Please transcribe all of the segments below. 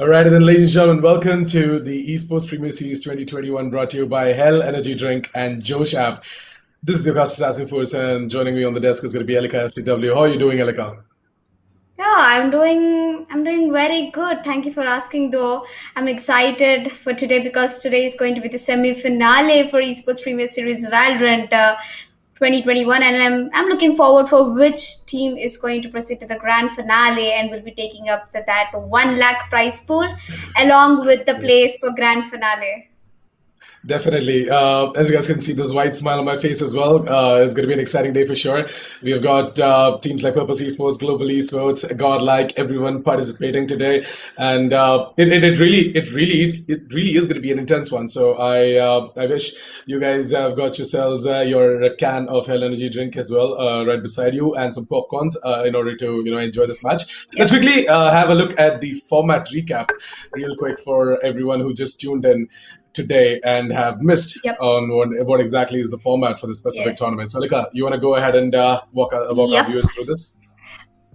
All right, and then, ladies and gentlemen, welcome to the Esports Premier Series 2021, brought to you by Hell Energy Drink and Josh App. This is your host, Assassin Force, and joining me on the desk is going to be Elika FTW. How are you doing, Elika? Yeah, I'm doing very good. Thank you for asking though. I'm excited for today because today is going to be the semi-finale for Esports Premier Series Valorant 2021, and I'm looking forward for which team is going to proceed to the grand finale and will be taking up that 1 lakh prize pool along with the place for grand finale. Definitely. As you guys can see, this white smile on my face as well. It's going to be an exciting day for sure. We have got teams like Purpose Esports, Global Esports, GODLIKE, everyone participating today, and it really is going to be an intense one. So I wish you guys have got yourselves your can of Hell Energy drink as well right beside you, and some popcorns in order to enjoy this match. Let's Yep. quickly have a look at the format recap real quick for everyone who just tuned in today and have missed Yep. on what exactly is the format for this specific Yes. tournament. So, Lika, you want to go ahead and walk our Yep. viewers through this?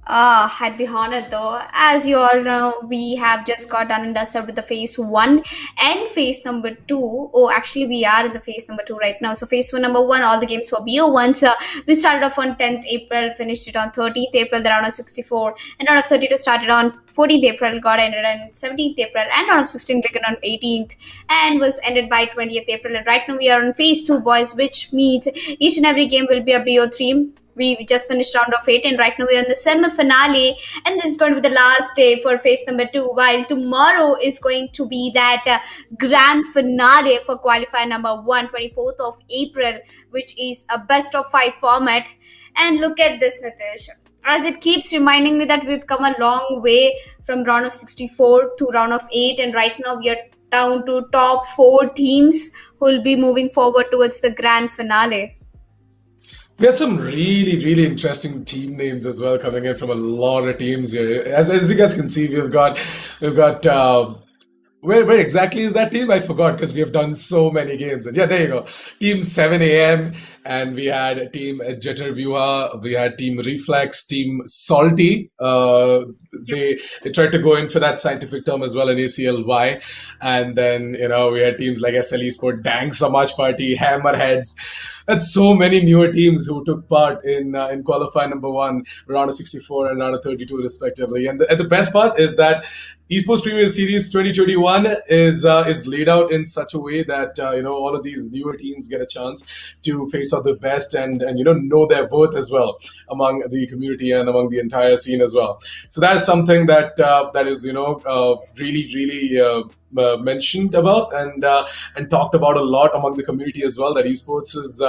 I'd be honored though. As you all know, we have just got done and dusted with the phase one and phase number two. Oh, actually, we are in the phase number two right now. So, phase one, number one, all the games were BO1s. We started off on 10th April, finished it on 13th April, the round of 64. And round of 32 started on 14th April, got ended on 17th April, and round of 16 began on 18th and was ended by 20th April. And right now, we are on phase two, boys, which means each and every game will be a BO3. We just finished round of 8 and right now we're in the semi-finale, and this is going to be the last day for phase number 2, while tomorrow is going to be that grand finale for qualifier number 1, 24th of April, which is a best of 5 format. And look at this, Nitish, as it keeps reminding me that we've come a long way from round of 64 to round of 8, and right now we are down to top 4 teams who will be moving forward towards the grand finale. We had some really interesting team names as well coming in from a lot of teams here. As you guys can see, we've got where exactly is that team? I forgot because we have done so many games. And yeah, there you go. Team 7 a.m. and we had Team Jeter Vyuha, we had Team Reflex, Team Salty. They tried to go in for that scientific term as well in ACLY. And then, we had teams like SL Sport, Dang Samaj Party, Hammerheads. That's so many newer teams who took part in qualifier number one, round of 64 and round of 32 respectively. And the best part is that Esports Premier Series 2021 is laid out in such a way that all of these newer teams get a chance to face out the best and know their worth as well among the community and among the entire scene as well. So that is something that is really mentioned about and talked about a lot among the community as well. That esports is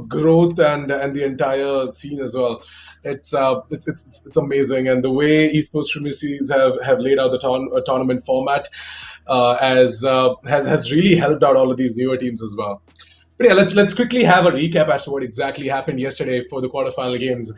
growth and the entire scene as well. It's amazing, and the way esports Premier Series have laid out the tournament format has really helped out all of these newer teams as well. But yeah, let's quickly have a recap as to what exactly happened yesterday for the quarterfinal games.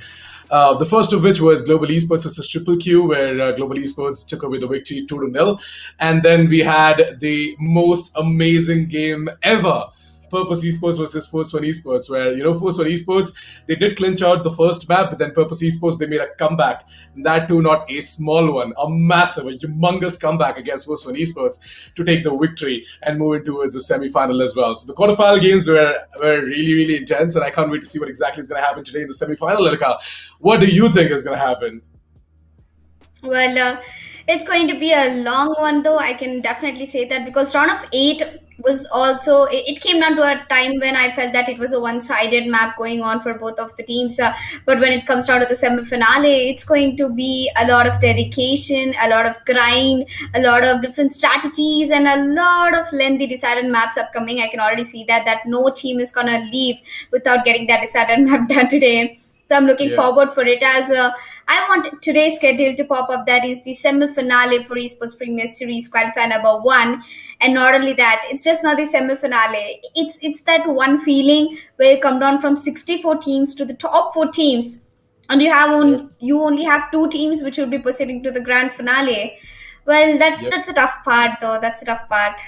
The first of which was Global Esports versus Triple Q, where Global Esports took away the victory 2-0. And then we had the most amazing game ever. Purpose Esports versus Force One Esports, where Force One Esports, they did clinch out the first map, but then Purpose Esports, they made a comeback. And that too, not a small one, a massive, a humongous comeback against Force One Esports to take the victory and move it towards the semi-final as well. So the quarterfinal games were really intense, and I can't wait to see what exactly is going to happen today in the semi-final. Erika, what do you think is going to happen? Well, it's going to be a long one, though. I can definitely say that because round of 8 was also, it came down to a time when I felt that it was a one-sided map going on for both of the teams. But when it comes down to the semi-finale, it's going to be a lot of dedication, a lot of grind, a lot of different strategies, and a lot of lengthy decided maps upcoming. I can already see that no team is gonna leave without getting that decided map done today. So I'm looking Yeah. forward for it as I want today's schedule to pop up. That is the semi-finale for Esports Premier Series qualifier number 1. And not only that, it's just not the semi-finale. It's that one feeling where you come down from 64 teams to the top 4 teams, and Yep. you only have 2 teams which will be proceeding to the grand finale. Well, that's Yep. that's a tough part, though. That's a tough part.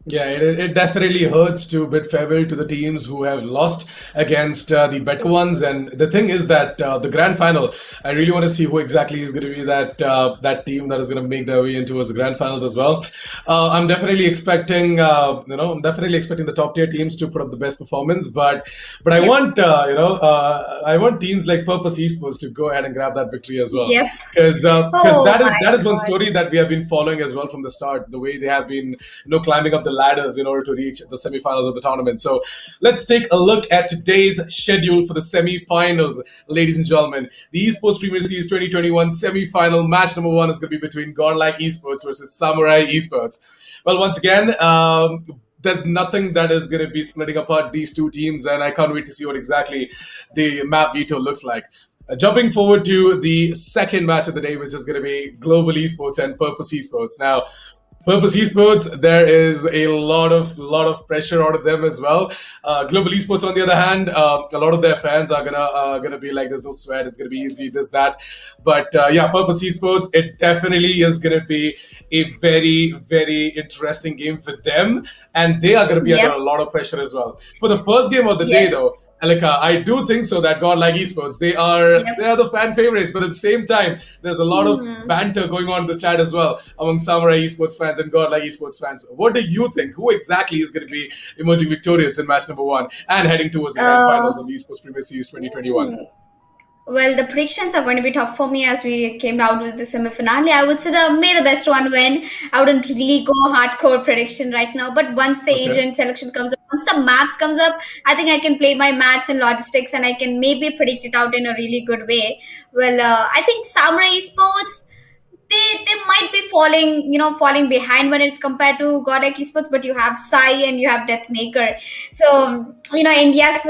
Yeah, it definitely hurts to bid farewell to the teams who have lost against the better ones. And the thing is that the grand final, I really want to see who exactly is going to be that team that is going to make their way into the grand finals as well. I'm definitely expecting, I'm definitely expecting the top tier teams to put up the best performance. But I Yep. want, I want teams like Purpose Esports to go ahead and grab that victory as well, Yep. because Oh my that is one God. story that we have been following as well from the start. The way they have been, climbing up the ladders in order to reach the semifinals of the tournament. So let's take a look at today's schedule for the semifinals, ladies and gentlemen. The Esports Premier Series 2021 semifinal match number one is going to be between Godlike Esports versus Samurai Esports. Well, once again, there's nothing that is going to be splitting apart these two teams, and I can't wait to see what exactly the map veto looks like. Jumping forward to the second match of the day, which is going to be Global Esports and Purpose Esports. Now, Purpose Esports, there is a lot of pressure out of them as well. Global Esports, on the other hand, a lot of their fans are gonna be like, "There's no sweat. It's gonna be easy. This that." But yeah, Purpose Esports, it definitely is gonna be a very interesting game for them, and they are gonna be under Yep. a lot of pressure as well. For the first game of the day, though, Yes. Alika, I do think so that God like Esports, Yep. they are the fan favorites, but at the same time, there's a lot of Hmm. banter going on in the chat as well among Samurai Esports fans and God like Esports fans. What do you think? Who exactly is going to be emerging victorious in match number one and heading towards the grand Uh, finals of the Esports Premier Series 2021? hmm. Well, the predictions are going to be tough for me as we came down to the semi-finale. I would say the best one win. I wouldn't really go hardcore prediction right now, but once the Okay. agent selection comes up, once the maps comes up, I think I can play my maths and logistics, and I can maybe predict it out in a really good way. Well, I think Samurai Sports, they might be falling behind when it's compared to Godlike Esports, but you have Sai and you have Deathmaker. So India's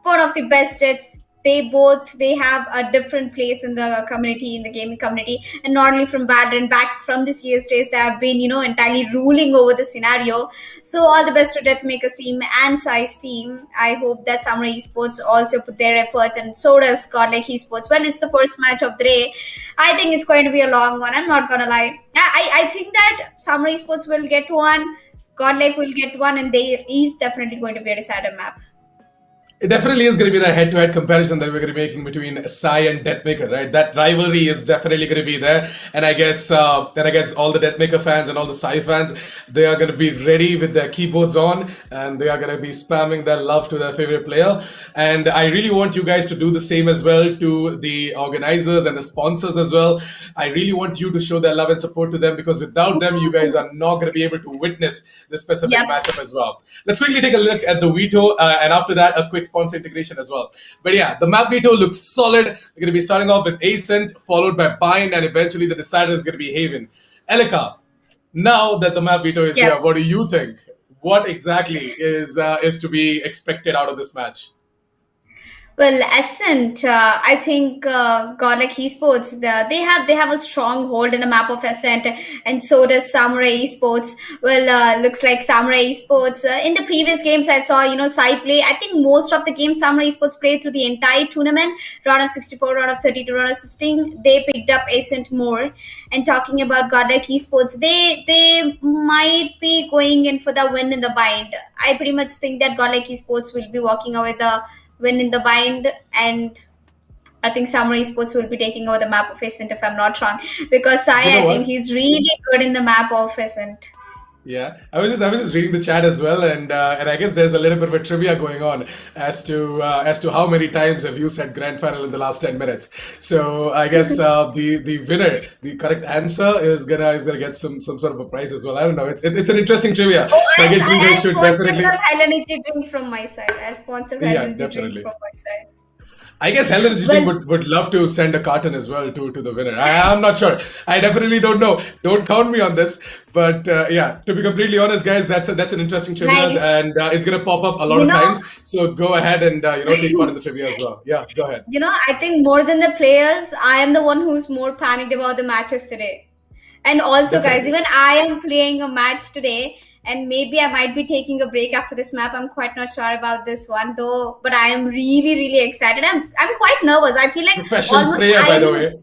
one of the best jets. They have a different place in the community, in the gaming community, and not only from Valorant, back from this year's days, they have been entirely ruling over the scenario. So all the best to Deathmaker's team and Sai's team. I hope that Samurai Esports also put their efforts, and so does Godlike Esports. Well, it's the first match of the day. I think it's going to be a long one. I'm not gonna lie. I think that Samurai Sports will get one, Godlike will get one, and they is definitely going to be a decider map. It definitely is going to be the head-to-head comparison that we're going to be making between Sai and Deathmaker, right? That rivalry is definitely going to be there, and I guess all the Deathmaker fans and all the Sai fans, they are going to be ready with their keyboards on, and they are going to be spamming their love to their favorite player. And I really want you guys to do the same as well to the organizers and the sponsors as well. I really want you to show their love and support to them, because without them, you guys are not going to be able to witness this specific Yep. matchup as well. Let's quickly take a look at the veto, and after that, a quick sponsor integration as well. But yeah, the map veto looks solid. We're going to be starting off with Ascent, followed by Bind, and eventually the decider is going to be Haven. Elika, now that the map veto is here, Yep. what do you think? What exactly is to be expected out of this match? Well, Ascent, I think Godlike Esports, they have a strong hold in a map of Ascent, and so does Samurai Esports. Well, looks like Samurai Esports. In the previous games, I saw Sai play. I think most of the games Samurai Esports played through the entire tournament, round of 64, round of 32, round of 16. They picked up Ascent more. And talking about Godlike Esports, they might be going in for the win in the bind. I pretty much think that Godlike Esports will be walking away the win in the bind, and I think Samurai Sports will be taking over the map of Ascent if I'm not wrong. Because You Sai, know I think what? he's really good in the map of Ascent. Yeah, I was just reading the chat as well, and I guess there's a little bit of a trivia going on as to how many times have you said grand final in the last 10 minutes. So I guess the winner, the correct answer is gonna get some sort of a prize as well. I don't know. It's an interesting trivia. Oh, So I guess you I'll guys should sponsor definitely. the Hell Energy drink from my side. I'll sponsor Hell Yeah, Energy drink definitely. from my side. I guess Hell Energy Team Well, would love to send a carton as well to the winner. I'm not sure. I definitely don't know. Don't count me on this. But yeah, to be completely honest, guys, that's an interesting trivia, nice. and it's gonna pop up a lot You of know, times. So go ahead and take part in the trivia as well. Yeah, go ahead. I think more than the players, I am the one who's more panicked about the matches today. And also, guys, Definitely. even I am playing a match today, and maybe I might be taking a break after this map. I'm quite not sure about this one though, but I am really, really excited. I'm quite nervous. I feel like Professional almost player, I by am the the way.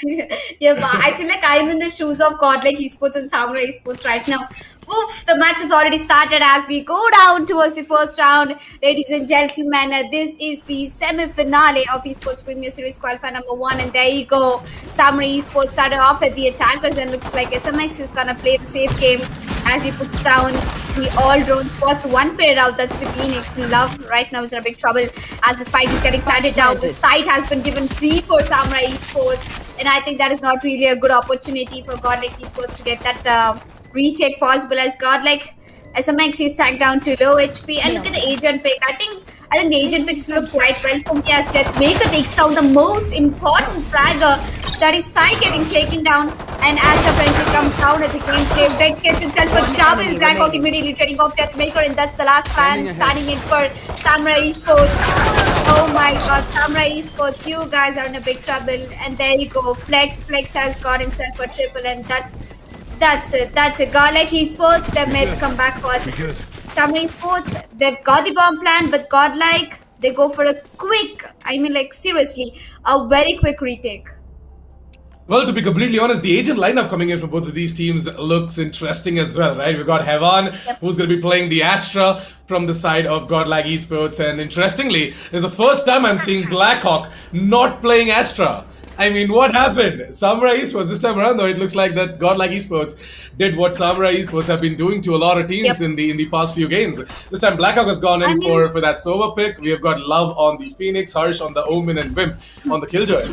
Yeah, but I feel like I'm in the shoes of Godlike Esports and Samurai Esports right now. Oof, the match has already started as we go down towards the first round. Ladies and gentlemen, this is the semi-finale of Esports Premier Series Qualifier number 1. And there you go. Samurai Esports started off at the attackers and looks like SMX is going to play the safe game as he puts down the all-drone spots. One player out, that's the Phoenix. Love right now is in a big trouble as the spike is getting planted down. The site has been given free for Samurai Esports. And I think that is not really a good opportunity for Godlike Esports to get that retake possible, as Godlike SMX is tagged down to low HP. And look at the agent pick. I think the agent picks look quite well for me as Deathmaker takes down the most important fragger. That is Sai getting taken down. And as the frenzy comes down at the gameplay, Brex gets himself a double. Blackhawk immediately trading off Deathmaker, and that's the last plan starting in for Samurai Esports. Oh my god, Samurai Esports, you guys are in a big trouble. And there you go. Flex has got himself a triple, and that's it. Godlike Esports, they made the comeback for it. Samurai Esports, they've got the bomb plan, but Godlike, they go for a quick, I mean like seriously, a very quick retake. Well, to be completely honest, the agent lineup coming in from both of these teams looks interesting as well, right? We've got Hevan, who's going to be playing the Astra from the side of Godlike Esports. And interestingly, it's the first time I'm seeing Blackhawk not playing Astra. I mean, what happened? Samurai Esports, this time around though, it looks like that Godlike Esports did what Samurai Esports have been doing to a lot of teams in the past few games. This time Blackhawk has gone in for that Sova pick. We have got Love on the Phoenix, Harsh on the Omen, and Vim on the Killjoy.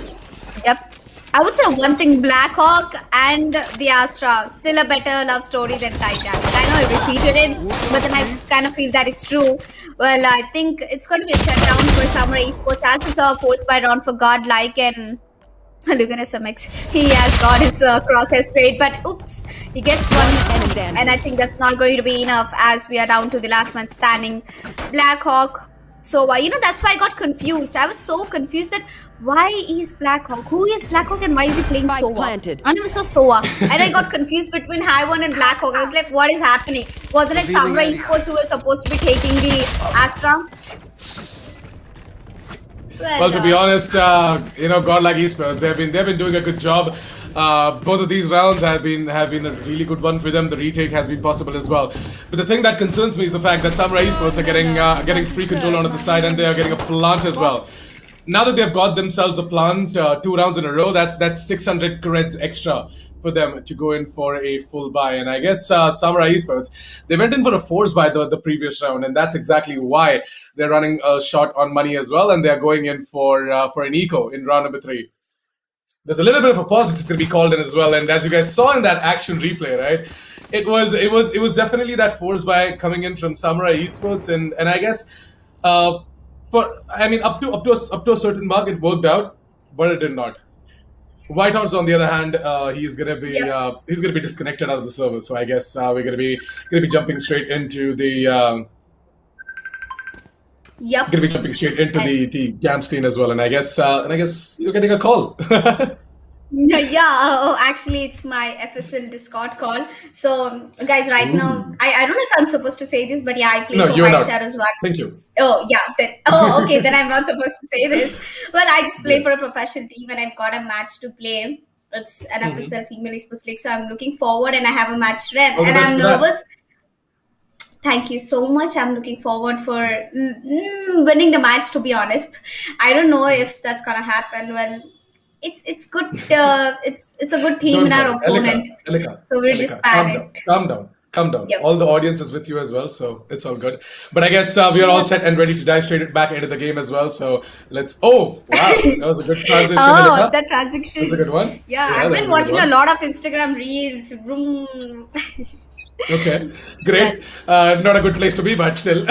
Yep. I would say one thing, Blackhawk and the Astra, still a better love story than Titanic. I know I repeated it, but then I kind of feel that it's true. Well, I think it's going to be a shutdown for Samurai Esports as it's a force by round for Godlike, and look at SMX. He has got his crosshair straight, but oops, he gets one. And I think that's not going to be enough as we are down to the last man standing. Blackhawk. So, you know, that's why I got confused. I was so confused that why is Blackhawk? Who is Blackhawk and why is he playing Sova? I never saw Sova. And I got confused between High1 and Blackhawk. I was like, what is happening? Wasn't it Samurai Esports who was supposed to be taking the Astra? Well, to be honest, you know, Godlike Esports, they've been doing a good job. Both of these rounds have been a really good one for them. The retake has been possible as well. But the thing that concerns me is the fact that Samurai Esports are getting free control onto the side, and they are getting a plant as well. Now that they've got themselves a plant 2 rounds in a row, that's 600 creds extra for them to go in for a full buy. And I guess Samurai Esports, they went in for a force buy the previous round, and that's exactly why they're running a short on money as well, and they're going in for an eco in round number 3. There's a little bit of a pause which is going to be called in as well, and as you guys saw in that action replay, right, it was definitely that force buy coming in from Samurai Esports, and I guess up to a certain mark it worked out, but it did not. Whitehorse, on the other hand, he's gonna be disconnected out of the server, so I guess we're gonna be jumping straight into the. Yep. Gonna be jumping straight into the cam screen as well, and I guess you're getting a call. Yeah, actually it's my FSL Discord call. So guys, right now I don't know if I'm supposed to say this, but yeah, I play for Whiteshare as well. Thank you. Oh yeah, okay, then I'm not supposed to say this. Well, I just play for a professional team and I've got a match to play. It's an FSL Female Esports League, so I'm looking forward and I have a match read, and I'm nervous. Thank you so much. I'm looking forward for winning the match, to be honest. I don't know if that's gonna happen. Well, it's good. It's a good team in our opponent. So we're just panicked. Calm down. Yep. All the audience is with you as well, so it's all good. But I guess we are all set and ready to dive straight back into the game as well. So let's. Oh wow, that was a good transition. That transition. That's a good one. Yeah, I've been watching a lot of Instagram reels. Okay, great. Not a good place to be, but still, we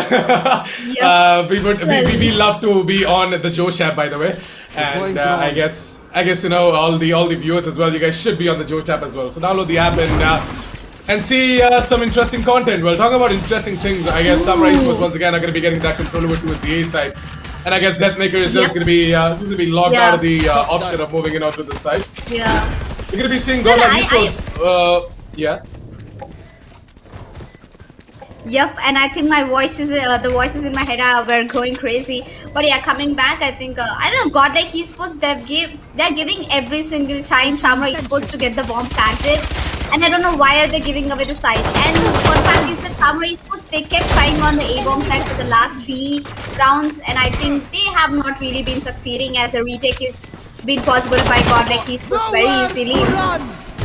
love to be on the Joe Shab, by the way, and I guess you know all the viewers as well. You guys should be on the Joe Shab as well. So download the app and see some interesting content. Well, talking about interesting things, I guess Samurai Esports once again are going to be getting that control over towards the A side, and I guess Deathmaker is just going to be logged out of the option of moving in onto the side. Yeah, you're going to be seeing Godlike Esports. Yeah. Yep, and I think my voices, the voices in my head were going crazy. But yeah, coming back, I think I don't know. Godlike Esports, they're giving every single time Samurai Esports to get the bomb planted, and I don't know why are they giving away the site. And one fact is that Samurai Esports, they kept trying on the A bomb side for the last 3 rounds, and I think they have not really been succeeding as the retake is been possible by Godlike Esports very easily.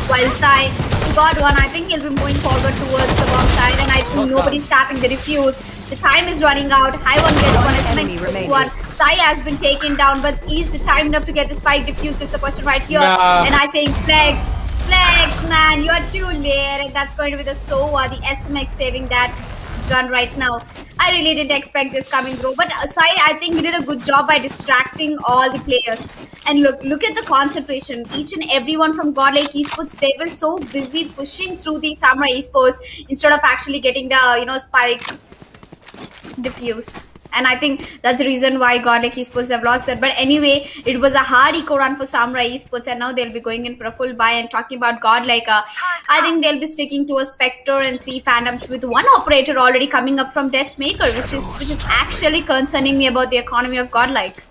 While Sai got one, I think he'll be moving forward towards the bomb side, and I think nobody's tapping the defuse. The time is running out. High one gets one, it's makes one. Sai has been taken down, but is the time enough to get the spike defused? Is the question right here. Nah. And I think Flex, man, you're too late, and that's going to be the SOA, the SMX saving that gun right now. I really didn't expect this coming through, but Sai, I think he did a good job by distracting all the players. And look at the concentration. Each and everyone from Godlike Esports, they were so busy pushing through the Samurai Esports instead of actually getting the spike diffused. And I think that's the reason why Godlike Esports have lost it. But anyway, it was a hard eco run for Samurai Esports, and now they'll be going in for a full buy. And talking about Godlike, I think they'll be sticking to a Spectre and 3 Phantoms with 1 operator already coming up from Deathmaker, which is actually concerning me about the economy of Godlike.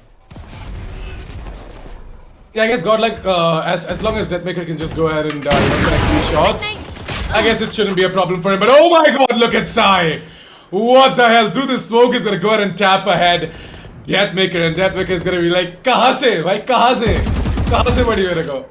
Yeah, I guess Godlike, as long as Deathmaker can just go ahead and connect 3 shots, I guess it shouldn't be a problem for him. But oh my god, look at Sai! What the hell? Through the smoke is gonna go ahead and tap ahead Deathmaker, and Deathmaker is gonna be like, Kahan se? Bhai, kahan se? Kahan se badi mere ko?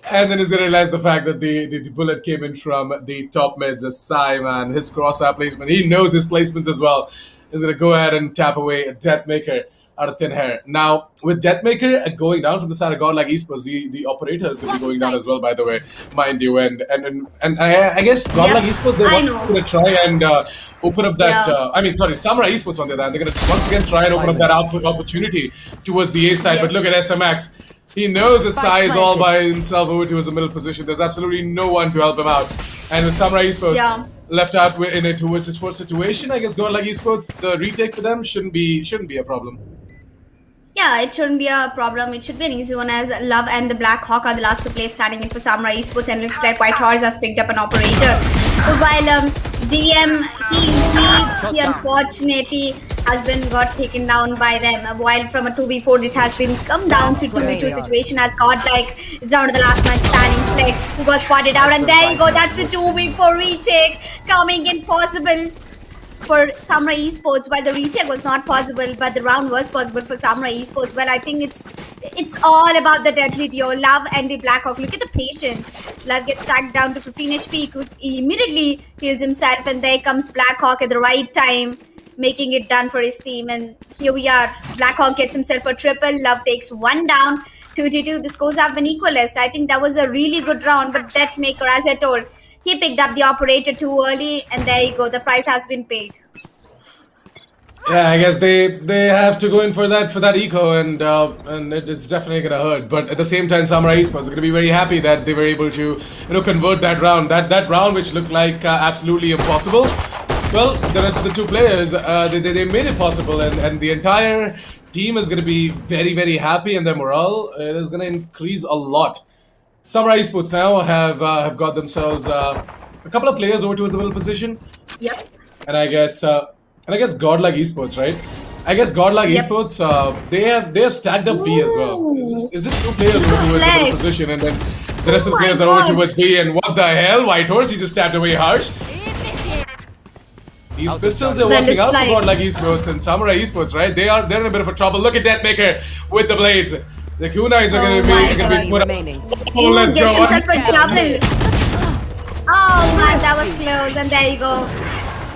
And then he's gonna realize the fact that the bullet came in from the top mids. As Sai, man, his crosshair placement, he knows his placements as well. He's gonna go ahead and tap away Deathmaker out of thin hair. Now, with Deathmaker going down from the side of Godlike Esports, the operator is going to be going down as well, by the way, mind you. And I guess Godlike Esports, they want to try and open up that. Samurai Esports on the other hand, they're going to once again try and open up that opportunity towards the A side. But look at SMX. He knows that Sai is all by himself over to his middle position. There's absolutely no one to help him out. And with Samurai Esports left out in it towards his first situation, I guess Godlike Esports, the retake for them shouldn't be a problem. Yeah, it shouldn't be a problem. It should be an easy one, as Love and the Black Hawk are the last 2 players starting in for Samurai Esports, and looks like White Horse has picked up an operator. While DM, he unfortunately has been got taken down by them. While from a 2v4, it has been come down to 2v2 situation, as Godlike is down to the last man standing. Flex, who got spotted out, and there you go. That's a 2v4 retake coming in possible for Samurai Esports. While the retake was not possible, but the round was possible for Samurai Esports. Well, I think it's all about the deadly duo, Love and the Blackhawk. Look at the patience. Love gets stacked down to 15 HP, he immediately heals himself, and there comes Blackhawk at the right time, making it done for his team. And here we are. Blackhawk gets himself a triple. Love takes 1 down. 2-2. The scores have been equalized. I think that was a really good round, but Deathmaker, as I told, he picked up the operator too early, and there you go. The price has been paid. Yeah, I guess they have to go in for that eco, and it's definitely gonna hurt. But at the same time, Samurai Esports are gonna be very happy that they were able to convert that round. That round which looked like absolutely impossible. Well, the rest of the 2 players they made it possible, and the entire team is gonna be very, very happy, and their morale is gonna increase a lot. Samurai Esports now have got themselves a couple of players over towards the middle position. Yep. And I guess Godlike Esports, right? I guess Godlike Esports, they have stacked up B as well. It's just 2 players over towards the middle position, and then the rest of the players are over towards B. And what the hell, White Horse? He just tapped away harsh. These pistols are working out for Godlike Esports and Samurai Esports, right? They're in a bit of a trouble. Look at Deathmaker with the blades. The kunais are going to be put up. Oh, let's go. Gets himself a double. Oh man, that was close. And there you go.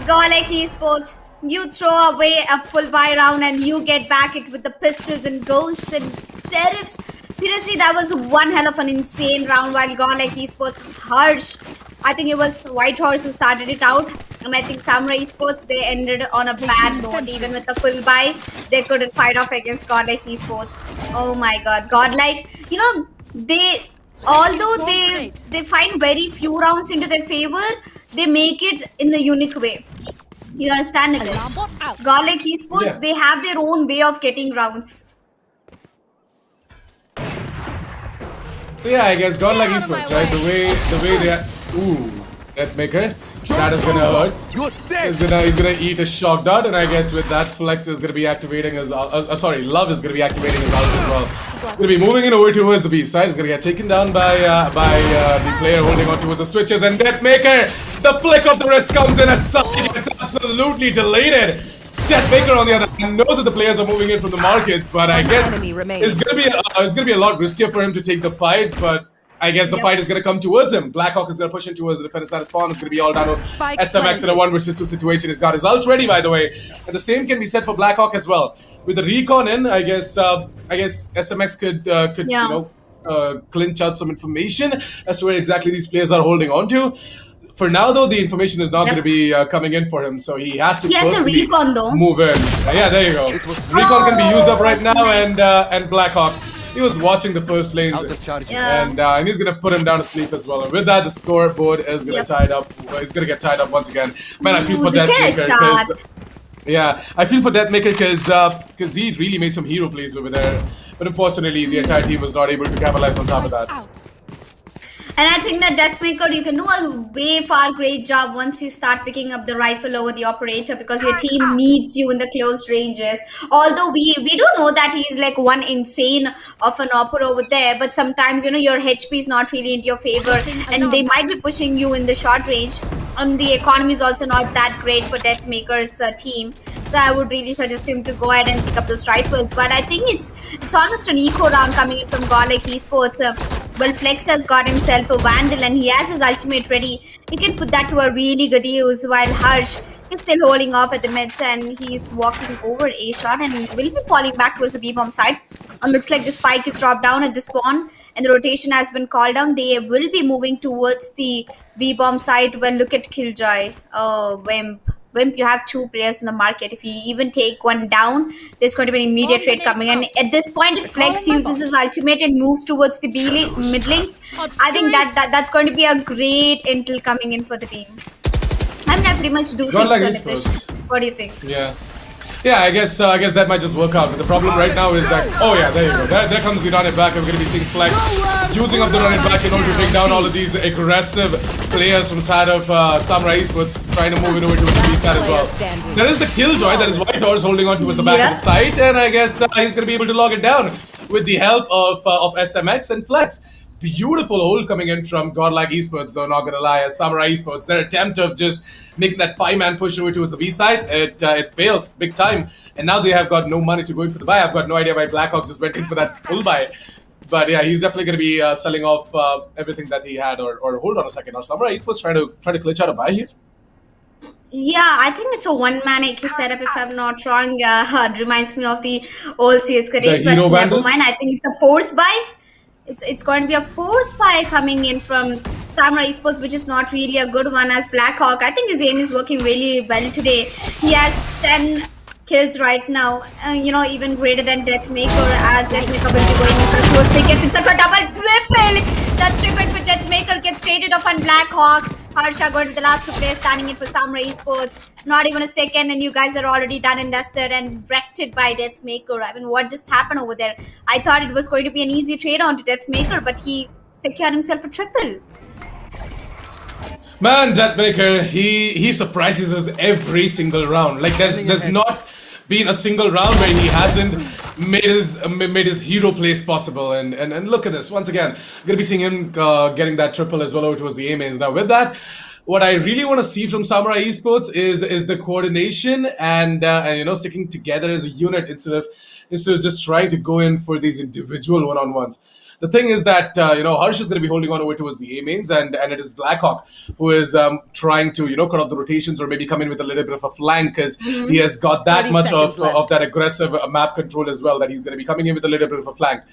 Godlike Esports, you throw away a full buy round and you get back it with the pistols and ghosts and sheriffs. Seriously, that was one hell of an insane round. While Godlike Esports, harsh. I think it was White Horse who started it out. And I think Samurai Esports, they ended on a bad note. Even with the full buy, they couldn't fight off against Godlike Esports. Oh my god. Godlike, although they find very few rounds into their favor, they make it in the unique way. You understand, Nitish? Godlike Esports, they have their own way of getting rounds. So yeah, I guess Godlike Esports, right? The way they are. Ooh, Deathmaker. That is gonna hurt. He's gonna eat a shock dart, and I guess with that, Flex is gonna be activating his. Sorry, Love is gonna be activating his ult as well. He's gonna be moving in over towards the B side. He's gonna get taken down by the player holding on towards the switches, and Deathmaker, the flick of the wrist comes in as something gets absolutely deleted. Deathmaker on the other hand knows that the players are moving in from the markets, but I guess it's gonna be a lot riskier for him to take the fight, but. I guess the fight is going to come towards him. Blackhawk is going to push in towards the defender side of spawn. It's going to be all down with SMX in a 1 versus 2 situation. He's got his ult ready, by the way. And the same can be said for Blackhawk as well. With the recon in, I guess SMX could clinch out some information as to where exactly these players are holding on to. For now, though, the information is not going to be coming in for him, so he has to personally move in. Yeah, there you go. Recon can be used up right now, and Blackhawk. He was watching the first lanes, and he's gonna put him down to sleep as well. And with that, the scoreboard is gonna tied up. He's gonna get tied up once again. Man, I feel for Deathmaker. Yeah, I feel for Deathmaker because he really made some hero plays over there, but unfortunately, the entire team was not able to capitalize on top of that. And I think that Deathmaker, you can do a way far great job once you start picking up the rifle over the operator, because your team needs you in the close ranges. Although we do know that he's like one insane of an operator over there, but sometimes your HP is not really in your favor, and they might be pushing you in the short range. The economy is also not that great for Deathmaker's team, so I would really suggest him to go ahead and pick up those rifles. But I think it's almost an eco round coming in from GODLIKE Esports. Well, Flex has got himself a Vandal and he has his ultimate ready. He can put that to a really good use, while Harsh is still holding off at the mids and he's walking over A shot and will be falling back towards the B-bomb side. Looks like the spike is dropped down at the spawn and the rotation has been called down. They will be moving towards the B-bomb side. Well, look at Killjoy. Oh, Wimp, you have 2 players in the market. If you even take one down, there's going to be an immediate trade coming. And at this point, if Flex uses his ultimate and moves towards the mid lanes, I think that's going to be a great intel coming in for the team. I mean, I pretty much do think so, Nitish. What do you think? Yeah, I guess that might just work out. But the problem right now is that, oh yeah, there you go. There comes the run it back. I'm going to be seeing Flex using up the run it back in order to bring down all of these aggressive players from side of Samurai Esports, trying to move it over to the B side as well. There is the Killjoy, that is White Horse holding on towards the back of the site, and I guess he's going to be able to log it down with the help of SMX and Flex. Beautiful hold coming in from Godlike Esports, though, not gonna lie. As Samurai Esports, their attempt of just making that 5-man push over towards the B side, it fails big time. And now they have got no money to go in for the buy. I've got no idea why Blackhawk just went in for that full buy. But yeah, he's definitely gonna be selling off everything that he had. Or hold on a second, are Samurai Esports trying to glitch out a buy here? Yeah, I think it's a one-man AK setup, if I'm not wrong. It reminds me of the old CS:GO days, but never mind. I think it's a force buy. It's going to be a force buy coming in from Samurai Esports, which is not really a good one. As Blackhawk, I think his aim is working really well today. He has 10 kills right now, even greater than Deathmaker, as Deathmaker will be going in for a close pick. Gets himself a double triple. That's triple for Deathmaker, gets traded off on Blackhawk. Harsha going to the last 2 players standing in for Samurai Esports. Not even a second, and you guys are already done and dusted and wrecked it by Deathmaker. I mean, what just happened over there? I thought it was going to be an easy trade on to Deathmaker, but he secured himself a triple. Man, Deathmaker, he surprises us every single round. Like there's not been a single round where he hasn't made his hero plays possible. And look at this once again. I'm gonna be seeing him getting that triple as well over towards the A mains. Now with that, what I really want to see from Samurai Esports is the coordination and sticking together as a unit instead of just trying to go in for these individual one-on-ones. The thing is that Harsh is going to be holding on over towards the A mains, and it is Blackhawk who is trying to cut off the rotations or maybe come in with a little bit of a flank, because he has got that much of that aggressive map control as well, that he's going to be coming in with a little bit of a flank.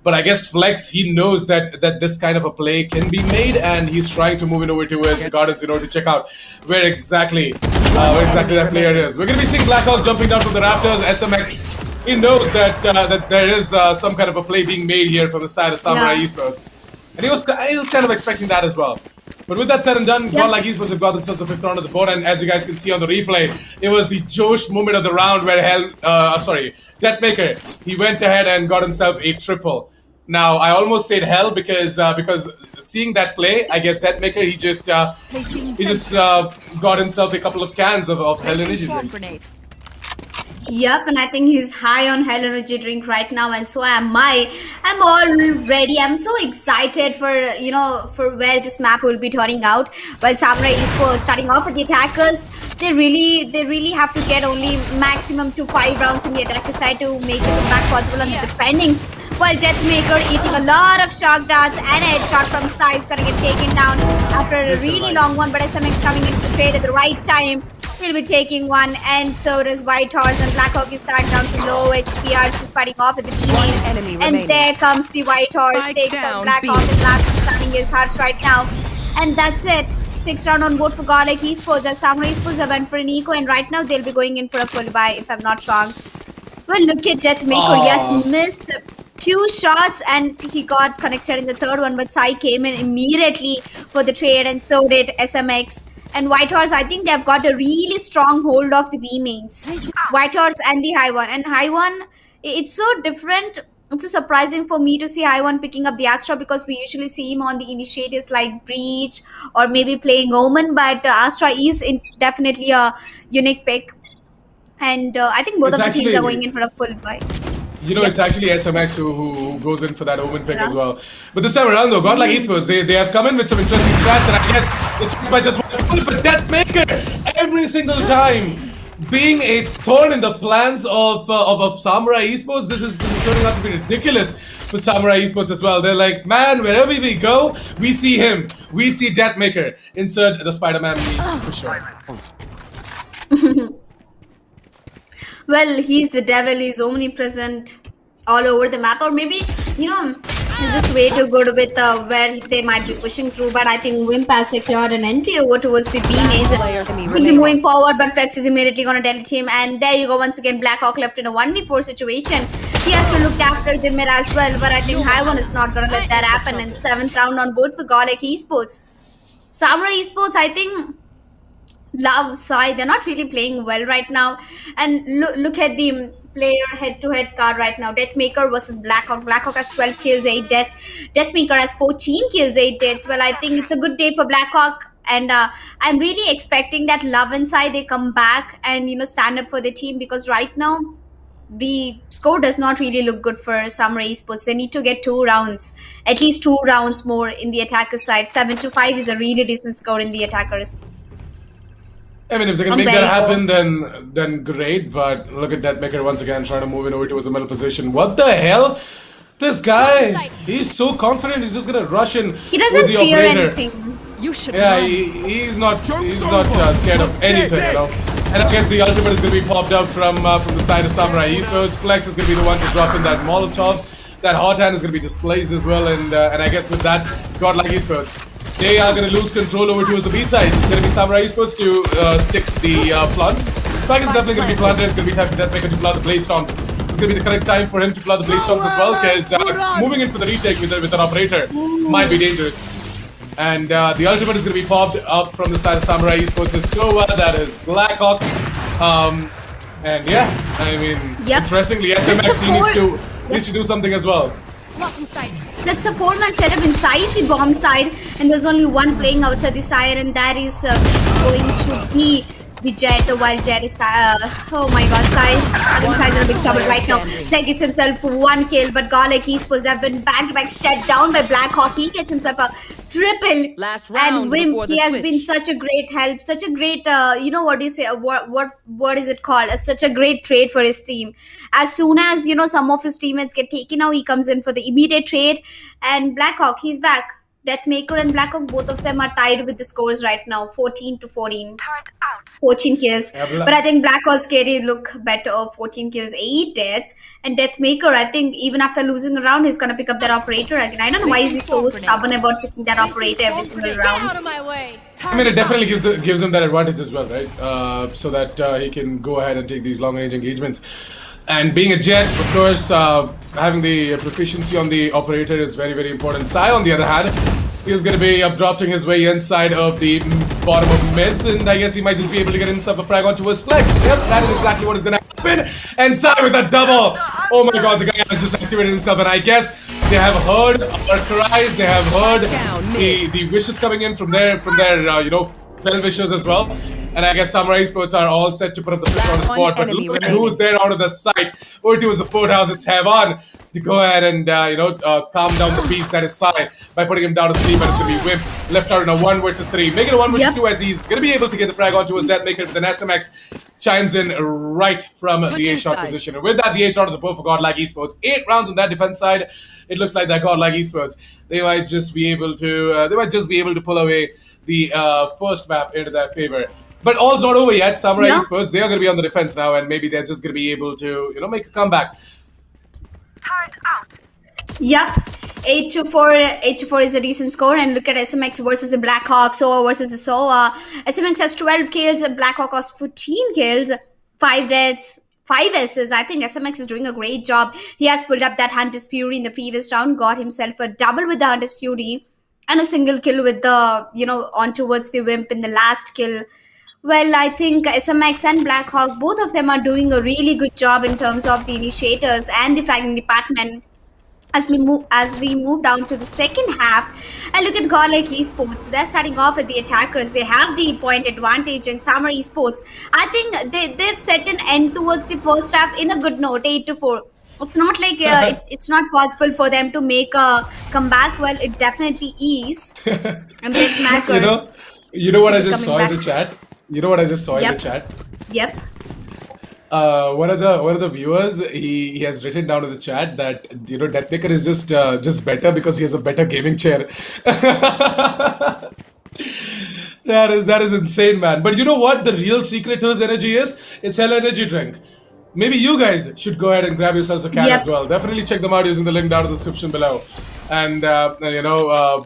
But I guess Flex, he knows that this kind of a play can be made, and he's trying to move it over towards the gardens in order to check out where exactly that player is. We're going to be seeing Blackhawk jumping down from the rafters. SMX, he knows that there is some kind of a play being made here from the side of Samurai Esports, and he was kind of expecting that as well. But with that said and done, Godlike Esports have got themselves the 5th round of the board, and as you guys can see on the replay, it was the Josh moment of the round where Deathmaker, he went ahead and got himself a triple. Now I almost said hell because seeing that play, I guess that maker he just got himself a couple of cans of hell energy drink. Yep, and I think he's high on hell energy drink right now, and so am I. I'm all ready. I'm so excited for for where this map will be turning out. Well, Samurai Esports starting off with the attackers. They really have to get only maximum to 5 rounds in the attacker side to make it back possible on the defending. While Deathmaker eating a lot of shock darts and a headshot from side is gonna get taken down after a really long one, but SMX coming into the trade at the right time. He'll be taking one, and so does White Horse, and Blackhawk is tagged down to low HP. She's fighting off with the B-main, and there comes the White Horse, takes on Blackhawk, and last one standing is Harsh right now. And that's it. 6th round on board for GODLIKE Esports, as Samurai Esports have went for an eco, and right now they'll be going in for a full buy, if I'm not wrong. Well, look at Deathmaker. Yes, missed 2 shots, and he got connected in the 3rd one, but Sai came in immediately for the trade, and so did SMX. And White Horse, I think they've got a really strong hold of the B mains. White Horse and the High One. And High One, it's so different. It's so surprising for me to see High One picking up the Astra, because we usually see him on the initiatives like Breach or maybe playing Omen. But Astra is definitely a unique pick. And I think both of the teams are going in for a full buy. It's actually SMX who goes in for that Omen pick as well. But this time around, though, GODLIKE Esports, they have come in with some interesting strats, and I guess the strats might just want to pull for Deathmaker every single time. Being a thorn in the plans of Samurai Esports, this is turning out to be ridiculous for Samurai Esports as well. They're like, man, wherever we go, we see him. We see Deathmaker. Insert the Spider-Man meme for sure. Well, he's the devil. He's omnipresent all over the map, or maybe he's just way too good with where they might be pushing through. But I think Wimp has secured an entry over towards the B mains. He'll be moving forward, but Flex is immediately going to delete him. And there you go, once again, Blackhawk left in a 1v4 situation. He has to look after the mid as well, but I think High One is not going to let that happen. And 7th round on board for GODLIKE Esports. Samurai Esports, I think, love side, they're not really playing well right now. And look at the player head-to-head card right now. Deathmaker versus Blackhawk. Blackhawk has 12 kills, 8 deaths. Deathmaker has 14 kills, 8 deaths. Well, I think it's a good day for Blackhawk, and I'm really expecting that love inside they come back and stand up for the team, because right now the score does not really look good for Samurai Esports. They need to get 2 rounds, at least 2 rounds more in the attacker side. 7-5 is a really decent score in the attackers. I mean, if they can make that happen, then great. But look at Deathmaker once again trying to move in over towards the middle position. What the hell? This guy, he's so confident. He's just gonna rush in. He doesn't with the fear operator. anything. You should. Yeah, he's not scared of anything, And I guess the ultimate is gonna be popped up from the side of Samurai Esports. Flex is gonna be the one to drop in that Molotov. That hot hand is gonna be displaced as well, and I guess with that, GODLIKE Esports, they are going to lose control over towards the B side. It's going to be Samurai Esports to stick the plant. Spike is definitely going to be planted. It's going to be time for Deathmaker to plant the Blade Storms. It's going to be the correct time for him to plant the Blade Storms as well, because moving in for the retake with an operator might be dangerous. And the ultimate is going to be popped up from the side of Samurai Esports. Is so that is Blackhawk. And yeah, I mean, interestingly, SMX needs to do something as well. That's a 4-man setup inside the bomb side, and there's only one playing outside the side, and that is going to be the Jet, while Jet is oh my god, Sai. I think Sai's in a big trouble right now. Sai gets himself 1 kill, but GODLIKE Esports have been back-to-back shut down by Blackhawk. He gets himself a triple. And Wimp, he has been such a great help, such a great what do you say, what is it called, such a great trade for his team. As soon as some of his teammates get taken out, he comes in for the immediate trade, and Blackhawk, he's back. Deathmaker and Blackhawk, both of them are tied with the scores right now, 14-14. 14 kills. But I think Blackhawk's carry look better, 14 kills, 8 deaths. And Deathmaker, I think even after losing a round, he's gonna pick up that operator again. I don't know why he's so stubborn about picking that operator every single round. I mean, it definitely gives him that advantage as well, right? So that he can go ahead and take these long-range engagements. And being a Jet, of course, having the proficiency on the operator is very, very important. Sai, on the other hand, he's going to be updrafting his way inside of the bottom of mids, and I guess he might just be able to get himself a frag onto his Flex. Yep, that is exactly what is going to happen. And Sai with a double. Oh my god, the guy has just activated himself, and I guess They have heard our cries. They have heard the wishes coming in from their well-wishers as well. And I guess Samurai Esports are all set to put up the push on the board. But look at who's there out of the sight. Over to the Porthouse. It's Heaven to go ahead and calm down the beast that is Sai by putting him down to sleep. And it's going to be Whip left out in a 1 versus 3. Make it a 1 versus 2 as he's going to be able to get the frag onto his Deathmaker. Then SMX chimes in right from the A-shot position. And with that, the 8th round of the board for GODLIKE Esports. 8 rounds on that defense side. It looks like that GODLIKE Esports, they might just be able to pull away the first map into their favor. But all's not over yet. Samurai Esports, they are going to be on the defense now, and maybe they're just going to be able to, make a comeback. Turret out. Yep. 8-4. 8-4 is a decent score. And look at SMX versus the Blackhawk. SOA versus the SOA. SMX has 12 kills. Blackhawk has 14 kills. 5 deaths. 5 S's. I think SMX is doing a great job. He has pulled up that Hunter's Fury in the previous round. Got himself a double with the Hunter's Fury. And a single kill with the, on towards the Wimp in the last kill. Well, I think SMX and Blackhawk, both of them are doing a really good job in terms of the initiators and the fragging department. As we move down to the second half, and look at GODLIKE Esports. They're starting off with the attackers. They have the point advantage, and Samurai Esports, I think they've set an end towards the first half in a good note, 8-4. It's not like it's not possible for them to make a comeback. Well, it definitely is. And get Macker. You know what I just saw in the chat. You know what I just saw in the chat? Yep. One of the viewers, he has written down in the chat that Deathmaker is just better because he has a better gaming chair. That is insane, man. But you know what? The real secret to his energy is? It's Hell Energy Drink. Maybe you guys should go ahead and grab yourselves a can as well. Definitely check them out using the link down in the description below. And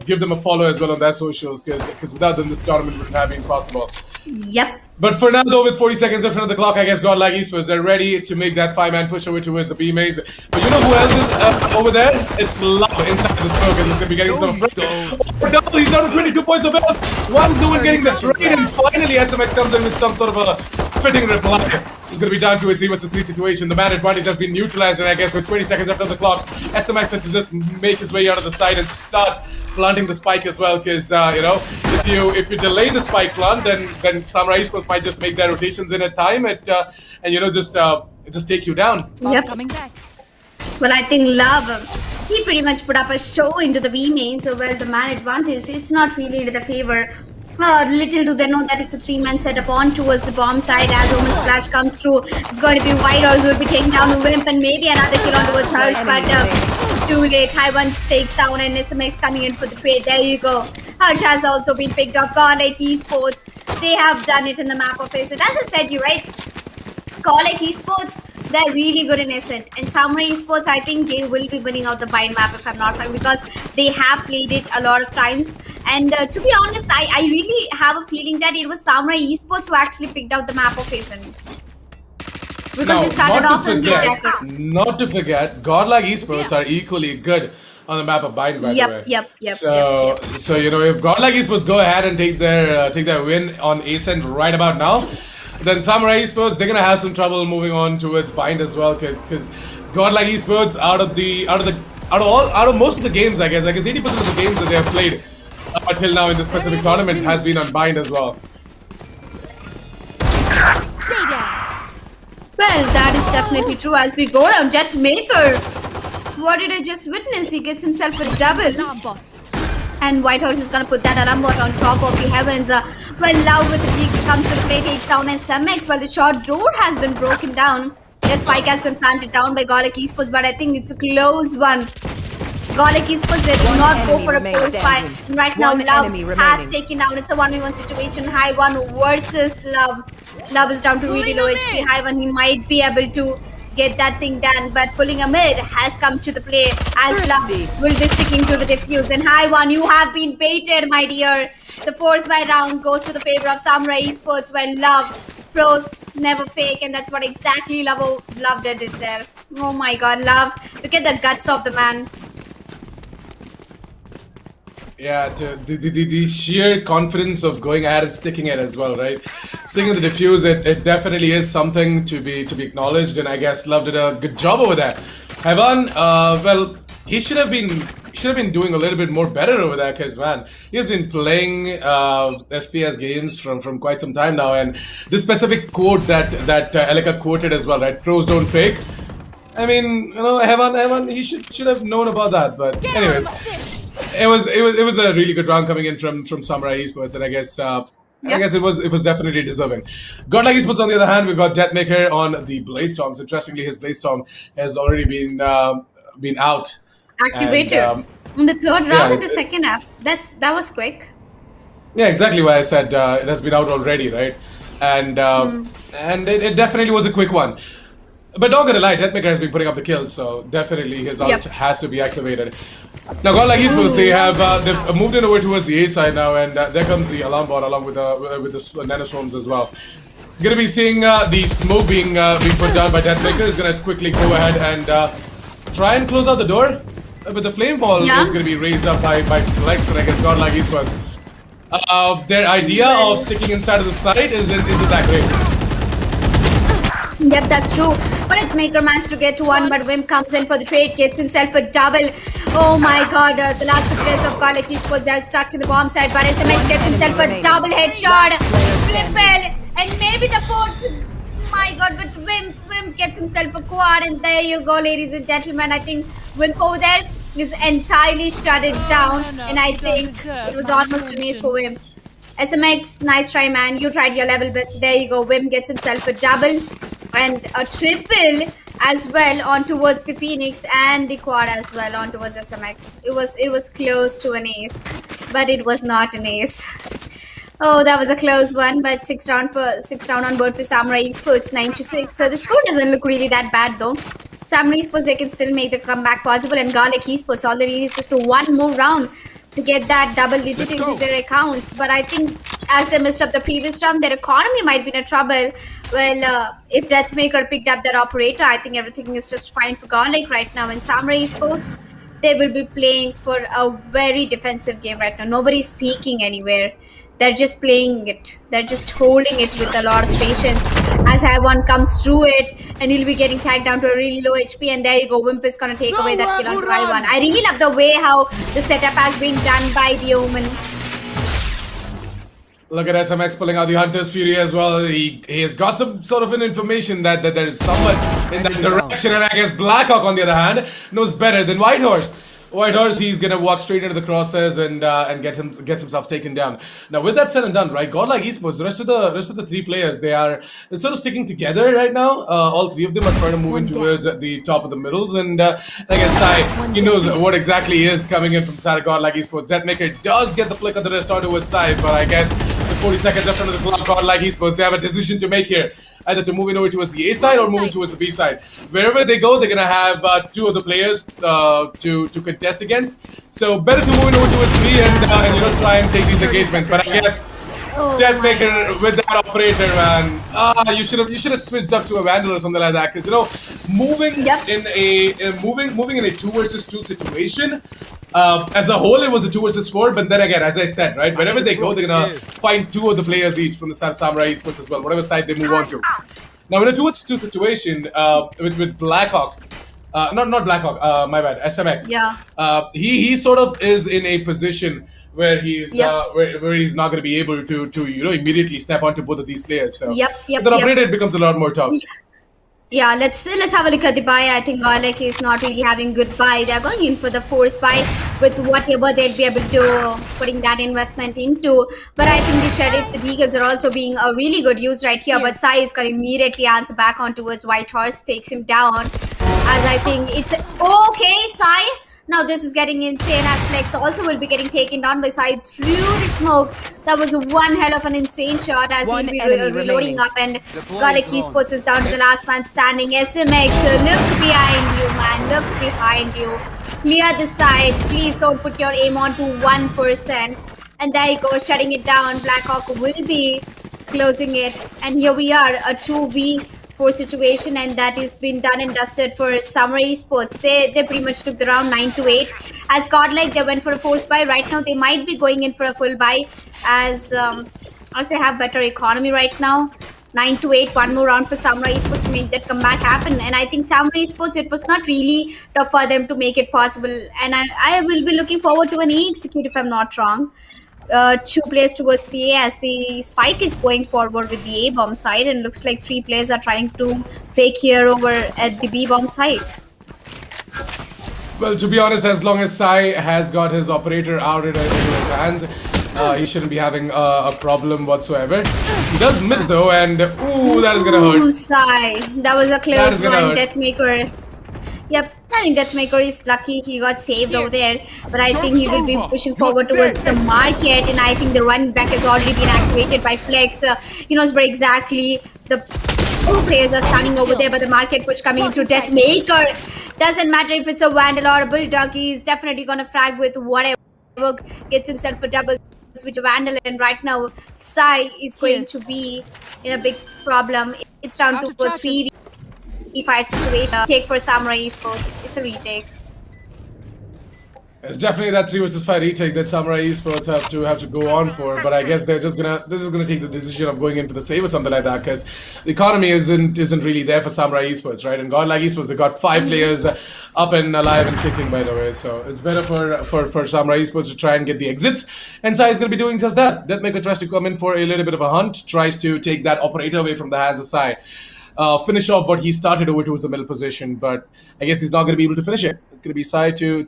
give them a follow as well on their socials, because without them this tournament wouldn't have been possible. Yep. But for now, though, with 40 seconds in front of the clock, I guess GODLIKE Esports, they're ready to make that 5-man push over towards the B mains. But you know who else is over there? It's Love inside the smoke, and he's going to be getting some... Oh, no, he's down to 22 points of health. One's doing getting the trade, and finally SMX comes in with some sort of a fitting reply. He's going to be down to a 3 versus 3 situation. The man advantage has been neutralized, and I guess with 20 seconds after the clock, SMX has to just make his way out of the side and start planting the spike as well, because if you delay the spike plant, then Samurai Esports might just make their rotations in at time and just take you down. Yep. Coming back. Well, I think Love, he pretty much put up a show into the B main, so well the man advantage, it's not really to the favor. Little do they know that it's a 3-man setup on towards the bomb side. As Omen's flash comes through, it's going to be White Horse who will be taking down the Wimp and maybe another kill on towards hers, but it's too late. High-One takes down and SMX coming in for the trade. There you go. Harsh has also been picked off. GODLIKE Esports, they have done it in the map of Ascent. As I said, you're right. GODLIKE Esports, they're really good in Ascent. And Samurai Esports, I think they will be winning out the bind map if I'm not wrong, because they have played it a lot of times. And to be honest, I really have a feeling that it was Samurai Esports who actually picked out the map of Ascent. Because they started off on the attackers. Not to forget, GODLIKE Esports are equally good on the map of bind, by the way. Yep. So if GODLIKE Esports go ahead and take their win on Ascent right about now, then Samurai Esports, they're gonna have some trouble moving on towards bind as well, because GODLIKE Esports out of most of the games, I guess 80% of the games that they have played until now in this specific tournament has been on bind as well. Well, that is definitely true. As we go down, Deathmaker, what did I just witness? He gets himself a double. And White Horse is going to put that alarm bot on top of the heavens. Well, Love with the kick comes with play, takes down SMX. Well, the short door has been broken down. The spike has been planted down by GODLIKE Esports, but I think it's a close one. GODLIKE Esports, they did not go for a close fight. Right now, Love has taken down. It's a 1v1 situation. High-One versus Love. Love is down to really low HP. High-One, he might be able to get that thing done, but pulling a mid has come to the play as Love will be sticking to the defuse. And High-One, you have been baited, my dear. The force by round goes to the favor of Samurai Esports, when Love pros never fake, and that's what exactly Love did it there. Oh my god, Love, look at the guts of the man. Yeah, the sheer confidence of going ahead and sticking it as well, right? Sticking the defuse, it definitely is something to be acknowledged, and I guess Love did a good job over there. Heaven, well, he should have been doing a little bit more better over there, because man, he has been playing FPS games from quite some time now, and this specific quote that Elika quoted as well, right? Pros don't fake. I mean, Heaven, he should have known about that. But anyways, it was a really good round coming in from Samurai Esports, and I guess. I guess it was definitely deserving. Godlike Esports, on the other hand, we've got Deathmaker on the Bladestorms. Interestingly, his Bladestorm has already been out. Activated And, in the third round yeah, of the second half. That was quick. Yeah, exactly why I said it has been out already, right? And it definitely was a quick one. But not gonna lie, Deathmaker has been putting up the kills, so definitely his ult has to be activated. Now, Godlike Esports, they've moved in over towards the A side now, and there comes the alarm bot along with the nanoswarms as well. Gonna be seeing the smoke being put down by Deathmaker. Is gonna quickly go ahead and try and close out the door, but the flame ball is gonna be raised up by Flex, and I guess Godlike Esports. Their idea of sticking inside of the site isn't that great. Yep, that's true. But Deathmaker managed to get one, but Wim comes in for the trade, gets himself a double. Oh my god, the last two players of Godlike Esports are stuck in the bomb side, but SMS gets himself a double headshot. Triple, and maybe the fourth. My god, but Wim gets himself a quad, and there you go, ladies and gentlemen. I think Wim over there is entirely shut it down, and I think it was almost an ace for Wim. SMX, nice try, man. You tried your level best. There you go. Wim gets himself a double and a triple as well on towards the Phoenix, and the quad as well on towards SMX. It was close to an ace, but it was not an ace. Oh, that was a close one, but six round on board for Samurai Esports, 9-6. So the score doesn't look really that bad though. Samurai Esports, they can still make the comeback possible, and Godlike Esports, all they need is just one more round to get that double digit into their accounts. But I think as they missed up the previous round, their economy might be in a trouble. Well, if Deathmaker picked up that operator, I think everything is just fine for Godlike right now. And Samurai Esports, they will be playing for a very defensive game right now. Nobody's peeking anywhere. They're just playing it. They're just holding it with a lot of patience. As one comes through it, and he'll be getting tagged down to a really low HP, and there you go. Wimp is going to take away that kill on try one. I really love the way how the setup has been done by the Omen. Look at SMX pulling out the Hunter's Fury as well. He has got some sort of an information that there's someone in that direction, and I guess Blackhawk, on the other hand, knows better than Whitehorse. Whitehorse, he's gonna walk straight into the crosshairs and gets himself taken down. Now, with that said and done, right, Godlike Esports, the rest of the three players, they're sort of sticking together right now. All three of them are trying to move in towards the top of the middles, and I guess Sai, he knows what exactly is coming in from side of Godlike Esports. Deathmaker does get the flick of the wrist onto its side, but I guess with 40 seconds left under the clock, Godlike Esports, they have a decision to make here. Either to move in over towards the A side or moving towards the B side. Wherever they go, they're gonna have two of the players to contest against. So better to move in over towards B and try and take these engagements. But I guess Deathmaker with that operator, man. You should have switched up to a Vandal or something like that, because moving in a 2 versus 2 situation. As a whole, it was a 2 versus 4, but then again, as I said, right, wherever they go, they're gonna find 2 of the players each from the Samurai Esports as well, whatever side they move on to. Now, in a 2 versus 2 situation, with Blackhawk, not Blackhawk, my bad, SMX. Yeah. He sort of is in a position where he's where he's not gonna be able to immediately step onto both of these players. So with an operator, it becomes a lot more tough. Yeah, let's have a look at the buy. I think Godlike is not really having good buy. They're going in for the force buy with whatever they'll be able to putting that investment into. But I think the Sheriff, the Deagles are also being a really good use right here. But Sai is going to immediately answer back on towards Whitehorse, takes him down. As I think it's okay, Sai. Now this is getting insane, as Flex also will be getting taken down by Sai through the smoke. That was one hell of an insane shot, as he'll be reloading up, and Godlike Esports is down to the last man standing. SMX, look behind you, man, look behind you. Clear the side, please don't put your aim on to 1%. And there you go, shutting it down. Blackhawk will be closing it, and here we are, a 2v4 situation, and that is been done and dusted for Samurai Esports. They pretty much took the round 9-8. As Godlike, they went for a force buy. Right now, they might be going in for a full buy as they have better economy right now. 9-8, one more round for Samurai Esports to make that comeback happen. And I think Samurai Esports, it was not really tough for them to make it possible. And I will be looking forward to an A execute if I'm not wrong. 2 players towards the A as the spike is going forward with the A bomb side, and looks like 3 players are trying to fake here over at the B bomb side. Well, to be honest, as long as Sai has got his operator out into his hands, he shouldn't be having a problem whatsoever. He does miss though, and ooh, that is gonna hurt. Ooh, Sai. That was a close one. hurt. Deathmaker. Yep, I think Deathmaker is lucky he got saved over there. But I think he will be pushing forward towards the market, and I think the running back has already been activated by Flex. He knows where exactly the 2 players are standing over there, but the market push coming in through Deathmaker. Doesn't matter if it's a Vandal or a Bulldog, he's definitely gonna frag with whatever gets himself a double switch of Vandal, and right now Sai is going to be in a big problem. It's down to a 3v5 situation. Take for Samurai Esports. It's a retake. It's definitely that 3 versus 5 retake that Samurai Esports have to go on for, but I guess they're just this is gonna take the decision of going into the save or something like that, because the economy isn't really there for Samurai Esports, right? And GODLIKE Esports, they got 5 players up and alive and kicking, by the way, so it's better for Samurai Esports to try and get the exits, and Sai is gonna be doing just that. Deathmaker tries to come in for a little bit of a hunt, tries to take that operator away from the hands of Sai. Finish off what he started over towards the middle position, but I guess he's not going to be able to finish it. It's going to be Sai to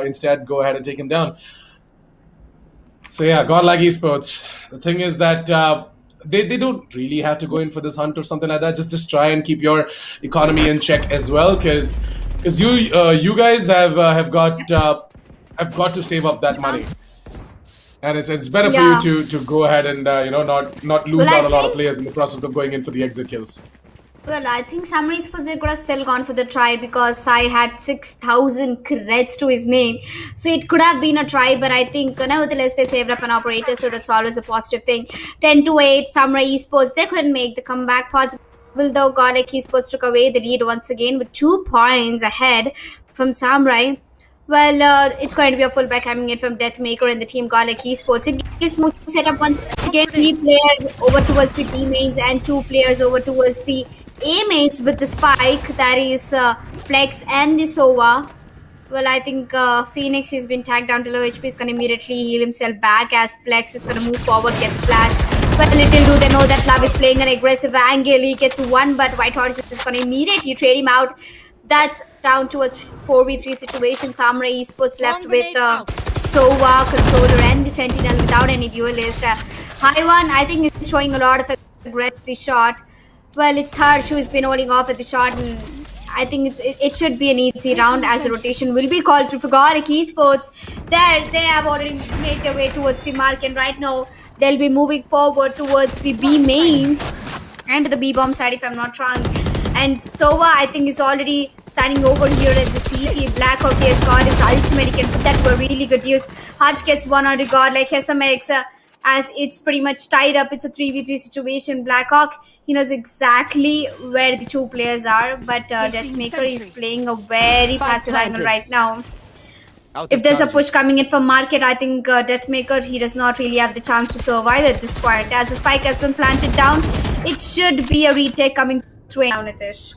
instead go ahead and take him down. So yeah, GODLIKE Esports. The thing is that they don't really have to go in for this hunt or something like that. Just try and keep your economy in check as well, because you guys have got to save up that money. And it's better for you to go ahead and not lose out a lot of players in the process of going in for the exit kills. Well, I think Samurai Esports, they could have still gone for the try because Sai had 6,000 credits to his name. So it could have been a try, but I think nevertheless they saved up an operator, so that's always a positive thing. 10-8, Samurai Esports, they couldn't make the comeback possible, though GODLIKE Esports took away the lead once again with 2 points ahead from Samurai. Well, it's going to be a fullback coming in from Deathmaker and the team GODLIKE Esports. It gives smooth setup once again. 3 players over towards the B mains and 2 players over towards the A mains with the spike, that is Flex and the Sova. Well, I think Phoenix has been tagged down to low HP. He's going to immediately heal himself back as Flex is going to move forward, get the flash. But little do they know that Love is playing an aggressive angle. He gets 1, but Whitehorse is going to immediately trade him out. That's down to a 4v3 situation. Samurai Esports left with Sova, Controller, and the Sentinel without any duelist. Haiwan, I think, is showing a lot of aggressive the shot. Well, it's Harsh who's been holding off at the shot, and I think it should be an easy round as a rotation will be called for GODLIKE Esports. They have already made their way towards the mark, and right now they'll be moving forward towards the B mains and to the B bomb side, if I'm not wrong. And Sova, I think, is already standing over here at the CT. Blackhawk has got his ultimate. He can put that to a really good use. Harsh gets 1 on the GODLIKE SMX as it's pretty much tied up. It's a 3v3 situation. Blackhawk, he knows exactly where the 2 players are, but Deathmaker is playing a very passive angle right now. If there's a push coming in from market, I think Deathmaker, he does not really have the chance to survive at this point. As the spike has been planted down, it should be a retake coming through now, Nitish.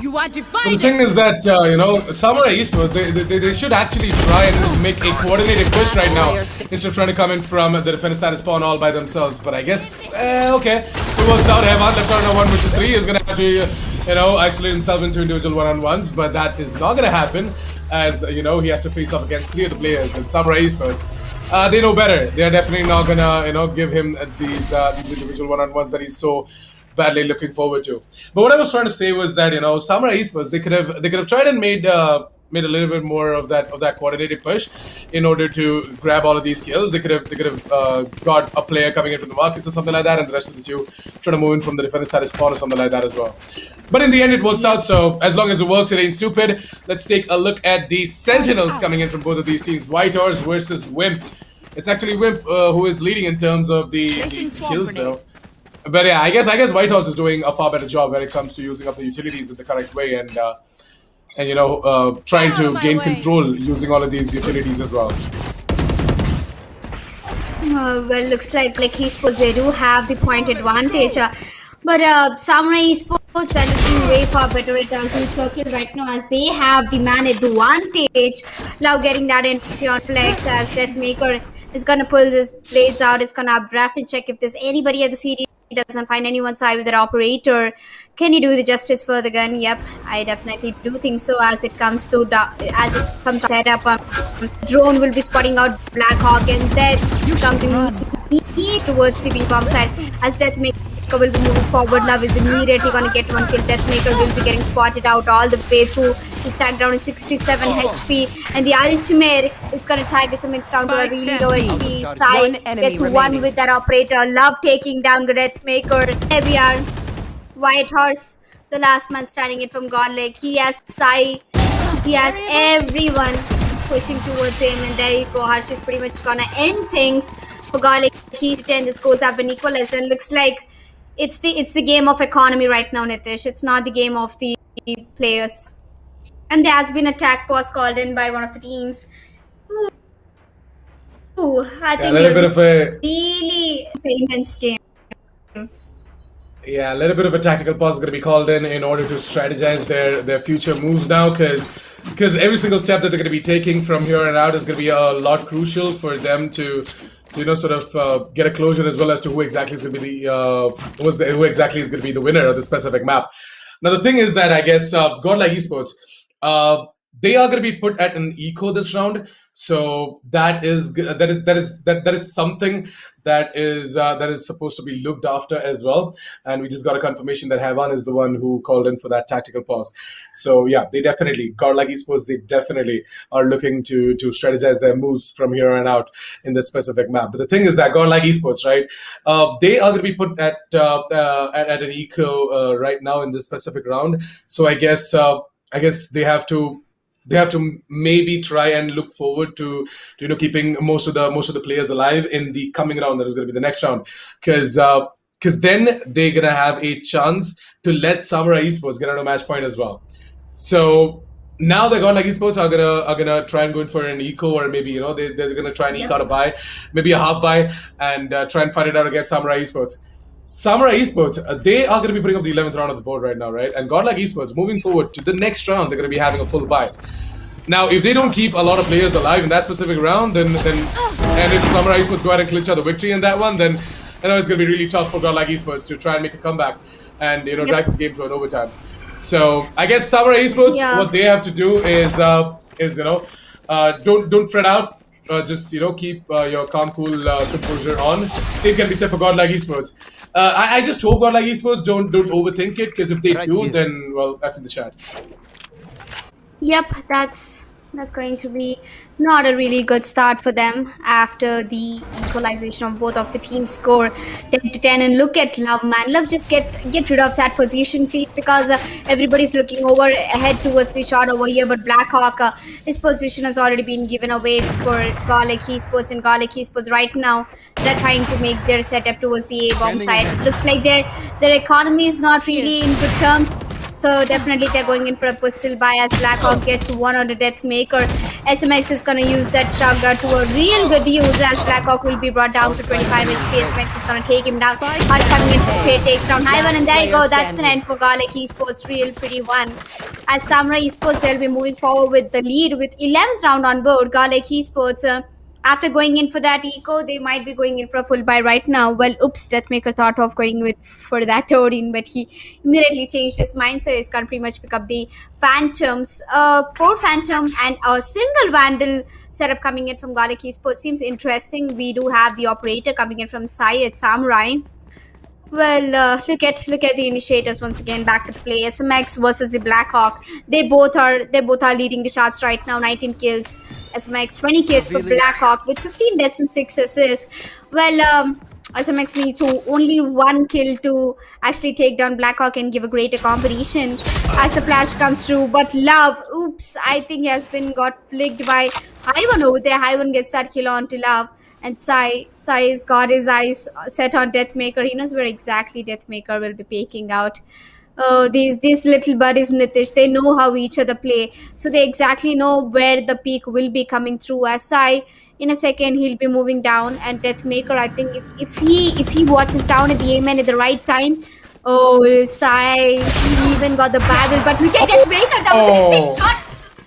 You are divided. The thing is that Samurai Esports, they should actually try and make a coordinated push right now instead of trying to come in from the defense status spawn all by themselves. But I guess okay, it works out. Hevan left out on 1 versus 3 is gonna have to isolate himself into individual one-on-ones, but that is not gonna happen, as he has to face off against 3 of the players. And Samurai Esports, they know better. They are definitely not gonna give him these individual one-on-ones that he's so badly looking forward to. But what I was trying to say was that Samurai Esports, they could have tried and made a little bit more of that coordinated push in order to grab all of these kills. They could have got a player coming in from the markets or something like that, and the rest of the 2 trying to move in from the defense side of spawn or something like that as well. But in the end, it works out. So as long as it works, it ain't stupid. Let's take a look at the Sentinels coming in from both of these teams. Whitehorse versus Wimp. It's actually Wimp who is leading in terms of the kills though. But yeah, I guess Whitehorse is doing a far better job when it comes to using up the utilities in the correct way and trying to gain control using all of these utilities as well. Well, looks like Esports they do have the point advantage, but Samurai Esports are looking way far better at Ultimate Circuit right now as they have the man advantage. Love getting that entry on Flex as Deathmaker is gonna pull his blades out. Is gonna updraft and check if there's anybody at the CD. Doesn't find anyone side with their operator. Can you do the justice for the gun? Yep, I definitely do think so. As it comes to setup, drone will be spotting out Blackhawk, and then comes in towards the B bomb side as Deathmaker will be moving forward. Love is immediately gonna get one kill. Deathmaker will be getting spotted out all the way through. His tag down is 67 HP, and the ultimate is gonna tag SMX down to a really low HP. Sai gets one with that operator. Love taking down Deathmaker. There we are. White Horse, the last man standing in from GODLIKE. He has Sai. He has everyone pushing towards him, and there you go. Harsh is pretty much gonna end things for GODLIKE. He 10. The scores have been equalized, and looks like it's the game of economy right now, Nitish. It's not the game of the players. And there has been a attack pause called in by one of the teams. Ooh, I think a little bit of a really intense game. Yeah, a little bit of a tactical pause is going to be called in order to strategize their future moves now, because every single step that they're going to be taking from here and out is going to be a lot crucial for them to sort of get a closure as well as to who exactly is going to be who exactly is going to be the winner of the specific map. Now the thing is that I guess GODLIKE Esports, they are going to be put at an eco this round, so that is something that is supposed to be looked after as well. And we just got a confirmation that Havan is the one who called in for that tactical pause. So yeah, they definitely, GODLIKE Esports, they definitely are looking to strategize their moves from here on out in this specific map. But the thing is that GODLIKE Esports, right, they are going to be put at an eco right now in this specific round. So I guess they have to maybe try and look forward to keeping most of the players alive in the coming round that is going to be the next round, because then they're gonna have a chance to let Samurai Esports get on a match point as well. So now the GODLIKE Esports are gonna try and go in for an eco, or maybe they're gonna try and eke out a buy, maybe a half buy, and try and fight it out against Samurai Esports. Samurai Esports, they are going to be putting up the 11th round of the board right now, right? And GODLIKE Esports, moving forward to the next round, they're going to be having a full buy. Now, if they don't keep a lot of players alive in that specific round, and if Samurai Esports go ahead and clinch out the victory in that one, then it's going to be really tough for GODLIKE Esports to try and make a comeback and drag this game to an overtime. So I guess Samurai Esports, what they have to do is don't fret out. Just keep your calm, cool composure on. Same can be said for GODLIKE Esports. I just hope GODLIKE Esports don't overthink it, because if they do, then well, F in the chat. Yep, that's going to be not a really good start for them after the equalization of both of the teams score 10-10. And look at Love, man. Love, just get rid of that position, please, because everybody's looking over ahead towards the shot over here. But Blackhawk, his position has already been given away for GODLIKE Esports, and GODLIKE Esports right now they're trying to make their setup towards the A bomb side. Looks like their economy is not really in good terms. So definitely they're going in for a pistol buy as Blackhawk gets one on the Deathmaker. SMX is going to use that shotgun to a real good use as Blackhawk will be brought down to 25 HP. SMX is going to take him down. Harsh coming in for Fate takes down Hyvan, and there you go. That's an end for GODLIKE Esports. Real pretty one. As Samurai Esports, they'll be moving forward with the lead with 11th round on board. GODLIKE Esports, after going in for that eco, they might be going in for a full buy right now. Well, oops, Deathmaker thought of going for that Odin, but he immediately changed his mind, so he's going to pretty much pick up the Phantoms. 4 Phantom and a single Vandal setup coming in from GODLIKE Esports. Seems interesting. We do have the operator coming in from Sai at Samurai. Well, look at the initiators once again. Back to play. SMX versus the Blackhawk. They both are leading the charts right now. 19 kills. SMX 20 kills for Blackhawk with 15 deaths and 6 assists. Well, SMX needs only 1 kill to actually take down Blackhawk and give a greater competition as the flash comes through. But Love, oops, I think he has got flicked by Hyvan over there. Hyvan gets that kill on to Love. And Sai has got his eyes set on Deathmaker. He knows where exactly Deathmaker will be peeking out. These little buddies, Nitish, they know how each other play, so they exactly know where the peak will be coming through. As Sai, in a second, he'll be moving down, and Deathmaker, I think, if he watches down at the aim at the right time, oh, Sai, he even got the barrel, but look at Deathmaker, that was an insane shot.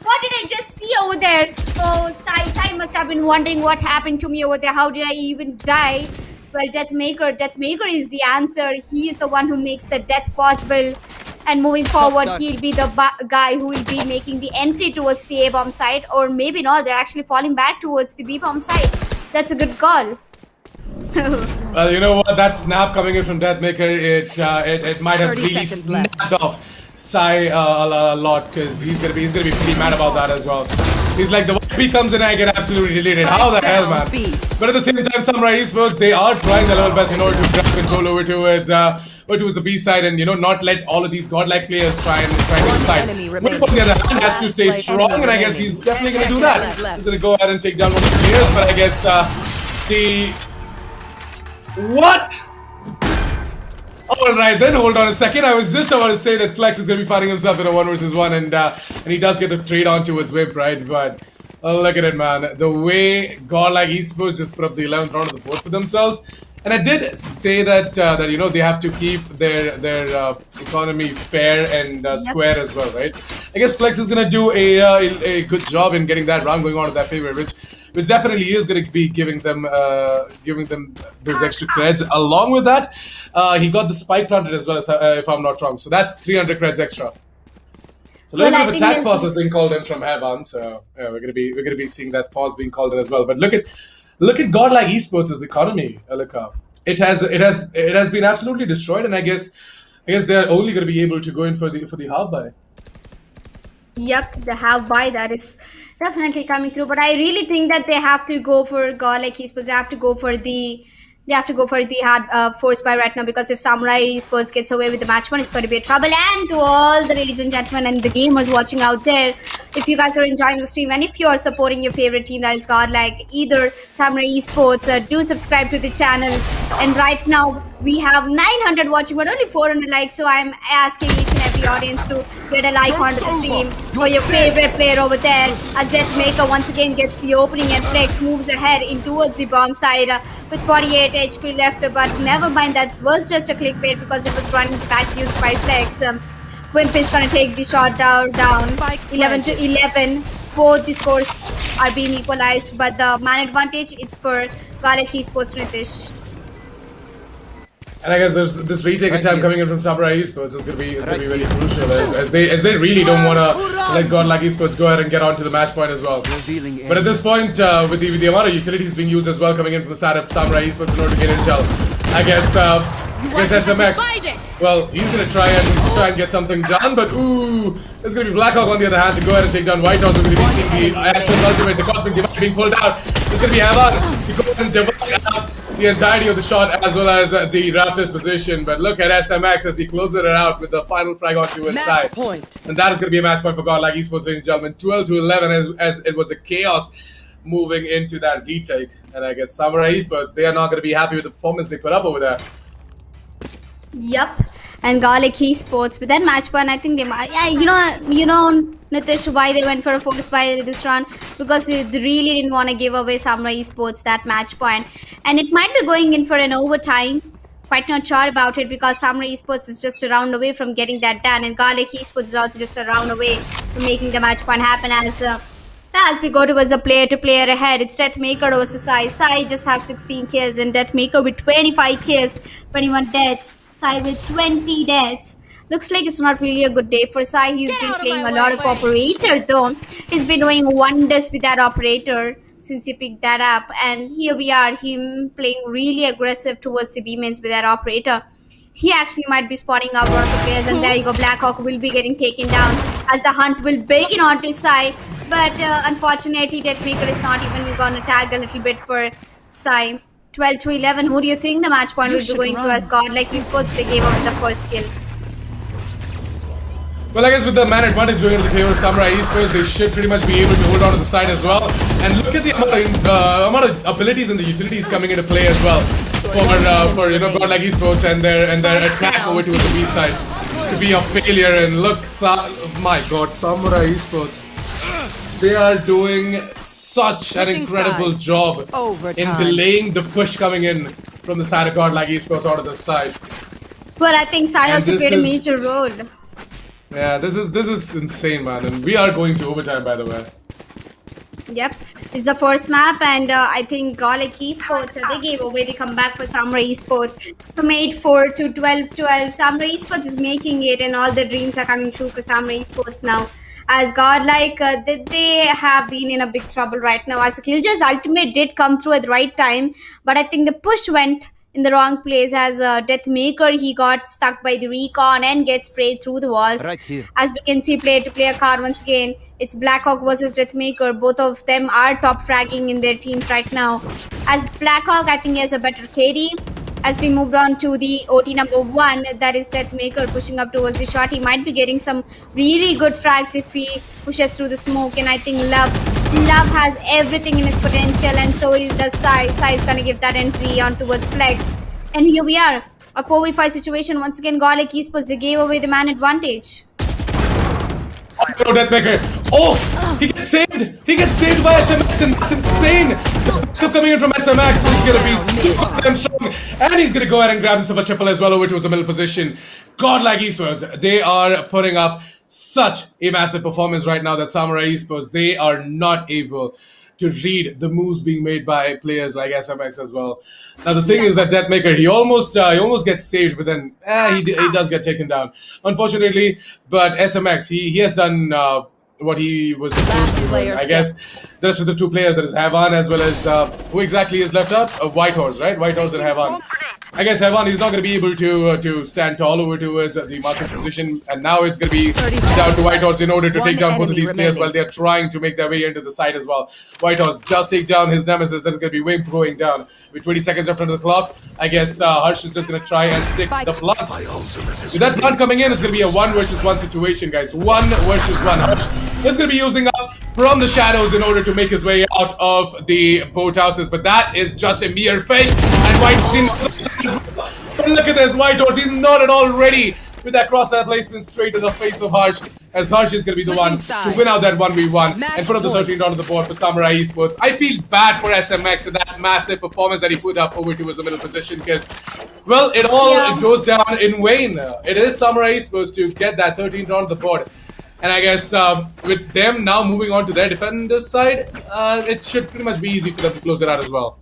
What did I just see over there? Oh, Sai must have been wondering what happened to me over there. How did I even die? Well, Deathmaker is the answer. He is the one who makes the death possible. And moving forward, he'll be the guy who will be making the entry towards the A-bomb side. Or maybe not, they're actually falling back towards the B-bomb side. That's a good call. Well, you know what? That snap coming in from Deathmaker, it might have 30 really seconds left. snapped off Sai a lot, because he's gonna be pretty mad about that as well. He's like, the YP comes in, I get absolutely deleted. How the hell, man? But at the same time, Samurai Esports, they are trying their level best in order to grab control over towards the B side, and not let all of these godlike players try and decide. Whip, on the other hand, has to stay strong, and I guess he's definitely gonna do that. He's gonna go ahead and take down one of the players, but I guess what? Alright, then hold on a second. I was just about to say that Flex is going to be finding himself in a 1 versus 1, and he does get the trade on towards Whip, right? But look at it, man. The way godlike Esports just put up the 11th round of the board for themselves. And I did say that they have to keep their economy fair and square as well, right? I guess Flex is going to do a good job in getting that round going on to their favor, which definitely is going to be giving them those extra creds. Along with that, he got the spike planted as well, if I'm not wrong. So that's 300 creds extra. So a little bit of attack pause has been called in from Evan. So yeah, we're gonna be seeing that pause being called in as well. But look at godlike Esports' economy, Alika. It has been absolutely destroyed, and I guess they're only going to be able to go in for the half buy. Yep, the half buy that is definitely coming through, but I really think that they have to go for godlike Esports. They have to go for the hard force buy right now, because if Samurai Esports gets away with the match one, it's going to be a trouble. And to all the ladies and gentlemen and the gamers watching out there, if you guys are enjoying the stream and if you are supporting your favorite team, that is godlike, either Samurai Esports, do subscribe to the channel. And right now we have 900 watching but only 400 likes, so I'm asking each and every audience to get a like onto the stream for your favorite player over there, as Deathmaker once again gets the opening and Flex moves ahead in towards the bomb side with 48 HP left. But never mind, that was just a clickbait because it was running back used by Flex. Wimp is going to take the shot down 11 to 11. Both the scores are being equalized, but the man advantage, it's for godlike Esports, Nitish. And I guess this retake attempt coming in from Samurai Esports is going to be really crucial, as they really don't want to let godlike Esports go ahead and get onto the match point as well. But at this point, with the amount of utilities being used as well coming in from the side of Samurai Esports in order to get intel, I guess SMX, well, he's going to try and get something done, but ooh, there's going to be Blackhawk on the other hand to go ahead and take down Whitehawk. We're going to be seeing the Astro's ultimate, the Cosmic Divide being pulled out. There's going to be Havan to go ahead and divide out the entirety of the shot as well as the Raptors position. But look at SMX as he closes it out with the final frag onto his side. And that is going to be a match point for godlike Esports, ladies and gentlemen. 12 to 11 as it was a chaos moving into that retake. And I guess Samurai Esports, they are not going to be happy with the performance they put up over there. Yep, and godlike Esports with that match point, I think they might. Yeah, you know, Nitish, why they went for a force buy this round, because they really didn't want to give away Samurai Esports that match point, and it might be going in for an overtime. Quite not sure about it, because Samurai Esports is just a round away from getting that done, and godlike Esports is also just a round away from making the match point happen. As we go towards a player-to-player ahead, it's Deathmaker versus Sai. Sai just has 16 kills, and Deathmaker with 25 kills, 21 deaths. Sai with 20 deaths. Looks like it's not really a good day for Sai. He's been playing a lot of operator though. He's been doing wonders with that operator since he picked that up. And here we are, him playing really aggressive towards the B-mains with that operator. He actually might be spotting out one of the players, and there you go, Blackhawk will be getting taken down as the hunt will begin onto Sai. But unfortunately, Deathmaker is not even going to tag a little bit for Sai. 12 to 11. Who do you think the match point will be going to as godlike Esports? They gave away the first kill. Well, I guess with the man advantage going into the favor of Samurai Esports, they should pretty much be able to hold on to the side as well. And look at the amount of abilities and the utilities coming into play as well for godlike Esports and their attack over to the B side. to be a failure. And look, my God, Samurai Esports. They are doing such an incredible job in delaying the push coming in from the side of GODLIKE Esports out of the side. Well, I think Sai also played a major role. Yeah, this is insane, man. And we are going to overtime, by the way. Yep, it's the first map, and I think GODLIKE Esports, they gave away the comeback for Samurai Esports from 8-4 to 12-12. Samurai Esports is making it, and all the dreams are coming true for Samurai Esports now. As GODLIKE, they have been in a big trouble right now. As the Killjoy's ultimate did come through at the right time, but I think the push went in the wrong place. As Deathmaker, he got stuck by the recon and gets sprayed through the walls. Right here. As we can see, player to player card once again. It's Blackhawk versus Deathmaker. Both of them are top fragging in their teams right now. As Blackhawk, I think he has a better KD. As we moved on to the OT number 1, that is Deathmaker pushing up towards the shot. He might be getting some really good frags if he pushes through the smoke. And I think Love has everything in his potential, and so is the Sai. Sai is going to give that entry on towards Flex. And here we are, a 4v5 situation. Once again, GODLIKE Esports, they gave away the man advantage. Oh, Deathmaker. Oh, he gets saved. He gets saved by SMX, and that's insane. The backup coming in from SMX is going to be super damn strong. And he's going to go ahead and grab himself a triple as well over towards the middle position. GODLIKE Esports, they are putting up such a massive performance right now that Samurai Esports, they are not able to read the moves being made by players like SMX as well. Now the thing is that Deathmaker, he almost gets saved, but then he does get taken down, unfortunately. But SMX, he has done what he was supposed to. And I guess the rest of the two players, that is Havan as well as who exactly is left up? Whitehorse, right? Whitehorse and Havan. I guess Havan is not going to be able to stand tall over towards the market position, and now it's going to be down to Whitehorse in order to take down both of these players while they're trying to make their way into the side as well. Whitehorse does take down his nemesis. That is going to be Wimp going down with 20 seconds left on the clock. I guess Harsh is just going to try and stick the plant. With that plant coming in, it's going to be a 1 versus 1 situation, guys. 1 versus 1. Harsh is going to be using up from the shadows in order to make his way out of the boathouses, but that is just a mere fake. And Whitehorse, but look at this, Whitehorse, he's not at all ready with that crosshair placement straight to the face of Harsh, as Harsh is going to be the one to win out that 1v1 and put up the 13th round on the board for Samurai Esports. I feel bad for SMX and that massive performance that he put up over towards the middle position, because, well, it all goes down in vain. It is Samurai Esports to get that 13th round on the board. And I guess with them now moving on to their defender's side, it should pretty much be easy for them to close it out as well.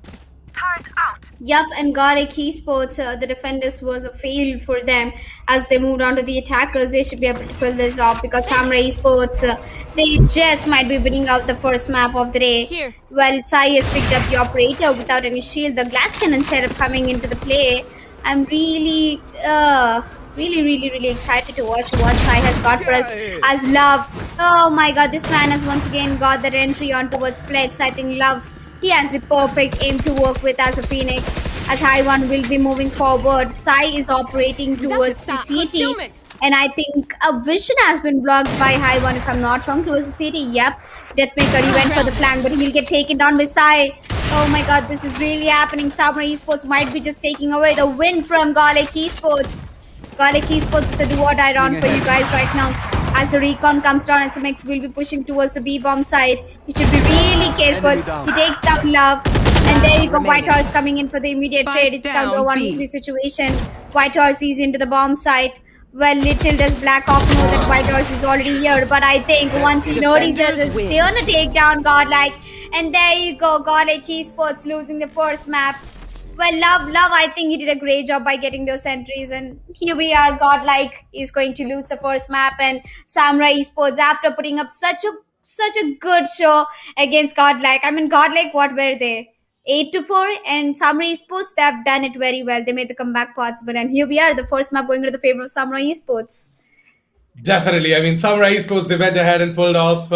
Turret out. Yup, and GODLIKE Esports, the defenders was a fail for them. As they moved on to the attackers, they should be able to pull this off, because Samurai Esports, they just might be winning out the first map of the day. Here. Well, Sai has picked up the operator without any shield. The glass cannon setup coming into the play. I'm really excited to watch what Sai has got for us. As Love, oh my god, this man has once again got that entry on towards Flex. I think Love, he has the perfect aim to work with as a Phoenix. As High1 will be moving forward, Sai is operating towards the CT. And I think a vision has been blocked by High1, if I'm not wrong, towards the CT. Yep, Deathmaker, he went for the flank, but he'll get taken down by Sai. Oh my god, this is really happening. Samurai Esports might be just taking away the win from GODLIKE Esports. GODLIKE Esports is a do-or-die round for you guys right now. As the recon comes down, SMX will be pushing towards the B-bomb side. He should be really careful. He takes down Love. And there you go, Whitehorse coming in for the immediate trade. It's down to a 1v3 situation. Whitehorse is into the bomb site. Well, little does Blackhawk know that Whitehorse is already here. But I think once he notices his turn to take down GODLIKE. And there you go, GODLIKE Esports losing the first map. Well, Love, I think he did a great job by getting those entries, and here we are. GODLIKE is going to lose the first map, and Samurai Esports, after putting up such a good show against GODLIKE. I mean, GODLIKE, what were they? 8-4, and Samurai Esports, they have done it very well. They made the comeback possible, and here we are, the first map going to the favor of Samurai Esports. Definitely. I mean, Samurai Esports, they went ahead and pulled off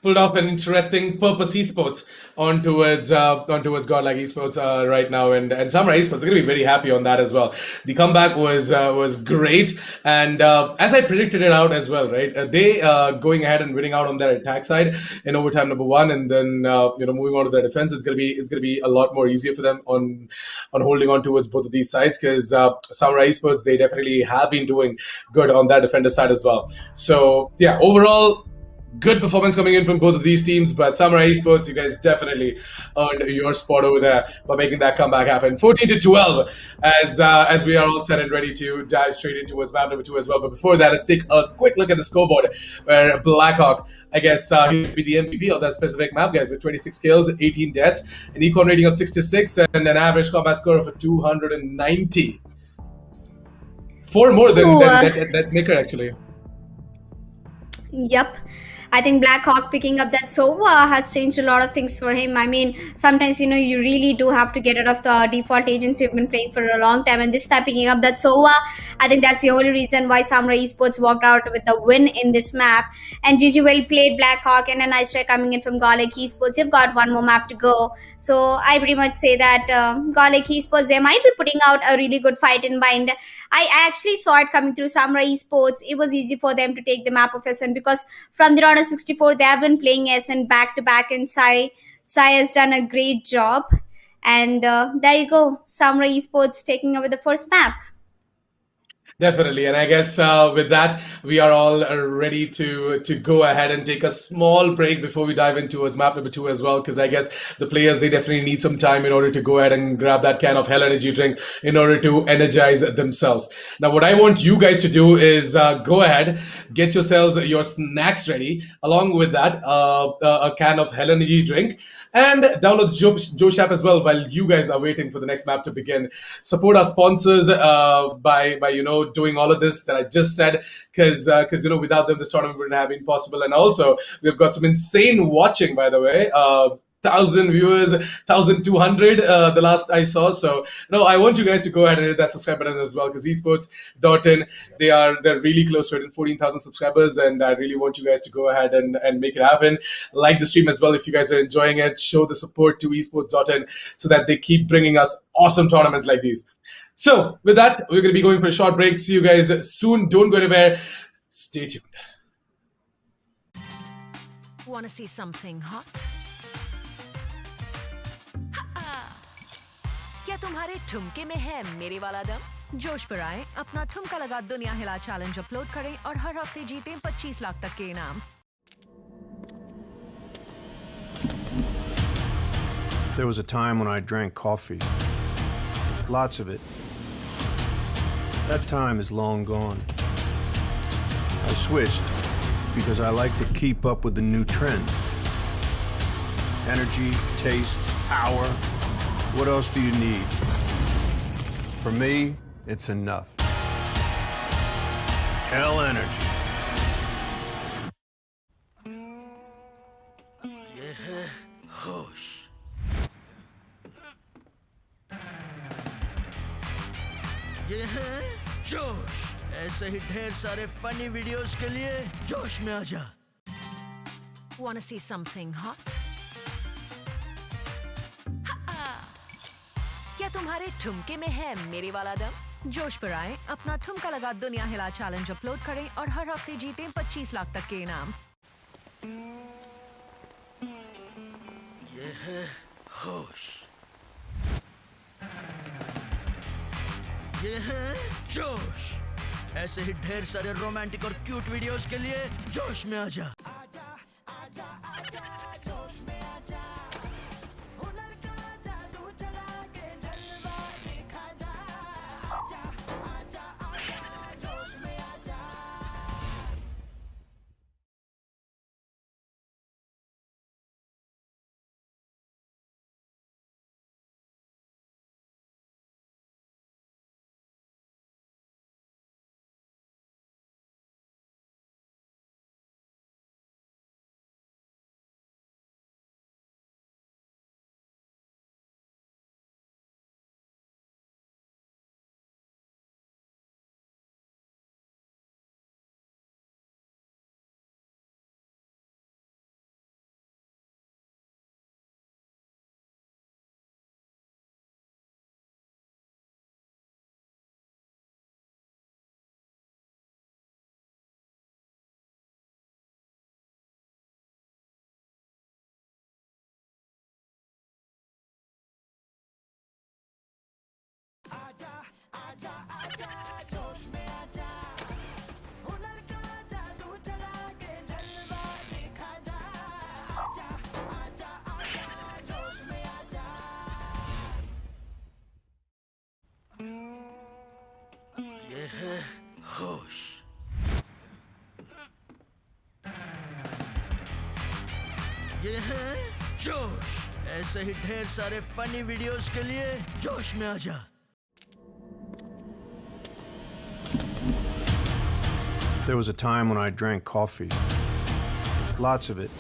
pulled off an interesting purpose esports on towards Godlike Esports right now, and Samurai Esports are going to be very happy on that as well. The comeback was great, and as I predicted it out as well, right? They going ahead and winning out on their attack side in overtime number one, and then moving on to their defense is going to be a lot more easier for them on holding on towards both of these sides, because Samurai Esports, they definitely have been doing good on that defender side as well. So yeah, overall, good performance coming in from both of these teams, but Samurai Esports, you guys definitely earned your spot over there by making that comeback happen. 14-12, as we are all set and ready to dive straight into what's map number two as well. But before that, let's take a quick look at the scoreboard, where Blackhawk, I guess, he'll be the MVP of that specific map, guys, with 26 kills, 18 deaths, an econ rating of 66, and an average combat score of 290. Four more than Ooh, that Maker, actually. Yep. I think Blackhawk picking up that Sova has changed a lot of things for him. I mean, sometimes, you really do have to get rid of the default agents you've been playing for a long time. And this time picking up that Sova, I think that's the only reason why Samurai Esports walked out with the win in this map. And GG well played, Blackhawk, and a nice try coming in from GODLIKE Esports. You've got one more map to go. So I pretty much say that GODLIKE Esports, they might be putting out a really good fight in mind. I actually saw it coming through Samurai Esports. It was easy for them to take the map of SN, because from the round of 64, they have been playing SN back to back, and Sai has done a great job. And there you go, Samurai Esports taking over the first map. Definitely, and I guess with that, we are all ready to go ahead and take a small break before we dive in towards map number two as well. Because I guess the players, they definitely need some time in order to go ahead and grab that can of hell energy drink in order to energize themselves. Now, what I want you guys to do is go ahead, get yourselves your snacks ready. Along with that, a can of hell energy drink, and download the Josh app as well while you guys are waiting for the next map to begin. Support our sponsors by doing all of this that I just said, because without them this tournament wouldn't have been possible. And also we've got some insane watching, by the way. 1,000 viewers, 1,200 the last I saw. So I want you guys to go ahead and hit that subscribe button as well, because Esports.in, they're really close to it, in 14,000 subscribers, and I really want you guys to go ahead and make it happen. Like the stream as well if you guys are enjoying it. Show the support to Esports.in so that they keep bringing us awesome tournaments like these. So with that, we're going to be going for a short break. See you guys soon. Don't go anywhere. Stay tuned. Want to see something hot? क्या तुम्हारे ठुमके में है मेरे वाला दम? जोश पर आए, अपना ठुमका लगा दुनिया हिला चैलेंज अपलोड करें और हर हफ्ते जीतें 25 लाख तक के इनाम। There was a time when I drank coffee. Lots of it. That time is long gone. I switched because I like to keep up with the new trend. Energy, taste, power. What else do you need? For me, it's enough. Hell energy. ये है जोश। ऐसे ही ढेर सारे funny videos के लिए जोश में आजा। Want to see something hot? क्या तुम्हारे ठुमके में है मेरे वाला दम? जोश पर आए, अपना ठुमका लगा दुनिया हिला चैलेंज अपलोड करें और हर हफ्ते जीतें 25 लाख तक के इनाम। ये है होश। ये है जोश। ऐसे ही ढेर सारे रोमांटिक और क्यूट वीडियोस के लिए जोश में आजा। ये है होश, ये है जोश। ऐसे ही ढेर सारे फनी वीडियोस के लिए जोश में आ जा। There was a time when I drank coffee. Lots of it.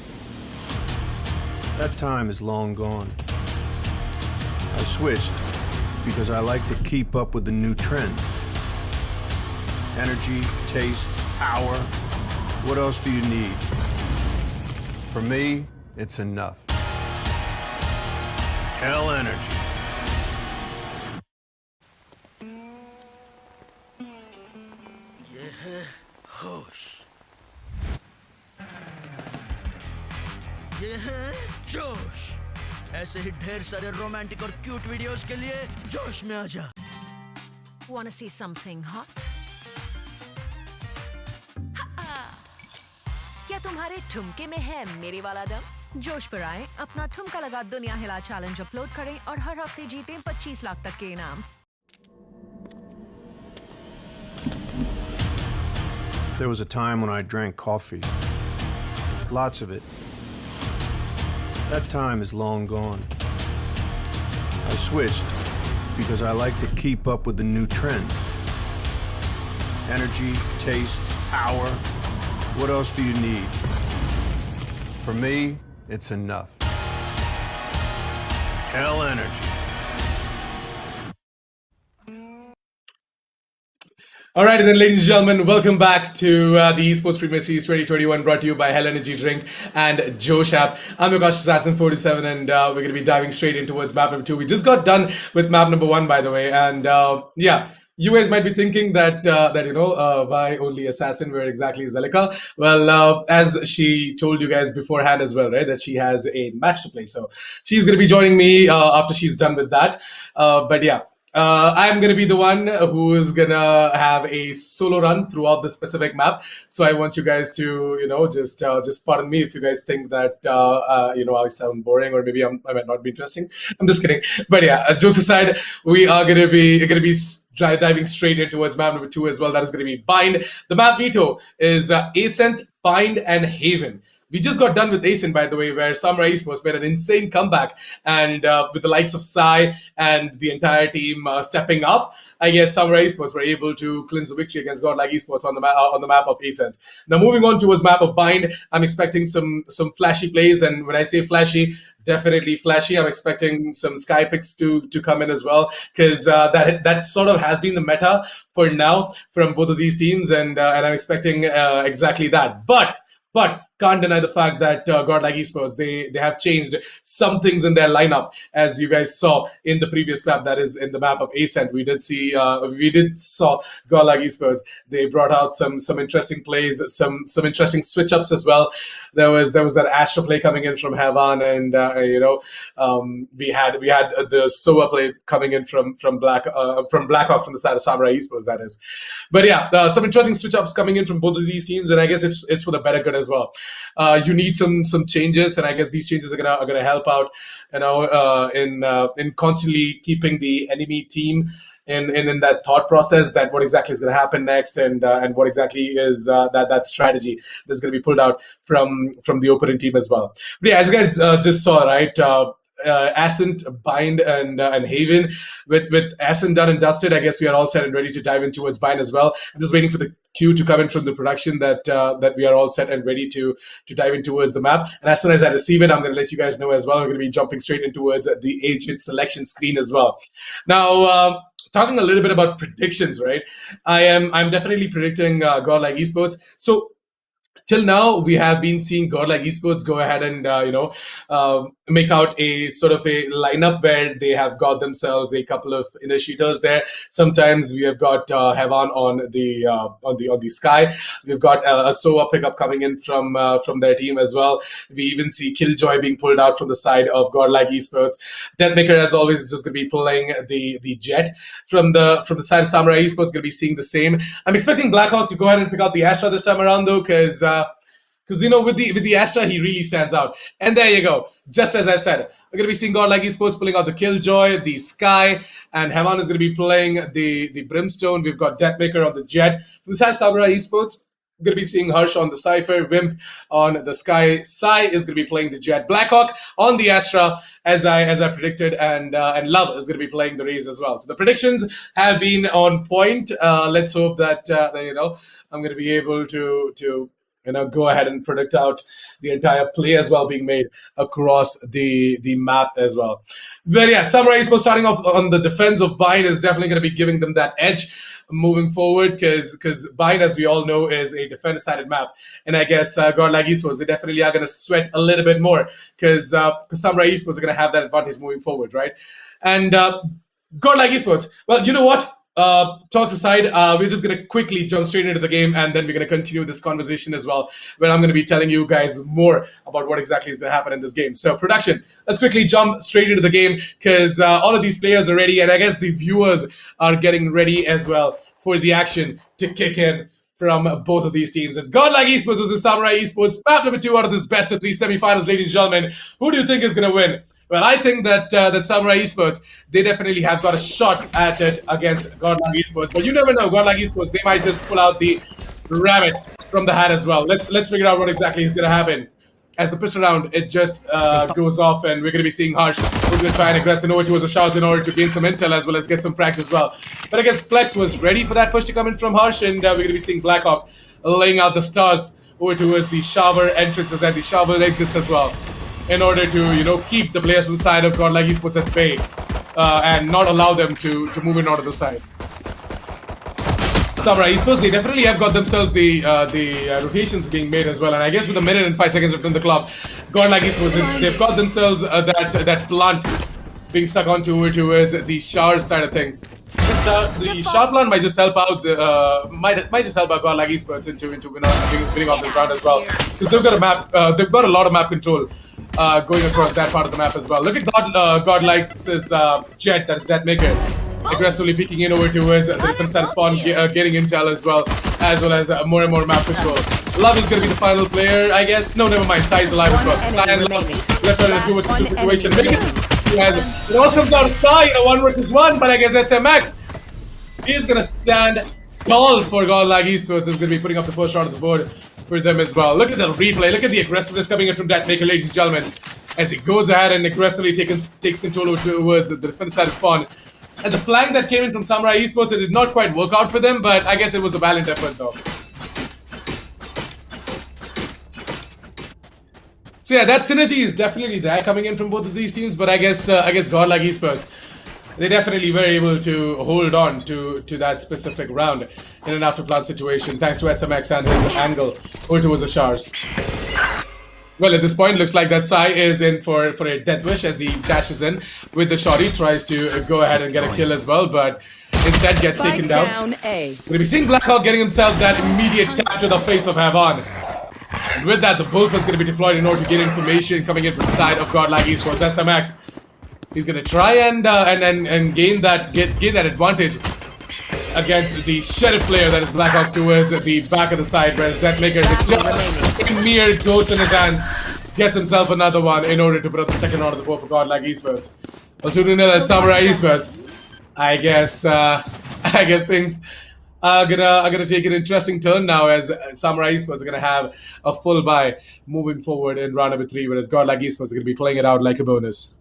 That time is long gone. I switched because I like to keep up with the new trend. Energy, taste, power. What else do you need? For me, it's enough. Hell energy. ये है होश, ये है जोश। ऐसे ही ढेर सारे romantic और क्यूट वीडियोस के लिए जोश में आ जा। Wanna see something hot? क्या तुम्हारे ठुमके में है मेरे वाला दम? जोश पर आए, अपना ठुमका लगा दुनिया हिला चैलेंज अपलोड करें और हर हफ्ते जीतें 25 लाख तक के इनाम। There was a time when I drank coffee. Lots of it. That time is long gone. I switched because I like to keep up with the new trend. Energy, taste, power. What else do you need? For me, it's enough. Hell energy. All right, then, ladies and gentlemen, welcome back to the Esportz Premier Series 2021, brought to you by Hell Energy Drink and Josh App. I'm your gosh Assassin47, and we're going to be diving straight in towards map number 2. We just got done with map number 1, by the way, and yeah. You guys might be thinking that why only Assassin? Where exactly is Zalika? Well, as she told you guys beforehand as well, right? That she has a match to play, so she's going to be joining me after she's done with that. But yeah. I'm going to be the one who is going to have a solo run throughout the specific map. So I want you guys to, just pardon me if you guys think that, I sound boring or maybe I might not be interesting. I'm just kidding. But yeah, jokes aside, we are going to be diving straight in towards map number 2 as well. That is going to be Bind. The map veto is Ascent, Bind, and Haven. We just got done with Ascent, by the way, where Samurai Esports made an insane comeback, and with the likes of Sai and the entire team stepping up, I guess Samurai Esports were able to clinch the victory against Godlike Esports on the map of Ascent. Now, moving on towards map of Bind, I'm expecting some flashy plays, and when I say flashy, definitely flashy. I'm expecting some sky picks to come in as well, because that sort of has been the meta for now from both of these teams, and I'm expecting exactly that. But can't deny the fact that Godlike Esports, they have changed some things in their lineup, as you guys saw in the previous map, that is in the map of Ascent. We did saw Godlike Esports. They brought out some interesting plays, some interesting switch ups as well. There was that Astro play coming in from Havan, and we had the Sova play coming in from Blackhawk from the side of Samurai Esports, that is. But yeah, some interesting switch ups coming in from both of these teams, and I guess it's for the better good as well. You need some changes, and I guess these changes are gonna help out, in constantly keeping the enemy team in that thought process, that what exactly is going to happen next, and what exactly is that strategy that's going to be pulled out from the opponent team as well. But yeah, as you guys just saw, right? Ascent, Bind, and Haven. With Ascent done and dusted, I guess we are all set and ready to dive in towards Bind as well. I'm just waiting for the cue to come in from the production that we are all set and ready to dive in towards the map. And as soon as I receive it, I'm going to let you guys know as well. I'm going to be jumping straight in towards the agent selection screen as well. Now, talking a little bit about predictions, right? I'm definitely predicting Godlike Esports. So till now, we have been seeing Godlike Esports go ahead and make out a sort of a lineup where they have got themselves a couple of initiators there. Sometimes we have got Hevan on the Sky. We've got a Sova pickup coming in from their team as well. We even see Killjoy being pulled out from the side of Godlike Esports. Deathmaker, as always, is just going to be playing the Jet from the side of Samurai Esports. Going to be seeing the same. I'm expecting Blackhawk to go ahead and pick out the Astra this time around, though, because with the Astra, he really stands out. And there you go. Just as I said, we're going to be seeing Godlike Esports pulling out the Killjoy, the Sky, and Hevan is going to be playing the Brimstone. We've got Deathmaker on the Jet. From the side of Samurai Esports, we're going to be seeing Harsh on the Cypher, Wimp on the Sky. Sai is going to be playing the Jet. Blackhawk on the Astra, as I predicted, and Love is going to be playing the Raze as well. So the predictions have been on point. Let's hope that I'm going to be able to go ahead and predict out the entire play as well being made across the map as well. But yeah, Samurai Esports starting off on the defense of Bind is definitely going to be giving them that edge moving forward, because Bind, as we all know, is a defender-sided map. And I guess Godlike Esports, they definitely are going to sweat a little bit more, because Samurai Esports are going to have that advantage moving forward, right? And Godlike Esports, well, you know what? Talks aside, we're just going to quickly jump straight into the game, and then we're going to continue this conversation as well, where I'm going to be telling you guys more about what exactly is going to happen in this game. So production, let's quickly jump straight into the game, because all of these players are ready, and I guess the viewers are getting ready as well for the action to kick in from both of these teams. It's Godlike Esports versus Samurai Esports, map number 2 out of this best of 3 semifinals, ladies and gentlemen. Who do you think is going to win? Well, I think that Samurai Esports, they definitely have got a shot at it against Godlike Esports. But you never know, Godlike Esports, they might just pull out the rabbit from the hat as well. Let's figure out what exactly is going to happen. As the pistol round, it just goes off, and we're going to be seeing Harsh, who's going to try and aggress over towards the Showers in order to gain some intel as well as get some frags as well. But I guess Flex was ready for that push to come in from Harsh, and we're going to be seeing Blackhawk laying out the stars over towards the shower entrances and the shower exits as well, in order to, keep the players from the side of Godlike Esports at bay and not allow them to move in onto the side. Samurai Esports, they definitely have got themselves the rotations being made as well, and I guess with a minute and 5 seconds left in the clock, Godlike Esports, they've got themselves that plant being stuck on towards the shower side of things. The shower plant might just help out might just help out Godlike Esports into winning off this round as well, because they've got a map, they've got a lot of map control going across that part of the map as well. Look at Godlike's Jet, that is Deathmaker, aggressively peeking in over towards the defense side of spawn, getting intel as well as more and more map control. Love is going to be the final player, I guess. No, never mind. Sai is alive as well. Sai and Love left out in a 2 vs 2 situation. It all comes down to Sai in a 1 vs 1, but I guess SMX, he is going to stand tall for Godlike Esports. Is going to be putting up the first shot of the board for them as well. Look at the replay. Look at the aggressiveness coming in from Deathmaker, ladies and gentlemen, as he goes ahead and aggressively takes control over towards the defense side of spawn. And the flank that came in from Samurai Esports, it did not quite work out for them, but I guess it was a valiant effort though. So yeah, that synergy is definitely there coming in from both of these teams, but I guess Godlike Esports, they definitely were able to hold on to that specific round in an after-plant situation, thanks to SMX and his angle over towards the showers. Well, at this point, looks like that Sai is in for a death wish as he dashes in with the shot. He tries to go ahead and get a kill as well, but instead gets taken down. We're going to be seeing Blackhawk getting himself that immediate tap to the face of Hevan. And with that, the Wolf is going to be deployed in order to get information coming in from the side of Godlike Esports. SMX, he's going to try and gain that advantage against the Sheriff player, that is Blackhawk, towards the back of the side, whereas Deathmaker, with just a mere ghost in his hands, gets himself another one in order to put up the second round of the board for Godlike Esports. Well, 2-0 as Samurai Esports. I guess things are gonna take an interesting turn now, as Samurai Esports are gonna have a full buy moving forward in round number 3, whereas Godlike Esports are gonna be playing it out like a bonus.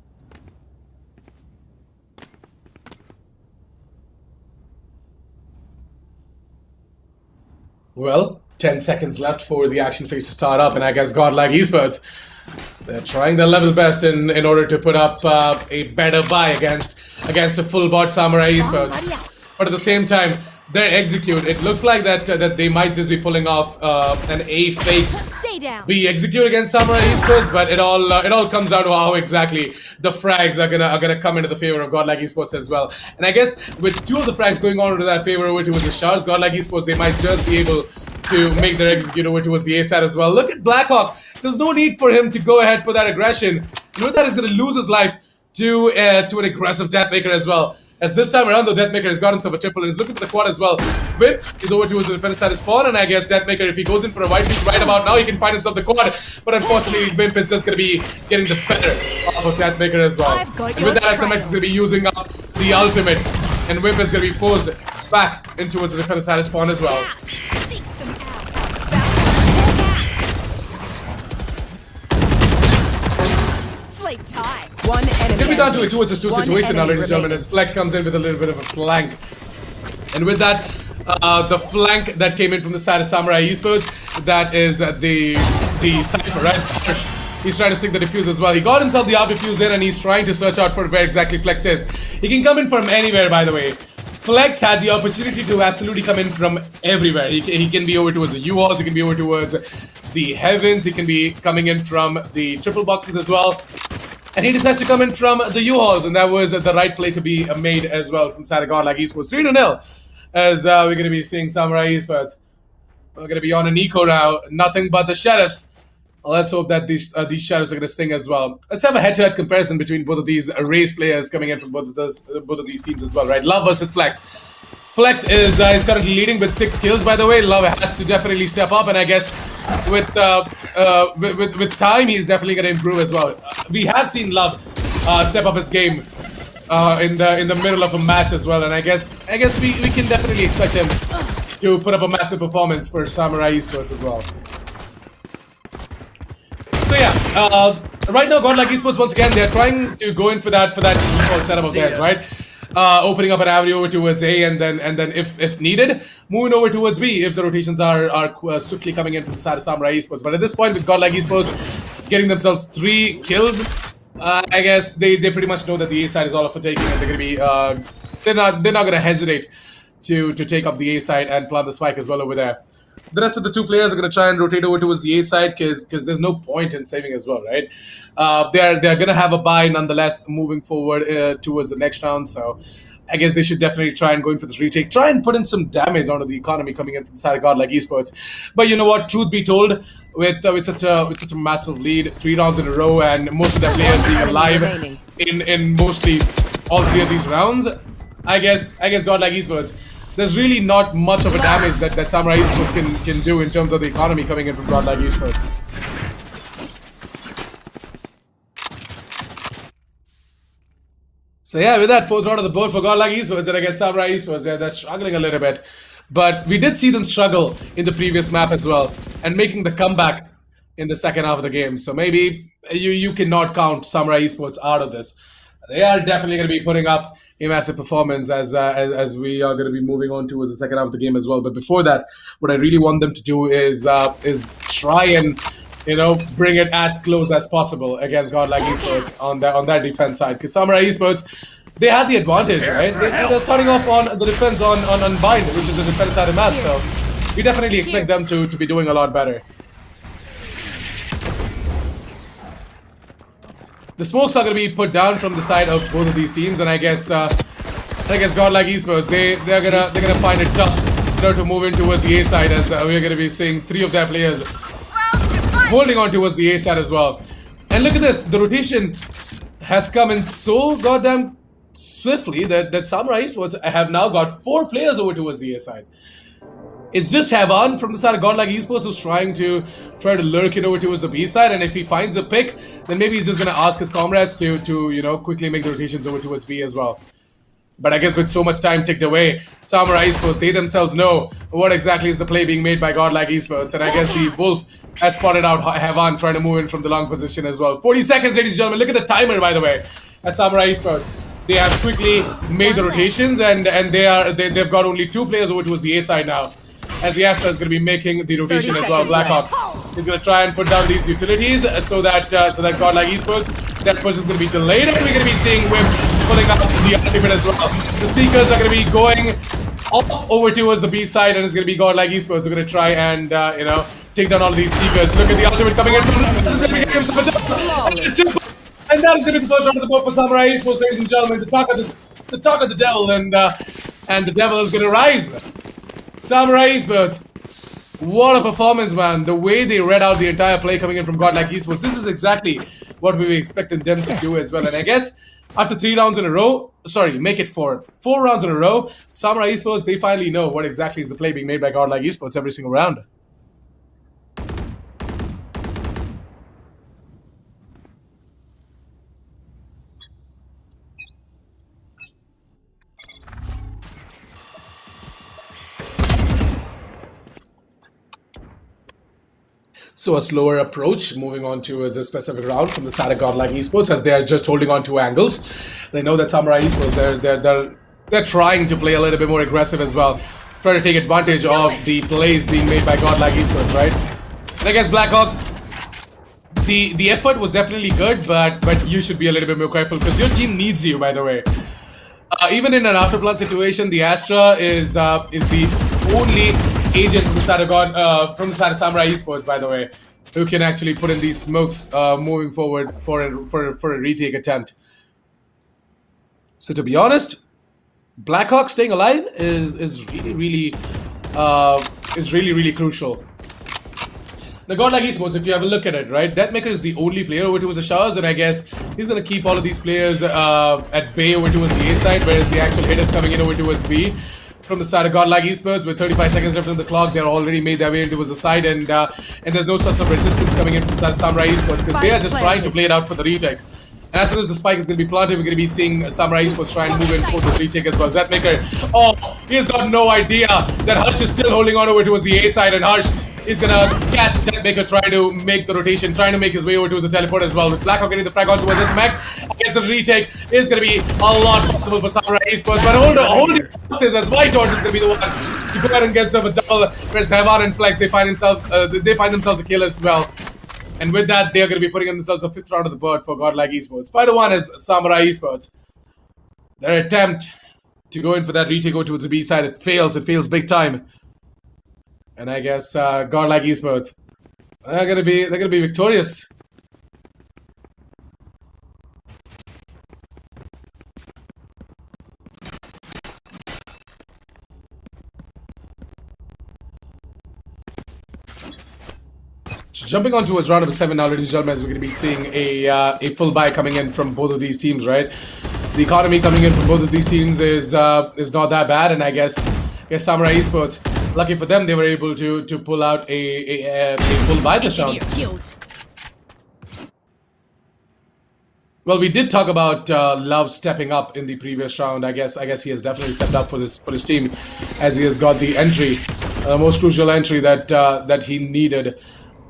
Well, 10 seconds left for the action phase to start up, and I guess Godlike Esports, they're trying their level best in order to put up a better buy against a full bot Samurai Esports. But at the same time, their execute, it looks like that they might just be pulling off an A fake B execute against Samurai Esports, but it all comes down to how exactly the frags are gonna come into the favor of Godlike Esports as well. And I guess with two of the frags going on into that favor over towards the Shards, Godlike Esports, they might just be able to make their execute over towards the A side as well. Look at Blackhawk. There's no need for him to go ahead for that aggression. And with that, he's gonna lose his life to an aggressive Deathmaker as well. As this time around, though, Deathmaker has got himself a triple and is looking for the quad as well. Whip is over towards the defense side of spawn, and I guess Deathmaker, if he goes in for a white peak right about now, he can find himself the quad. But unfortunately, Wimp is just going to be getting the better of Deathmaker as well. And with that, SMX is going to be using up the ultimate, and Wimp is going to be forced back in towards the defense side of spawn as well. One enemy. Get me down to a 2-2 situation now, ladies and gentlemen, as Flex comes in with a little bit of a flank. And with that, the flank that came in from the side of Samurai Esports, that is the Cypher, right? He's trying to stick the defuse as well. He got himself the out defuse in, and he's trying to search out for where exactly Flex is. He can come in from anywhere, by the way. Flex had the opportunity to absolutely come in from everywhere. He can be over towards the U-Halls, he can be over towards the Heavens, he can be coming in from the triple boxes as well. And he decides to come in from the U-Halls, and that was the right play to be made as well from side of Godlike Esports. 3-0, as we're going to be seeing Samurai Esports. We're going to be on an eco now, nothing but the Sheriffs. Let's hope that these Sheriffs are going to sing as well. Let's have a head-to-head comparison between both of these race players coming in from both of these teams as well, right? Love versus Flex. Flex is currently leading with 6 kills, by the way. Love has to definitely step up, and I guess with time, he's definitely going to improve as well. We have seen Love step up his game in the middle of a match as well, and I guess we can definitely expect him to put up a massive performance for Samurai Esports as well. So yeah, right now Godlike Esports, once again, they're trying to go in for that default setup of theirs, right? Opening up an avenue over towards A, and then if needed, moving over towards B if the rotations are swiftly coming in from the side of Samurai Esports. But at this point, with Godlike Esports getting themselves 3 kills, I guess they pretty much know that the A side is all up for taking, and they're gonna be they're not gonna hesitate to take up the A side and plant the spike as well over there. The rest of the 2 players are going to try and rotate over towards the A side because there's no point in saving as well, right? They're going to have a bye nonetheless moving forward towards the next round. So I guess they should definitely try and go in for this retake. Try and put in some damage onto the economy coming in from the side of Godlike Esports. But you know what? Truth be told, with such a massive lead, 3 rounds in a row, and most of the players being alive in mostly all 3 of these rounds, I guess Godlike Esports, there's really not much of a damage that Samurai Esports can do in terms of the economy coming in from Godlike Esports. So yeah, with that 4th round of the board for Godlike Esports, and I guess Samurai Esports, they're struggling a little bit. But we did see them struggle in the previous map as well, and making the comeback in the second half of the game. So maybe you cannot count Samurai Esports out of this. They are definitely going to be putting up a massive performance as we are going to be moving on towards the second half of the game as well. But before that, what I really want them to do is try and bring it as close as possible against Godlike Esports on that defense side, because Samurai Esports, they had the advantage, right? They're starting off on the defense on Bind, which is the defense side of the map. So we definitely expect them to be doing a lot better. The smokes are going to be put down from the side of both of these teams, and I guess Godlike Esports, they're gonna find it tough to move in towards the A side, as we're going to be seeing 3 of their players holding on towards the A side as well. And look at this, the rotation has come in so goddamn swiftly that Samurai Esports have now got 4 players over towards the A side. It's just Havan from the side of Godlike Esports who's trying to lurk it over towards the B side, and if he finds a pick, then maybe he's just gonna ask his comrades to quickly make the rotations over towards B as well. But I guess with so much time ticked away, Samurai Esports, they themselves know what exactly is the play being made by Godlike Esports, and I guess the Wolf has spotted out Havan trying to move in from the long position as well. 40 seconds, ladies and gentlemen. Look at the timer, by the way, at Samurai Esports. They have quickly made the rotations, and they've got only 2 players over towards the A side now, as the Astra is going to be making the rotation as well. Blackhawk is going to try and put down these utilities so that Godlike Esports, that push is going to be delayed, and we're going to be seeing Whip pulling up the ultimate as well. The Seekers are going to be going off over towards the B side, and it's going to be Godlike Esports who are going to try and, take down all of these seekers. Look at the ultimate coming in from and that is going to be the first round of the board for Samurai Esports, ladies and gentlemen. The talk of the devil, and the devil is going to rise. Samurai Esports. What a performance, man. The way they read out the entire play coming in from Godlike Esports. This is exactly what we were expecting them to do as well. And I guess after 3 rounds in a row, sorry, make it 4 rounds in a row, Samurai Esports, they finally know what exactly is the play being made by Godlike Esports every single round. So a slower approach, moving on to a specific round from the side of Godlike Esports, as they are just holding on to angles. They know that Samurai Esports, they're trying to play a little bit more aggressive as well, trying to take advantage of the plays being made by Godlike Esports, right? And I guess Blackhawk, the effort was definitely good, but you should be a little bit more careful because your team needs you, by the way. Even in an afterplan situation, the Astra is the only agent from the side of Samurai Esports, by the way, who can actually put in these smokes moving forward for a retake attempt. So to be honest, Blackhawk staying alive is really crucial. Now, Godlike Esports, if you have a look at it, right, Deathmaker is the only player over towards the showers, and I guess he's going to keep all of these players at bay over towards the A side, whereas the actual hit is coming in over towards B. From the side of Godlike Esports, with 35 seconds left on the clock, they're already made their way into the side, and there's no sort of resistance coming in from the side of Samurai Esports because they are just trying to play it out for the retake. And as soon as the spike is going to be planted, we're going to be seeing Samurai Esports try and move in for this retake as well. Deathmaker, he's got no idea that Harsh is still holding on over towards the A side, and Harsh is going to catch Deathmaker trying to make the rotation, trying to make his way over towards the teleport as well. With Blackhawk getting the frag on towards this max, I guess the retake is going to be a lot possible for Samurai Esports, but holding forces as White Horse is going to be the one to go ahead and get himself a double, whereas Hevan and Fleck, they find themselves a kill as well. And with that, they are going to be putting themselves a 5th round of the board for Godlike Esports. 5-1 is Samurai Esports. Their attempt to go in for that retake over towards the B side, it fails big time. And I guess Godlike Esports, they're gonna be victorious. Jumping on towards round number 7 now, ladies and gentlemen, as we're going to be seeing a full buy coming in from both of these teams, right? The economy coming in from both of these teams is not that bad, and I guess Samurai Esports, lucky for them, they were able to pull out a full buy this round. Well, we did talk about Love stepping up in the previous round. I guess he has definitely stepped up for his team, as he has got the entry, the most crucial entry that he needed.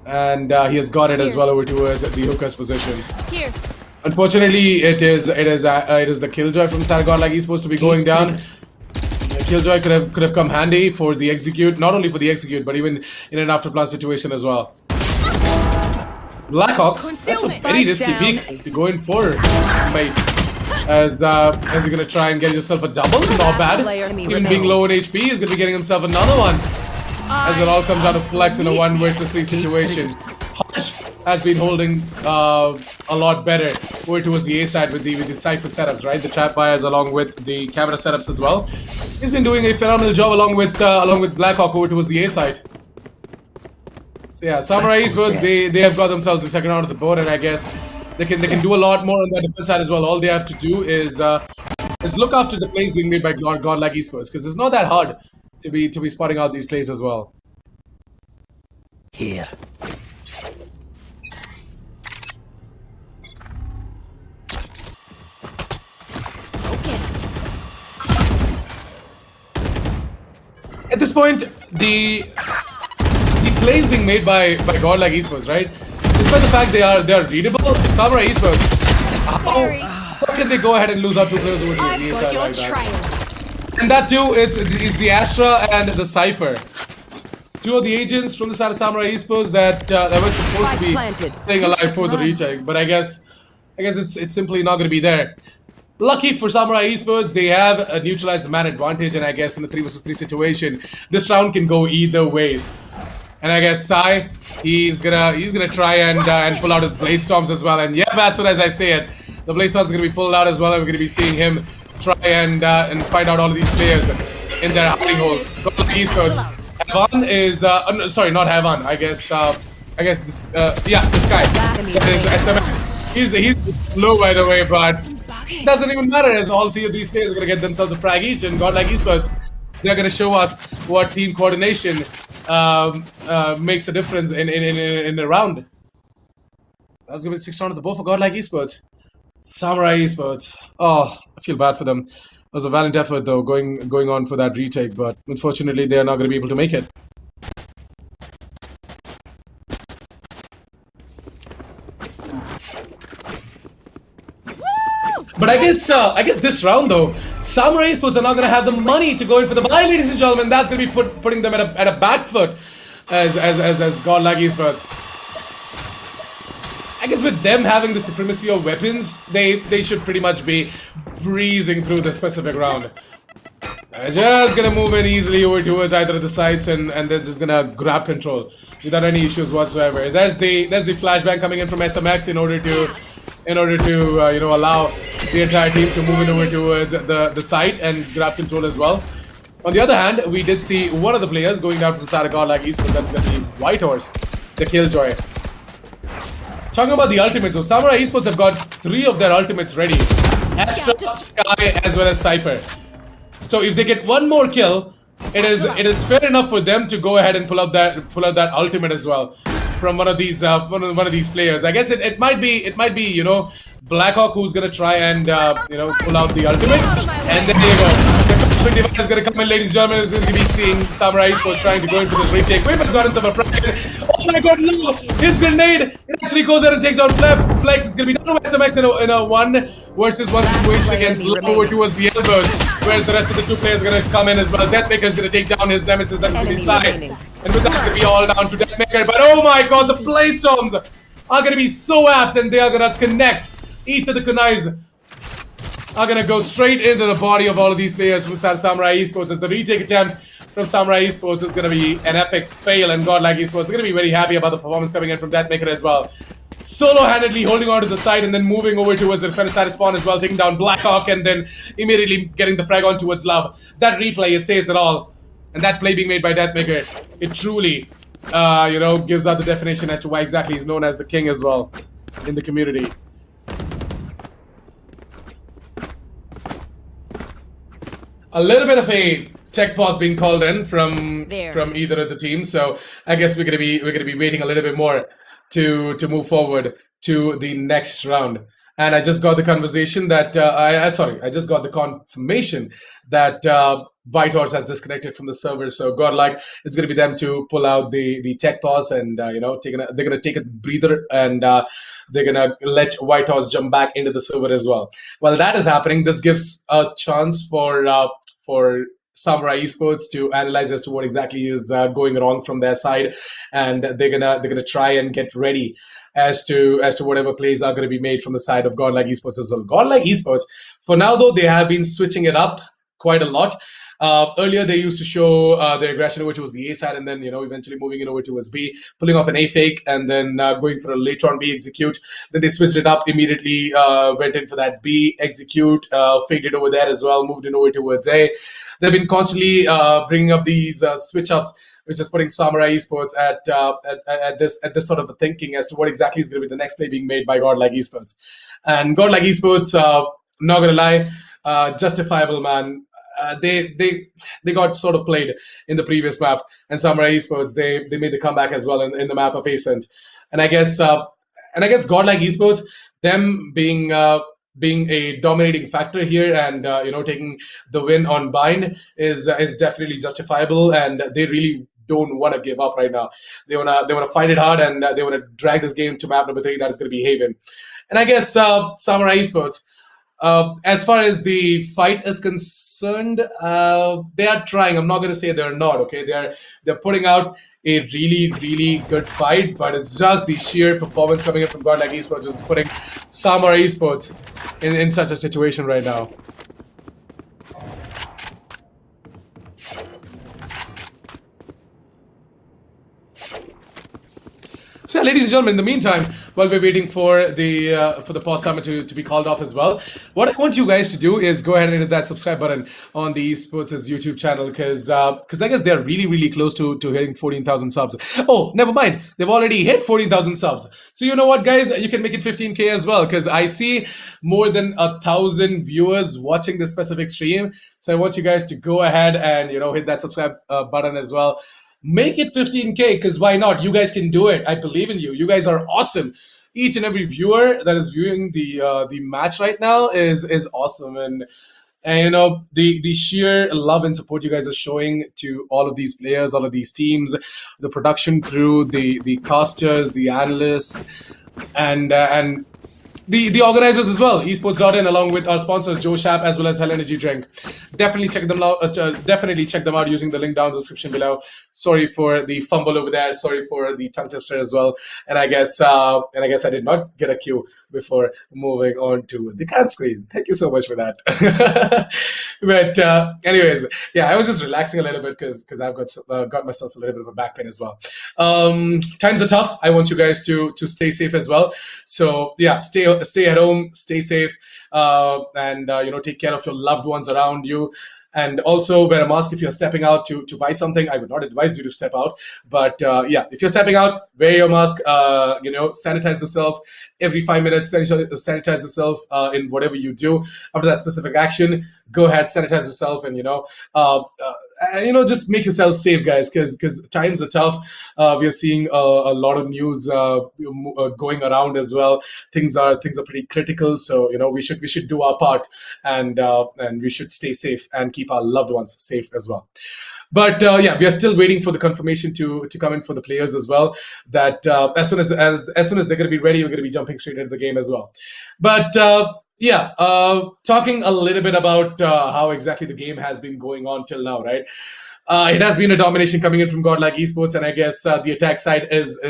And he has got it as well over towards the hooker's position. Here. Unfortunately, it is the Killjoy from Godlike Esports to be going down. Killjoy could have come handy for the execute, not only for the execute, but even in an afterplan situation as well. Blackhawk, that's a very risky peek to go in for, mate. As you're gonna try and get yourself a double, not bad. Even being low in HP, he's gonna be getting himself another one. As it all comes down to Flex in a 1 versus 3 situation. Harsh has been holding a lot better over towards the A side with the Cypher setups, right? The trap buyers along with the camera setups as well. He's been doing a phenomenal job along with Blackhawk over towards the A side. So yeah, Samurai Esports, they have got themselves the 2nd round of the board, and I guess they can do a lot more on the defense side as well. All they have to do is look after the plays being made by Godlike Esports, because it's not that hard to be spotting out these plays as well. Here. At this point, the plays being made by Godlike Esports, right? Despite the fact they are readable, Samurai Esports, how can they go ahead and lose out 2 players over to the A side like that? And that too, it's the Astra and the Cypher. 2 of the agents from the side of Samurai Esports that were supposed to be staying alive for the retake, but I guess it's simply not going to be there. Lucky for Samurai Esports, they have neutralized the man advantage, and I guess in the 3 versus 3 situation, this round can go either ways. And I guess Sai, he's gonna try and pull out his Blade Storms as well. And yeah, as soon as I say it, the Blade Storms are gonna be pulled out as well, and we're gonna be seeing him try and find out all of these players in their hiding holes. GODLIKE Esports. Havan is sorry, not Havan. I guess this this guy is SMX. He's low, by the way, but it doesn't even matter, as all 3 of these players are gonna get themselves a frag each, and GODLIKE Esports, they're gonna show us what team coordination makes a difference in a round. That's gonna be the 6th round of the bow for GODLIKE Esports. Samurai Esports. Oh, I feel bad for them. It was a valiant effort though, going on for that retake, but unfortunately they are not gonna be able to make it. But I guess this round though, Samurai Esports are not gonna have the money to go in for the buy, ladies and gentlemen. That's gonna be putting them at a back foot as GODLIKE Esports. I guess with them having the supremacy of weapons, they should pretty much be breezing through the specific round. Just gonna move in easily over towards either of the sides, and they're just gonna grab control without any issues whatsoever. There's the flashbang coming in from SMX in order to allow the entire team to move in over towards the site and grab control as well. On the other hand, we did see one of the players going down to the side of GODLIKE Esports. That's gonna be Whitehorse, the Killjoy. Talking about the ultimates, so Samurai Esports have got 3 of their ultimates ready. Astra, Sky, as well as Cypher. So if they get one more kill, it is fair enough for them to go ahead and pull out that ultimate as well from one of these players. I guess it might be Blackhawk who's gonna try and pull out the ultimate, and there you go. The Cosmic Divide is gonna come in, ladies and gentlemen. Is gonna be seeing Samurai Esports trying to go in for this retake. Weaver's got himself a frag. Oh my god, no! His grenade! It actually goes there and takes out Flex. It's gonna be done with SMX in a 1 versus 1 situation against Love over towards the elbows, whereas the rest of the 2 players are gonna come in as well. Deathmaker is gonna take down his nemesis, that's gonna be Sai. And with that, it's gonna be all down to Deathmaker. But oh my god, the Blade Storms are gonna be so apt, and they are gonna connect. Each of the kunais are gonna go straight into the body of all of these players from Samurai Esports, as the retake attempt from Samurai Esports is gonna be an epic fail, and GODLIKE Esports is gonna be very happy about the performance coming in from Deathmaker as well. Solo-handedly holding on to the side and then moving over towards the defender side spawn as well, taking down Blackhawk and then immediately getting the frag on towards Love. That replay, it says it all. And that play being made by Deathmaker, it truly, gives out the definition as to why exactly he's known as the king as well in the community. A little bit of a tech pause being called in from either of the teams, so I guess we're gonna be waiting a little bit more to move forward to the next round. And I just got the conversation that I just got the confirmation that Whitehorse has disconnected from the server. So GODLIKE, it's gonna be them to pull out the tech pause and they're gonna take a breather, and they're gonna let Whitehorse jump back into the server as well. While that is happening, this gives a chance for Samurai Esports to analyze as to what exactly is going wrong from their side, and they're gonna try and get ready as to whatever plays are going to be made from the side of GODLIKE Esports as well. GODLIKE Esports, for now though, they have been switching it up quite a lot. Earlier they used to show their aggression over towards the A side, and then eventually moving it over towards B, pulling off an A fake, and then going for a later on B execute. Then they switched it up immediately, went in for that B execute, faked it over there as well, moved it over towards A. They've been constantly bringing up these switch ups, which is putting Samurai Esports at this sort of a thinking as to what exactly is going to be the next play being made by GODLIKE Esports. And GODLIKE Esports, not gonna lie, justifiable, man. They got sort of played in the previous map, and Samurai Esports they made the comeback as well in the map of Ascent. And I guess GODLIKE Esports, them being a dominating factor here and taking the win on Bind is definitely justifiable, and they really don't want to give up right now. They wanna fight it hard, and they want to drag this game to map number 3. That is going to be Haven. And I guess Samurai Esports, as far as the fight is concerned, they are trying. I'm not going to say they're not. Okay, they're putting out a really, really good fight, but it's just the sheer performance coming in from GODLIKE Esports is putting Samurai Esports in such a situation right now. So, yeah, ladies and gentlemen, in the meantime, while we're waiting for the pause timer to be called off as well, what I want you guys to do is go ahead and hit that subscribe button on the Esports' YouTube channel, because I guess they're really close to hitting 14,000 subs. Oh, never mind, they've already hit 14,000 subs. So you know what, guys, you can make it 15K as well, because I see more than 1,000 viewers watching this specific stream. So I want you guys to go ahead and hit that subscribe button as well. Make it 15K, because why not? You guys can do it. I believe in you. You guys are awesome. Each and every viewer that is viewing the match right now is awesome, and the sheer love and support you guys are showing to all of these players, all of these teams, the production crew, the casters, the analysts, and the organizers as well, Esports.in, along with our sponsors Joe Shap as well as Hell Energy Drink. Definitely check them out. Definitely check them out using the link down in the description below. Sorry for the fumble over there. Sorry for the tongue twister as well. And I guess I did not get a cue before moving on to the card screen. Thank you so much for that. But anyways, yeah, I was just relaxing a little bit because I've got myself a little bit of a back pain as well. Times are tough. I want you guys to stay safe as well. So yeah, stay at home, stay safe, and take care of your loved ones around you. And also wear a mask if you're stepping out to buy something. I would not advise you to step out, but yeah, if you're stepping out, wear your mask. Sanitize yourselves every 5 minutes. Sanitize yourself in whatever you do after that specific action. Go ahead, sanitize yourself, and just make yourself safe, guys, because times are tough. We are seeing a lot of news going around as well. Things are pretty critical, so we should do our part, and we should stay safe and keep our loved ones safe as well. But yeah, we are still waiting for the confirmation to come in for the players as well. That as soon as they're going to be ready, we're going to be jumping straight into the game as well. But yeah, talking a little bit about how exactly the game has been going on till now, right? It has been a domination coming in from Godlike Esports, and I guess the attack side is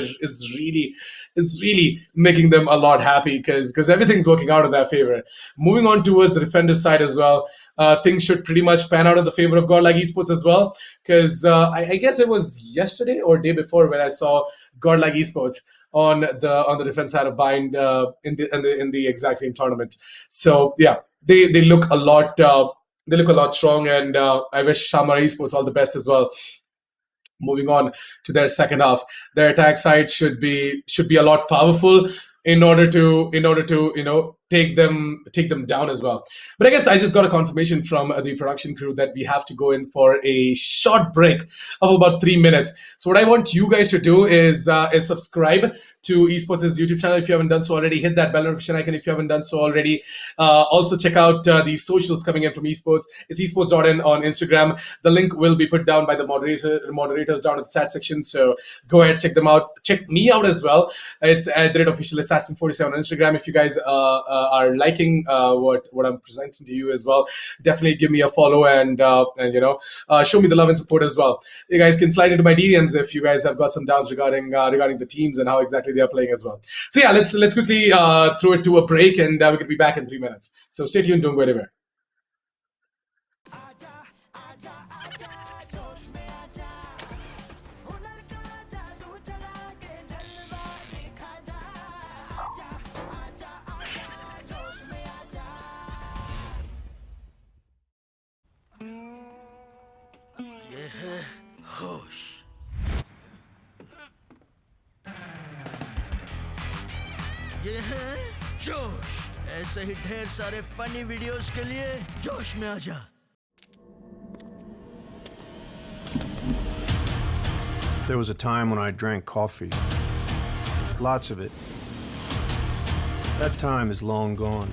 really making them a lot happy because everything's working out in their favor. Moving on towards the defender side as well, things should pretty much pan out in the favor of Godlike Esports as well, because I guess it was yesterday or day before when I saw Godlike Esports on the defense side of Bind in the exact same tournament. So yeah, they look a lot strong, and I wish Shamara Esports all the best as well. Moving on to their second half, their attack side should be a lot powerful in order to take them down as well. But I guess I just got a confirmation from the production crew that we have to go in for a short break of about 3 minutes. So what I want you guys to do is subscribe to Esports' YouTube channel if you haven't done so already. Hit that bell notification icon if you haven't done so already. Also check out the socials coming in from Esports. It's esports.in on Instagram. The link will be put down by the moderators down in the chat section. So go ahead, check them out. Check me out as well. It's @officialassassin47 on Instagram. If you guys are liking what I'm presenting to you as well, definitely give me a follow and show me the love and support as well. You guys can slide into my DMs if you guys have got some doubts regarding the teams and how exactly they are playing as well. So yeah, let's quickly throw it to a break, and we're gonna be back in 3 minutes. So stay tuned, don't go anywhere. होश ये है जोश। ऐसे ही ढेर सारे funny videos के लिए जोश में आजा। There was a time when I drank coffee. Lots of it. That time is long gone.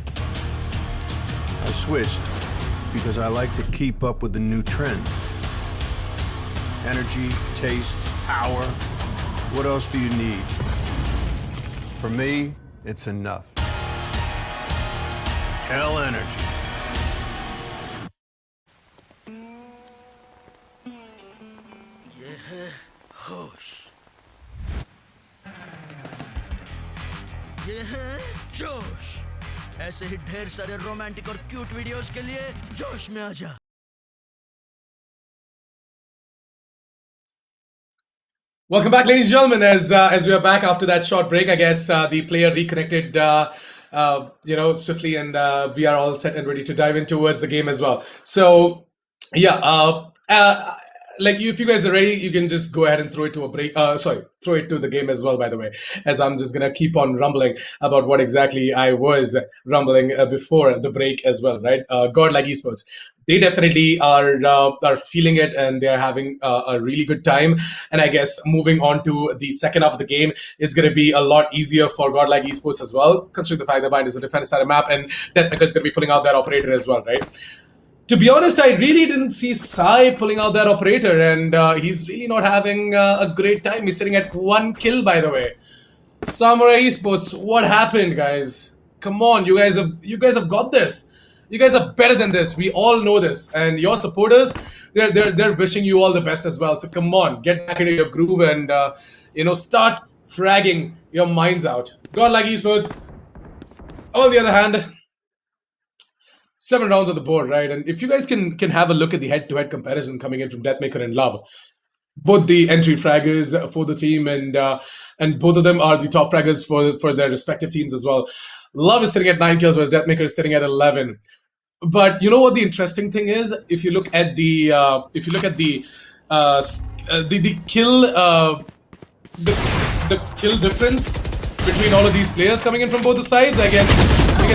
I switched because I like to keep up with the new trend. Energy, taste, power. What else do you need? For me, it's enough. Hell energy. ये है होश। ये है जोश। ऐसे ही ढेर सारे romantic और क्यूट वीडियोस के लिए जोश में आ जा। Welcome back, ladies and gentlemen. As we are back after that short break, I guess the player reconnected, swiftly, and we are all set and ready to dive in towards the game as well. So, yeah, if you guys are ready, you can just go ahead and throw it to a break. Throw it to the game as well. By the way, as I'm just gonna keep on rumbling about what exactly I was rumbling before the break as well, right? Godlike Esports. They definitely are feeling it, and they're having a really good time. And I guess moving on to the second half of the game, it's going to be a lot easier for Godlike Esports as well, considering the fact that Bind is a defense side of map, and DeathMaker is going to be pulling out that operator as well, right? To be honest, I really didn't see Sai pulling out that operator, and he's really not having a great time. He's sitting at 1 kill, by the way. Samurai Esports, what happened, guys? Come on, you guys have got this. You guys are better than this. We all know this, and your supporters, they're wishing you all the best as well. So come on, get back into your groove and start fragging your minds out. Godlike Esports. On the other hand, 7 rounds on the board, right? And if you guys can have a look at the head-to-head comparison coming in from DeathMaker and Love, both the entry fraggers for the team, and both of them are the top fraggers for their respective teams as well. Love is sitting at 9 kills, whereas DeathMaker is sitting at 11. But you know what the interesting thing is? If you look at the kill the kill difference between all of these players coming in from both the sides, I guess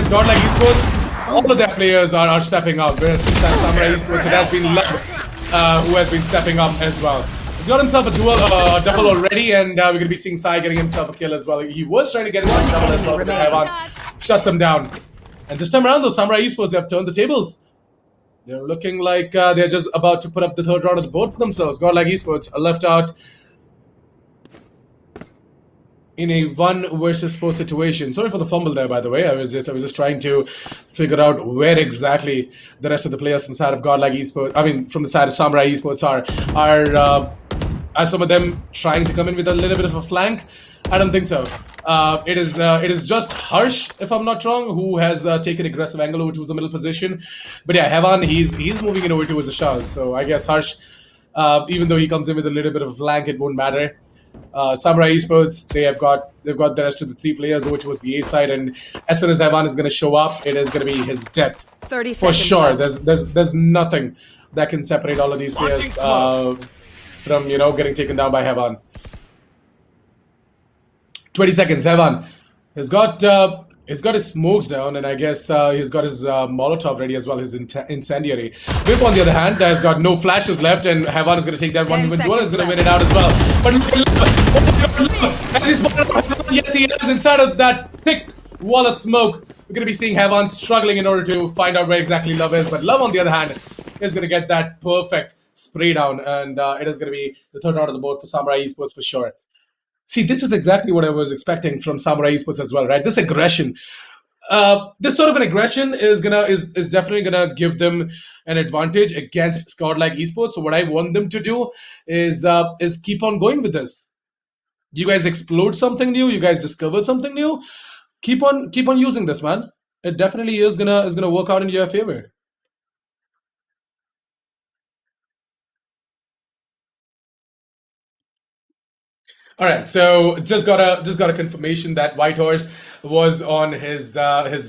Godlike Esports, all of their players are stepping up. Whereas Samurai Esports, it has been Love who has been stepping up as well. He's got himself a double already, and we're going to be seeing Sai getting himself a kill as well. He was trying to get him a double as well, but Evan shuts him down. And this time around, though, Samurai Esports, they have turned the tables. They're looking like they're just about to put up the third round of the board for themselves. Godlike Esports are left out in a 1 versus 4 situation. Sorry for the fumble there, by the way. I was just trying to figure out where exactly the rest of the players from the side of Godlike Esports, from the side of Samurai Esports are some of them trying to come in with a little bit of a flank? I don't think so. It is just Harsh, if I'm not wrong, who has taken aggressive angle over to the middle position. But yeah, Heavan, he's moving it over towards the Shahs. So I guess Harsh, even though he comes in with a little bit of a flank, it won't matter. Samurai Esports, they've got the rest of the 3 players over towards the A side, and as soon as Heavan is going to show up, it is going to be his death 30 for seconds sure. left. There's nothing that can separate all of these players from getting taken down by Heavan. 20 seconds. Heavan has got his smokes down, and I guess he's got his Molotov ready as well, his incendiary. Whip, on the other hand, has got no flashes left, and Heavan is going to take that 1 with duel, is going to win it out as well. But look at Love. As he's yes, he is inside of that thick wall of smoke. We're going to be seeing Heavan struggling in order to find out where exactly Love is. But Love, on the other hand, is going to get that perfect spray down, and it is going to be the third round of the board for Samurai Esports for sure. See, this is exactly what I was expecting from Samurai Esports as well, right? This aggression, this sort of an aggression is definitely gonna give them an advantage against Godlike Esports. So what I want them to do is keep on going with this. You guys explode something new. You guys discovered something new. Keep on using this, man. It definitely is gonna work out in your favor. All right, so just got a confirmation that Whitehorse was on his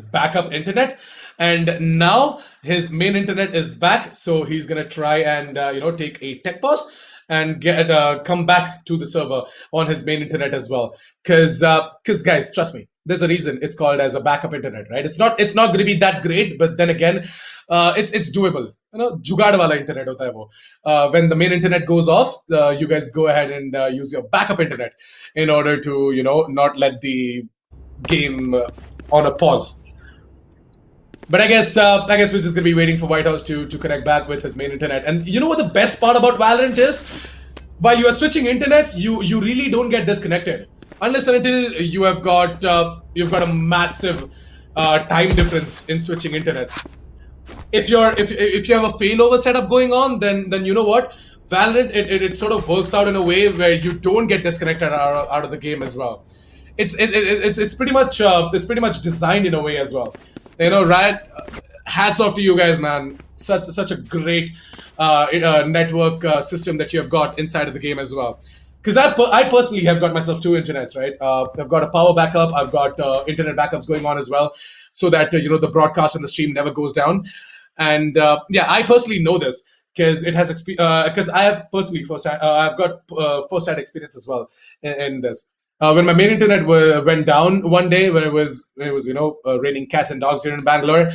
backup internet, and now his main internet is back. So he's gonna try and take a tech pause and come back to the server on his main internet as well. Because guys, trust me, there's a reason it's called as a backup internet, right? It's not going to be that great, but then again, it's doable. जुगाड़ वाला internet होता है वो. When the main internet goes off, you guys go ahead and use your backup internet in order to not let the game on a pause. But I guess we're just gonna be waiting for Whitehouse to connect back with his main internet. And you know what the best part about Valorant is? While you are switching internets, you really don't get disconnected unless and until you have got a massive time difference in switching internets. If you have a failover setup going on, then you know what, Valorant it sort of works out in a way where you don't get disconnected out of the game as well. It's pretty much designed in a way as well. Riot, hats off to you guys, man. Such a great network system that you have got inside of the game as well. Because I personally have got myself two internets, right? I've got a power backup. I've got internet backups going on as well, so that the broadcast and the stream never goes down. And yeah, I personally know this because it has because I have personally I've got first-hand experience as well in this. When my main internet went down one day, when it was raining cats and dogs here in Bangalore,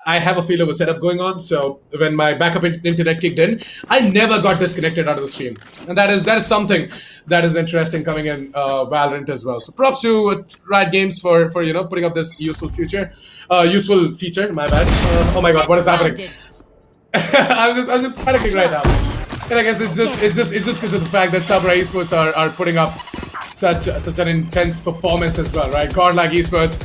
I have a failover setup going on. So when my backup internet kicked in, I never got disconnected out of the stream, and that is something that is interesting coming in Valorant as well. So props to Riot Games for putting up this useful feature. My bad. Oh my God, what is happening? I'm just panicking right now. And I guess it's just because of the fact that Samurai Esports are putting up such an intense performance as well, right? Godlike Esports,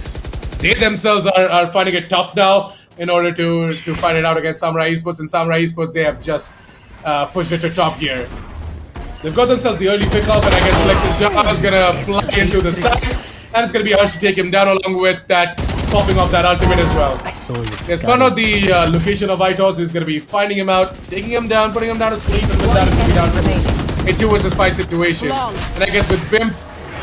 they themselves are finding it tough now in order to fight it out against Samurai Esports. And Samurai Esports, they have just pushed it to top gear. They've got themselves the early pickoff, and I guess Flex's Java is gonna fly into the side, and it's gonna be Harsh to take him down along with that popping off that ultimate as well. He's found out the location of Vitos. He's gonna be finding him out, taking him down, putting him down to sleep, and with that it's gonna be down to a 2 versus 5 situation. And I guess with Bimp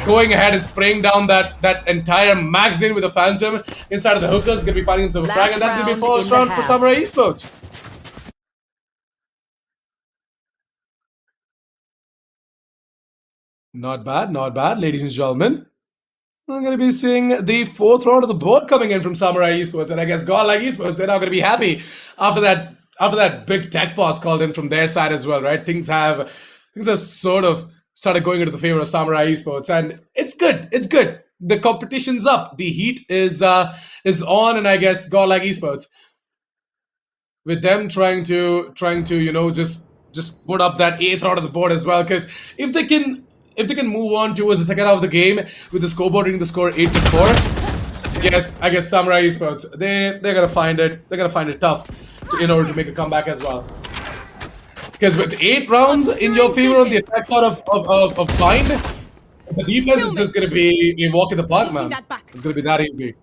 going ahead and spraying down that entire magazine with a Phantom inside of the hookers, is gonna be finding himself a frag, and that's gonna be a first round for Samurai Esports. Not bad, ladies and gentlemen. We're going to be seeing the fourth round of the board coming in from Samurai Esports, and I guess Godlike Esports, they're not going to be happy after that big tech pause called in from their side as well, right? Things have sort of started going into the favor of Samurai Esports, and it's good. It's good. The competition's up. The heat is on, and I guess Godlike Esports, with them trying to just put up that eighth round of the board as well, because if they can move on towards the second half of the game with the scoreboard reading the score 8-4, yes, I guess Samurai Esports, they're gonna find it tough in order to make a comeback as well. Because with 8 rounds in your favor on the attack side of Blind, the defense is just gonna be a walk in the park, man. It's gonna be that easy.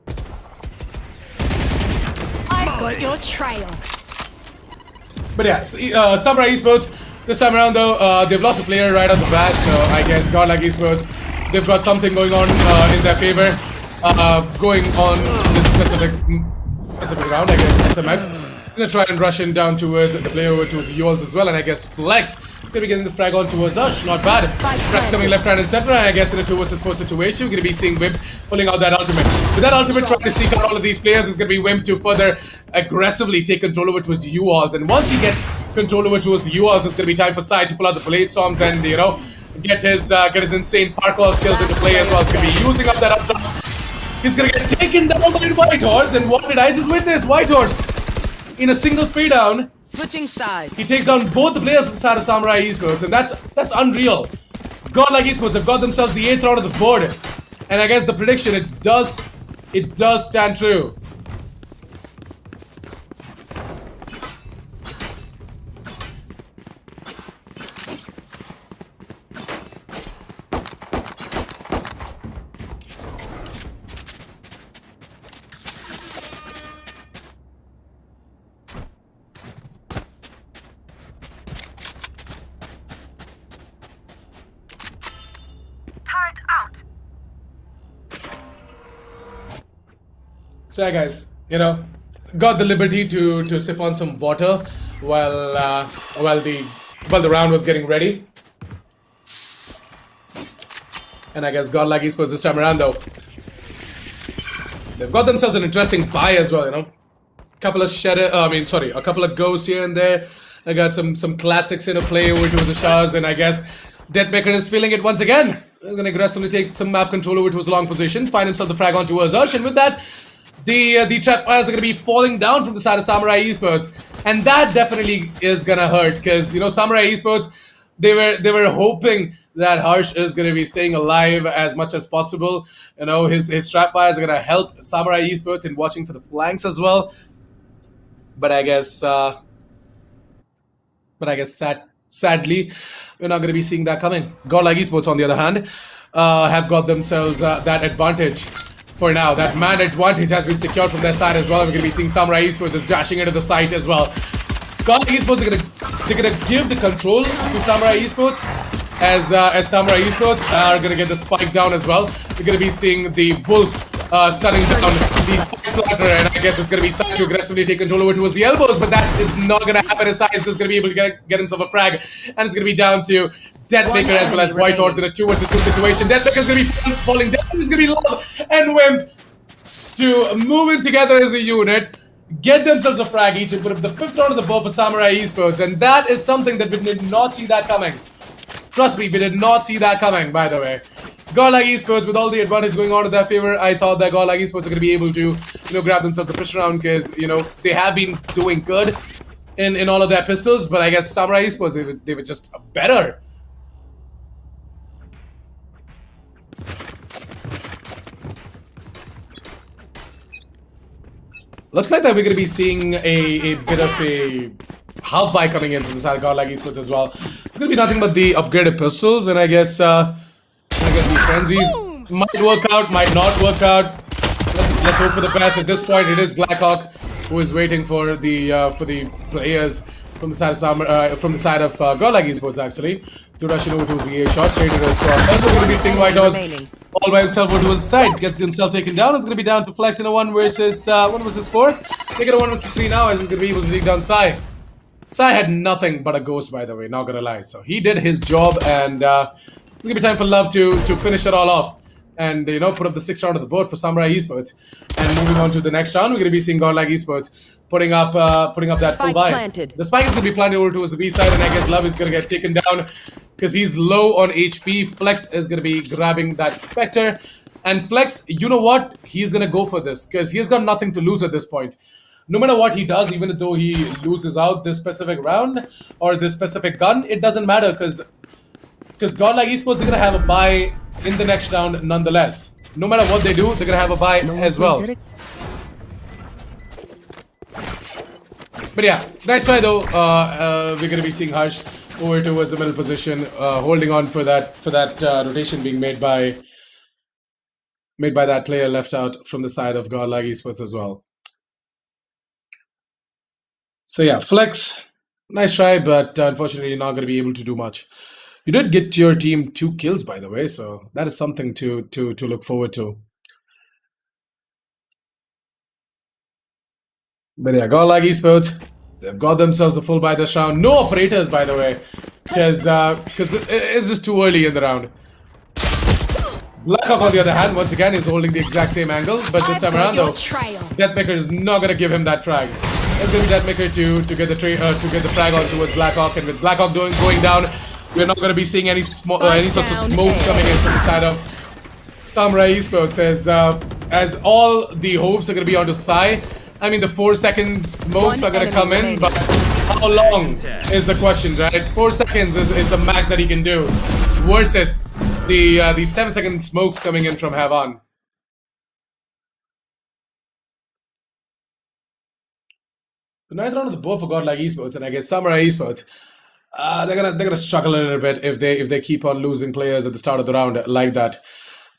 I've got your trail. But yeah, Samurai Esports, this time around though, they've lost a player right off the bat, so I guess Godlike Esports, they've got something going on in their favor, going on this specific round, I guess, SMX. He's gonna try and rush in down towards the player over towards Yearlong as well, and I guess Flex is gonna be getting the frag on towards Ush, not bad. Flex coming left, right, and center, and I guess in a 2 versus 4 situation, we're gonna be seeing Wimp pulling out that ultimate. With that ultimate trying to seek out all of these players, is gonna be Wimp to further aggressively take control over towards Yearlong, and once he gets control over towards Yearlong, it's gonna be time for Side to pull out the Blade Storms and get his insane parkour skills into play as well. He's gonna be using up that up top. He's gonna get taken down by Whitehorse, and what did I just witness? Whitehorse in a single spray down. Switching sides. He takes down both the players inside of Samurai Esports, and that's unreal. Godlike Esports have got themselves the 8th round of the board, and I guess the prediction, it does stand true. Turret out. So yeah, guys, got the liberty to sip on some water while the round was getting ready. And I guess Godlike Esports this time around though, they've got themselves an interesting buy as well, a couple of goes here and there. I got some classics in a play over to the Shahs, and I guess Deathmaker is feeling it once again. He's gonna aggressively take some map control over to his long position, find himself the frag on towards Ush, and with that, the trap fires are gonna be falling down from the side of Samurai Esports, and that definitely is gonna hurt because Samurai Esports, they were hoping that Harsh is gonna be staying alive as much as possible. His trap fires are gonna help Samurai Esports in watching for the flanks as well. But I guess sadly, we're not going to be seeing that coming. Godlike Esports, on the other hand, have got themselves that advantage for now. That man advantage has been secured from their side as well. We're going to be seeing Samurai Esports just dashing into the site as well. GODLIKE Esports they're gonna give the control to Samurai Esports as Samurai Esports are gonna get the spike down as well. We're gonna be seeing the Wolf stunning down the spike planter, and I guess it's gonna be Sai to aggressively take control over towards the elbows, but that is not gonna happen as Sai is just gonna be able to get himself a frag, and it's gonna be down to Deathmaker as well as White Horse in a 2 vs 2 situation. Deathmaker's gonna be falling down. It's gonna be Love and Wimp to move in together as a unit, get themselves a frag each, and put up the 5th round of the bow for Samurai Esports, and that is something that we did not see that coming. Trust me, we did not see that coming, by the way. GODLIKE Esports, with all the advantage going on to their favor, I thought that GODLIKE Esports are going to be able to, grab themselves a push round because, they have been doing good in all of their pistols, but I guess Samurai Esports, they were just better. Looks like that we're going to be seeing a bit of a half buy coming in from the side of GODLIKE Esports as well. It's going to be nothing but the upgraded pistols, and I guess these frenzies might work out, might not work out. Let's hope for the best. At this point, it is Blackhawk who is waiting for the players from the side of GODLIKE Esports actually to rush in over towards the A shot straight into his cross. Also, we're going to be seeing White Horse all by himself over towards the side, gets himself taken down. It's going to be down to Flex in a 1 versus 4. They get a 1 versus 3 now as he's going to be able to take down Sai. Sai had nothing but a ghost, by the way, not gonna lie. So he did his job, and it's gonna be time for Love to finish it all off and put up the 6th round of the board for Samurai Esports. And moving on to the next round, we're gonna be seeing GODLIKE Esports putting up that full buy. Planted. The spike is gonna be planted over towards the B side, and I guess Love is gonna get taken down because he's low on HP. Flex is gonna be grabbing that Spectre, and Flex, you know what? He's gonna go for this because he's got nothing to lose at this point. No matter what he does, even though he loses out this specific round or this specific gun, it doesn't matter because GODLIKE Esports, they're gonna have a buy in the next round nonetheless. No matter what they do, they're gonna have a buy as well. But yeah, nice try though. We're gonna be seeing Harsh over towards the middle position, holding on for that rotation being made by that player left out from the side of GODLIKE Esports as well. So yeah, Flex, nice try, but unfortunately you're not going to be able to do much. You did get your team 2 kills, by the way, so that is something to look forward to. But yeah, GODLIKE Esports, they've got themselves a full buy this round. No operators, by the way, because it's just too early in the round. Blackhawk, on the other hand, once again, is holding the exact same angle, but this time around, though, Deathmaker is not going to give him that frag. It's going to be Deathmaker to get the frag on towards Blackhawk, and with Blackhawk going down, we're not going to be seeing any sorts of smokes coming in from the side of Samurai Esports, as all the hopes are going to be onto Sai. I mean, the 4-second smokes are going to come in, but how long is the question, right? 4 seconds is the max that he can do, versus the 7-second smokes coming in from Havan. The 9th round of the board for GODLIKE Esports, and I guess Samurai Esports, they're gonna struggle a little bit if they keep on losing players at the start of the round like that.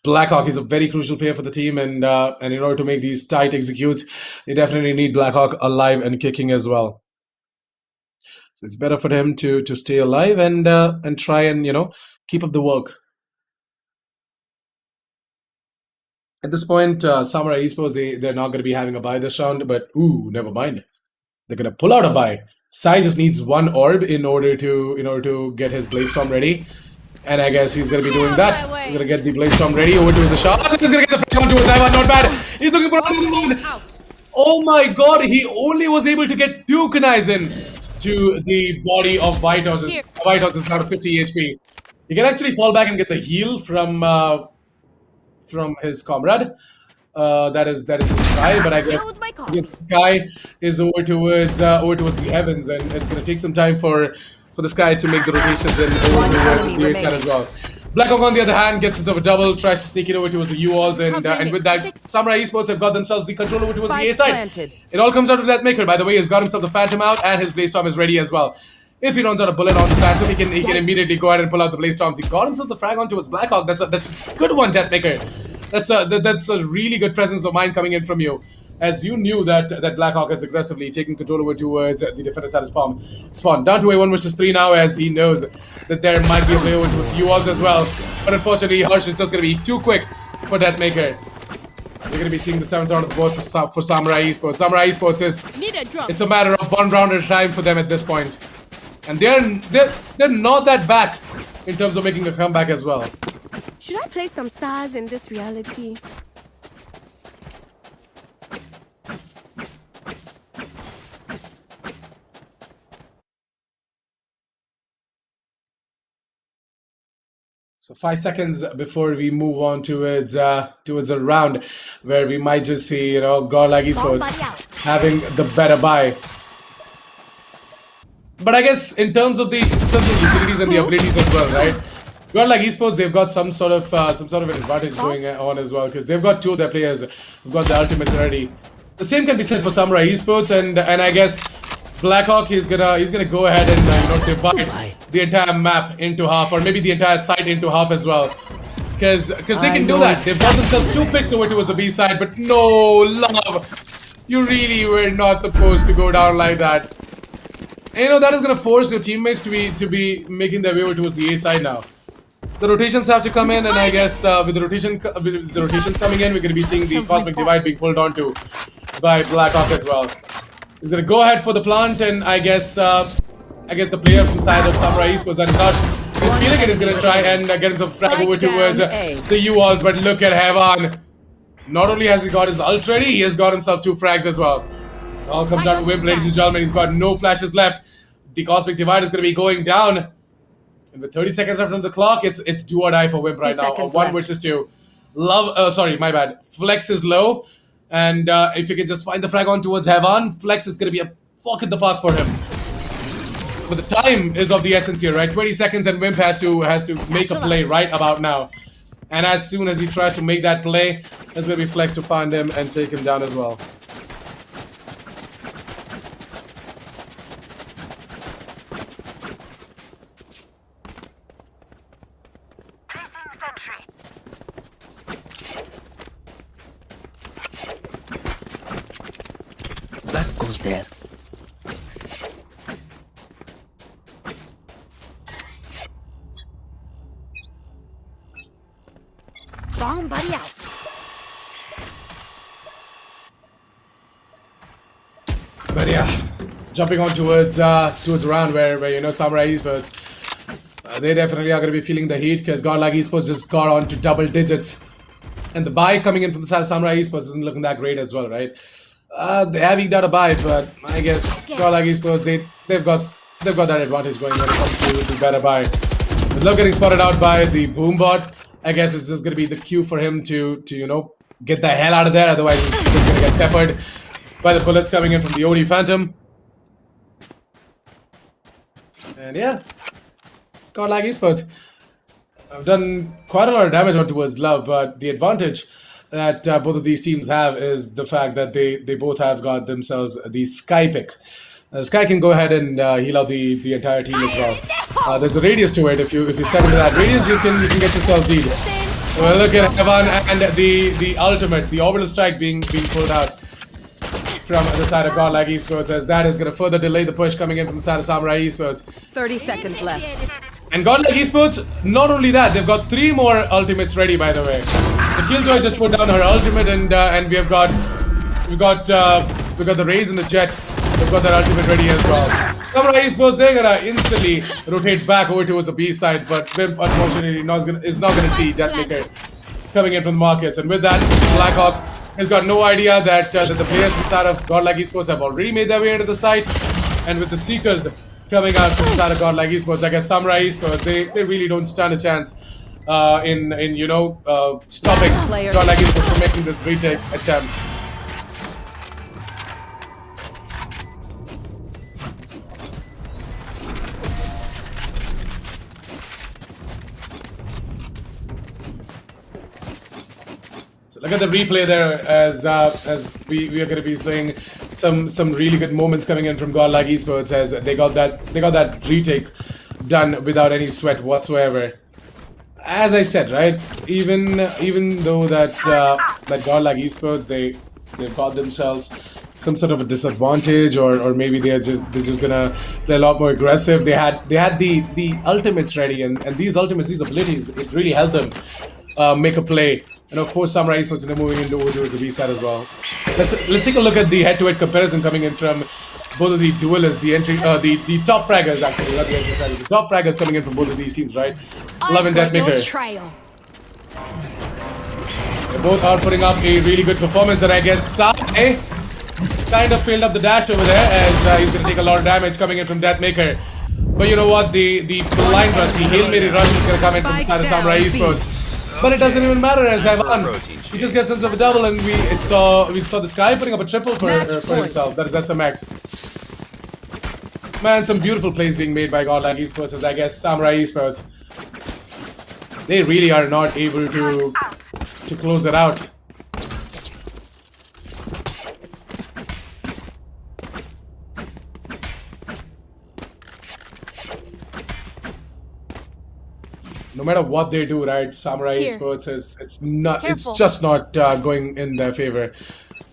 Blackhawk is a very crucial player for the team, and in order to make these tight executes, they definitely need Blackhawk alive and kicking as well. So it's better for him to stay alive and try and keep up the work. At this point, Samurai Esports, they're not going to be having a buy this round, but ooh, never mind. They're going to pull out a buy. Sai just needs 1 orb in order to get his Bladestorm ready. And I guess he's going to be doing that. He's going to get the Bladestorm ready over to his shot. He's going to get the frag onto his Ivan. Not bad. He's looking for another one. Oh my god, he only was able to get 2 kunais in to the body of White Horse. White Horse is now 50 HP. He can actually fall back and get the heal from his comrade. That is the Sky, but I guess the Sky is over towards the heavens, and it's going to take some time for the Sky to make the rotations and over towards the A side as well. Blackhawk, on the other hand, gets himself a double, tries to sneak it over towards the U-walls, and with that, Samurai Esports have got themselves the control over towards the A side. It all comes out of that Maker, by the way. He's got himself the Phantom out, and his Bladestorm is ready as well. If he runs out of bullet on the Phantom, he can immediately go ahead and pull out the Bladestorms. He got himself the frag onto his Blackhawk. That's a good one, Deathmaker. that's a really good presence of mind coming in from you, as you knew that Blackhawk is aggressively taking control over towards the defender side of spawn. Down to a 1 versus 3 now, as he knows that there might be a play over towards Yearlong as well. But unfortunately, Harsh is just going to be too quick for Deathmaker. We're going to be seeing the 7th round of the board for Samurai Esports. Samurai Esports it's a matter of 1 round at a time for them at this point. And they're not that back in terms of making a comeback as well. Should I play some stars in this reality? So 5 seconds before we move on towards a round where we might just see, Godlike Esports having the better buy. But I guess in terms of the utilities and the abilities as well, right? Godlike Esports, they've got some sort of an advantage going on as well, because they've got 2 of their players who've got the ultimates already. The same can be said for Samurai Esports, and I guess Blackhawk is gonna go ahead and divide the entire map into half, or maybe the entire site into half as well, because they can do that. They've got themselves 2 picks over towards the B side, but no, love, you really were not supposed to go down like that. And that is gonna force your teammates to be making their way over towards the A side now. The rotations have to come in, and I guess with the rotations coming in, we're gonna be seeing the Cosmic Divide being pulled onto by Blackhawk as well. He's gonna go ahead for the plant, and I guess the player from the side of Samurai Esports and such is feeling it is gonna try and get himself frag over towards the U-Walls, but look at Heavan. Not only has he got his ult ready, he has got himself 2 frags as well. It all comes down to Wimp, ladies and gentlemen. He's got no flashes left. The Cosmic Divide is gonna be going down. And with 30 seconds left on the clock, it's do or die for Wimp right now. 1 versus 2. Flex is low. And if you can just find the frag on towards Heavan, Flex is going to be a walk in the park for him. But the time is of the essence here, right? 20 seconds and Wimp has to make a play right about now. And as soon as he tries to make that play, there's going to be Flex to find him and take him down as well. Placing sentry. That goes there. Bomb buddy out. But yeah, jumping on towards a round where Samurai Esports, they definitely are going to be feeling the heat, because Godlike Esports just got on to double digits, and the buy coming in from the side of Samurai Esports isn't looking that great as well, right? They have eked out a buy, but I guess Godlike Esports they've got that advantage going when it comes to better buy. With Love getting spotted out by the Boombot, I guess it's just going to be the cue for him to get the hell out of there. Otherwise, he's just going to get peppered by the bullets coming in from the OD Phantom. And yeah, Godlike Esports have done quite a lot of damage on towards Love, but the advantage that both of these teams have is the fact that they both have got themselves the Sky pick. Sky can go ahead and heal out the entire team as well. There's a radius to it. If you step into that radius, you can get yourself healed. Well, look at Heavan and the ultimate, the orbital strike being pulled out from the side of Godlike Esports, as that is going to further delay the push coming in from the side of Samurai Esports. 30 seconds left. And Godlike Esports, not only that, they've got 3 more ultimates ready, by the way. The Killjoy just put down her ultimate, and we've got the Raze and the Jet. They've got their ultimate ready as well. Samurai Esports, they're gonna instantly rotate back over towards the B side, but Wimp unfortunately is not gonna see Deathmaker coming in from the markets. And with that, Blackhawk has got no idea that the players inside of Godlike Esports have already made their way into the site. And with the Seekers coming out from the side of Godlike Esports, I guess Samurai Esports, they really don't stand a chance in stopping Godlike Esports from making this retake attempt. Look at the replay there, as we are going to be seeing some really good moments coming in from Godlike Esports, as they got that retake done without any sweat whatsoever. as I said, right? Even though that that godlike esports, they've got themselves some sort of a disadvantage, or maybe they're just gonna play a lot more aggressive. They had the ultimates ready, and these ultimates, these abilities, it really helped them make a play. Force Samurai Esports, and they're moving into over towards the B side as well. Let's take a look at the head-to-head comparison coming in from both of the duelists, the top fraggers actually, not the entry fraggers, the top fraggers coming in from both of these teams, right? Love and Deathmaker. Trail. They both are putting up a really good performance, and I guess Sai kind of failed up the dash over there as he's going to take a lot of damage coming in from Deathmaker. But you know what? The blind rush, the Hail Mary rush is going to come in from the side of Samurai Esports. But it doesn't even matter as Ivan. He just gets himself a double, and we saw the Sky putting up a triple for himself. That is SMX. Man, some beautiful plays being made by Godlike Esports as I guess Samurai Esports. They really are not able to close it out. No matter what they do, right? Samurai Esports it's just not going in their favor.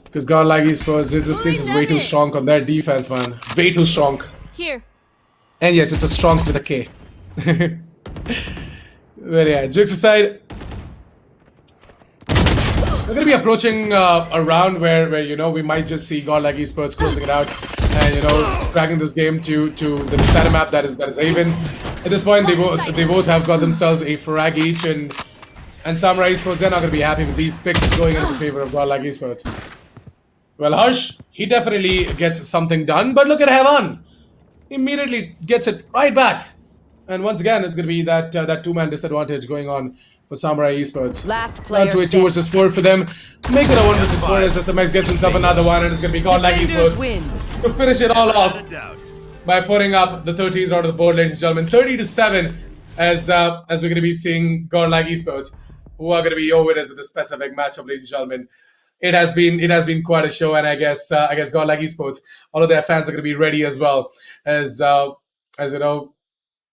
Because Godlike Esports, this is way too strong on their defense, man. Way too strong. Here. And yes, it's a strong with a K. But yeah, jokes aside, we're gonna be approaching a round where we might just see Godlike Esports closing it out and cracking this game to the decided map that is Haven. At this point, they both have got themselves a frag each, and Samurai Esports, they're not gonna be happy with these picks going into favor of Godlike Esports. Well, Harsh, he definitely gets something done, but look at Heavan. Immediately gets it right back. And once again, it's going to be that two-man disadvantage going on for Samurai Esports. Last player Down to a 2 versus 4 for them. Make it a 1 versus 4 as SMX gets himself another one, and it's going to be Godlike Esports to finish it all off by putting up the 13th round of the board, ladies and gentlemen. 30-7 as we're going to be seeing Godlike Esports, who are going to be your winners of this specific matchup, ladies and gentlemen. It has been quite a show, and I guess Godlike Esports, all of their fans are going to be ready as well as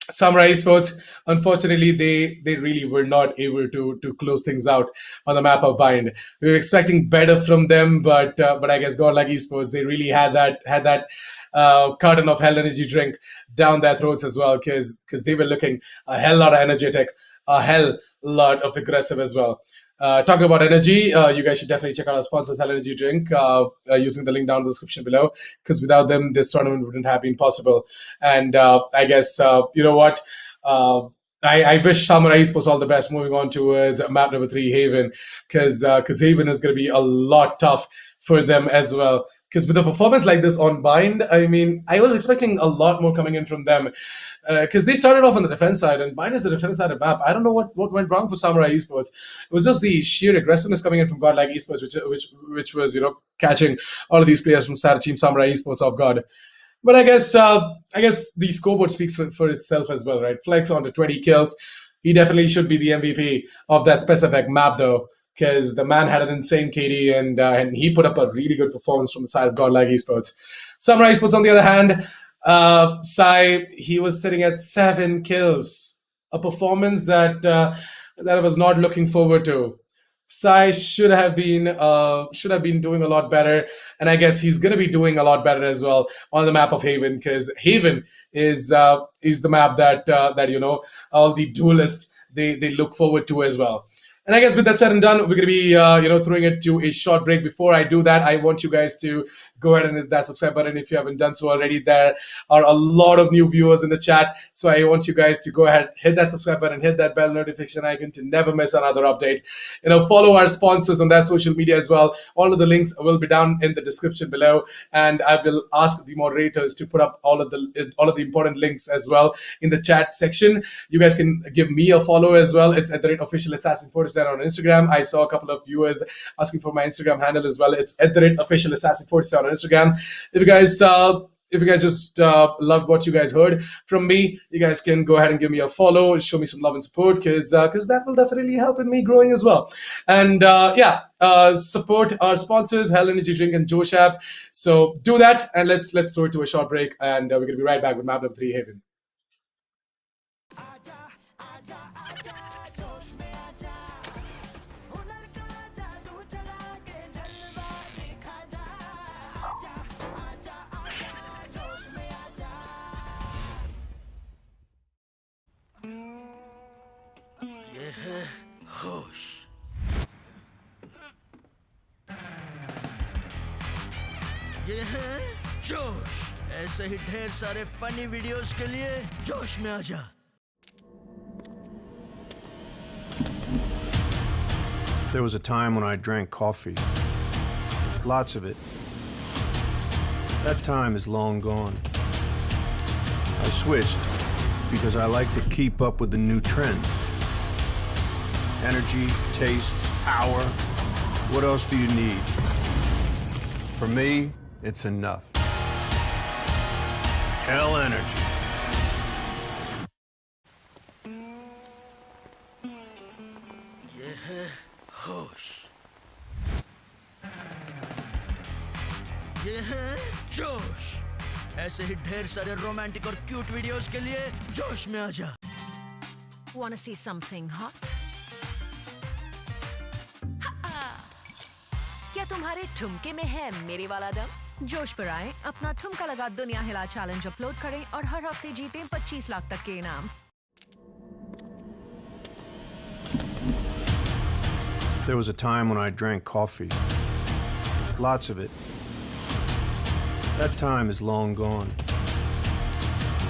Samurai Esports. Unfortunately, they really were not able to close things out on the map of Bind. We were expecting better from them, but I guess Godlike Esports, they really had that carton of hell energy drink down their throats as well, because they were looking a hell lot of energetic, a hell lot of aggressive as well. Talking about energy, you guys should definitely check out our sponsors, Hell Energy Drink, using the link down in the description below, because without them, this tournament wouldn't have been possible. And I guess, you know what? I wish Samurai Esports all the best moving on towards map number 3, Haven, because Haven is going to be a lot tough for them as well. Because with a performance like this on Bind, I mean, I was expecting a lot more coming in from them. Because they started off on the defense side, and Bind is the defense side of map. I don't know what went wrong for Samurai Esports. It was just the sheer aggressiveness coming in from Godlike Esports, which was catching all of these players from Team Samurai Esports off guard. But I guess the scoreboard speaks for itself as well, right? Flex on to 20 kills. He definitely should be the MVP of that specific map, though, because the man had an insane KD, and he put up a really good performance from the side of Godlike Esports. Samurai Esports, on the other hand, Sai, he was sitting at 7 kills, a performance that I was not looking forward to. Sai should have been doing a lot better, and I guess he's gonna be doing a lot better as well on the map of Haven, because Haven is the map that all the duelists they look forward to as well. And I guess with that said and done, we're going to be, throwing it to a short break. Before I do that, I want you guys to go ahead and hit that subscribe button if you haven't done so already. There are a lot of new viewers in the chat, so I want you guys to go ahead, hit that subscribe button, hit that bell notification icon to never miss another update. Follow our sponsors on their social media as well. All of the links will be down in the description below, and I will ask the moderators to put up all of the important links as well in the chat section. You guys can give me a follow as well. It's @officialassassin47 on Instagram. I saw a couple of viewers asking for my Instagram handle as well. It's @officialassassin47 on Instagram. If you guys just loved what you guys heard from me, you guys can go ahead and give me a follow, show me some love and support, because that will definitely help in me growing as well. And support our sponsors, Hell Energy Drink and Josh App. So do that, and let's throw it to a short break, and we're gonna be right back with map number 3, Haven. ये है होश। ये है जोश। ऐसे ही ढेर सारे funny videos के लिए जोश में आजा। There was a time when I drank coffee. Lots of it. That time is long gone. I switched because I like to keep up with the new trend. Energy, taste, power. What else do you need? For me, it's enough. Hell energy. ये है होश। ये है जोश। ऐसे ही ढेर सारे romantic और क्यूट वीडियोस के लिए जोश में आजा। Wanna see something hot? क्या तुम्हारे ठुमके में है मेरे वाला दम? जोश पर आए, अपना ठुमका लगा दुनिया हिला चैलेंज अपलोड करें और हर हफ्ते जीतें 25 लाख तक के इनाम। There was a time when I drank coffee. Lots of it. That time is long gone.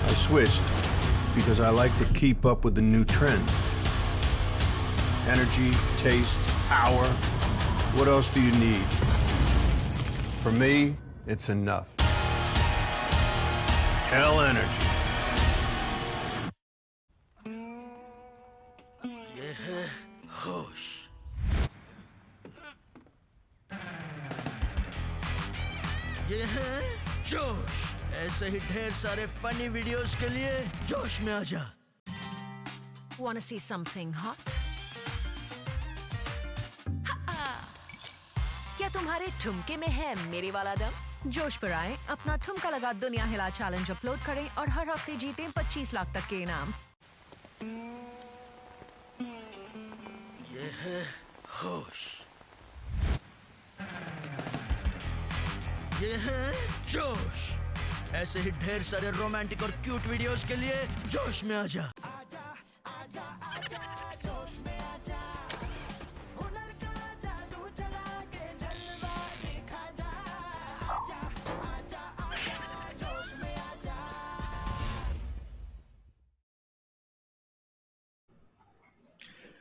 I switched because I like to keep up with the new trend. Energy, taste, power. What else do you need? For me, it's enough. Hell energy. ये है होश। ये है जोश। ऐसे ही ढेर सारे funny videos के लिए जोश में आजा। Wanna see something hot? क्या तुम्हारे ठुमके में है मेरे वाला दम? जोश पर आए, अपना ठुमका लगा दुनिया हिला चैलेंज अपलोड करें और हर हफ्ते जीतें 25 लाख तक के इनाम। ये है होश। ये है जोश। ऐसे ही ढेर सारे रोमांटिक और क्यूट वीडियोस के लिए जोश में आजा।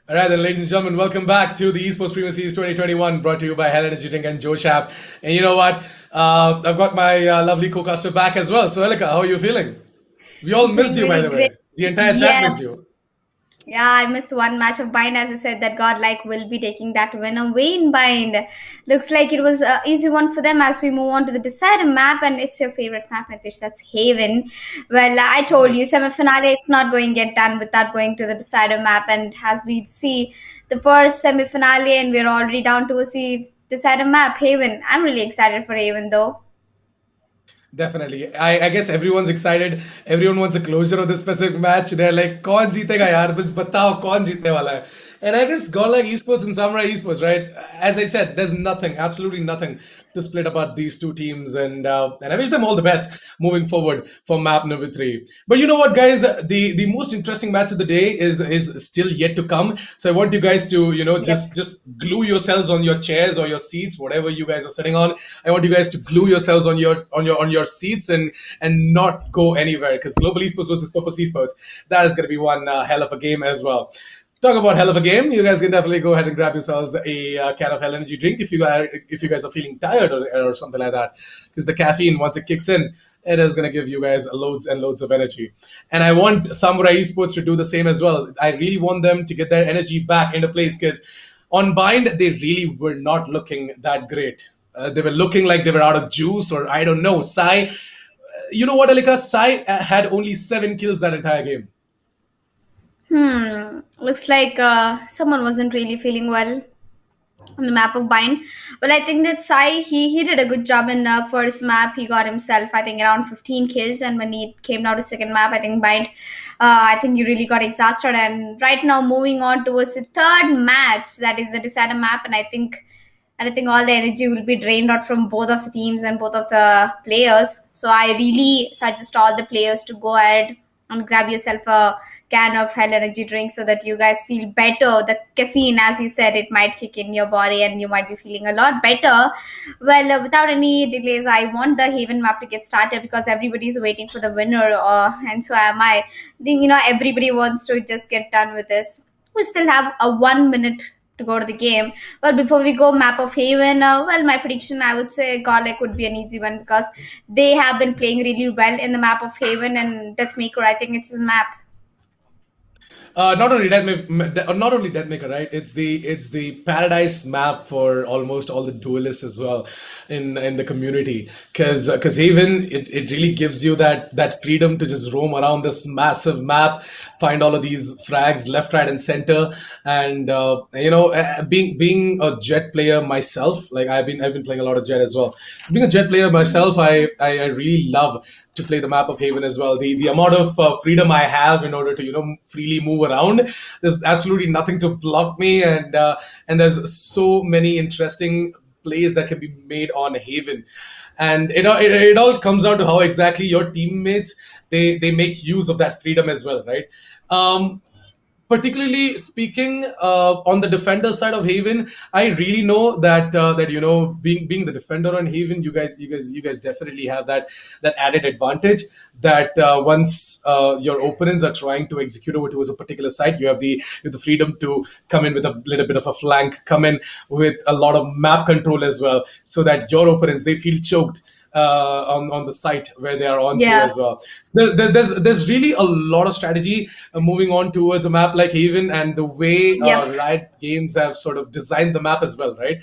All right, then, ladies and gentlemen, welcome back to the Esportz Premier Series 2021, brought to you by Hell Energy Drink and Josh App. And you know what? I've got my lovely co-caster back as well. So, Elika, how are you feeling? We all missed you, by the way. Great. The entire chat missed you. Yeah, I missed one match of Bind. As I said, that Godlike will be taking that win away in Bind. Looks like it was an easy one for them as we move on to the decider map. And it's your favorite map, Nitish. That's Haven. Well, I told you, semi-finale, it's not going to get done without going to the decider map. And as we see the first semi-finale, and we're already down to a decider map, Haven. I'm really excited for Haven, though. Definitely. I guess everyone's excited. Everyone wants a closure of this specific match. They're like, कौन जीतेगा यार? बस बताओ कौन जीतने वाला है? And I guess Godlike Esports and Samurai Esports, right? As I said, there's nothing, absolutely nothing to split apart these two teams. And I wish them all the best moving forward for map number 3. But you know what, guys? The most interesting match of the day is still yet to come. So I want you guys to, just glue yourselves on your chairs or your seats, whatever you guys are sitting on. I want you guys to glue yourselves on your seats and not go anywhere, because Global Esports versus Purpose Esports, that is going to be one hell of a game as well. Talk about hell of a game. You guys can definitely go ahead and grab yourselves a can of Hell Energy drink if you guys are feeling tired or something like that, because the caffeine, once it kicks in, it is going to give you guys loads and loads of energy. And I want Samurai Esports to do the same as well. I really want them to get their energy back into place, because on Bind, they really were not looking that great. They were looking like they were out of juice, or I don't know. Sai, you know what, Alika? Sai had only 7 kills that entire game. Looks like someone wasn't really feeling well on the map of Bind. Well, I think that Sai, he did a good job in the first map. He got himself, I think, around 15 kills. And when he came down to second map, I think Bind, I think he really got exhausted. And right now, moving on towards the third match, that is the decider map. And I think all the energy will be drained out from both of the teams and both of the players. So I really suggest all the players to go ahead and grab yourself a can of hell energy drink so that you guys feel better. The caffeine, as you said, it might kick in your body and you might be feeling a lot better. Well, without any delays, I want the Haven map to get started because everybody's waiting for the winner, and so am I. I think, everybody wants to just get done with this. We still have a 1 minute to go to the game. Well, before we go, map of Haven, well, my prediction, I would say GODLIKE would be an easy one because they have been playing really well in the map of Haven, and Deathmaker, I think it's his map. Not only Deathmaker, right? It's the paradise map for almost all the duelists as well in the community. Because Haven, it really gives you that freedom to just roam around this massive map, find all of these frags left, right, and center. And being a Jet player myself, like I've been playing a lot of Jet as well. Being a Jet player myself, I really love to play the map of Haven as well. The amount of freedom I have in order to freely move around, there's absolutely nothing to block me, and there's so many interesting plays that can be made on Haven, and it all comes down to how exactly your teammates they make use of that freedom as well, right? Particularly speaking, on the defender side of Haven, I really know that being the defender on Haven, you guys definitely have that added advantage that once your opponents are trying to execute over towards a particular site, you have the freedom to come in with a little bit of a flank, come in with a lot of map control as well, so that your opponents they feel choked on the site where they are on to as well. There's really a lot of strategy moving on towards a map like Haven, and the way Riot Games have sort of designed the map as well, right?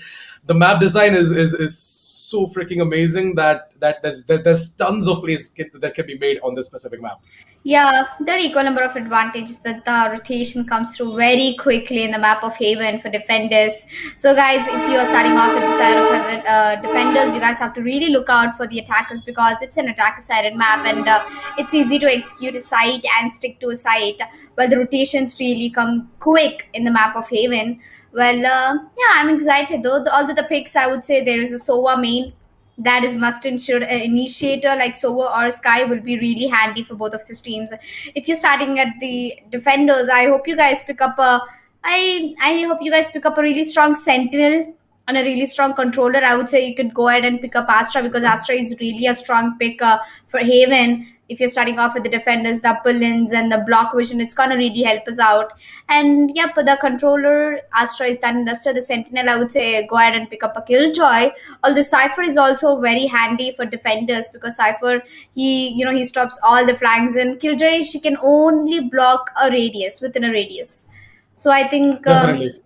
The map design is so freaking amazing that there's tons of plays that can be made on this specific map. Yeah, there are equal number of advantages that the rotation comes through very quickly in the map of Haven for defenders. So guys, if you are starting off at the side of Haven, defenders, you guys have to really look out for the attackers because it's an attacker-sided map, and it's easy to execute a site and stick to a site, while the rotations really come quick in the map of Haven. Well, yeah, I'm excited though. Although the picks, I would say there is a Sova main that is must ensure initiator like Sova or Sky will be really handy for both of these teams. If you're starting at the defenders, I hope you guys pick up I hope you guys pick up a really strong Sentinel and a really strong controller. I would say you could go ahead and pick up Astra because Astra is really a strong pick for Haven. If you're starting off with the defenders, the pull-ins and the block vision, it's gonna really help us out. And yep, the controller, Astra is done and dusted. The Sentinel, I would say go ahead and pick up a Killjoy. Although Cypher is also very handy for defenders because Cypher, he stops all the flanks, and Killjoy, she can only block a radius, within a radius. So I think Definitely.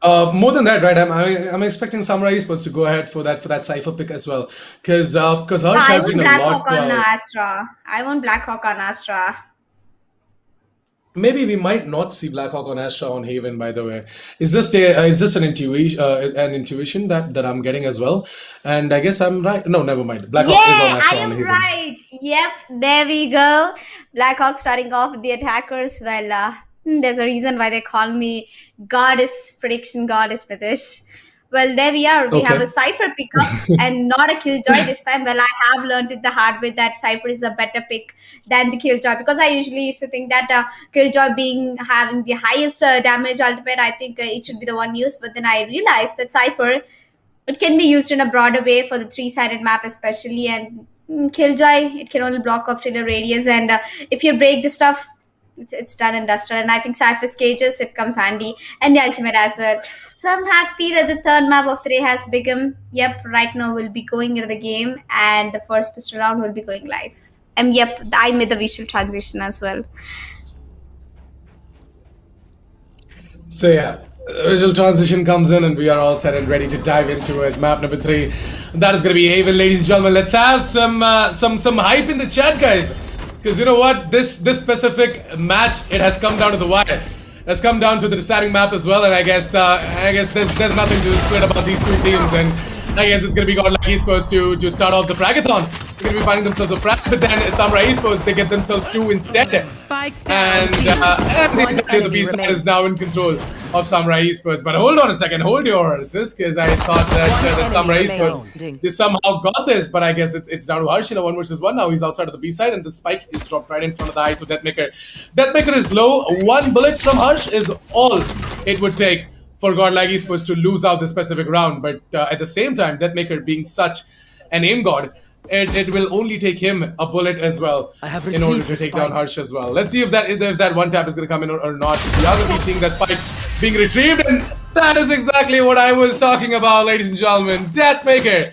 More than that, right? I'm expecting Samurai Esports to go ahead for that Cypher pick as well, because Harsh has been a lot. On Astra. I want Blackhawk on Astra. Maybe we might not see Blackhawk on Astra on Haven. By the way, is this an intuition that I'm getting as well? And I guess I'm right. No, never mind. Blackhawk is on Astra I on am Haven. right. Yep, there we go. Blackhawk starting off with the attackers. Well, there's a reason why they call me Prediction Goddess Nitish. Well, there we are. We have a Cypher pickup and not a Killjoy this time. Well, I have learned it the hard way that Cypher is a better pick than the Killjoy, because I usually used to think that Killjoy having the highest damage ultimate, I think it should be the one used. But then I realized that Cypher, it can be used in a broader way for the three-sided map especially, and Killjoy, it can only block off till a radius, and if you break the stuff, it's done and dusted. And I think Cypher's cages, it comes handy, and the ultimate as well. So I'm happy that the third map of the day has become, yep, right now we'll be going into the game, and the first pistol round will be going live. And yep, I made the visual transition as well. So yeah, visual transition comes in, and we are all set and ready to dive into it. Map number 3. That is going to be Haven, ladies and gentlemen. Let's have some hype in the chat, guys. Because you know what, this specific match, it has come down to the wire. It has come down to the deciding map as well, and I guess there's nothing to split about these two teams, and I guess it's gonna be GODLIKE Esports to start off the fragathon. They're gonna be finding themselves a frag, but then Samurai Esports, they get themselves 2 instead. Spike down. And the B side is now in control of Samurai Esports. But hold on a second, hold your horses, because I thought that Samurai Esports, they somehow got this, but I guess it's down to Harsh in a 1 versus 1 now. He's outside of the B side, and the spike is dropped right in front of the eyes of Deathmaker is low. 1 bullet from Harsh is all it would take for GODLIKE Esports to lose out this specific round. But at the same time, Deathmaker being such an aim god, it will only take him a bullet as well in order to take down Harsh as well. Let's see if that one tap is going to come in or not. We are going to be seeing that spike being retrieved, and that is exactly what I was talking about, ladies and gentlemen. Deathmaker,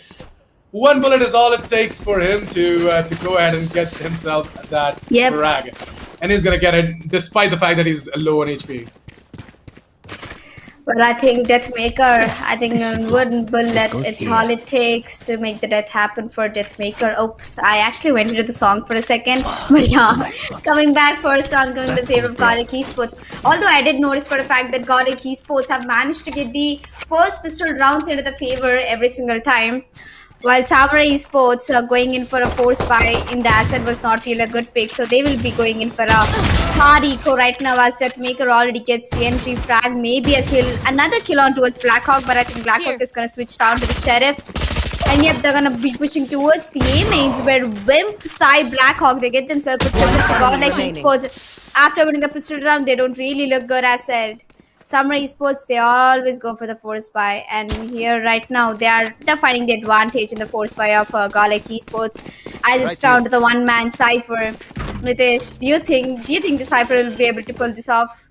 1 bullet is all it takes for him to go ahead and get himself that frag, and he's going to get it despite the fact that he's low on HP. Well, I think Deathmaker, 1 bullet, it's all it takes to make the death happen for Deathmaker. Oops, I actually went into the song for a second. But yeah, coming back first on going in the favor of GODLIKE Esports. Although I did notice for a fact that GODLIKE Esports have managed to get the first pistol rounds into the favor every single time. While Samurai Esports going in for a force buy in the asset was not really a good pick, so they will be going in for a hard eco right now as Deathmaker already gets the entry frag, maybe a kill, another kill on towards Blackhawk, but I think Blackhawk is going to switch down to the Sheriff. And yep, they're going to be pushing towards the A mains where Wimp, Psy, Blackhawk, they get themselves a triple. So GODLIKE Esports, after winning the pistol round, they don't really look good as said. Samurai Esports, they always go for the force buy, and here right now they're finding the advantage in the force buy of GODLIKE Esports as it's down to the one-man Cypher. Nitesh, do you think the Cypher will be able to pull this off?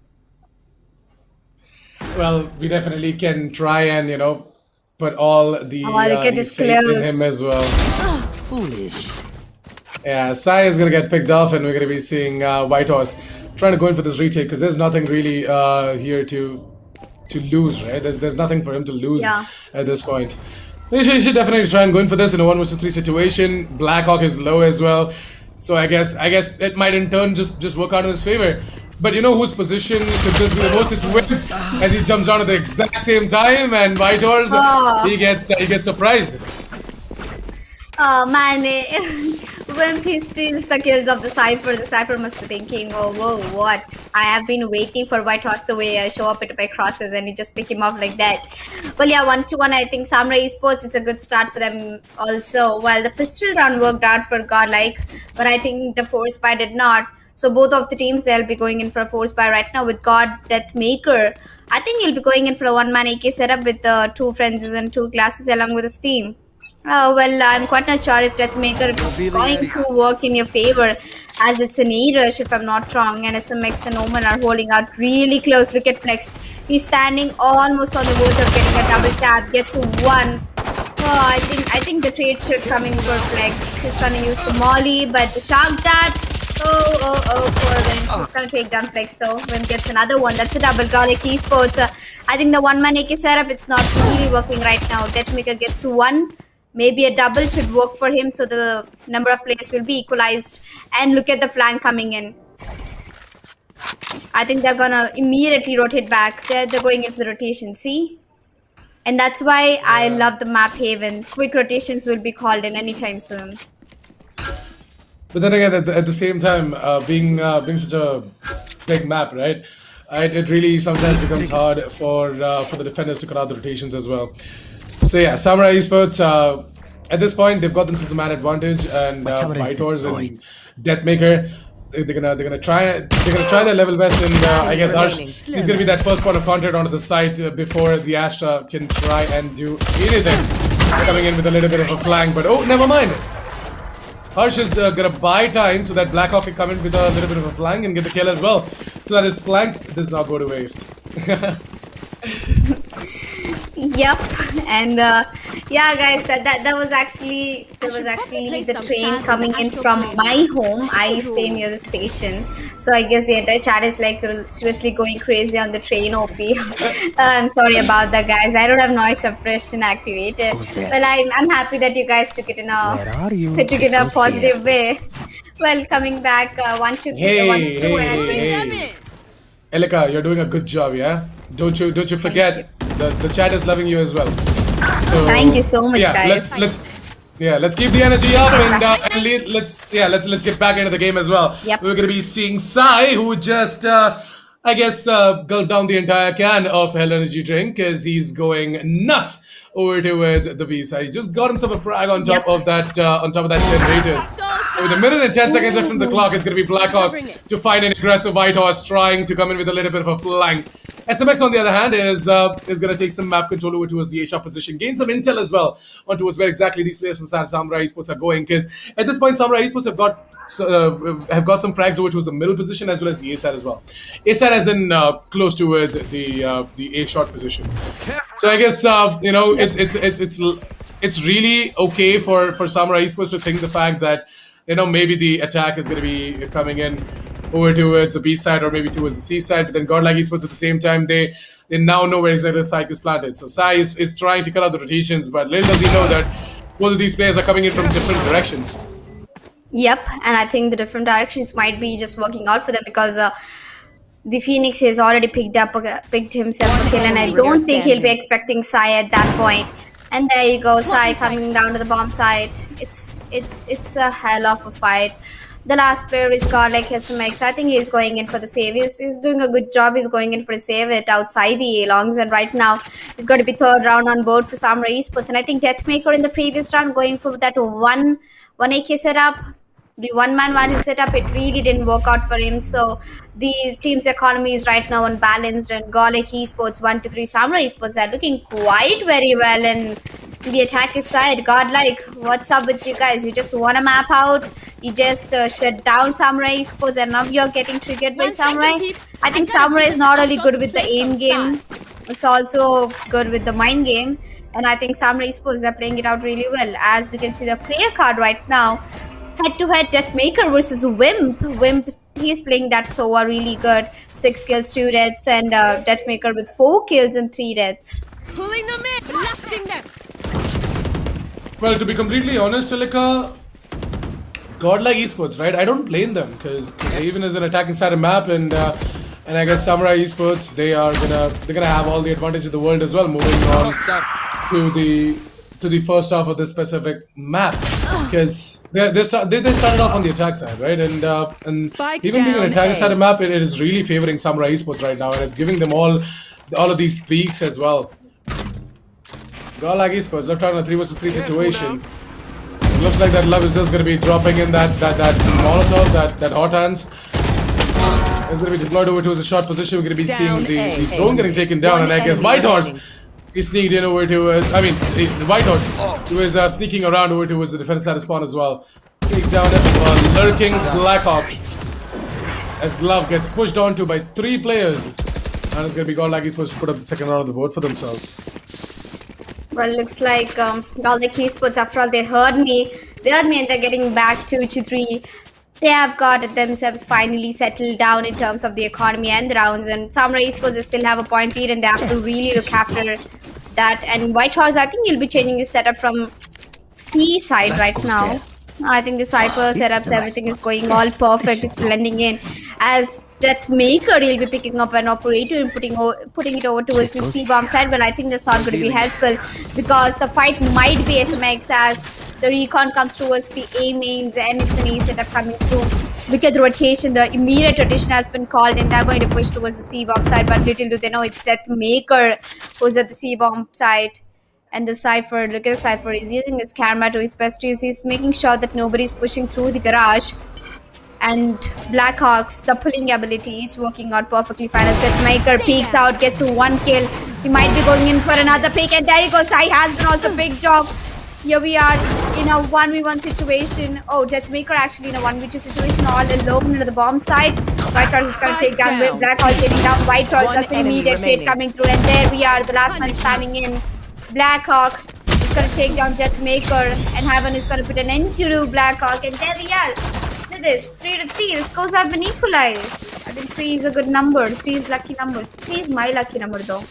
Well, we definitely can try and put all the look at this faith in close. him as well. Foolish. Yeah, Sai is gonna get picked off, and we're gonna be seeing Whitehorse trying to go in for this retake because there's nothing really here to lose, right? There's nothing for him to lose at this point. He should definitely try and go in for this in a 1 versus 3 situation. Blackhawk is low as well, so I guess it might in turn just work out in his favor. But you know whose position could just be the most? It's Wimp, as he jumps down at the exact same time, and Whitehorse he gets surprised. Oh man, Wimp, he steals the kills of the Cypher. The Cypher must be thinking, oh, whoa, what? I have been waiting for Whitehorse to show up at my crosses and you just pick him off like that. Well, yeah, 1-1, I think Samurai Esports, it's a good start for them also. While the pistol round worked out for GODLIKE, but I think the force buy did not. So both of the teams, they'll be going in for a force buy right now with Deathmaker. I think he'll be going in for a one-man AK setup with 2 frenzies and 2 classes along with his team. Well, I'm quite not sure if Deathmaker is going to work in your favor, as it's an E-Rush if I'm not wrong, and SMX and Omen are holding out really close. Look at Flex. He's standing almost on the verge of getting a double tap. Gets 1. I think the trade should come in for Flex. He's gonna use the Molly, but the Shark Dart. Oh, poor Wimp. He's gonna take down Flex though. Wimp gets another one. That's a double. GODLIKE Esports. I think the one-man AK setup, it's not really working right now. Deathmaker gets 1. Maybe a double should work for him so the number of players will be equalized. And look at the flank coming in. I think they're gonna immediately rotate back. They're going into the rotation, see? And that's why I love the map Haven. Quick rotations will be called in anytime soon. But then again, at the same time, being such a big map, right? It really sometimes becomes hard for the defenders to cut out the rotations as well. So yeah, Samurai Esports, at this point they've got themselves a man advantage, and Whitehorse and Deathmaker, they're gonna try their level best, and I guess Harsh is gonna be that first point of contact onto the site before the Astra can try and do anything. Coming in with a little bit of a flank, but oh, never mind. Harsh is gonna buy time so that Blackhawk can come in with a little bit of a flank and get the kill as well, so that his flank does not go to waste. Yep, and yeah, guys, that was actually the train coming in from my home. I stay near the station, so I guess the entire chat is like seriously going crazy on the train. OP. I'm sorry about that, guys. I don't have noise suppression activated. Well, I'm happy that you guys took it in a positive way. Well, coming back 1 2 3 1 2, and I think Elika, you're doing a good job, yeah? Don't you forget the chat is loving you as well. So, thank you so much, yeah, guys. Yeah, let's keep the energy up and let's get back into the game as well. Yep. We're gonna be seeing Sai, who just I guess gulped down the entire can of Hell Energy drink because he's going nuts over towards the B side. He's just got himself a frag on top of that generators. So with a minute and 10 seconds left from the clock, it's gonna be Blackhawk to find an aggressive White Horse trying to come in with a little bit of a flank. SMX, on the other hand, is going to take some map control over towards the A-shot position, gain some intel as well on towards where exactly these players from Samurai Esports are going. Because at this point, Samurai Esports have got some frags over towards the middle position as well as the A side as well. A side as in close towards the A-shot position. So I guess it's really okay for Samurai Esports to think the fact that maybe the attack is going to be coming in over towards the B side or maybe towards the C side, but then Godlike Esports at the same time, they now know where exactly the Sai is planted. So Sai is trying to cut out the rotations, but little does he know that both of these players are coming in from different directions. Yep, and I think the different directions might be just working out for them because the Phoenix has already picked himself a kill, and I don't think he'll be expecting Sai at that point. And there you go, Sai coming down to the bomb site. It's a hell of a fight. The last player is Godlike SMX. I think he's going in for the save. He's doing a good job. He's going in for a save it outside the Yearlongs. And right now, it's going to be third round on board for Samurai Esports. And I think Deathmaker in the previous round going for that one AK setup. The one-man one setup, it really didn't work out for him. So the team's economy is right now unbalanced. And Godlike Esports, 1-3 Samurai Esports are looking quite very well. And the attack is side. Godlike, what's up with you guys? You just want to map out? You just shut down Samurai Esports and now you're getting triggered by Samurai? I think Samurai is not only good with the aim game, it's also good with the mind game. And I think Samurai Esports are playing it out really well. As we can see the player card right now, head-to-head Deathmaker versus Wimp. Wimp, he's playing that SOA really good. 6 kills, 2 deaths, and Deathmaker with 4 kills and 3 deaths. Pulling them in, blasting them. Well, to be completely honest, Talika, Godlike Esports, right? I don't blame them because even as an attack inside a map, and I guess Samurai Esports, they're gonna have all the advantage in the world as well. Moving on to the first half of this specific map, because they started off on the attack side, right? And even being an attack side of map, it is really favoring Samurai Esports right now, and it's giving them all of these peaks as well. Godlike Esports left out in a 3 versus 3 situation. It looks like that Love is just going to be dropping in that Molotov, that hot hands. It's going to be deployed over towards a short position. We're going to be seeing the drone getting taken down, and I guess White Horse is sneaked in over towards, the White Horse, who is sneaking around over towards the defense side of spawn as well. Takes down a lurking Blackhawk as Love gets pushed onto by 3 players. And it's going to be Godlike Esports to put up the second round of the board for themselves. Well, looks like Godlike Esports, after all, they heard me and they're getting back 2-3. They have got themselves finally settled down in terms of the economy and the rounds. And Samurai Esports still have a point lead and they have to really look after that. And White Horse, I think he'll be changing his setup from C side right now. I think the Cypher setups, everything is going all perfect. It's blending in. As Deathmaker, he'll be picking up an operator and putting it over towards the C-bomb side. Well, I think that's not going to be helpful because the fight might be SMX as the recon comes towards the A mains and it's an A setup coming through. Look at the rotation. The immediate rotation has been called and they're going to push towards the C-bomb side. But little do they know it's Deathmaker who's at the C-bomb side. And the Cypher, look at the Cypher, he's using his camera to his best use. He's making sure that nobody's pushing through the garage. And Blackhawks, the pulling ability, it's working out perfectly fine. As Deathmaker peeks out, gets 1 kill. He might be going in for another pick. And there you go, Sai has been also picked up. Here we are in a 1v1 situation. Oh, Deathmaker actually in a 1v2 situation, all alone into the bomb side. White Horse is going to take down Blackhawks, taking down White Horse. That's an immediate trade coming through. And there we are, the last man standing in. Blackhawk is going to take down Deathmaker and Heaven is going to put an end to Blackhawk. And there we are. Look at this, 3-3. The scores have been equalized. I think 3 is a good number. 3 is lucky number. 3 is my lucky number though.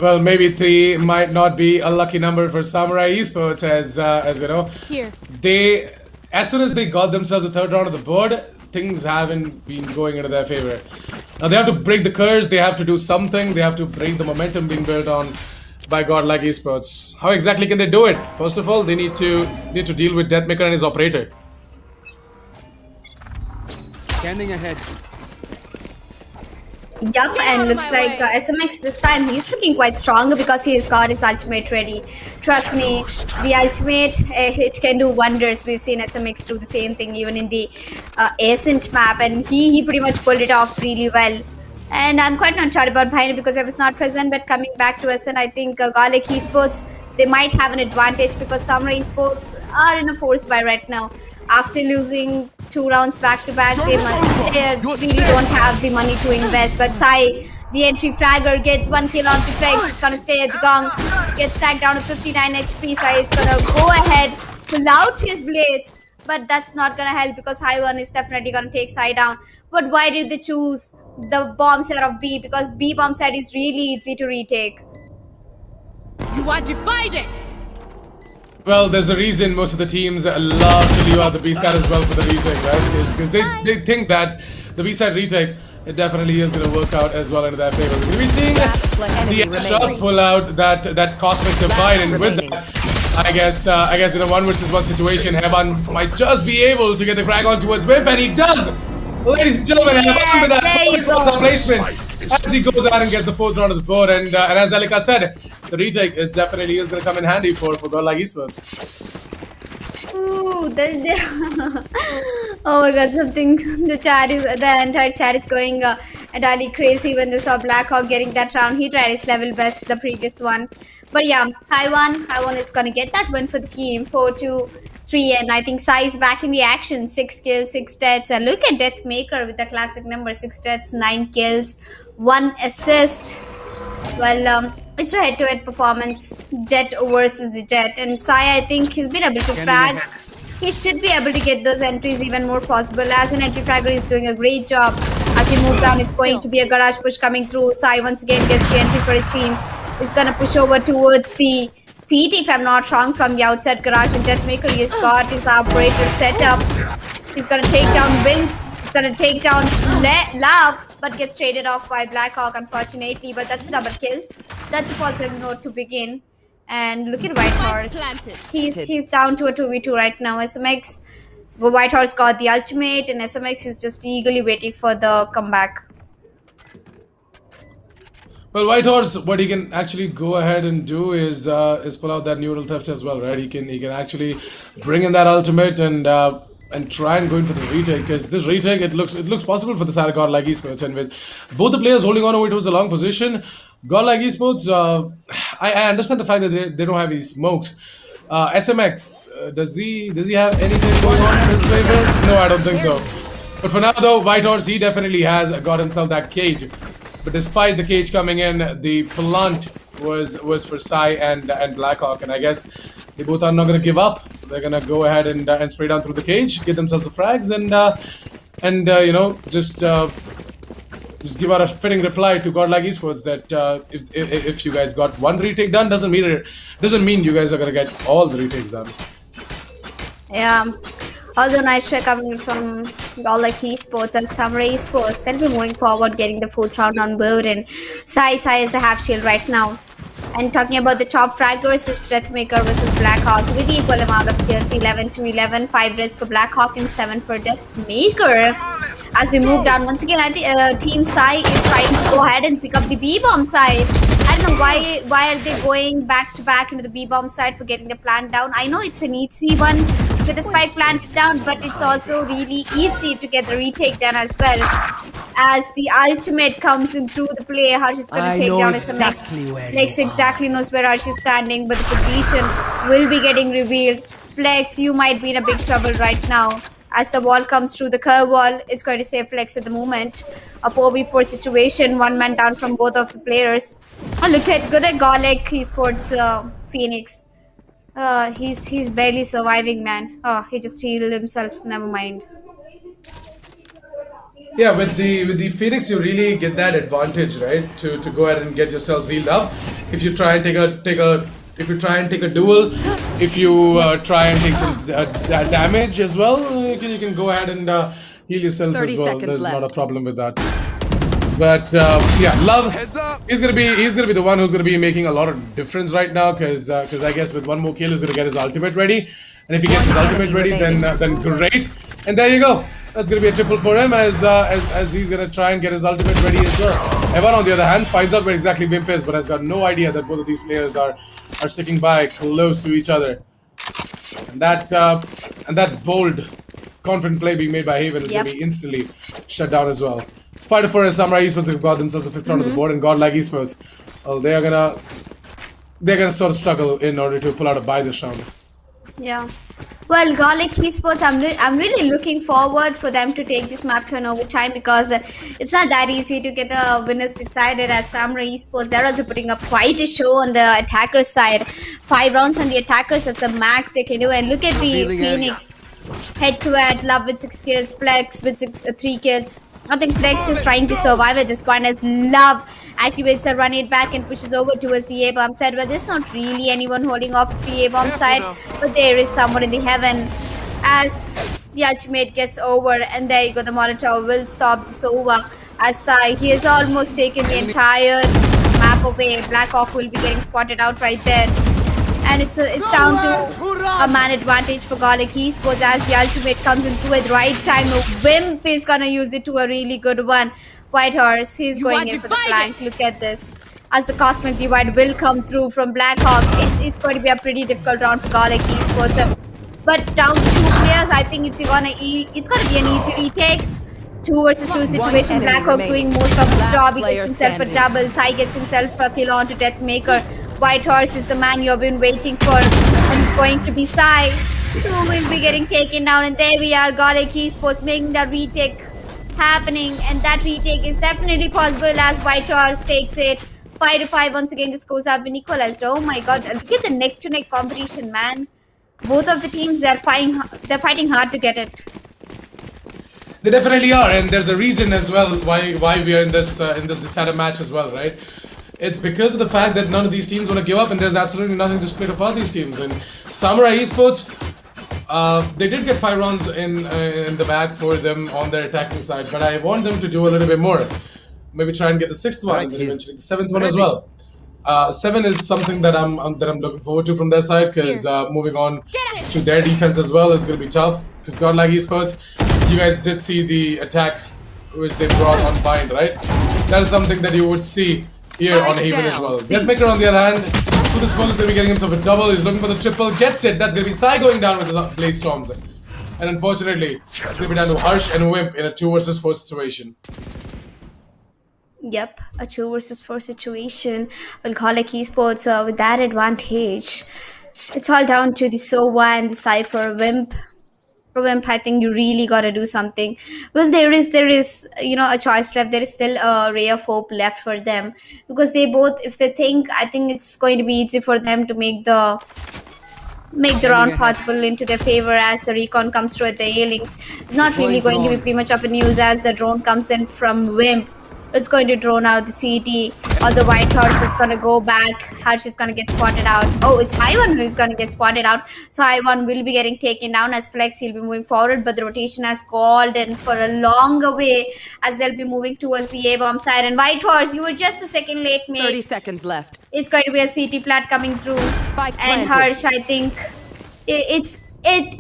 Well, maybe 3 might not be a lucky number for Samurai Esports, as you know. Here. As soon as they got themselves the third round of the board, things haven't been going into their favor. Now they have to break the curse, they have to do something, they have to break the momentum being built on by godlike Esports. How exactly can they do it? First of all, they need to deal with Deathmaker and his operator. Scanning ahead. Yup, and looks like SMX this time he's looking quite stronger because he's got his ultimate ready. Trust me, the ultimate, it can do wonders. We've seen SMX do the same thing even in the Ascent map, and he pretty much pulled it off really well. And I'm quite not sure about Bhine because I was not present, but coming back to Ascent, I think godlike Esports, they might have an advantage because Samurai Esports are in a force buy right now. After losing 2 rounds back to back, they really don't have the money to invest. But Sai, the entry fragger, gets 1 kill onto Flex. He's gonna stay at the gong, gets tagged down to 59 HP. Sai is gonna go ahead, pull out his blades, but that's not gonna help because High1 is definitely gonna take Sai down. But why did they choose the bomb set of B? Because B bomb set is really easy to retake. You are divided. Well, there's a reason most of the teams love to leave out the B-side as well for the retake, right? Because they think that the B-side retake, it definitely is going to work out as well into their favor. We're going to be seeing the extra pull out that Cosmic Divide, and with that, I guess in a 1 versus 1 situation, Heban might just be able to get the crack on towards Wimp, and he does! Ladies and gentlemen, Heban with that placement as he goes out and gets the 4th round of the board, and as Dalika said, the retake is definitely going to come in handy for godlike Esports. Ooh, oh my god, something, the entire chat is going entirely crazy when they saw Blackhawk getting that round. He tried his level best the previous one. But yeah, High1 is gonna get that win for the team, 4-2-3, and I think Sai is back in the action, 6 kills, 6 deaths, and look at Deathmaker with the classic number, 6 deaths, 9 kills, 1 assist. Well, it's a head-to-head performance, Jet versus the Jet, and Sai, I think he's been able to frag. He should be able to get those entries even more possible. As an entry fragger, he's doing a great job. As he move down, it's going to be a garage push coming through. Sai once again gets the entry for his team. He's gonna push over towards the CT, if I'm not wrong, from the outside garage, and Deathmaker, he's got his operator set up. He's gonna take down Wimp. He's gonna take down Love, but gets traded off by Blackhawk, unfortunately. But that's a double kill. That's a positive note to begin. And look at Whitehorse. He's down to a 2v2 right now. SMX, Whitehorse got the ultimate, and SMX is just eagerly waiting for the comeback. Well, Whitehorse, what he can actually go ahead and do is pull out that neural theft as well, right? He can actually bring in that ultimate and try and go in for the retake, because this retake, it looks possible for the side of godlike Esports, and with both the players holding on over towards a long position, godlike Esports, I understand the fact that they don't have any smokes. SMX, does he have anything going on in his favor? No, I don't think so. But for now though, Whitehorse, he definitely has got himself that cage. But despite the cage coming in, the plant was for Sai and Blackhawk, and I guess they both are not going to give up. They're going to go ahead and spray down through the cage, get themselves the frags, and you know, just give out a fitting reply to godlike Esports that if you guys got 1 retake done, doesn't mean you guys are going to get all the retakes done. Yeah. Although nice try coming from godlike Esports and Samurai Esports, they'll be moving forward, getting the 4th round on board, and Sai is a half shield right now. And talking about the top fraggers, it's Deathmaker versus Blackhawk with equal amount of kills, 11-11, 5 reds for Blackhawk and 7 for Deathmaker. As we move down, once again, I think Team Sai is trying to go ahead and pick up the B-bomb side. I don't know why are they going back to back into the B-bomb side for getting the plant down. I know it's an easy one with the spike planted down, but it's also really easy to get the retake done as well. As the ultimate comes in through the play, Harsh is going to take down SMX. Flex exactly knows where Harsh is standing, but the position will be getting revealed. Flex, you might be in a big trouble right now. As the wall comes through the curve wall, it's going to save Flex at the moment. A 4v4 situation, 1 man down from both of the players. Oh, look at godlike Esports Phoenix. He's barely surviving, man. Oh, he just healed himself. Never mind. Yeah, with the Phoenix, you really get that advantage, right? To go ahead and get yourselves healed up. If you try and take a duel, if you try and take some damage as well, you can go aheal yourself as well. There's not a problem with that. But yeah, Love, he's gonna be the one who's gonna be making a lot of difference right now, because I guess with one more kill he's gonna get his ultimate ready, and if he gets his ultimate ready, then great. And there you go. That's gonna be a triple for him as he's gonna try and get his ultimate ready as well. Evan, on the other hand, finds out where exactly Wimp is, but has got no idea that both of these players are sticking by close to each other. And that bold, confident play being made by Haven is gonna be instantly shut down as well. Fighter for Samurai Esports have got themselves the 5th round of the board, and GODLIKE Esports, well, they're gonna sort of struggle in order to pull out a bye this round. Yeah. Well, GODLIKE Esports, I'm really looking forward for them to take this map to an overtime, because it's not that easy to get the winners decided. As Samurai Esports, they're also putting up quite a show on the attacker side. 5 rounds on the attackers, that's a max they can do. And look at the Phoenix. Head-to-head, Love with 6 kills, Flex with 3 kills. I think Flex is trying to survive at this point, as Love activates the run it back and pushes over towards the A-bomb side. But there's not really anyone holding off the A-bomb side, but there is someone in the heaven as the ultimate gets over. And there you go, the Molotov will stop this over, as he has almost taken the entire map away. Blackhawk will be getting spotted out right there. And it's down to a man advantage for GODLIKE Esports, as the ultimate comes into at the right time. Wimp is gonna use it to a really good one. White Horse, he's going in for the flank. Look at this. As the Cosmic Divide will come through from Blackhawk, it's going to be a pretty difficult round for GODLIKE Esports. But down to 2 players, I think it's gonna be an easy retake. 2 versus 2 situation. Blackhawk doing most of the job. He gets himself a double. Sai gets himself a kill onto Deathmaker. White Horse is the man you've been waiting for, and it's going to be Sai who will be getting taken down. And there we are, GODLIKE Esports making that retake happening, and that retake is definitely possible as White Horse takes it 5-5. Once again, the scores have been equalized. Oh my god, look at the neck-to-neck competition, man. Both of the teams, they're fighting hard to get it. They definitely are, and there's a reason as well why we are in this decided match as well, right? It's because of the fact that none of these teams want to give up, and there's absolutely nothing to split apart these teams. And Samurai Esports, they did get 5 rounds in the bag for them on their attacking side, but I want them to do a little bit more. Maybe try and get the 6th one, and then eventually the 7th one as well. 7 is something that I'm looking forward to from their side, because moving on to their defense as well is going to be tough. Because GODLIKE Esports, you guys did see the attack which they brought on Bind, right? That is something that you would see here on Haven as well. Deathmaker, on the other hand, through the smoke is going to be getting himself a double. He's looking for the triple, gets it. That's going to be Sai going down with his Blade Storms. And unfortunately, it's going to be down to Harsh and Wimp in a 2 versus 4 situation. Yep, a 2 versus 4 situation. Well, GODLIKE Esports with that advantage. It's all down to the Sova and the Cypher. Wimp, I think you really gotta do something. Well, there is a choice left. There is still a ray of hope left for them, because they both, if they think, I think it's going to be easy for them to make the round possible into their favor, as the recon comes through at the Yearlings. It's not really going to be pretty much of a news, as the drone comes in from Wimp. It's going to drone out the CT, or the White Horse is going to go back. Harsh is going to get spotted out. Oh, it's Haiwan who is going to get spotted out. So Haiwan will be getting taken down as Flex. He'll be moving forward, but the rotation has called in for a longer way, as they'll be moving towards the A-bomb side. And White Horse, you were just a second late, mate. 30 seconds left. It's going to be a CT plat coming through. Spike And planted. Harsh, I think it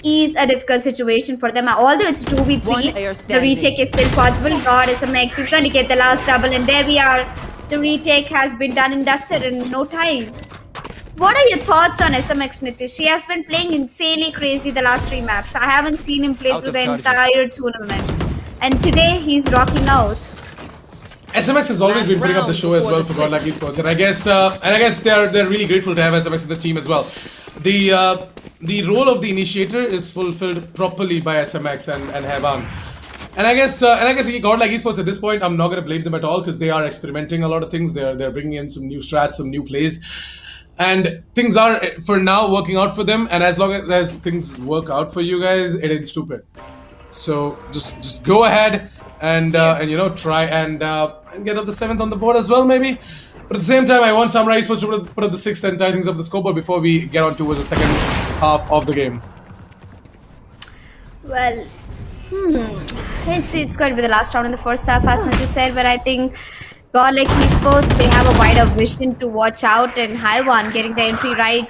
is a difficult situation for them. Although it's 2v3, the retake is still possible. God, SMX is going to get the last double, and there we are. The retake has been done and dusted in no time. What are your thoughts on SMX, Nitish? He has been playing insanely crazy the last 3 maps. I haven't seen him play through the entire tournament, and today he's rocking out. SMX has always been putting up the show as well for GODLIKE Esports, and I guess they're really grateful to have SMX in the team as well. The role of the initiator is fulfilled properly by SMX and Heban. And I guess GODLIKE Esports at this point, I'm not going to blame them at all, because they are experimenting a lot of things. They're bringing in some new strats, some new plays, and things are for now working out for them. And as long as things work out for you guys, it ain't stupid. So just go ahead and try and get up the 7th on the board as well, maybe. But at the same time, I want Samurai Esports to put up the 6th and tie things up the scoreboard before we get on towards the second half of the game. Well, It's going to be the last round in the first half, as Nati said, but I think Godlike Esports, they have a wider vision to watch out, and Haiwan getting the entry right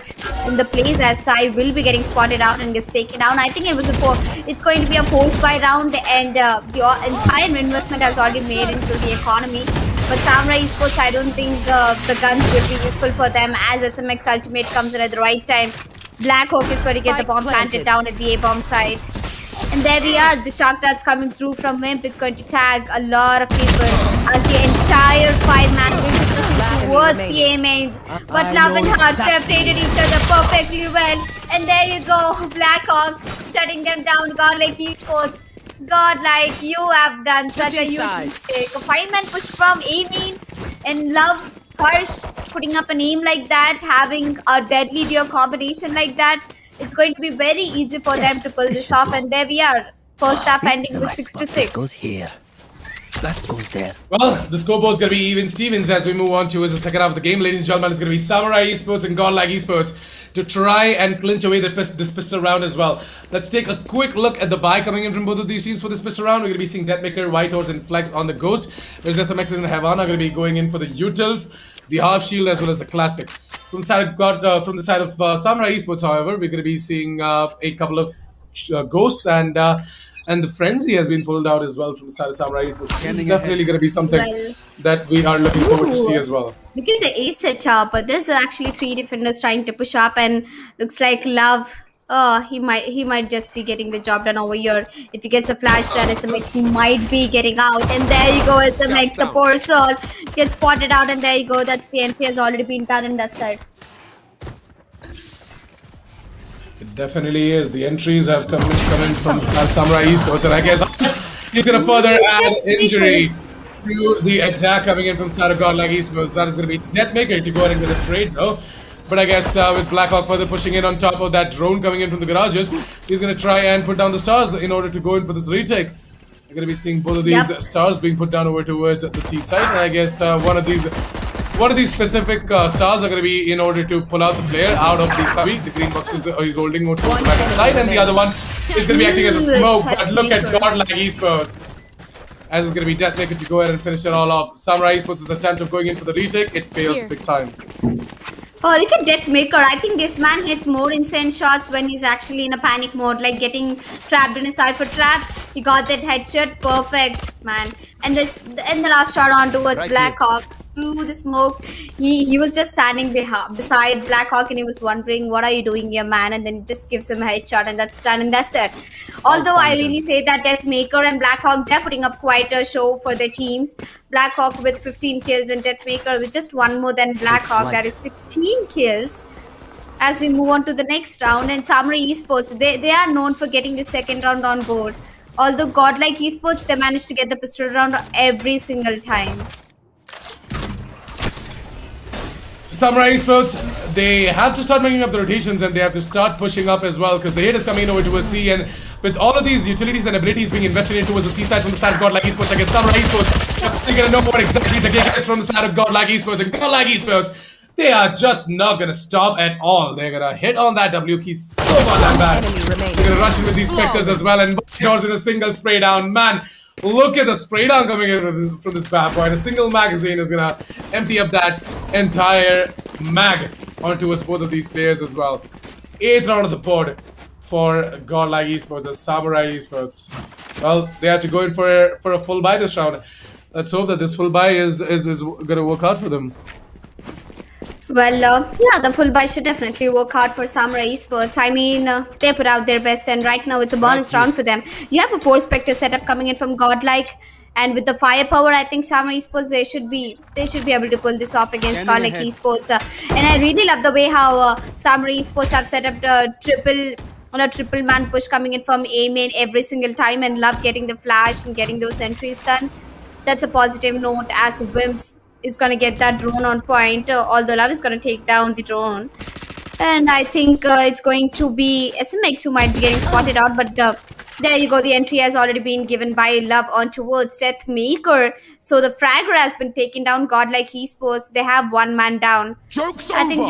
in the place as Sai will be getting spotted out and gets taken down. I think it's going to be a forced by round, and the entire investment has already made into the economy. But Samurai Esports, I don't think the guns will be useful for them as SMX Ultimate comes in at the right time. Blackhawk is going to get the bomb planted down at the A-bomb site. And there we are, the shock that's coming through from Wimp. It's going to tag a lot of people as the entire 5-man Wimp is pushing towards the A mains. But Love and Heart separated each other perfectly well. And there you go, Blackhawk shutting them down. Godlike Esports. Godlike, you have done such a huge mistake. A 5-man push from A main, and Love, Harsh putting up an aim like that, having a deadly duo combination like that. It's going to be very easy for them to pull this off, and there we are. First half ending with 6-6. Goes here. That goes there. Well, the scoreboard is going to be even Stevens as we move on towards the second half of the game. Ladies and gentlemen, it's going to be Samurai Esports and Godlike Esports to try and clinch away this pistol round as well. Let's take a quick look at the buy coming in from both of these teams for this pistol round. We're going to be seeing Deathmaker, Whitehorse, and Flex on the Ghost. There's SMX and Havana going to be going in for the utils, the Half Shield, as well as the Classic. From the side of Samurai Esports, however, we're going to be seeing a couple of ghosts, and the Frenzy has been pulled out as well from the side of Samurai Esports. This is definitely going to be something that we are looking forward to see as well. Look at the A setup, but there's actually 3 defenders trying to push up, and looks like Love. He might just be getting the job done over here. If he gets a flash done, SMX might be getting out. And there you go, SMX, the poor soul, gets spotted out, and there you go. That's the entry has already been done and dusted. It definitely is. The entries have come in from Samurai Esports, and I guess he's going to further add injury to the attack coming in from Godlike Esports. That is going to be Deathmaker to go ahead and get a trade, though. But I guess with Blackhawk further pushing in on top of that drone coming in from the garages, he's going to try and put down the stars in order to go in for this retake. We're going to be seeing both of these stars being put down over towards the seaside, and I guess one of these specific stars are going to be in order to pull out the player out of the cubby. The green box he's holding over towards the back side, and the other one is going to be acting as a smoke. But look at Godlike Esports, as it's going to be Deathmaker to go ahead and finish it all off. Samurai Esports' attempt of going in for the retake, it fails big time. Oh, look at Deathmaker. I think this man hits more insane shots when he's actually in a panic mode, like getting trapped in a cipher trap. He got that headshot. Perfect, man. And the last shot on towards Blackhawk. Through the smoke, he was just standing beside Blackhawk, and he was wondering, what are you doing here, man? And then he just gives him a headshot, and that's done and dusted. Although I really say that Deathmaker and Blackhawk, they're putting up quite a show for their teams. Blackhawk with 15 kills and Deathmaker with just one more than Blackhawk, that is 16 kills. As we move on to the next round, and Samurai Esports, they are known for getting the second round on board. Although Godlike Esports, they managed to get the pistol round every single time. Samurai Esports, they have to start making up the rotations, and they have to start pushing up as well, because the hit is coming in over towards C, and with all of these utilities and abilities being invested in towards the C side from the side of Godlike Esports, I guess Samurai Esports, they're going to know what exactly the game is from the side of Godlike Esports, and Godlike Esports, they are just not going to stop at all. They're going to hit on that W key so much and bad. They're going to rush in with these Spectres as well, and doors in a single spray down. Man, look at the spray down coming in from this bad boy. A single magazine is going to empty up that entire mag onto both of these players as well. 8th round of the board for Godlike Esports as Samurai Esports. Well, they have to go in for a full buy this round. Let's hope that this full buy is going to work out for them. Well, yeah, the full buy should definitely work hard for Samurai Esports. I mean, they put out their best, and right now it's a bonus round for them. You have a 4 Spectre setup coming in from Godlike, and with the firepower, I think Samurai Esports, they should be able to pull this off against Godlike Esports. And I really love the way how Samurai Esports have set up the triple man push coming in from A main every single time, and love getting the flash and getting those entries done. That's a positive note, as Wimps is going to get that drone on point, although Love is going to take down the drone. And I think it's going to be SMX who might be getting spotted out, but there you go, the entry has already been given by Love on towards Deathmaker. So the fragger has been taken down. Godlike Esports, they have 1 man down. I think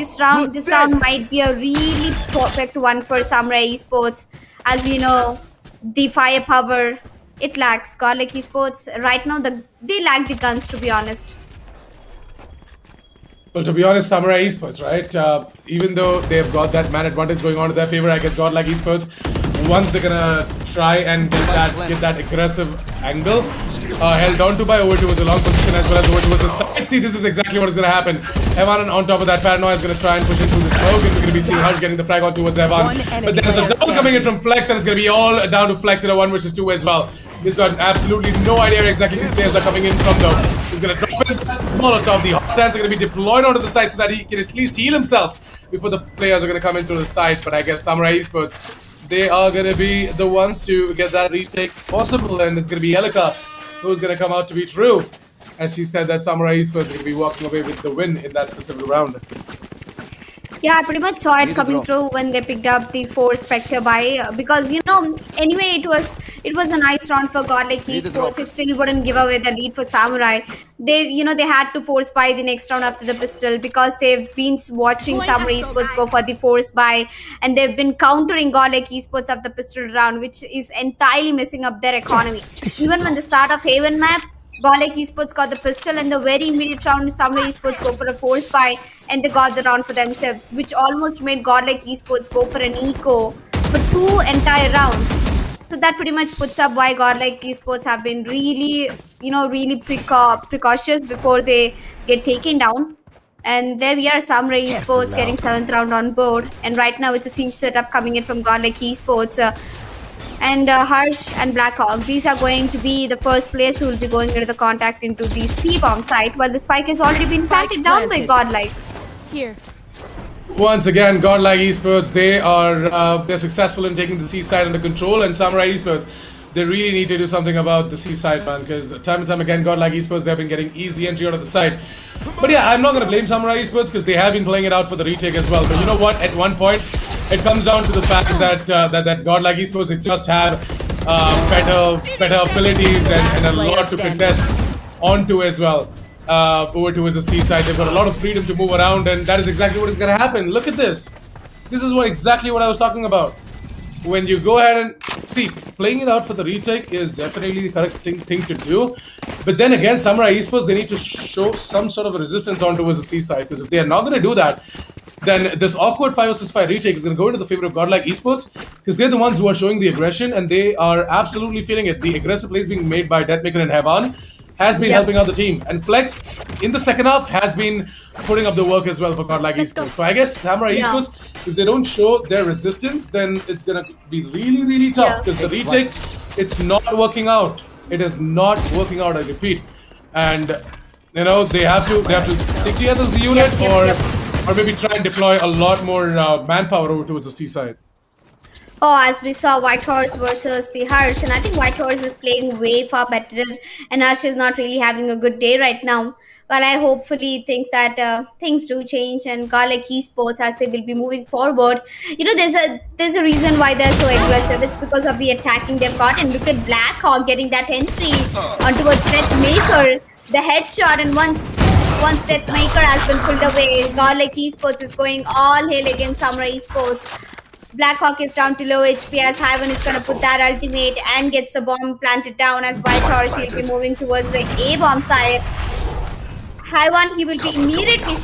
this round might be a really perfect one for Samurai Esports. As you know, the firepower. It lacks. Godlike Esports right now, they lack the guns, to be honest. Well, to be honest, Samurai Esports, right? Even though they've got that man advantage going on in their favor, I guess GODLIKE Esports, once they're gonna try and get that aggressive angle, held on to by over towards the long position as well as over towards the side. See, this is exactly what is gonna happen. Evan on top of that paranoia is gonna try and push in through the smoke, and we're gonna be seeing Harsh getting the frag on towards Evan. But there's a double coming in from Flex, and it's gonna be all down to Flex in a 1 versus 2 as well. He's got absolutely no idea where exactly these players are coming in from though. He's gonna drop in Molotov. The hot hands are gonna be deployed onto the side so that he can at least heal himself before the players are gonna come into the side. But I guess Samurai Esports, they are gonna be the ones to get that retake possible, and it's gonna be Elika who's gonna come out to be true. As she said that Samurai Esports are gonna be walking away with the win in that specific round. Yeah, I pretty much saw it coming through when they picked up the 4 Spectre buy, because anyway it was a nice round for Godlike Esports. It still wouldn't give away the lead for Samurai. They had to force buy the next round after the pistol because they've been watching Samurai Esports go for the force buy, and they've been countering Godlike Esports of the pistol round, which is entirely messing up their economy. Even when the start of Haven map, Godlike Esports got the pistol, and the very immediate round, Samurai Esports go for a force buy, and they got the round for themselves, which almost made Godlike Esports go for an eco for 2 entire rounds. So that pretty much puts up why Godlike Esports have been really precautious before they get taken down. And there we are, Samurai Esports getting 7th round on board, and right now it's a siege setup coming in from Godlike Esports. And Harsh and Blackhawk, these are going to be the first players who will be going into the contact into the C-bomb site, while the spike has already been planted down by Godlike. Here. Once again, GODLIKE Esports, they're successful in taking the C side under control, and Samurai Esports, they really need to do something about the C side, man, because time and time again, GODLIKE Esports, they've been getting easy entry out of the side. But yeah, I'm not going to blame Samurai Esports because they have been playing it out for the retake as well. But you know what? At one point, it comes down to the fact that that GODLIKE Esports, they just have better abilities and a lot to contest onto as well. Over towards the C side, they've got a lot of freedom to move around, and that is exactly what is going to happen. Look at this. This is exactly what I was talking about. When you go ahead and see, playing it out for the retake is definitely the correct thing to do. But then again, Samurai Esports, they need to show some sort of resistance on towards the C side, because if they are not going to do that, then this awkward 5 vs 5 retake is going to go into the favor of GODLIKE Esports, because they're the ones who are showing the aggression, and they are absolutely feeling it. The aggressive plays being made by Deathmaker and Heavan has been helping out the team, and Flex in the second half has been putting up the work as well for GODLIKE Esports. So I guess Samurai Esports, if they don't show their resistance, then it's gonna be really tough, because the retake, it's not working out. It is not working out, I repeat. And they have to stick together as a unit, or maybe try and deploy a lot more manpower over towards the C side. Oh, as we saw White Horse versus the Harsh, and I think White Horse is playing way far better, and Harsh is not really having a good day right now. But I hopefully think that things do change, and GODLIKE Esports, as they will be moving forward, there's a reason why they're so aggressive. It's because of the attacking they've got, and look at Blackhawk getting that entry towards Deathmaker, the headshot, and once Deathmaker has been pulled away, GODLIKE Esports is going all hail against Samurai Esports. Blackhawk is down to low HP as Hyvan is going to put that ultimate and gets the bomb planted down, as White Horse will be moving towards the A-bomb side. Hyvan, he will be immediately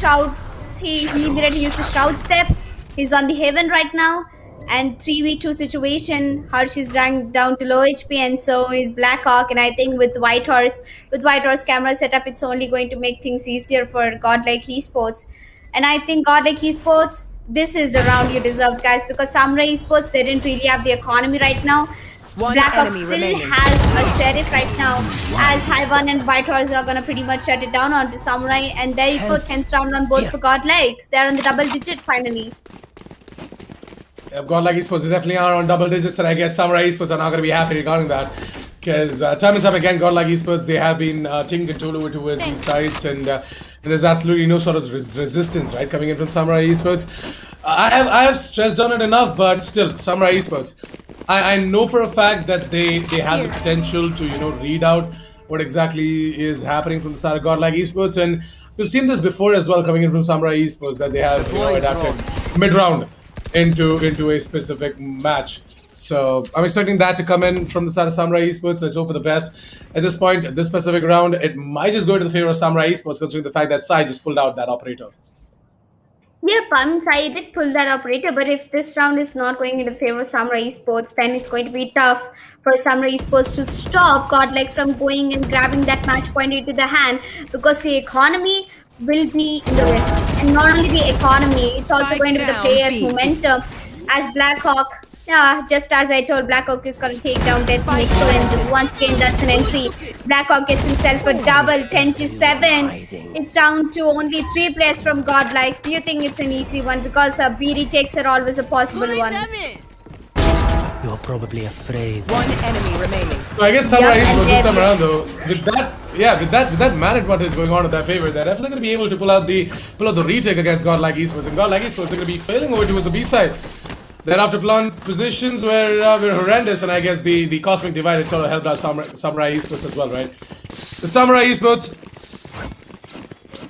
he immediately used the Shroud Step. He's on the Heaven right now, and 3v2 situation. Harsh is down to low HP, and so is Blackhawk. And I think with White Horse camera setup, it's only going to make things easier for GODLIKE Esports. And I think GODLIKE Esports, this is the round you deserved, guys, because Samurai Esports, they didn't really have the economy right now. Blackhawk still has a sheriff right now, as Hyvan and White Horse are going to pretty much shut it down onto Samurai. And there you go, 10th round on board for GODLIKE. They're on the double digit finally. GODLIKE Esports definitely are on double digits, and I guess Samurai Esports are not going to be happy regarding that. Because time and time again, GODLIKE Esports, they have been taking control over towards these sites, and there's absolutely no sort of resistance, right, coming in from Samurai Esports. I have stressed on it enough, but still, Samurai Esports, I know for a fact that they have the potential to read out what exactly is happening from the side of GODLIKE Esports, and we've seen this before as well coming in from Samurai Esports, that they have adapted mid-round into a specific match. So I'm expecting that to come in from the side of Samurai Esports. Let's hope for the best. At this point, this specific round, it might just go to the favor of Samurai Esports, considering the fact that Sai just pulled out that operator. Yep, I did pull that operator, but if this round is not going in the favor of Samurai Esports, then it's going to be tough for Samurai Esports to stop Godlike from going and grabbing that match point into the hand, because the economy will be in the risk. And not only the economy, it's also Spike going to be the down, players' B. momentum, as Blackhawk. Yeah, just as I told, Blackhawk is going to take down Deathmaker, and once again, that's an entry. Blackhawk gets himself a double, 10-7. It's down to only 3 players from Godlike. Do you think it's an easy one? Because BD takes are always a possible one. You're probably afraid. One enemy remaining. So I guess Samurai Yep, and Esports this time then- around, though, with that man advantage going on in their favor, they're definitely going to be able to pull out the retake against Godlike Esports. And Godlike Esports, they're going to be failing over towards the B side. They're after plan positions were horrendous, and I guess the Cosmic Divide had sort of helped out Samurai Esports as well, right? The Samurai Esports,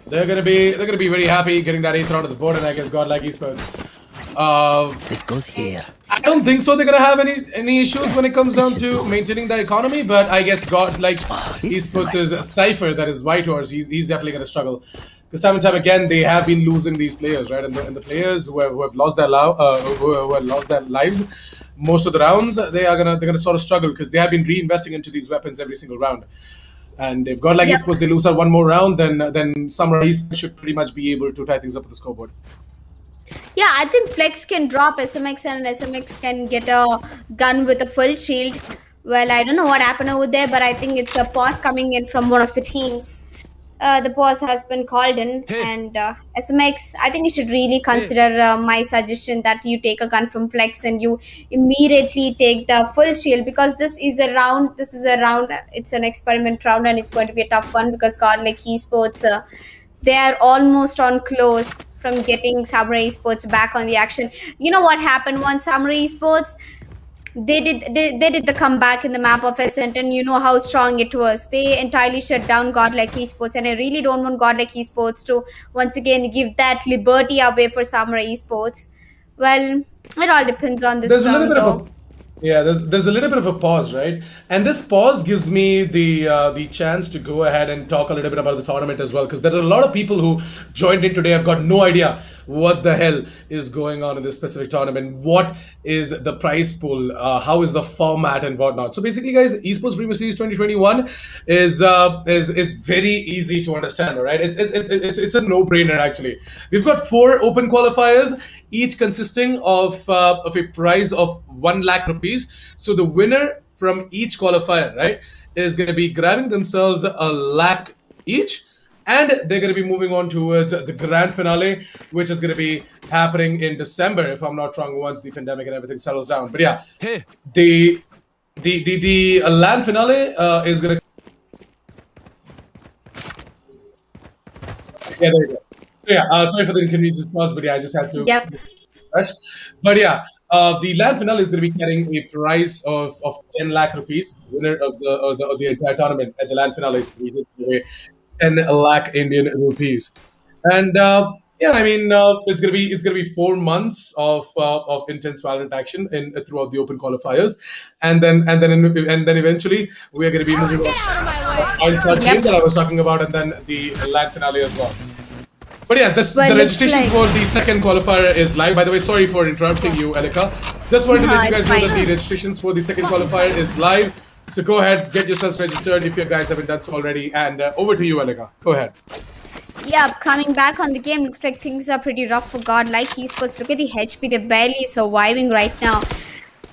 they're gonna be very happy getting that 8th round of the board, and I guess Godlike Esports. This goes here. I don't think so. They're gonna have any issues when it comes down to maintaining their economy, but I guess Godlike Esports' Cypher, that is White Horse, he's definitely gonna struggle. Because time and time again, they have been losing these players, right? And the players who have lost their lives, most of the rounds, they're gonna sort of struggle because they have been reinvesting into these weapons every single round. And if Godlike Esports they lose out one more round, then Samurai Esports should pretty much be able to tie things up with the scoreboard. Yeah, I think Flex can drop SMX, and SMX can get a gun with a full shield. Well, I don't know what happened over there, but I think it's a pause coming in from one of the teams. The pause has been called in, and SMX, I think you should really consider my suggestion that you take a gun from Flex and you immediately take the full shield, because this is a round, it's an experiment round, and it's going to be a tough one because Godlike Esports, they are almost on close from getting Samurai Esports back on the action. You know what happened once Samurai Esports? They did the comeback in the map of Ascent, and you know how strong it was. They entirely shut down Godlike Esports, and I really don't want Godlike Esports to once again give that liberty away for Samurai Esports. Well, it all depends on this There's a little round, bit though. of a there's a little bit of a pause, right? And this pause gives me the chance to go ahead and talk a little bit about the tournament as well, because there are a lot of people who joined in today have got no idea what the hell is going on in this specific tournament. What is the prize pool? How is the format and whatnot? So basically, guys, Esports Premier Series 2021 is very easy to understand. All right, it's a no-brainer actually. We've got 4 open qualifiers, each consisting of a prize of 1 lakh rupees. So the winner from each qualifier, right, is going to be grabbing themselves a lakh each, and they're going to be moving on towards the grand finale, which is going to be happening in December, if I'm not wrong, once the pandemic and everything settles down. But yeah, the LAN finale is going to. Yeah, there you go. So yeah, sorry for the inconvenience pause, but yeah, I just had to. Yep. But yeah, the LAN finale is going to be carrying a prize of 10 lakh rupees. Winner of the entire tournament at the LAN finale is going to be giving away 10 lakh Indian rupees. And yeah, I mean, it's gonna be 4 months of intense Valorant action throughout the open qualifiers, and then eventually we are going to be moving on to the game that I was talking about, and then the LAN finale as well. But yeah, the registration for the second qualifier is live. By the way, sorry for interrupting you, Elika. Just wanted to let you guys know that the registrations for the second qualifier is live. So go ahead, get yourselves registered if you guys haven't done so already. And over to you, Elika. Go ahead. Yeah, coming back on the game, looks like things are pretty rough for Godlike Esports. Look at the HP, they're barely surviving right now.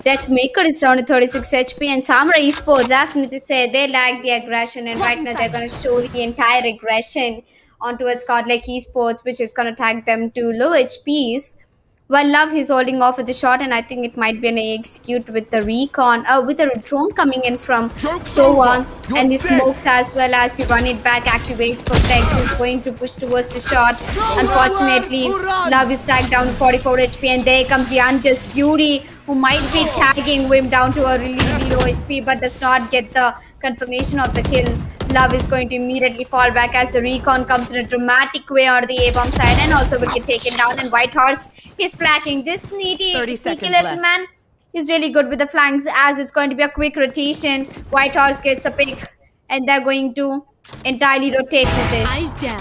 Deathmaker is down to 36 HP, and Samurai Esports, as Nitish said, they lack the aggression, and right now they're going to show the entire aggression onto its Godlike Esports, which is going to tag them to low HPs. Well, Love is holding off with the shot, and I think it might be an execute with the recon, with a drone coming in from Sova, and the smokes as well as the run it back activates for Flex is going to push towards the shot. Unfortunately, Love is tagged down to 44 HP, and there comes the Undisputed, who might be tagging Wim down to a really low HP, but does not get the confirmation of the kill. Love is going to immediately fall back as the recon comes in a dramatic way on the A-bomb side, and also will get taken down. And White Horse is flanking this sneaky little man. He's really good with the flanks as it's going to be a quick rotation. White Horse gets a pick and they're going to entirely rotate with Eyes this. down.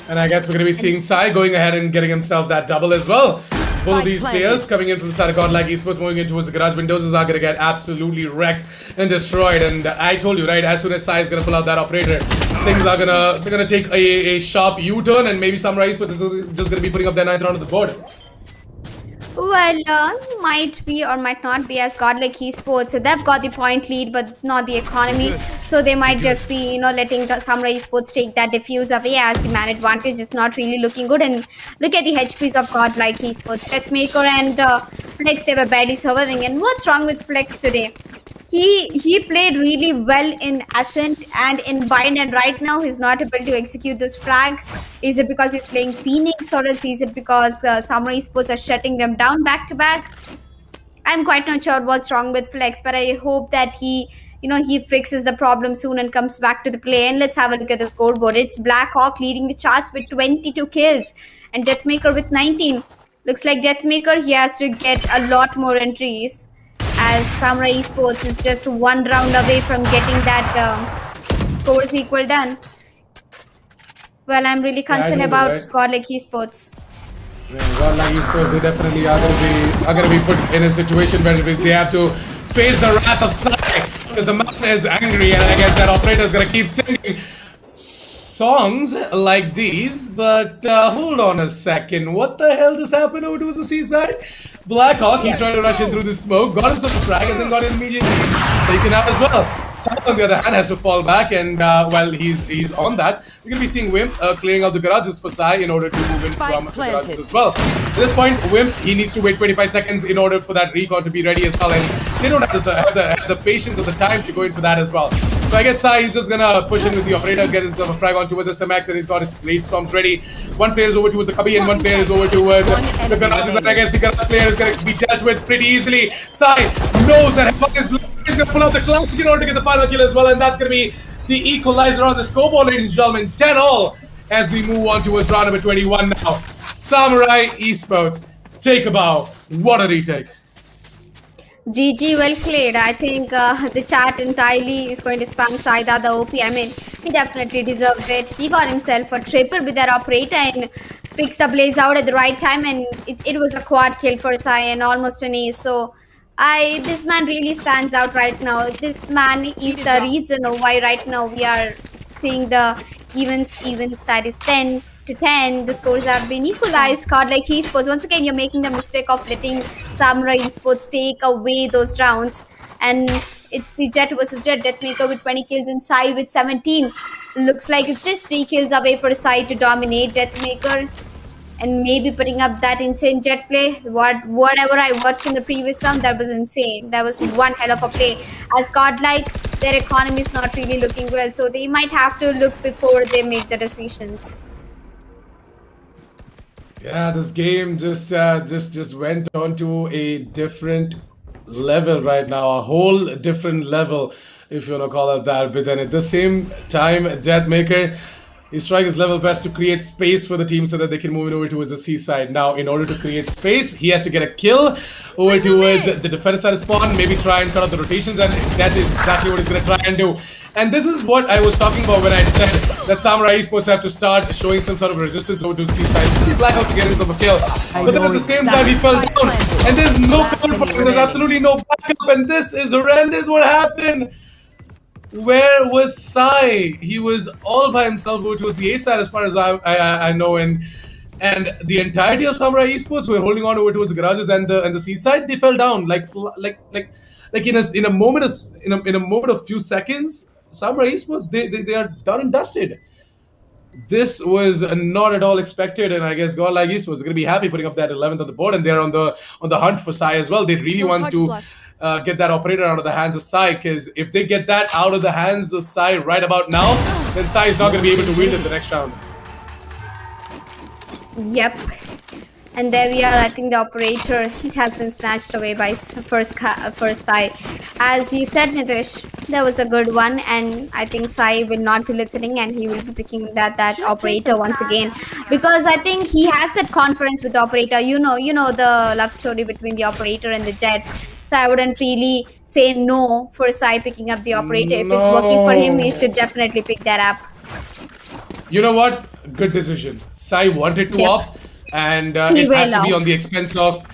And I guess we're going to be seeing Sai going ahead and getting himself that double as well. Both of these players coming in from the side of Godlike Esports, moving in towards the garage. Windows are going to get absolutely wrecked and destroyed. And I told you, right, as soon as Sai is going to pull out that operator, things are they're gonna take a sharp U-turn, and maybe Samurai Esports is just going to be putting up their 9th round of the board. Well, might be or might not be as Godlike Esports. So they've got the point lead, but not the economy. So they might just be, letting the Samurai Esports take that diffuse away as the man advantage is not really looking good. And look at the HPs of Godlike Esports. Deathmaker and Flex, they were barely surviving. And what's wrong with Flex today? He played really well in Ascent and in Bind, and right now he's not able to execute this frag. Is it because he's playing Phoenix, or else is it because Samurai Esports are shutting them down back to back? I'm quite not sure what's wrong with Flex, but I hope that he fixes the problem soon and comes back to the play. And let's have a look at the scoreboard. It's Blackhawk leading the charts with 22 kills and Deathmaker with 19. Looks like Deathmaker, he has to get a lot more entries, as Samurai Esports is just one round away from getting that scores equal done. Well, I'm really concerned about Godlike Esports. Godlike Esports, they definitely are going to be put in a situation where they have to face the wrath of Sai, because the man is angry, and I guess that operator is going to keep singing songs like these. But hold on a second, what the hell just happened over to the seaside? Blackhawk, he's trying to rush in through the smoke, got himself a frag, and then got it immediately taken out as well. Sam, on the other hand, has to fall back, and while he's on that, we're going to be seeing Wimp clearing out the garages for Sai in order to move in from the garages as well. At this point, Wimp, he needs to wait 25 seconds in order for that recon to be ready as well, and they don't have the patience or the time to go in for that as well. So I guess Sai is just going to push in with the operator, get himself a frag on towards the SMX, and he's got his blade storms ready. One player is over towards the cubby, and one player is over towards the garages, and I guess the garage player is going to be dealt with pretty easily. Sai knows that he's going to pull out the classic in order to get the final kill as well, and that's going to be the equalizer on the scoreboard, ladies and gentlemen. 10-all as we move on towards round number 21 now. Samurai Esports, take a bow. What a retake. GG, well played. I think the chat entirely is going to spam Saida the OP. I mean, he definitely deserves it. He got himself a triple with that operator and picks the blades out at the right time, and it was a quad kill for Sai and almost an ace. So this man really stands out right now. This man is the reason why right now we are seeing the events that is 10 to 10. The scores have been equalized. Godlike Esports, once again, you're making the mistake of letting Samurai Esports take away those rounds. And it's the Jet versus Jet. Deathmaker with 20 kills and Sai with 17. Looks like it's just 3 kills away for Sai to dominate Deathmaker and maybe putting up that insane Jet play. Whatever I watched in the previous round, that was insane. That was one hell of a play. As Godlike, their economy is not really looking well, so they might have to look before they make the decisions. Yeah, this game just went on to a different level right now, a whole different level, if you want to call it that. But then at the same time, Deathmaker is trying his level best to create space for the team so that they can move it over towards the seaside. Now, in order to create space, he has to get a kill over towards the defense side of spawn, maybe try and cut out the rotations, and that is exactly what he's going to try and do. And this is what I was talking about when I said that Samurai Esports have to start showing some sort of resistance over to seaside. He's Blackout to get himself a kill. But then at the same time, he fell down, and there's no cover for him. There's absolutely no backup, and this is horrendous. What happened? Where was Sai? He was all by himself, which was the A side as far as I know, and the entirety of Samurai Esports were holding on over towards the garages and the seaside. They fell down like in a moment of few seconds. Samurai Esports, they are done and dusted. This was not at all expected, and I guess Godlike Esports is going to be happy putting up that 11th on the board, and they're on the hunt for Sai as well. They really want to get that operator out of the hands of Sai, because if they get that out of the hands of Sai right about now, then Sai is not going to be able to win in the next round. Yep. And there we are. I think the operator, it has been snatched away by first Sai. As you said, Nitish, that was a good one, and I think Sai will not be listening, and he will be picking that operator once again, because I think he has that confidence with the operator. You know the love story between the operator and the Jet. So I wouldn't really say no for Sai picking up the operator. If it's working for him, he should definitely pick that up. You know what? Good decision. Sai wanted to Yep. opt, and He it has will to be opt. on the expense of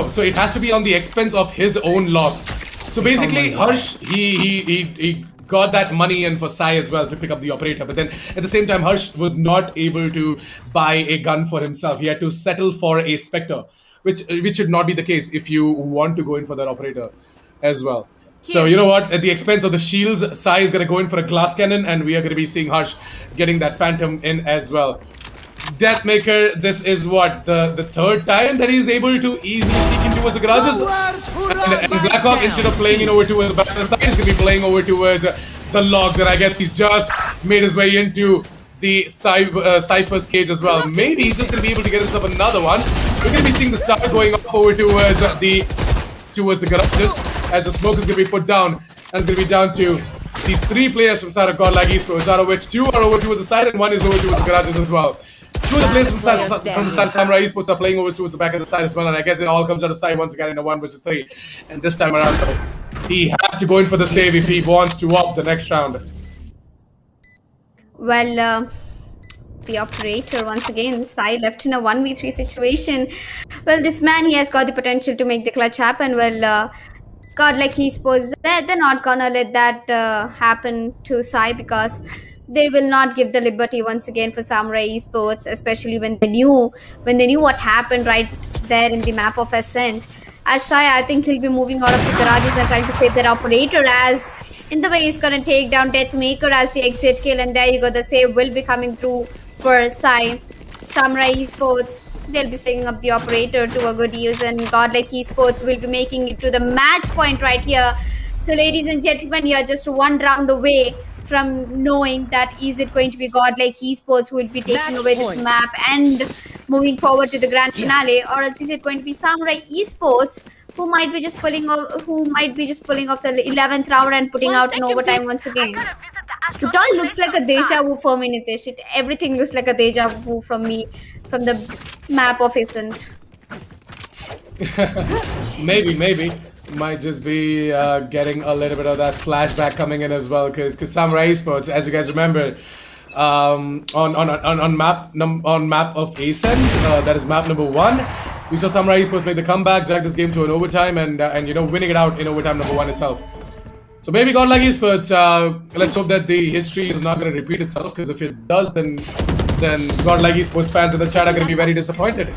so it has to be on the expense of his own loss. So basically, Harsh he got that money and for Sai as well to pick up the operator. But then at the same time, Harsh was not able to buy a gun for himself. He had to settle for a Spectre, which should not be the case if you want to go in for that operator as well. So you know what? At the expense of the shields, Sai is gonna go in for a glass cannon, and we are gonna be seeing Harsh getting that Phantom in as well. Deathmaker, this is what the third time that he's able to easily sneak in towards the garages. And Blackhawk, instead of playing in over towards the back of the side, is gonna be playing over towards the logs, and I guess he's just made his way into the Cypher's cage as well. Maybe he's just gonna be able to get himself another one. We're gonna be seeing the star going off over towards the garages, as the smoke is going to be put down, and it's going to be down to the 3 players from side of GODLIKE Esports, out of which 2 are over towards the side and 1 is over towards the garages as well. 2 of the players from the side of Samurai Esports are playing over towards the back of the side as well, and I guess it all comes out of side once again in a 1 versus 3. And this time around, though, he has to go in for the save if he wants to opt the next round. Well, the operator once again, Sai left in a 1v3 situation. Well, this man, he has got the potential to make the clutch happen. Well, GODLIKE Esports, they're not gonna let that happen to Sai, because they will not give the liberty once again for Samurai Esports, especially when they knew what happened right there in the map of Ascent. As Sai, I think he'll be moving out of the garages and trying to save that operator, as in the way he's gonna take down Deathmaker as the exit kill, and there you go, the save will be coming through for Sai. Samurai Esports, they'll be saving up the operator to a good use, and GODLIKE Esports will be making it to the match point right here. So ladies and gentlemen, you're just 1 round away from knowing that is it going to be GODLIKE Esports who will be taking Match away this point. map and moving forward to the grand finale, or else is it going to be Samurai Esports who might be just pulling off the 11th round and putting One out in second, overtime please. once again. Visit the It all looks like a deja vu for me, Nitish. Everything looks like a deja vu from me, from the map of Ascent. Maybe. Might just be getting a little bit of that flashback coming in as well, because Samurai Esports, as you guys remember, on map of Ascent, that is map number 1. We saw Samurai Esports make the comeback, drag this game to an overtime, and winning it out in overtime number 1 itself. So maybe GODLIKE Esports, let's hope that the history is not going to repeat itself, because if it does, then GODLIKE Esports fans in the chat are going to be very disappointed.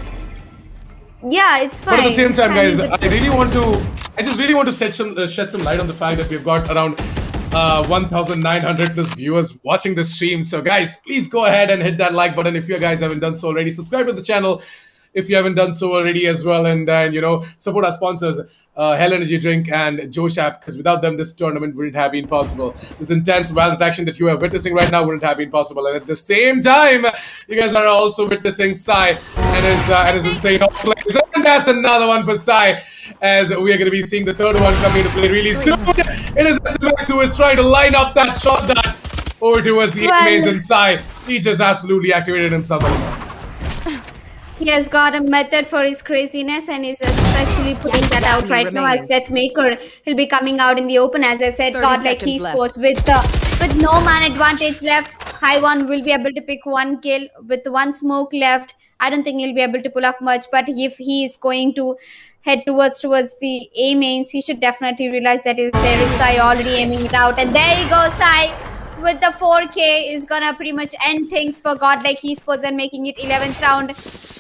Yeah, it's fine. But at the same time, I guys, mean, I just really want to shed some light on the fact that we've got around 1,900 plus viewers watching this stream. So guys, please go ahead and hit that like button if you guys haven't done so already. Subscribe to the channel if you haven't done so already as well, and then support our sponsors, Hell Energy Drink and Josh App, because without them this tournament wouldn't have been possible. This intense Valorant action that you are witnessing right now wouldn't have been possible, and at the same time you guys are also witnessing Sai and his insane plays, and that's another one for Sai, as we are going to be seeing the third one coming into play really soon. It is SMX who is trying to line up that shot that over towards the mains, and Sai, he just absolutely activated himself. he has got a method for his craziness, and is especially putting that out right now as Deathmaker. He'll be coming out in the open, as I said, 30 GODLIKE seconds Esports with no man advantage left. High One will be able to pick 1 kill with 1 smoke left. I don't think he'll be able to pull off much, but if he is going to head towards the A mains, he should definitely realize that there is Sai already aiming it out. And there you go, Sai with the 4K is gonna pretty much end things for GODLIKE Esports and making it 11th round.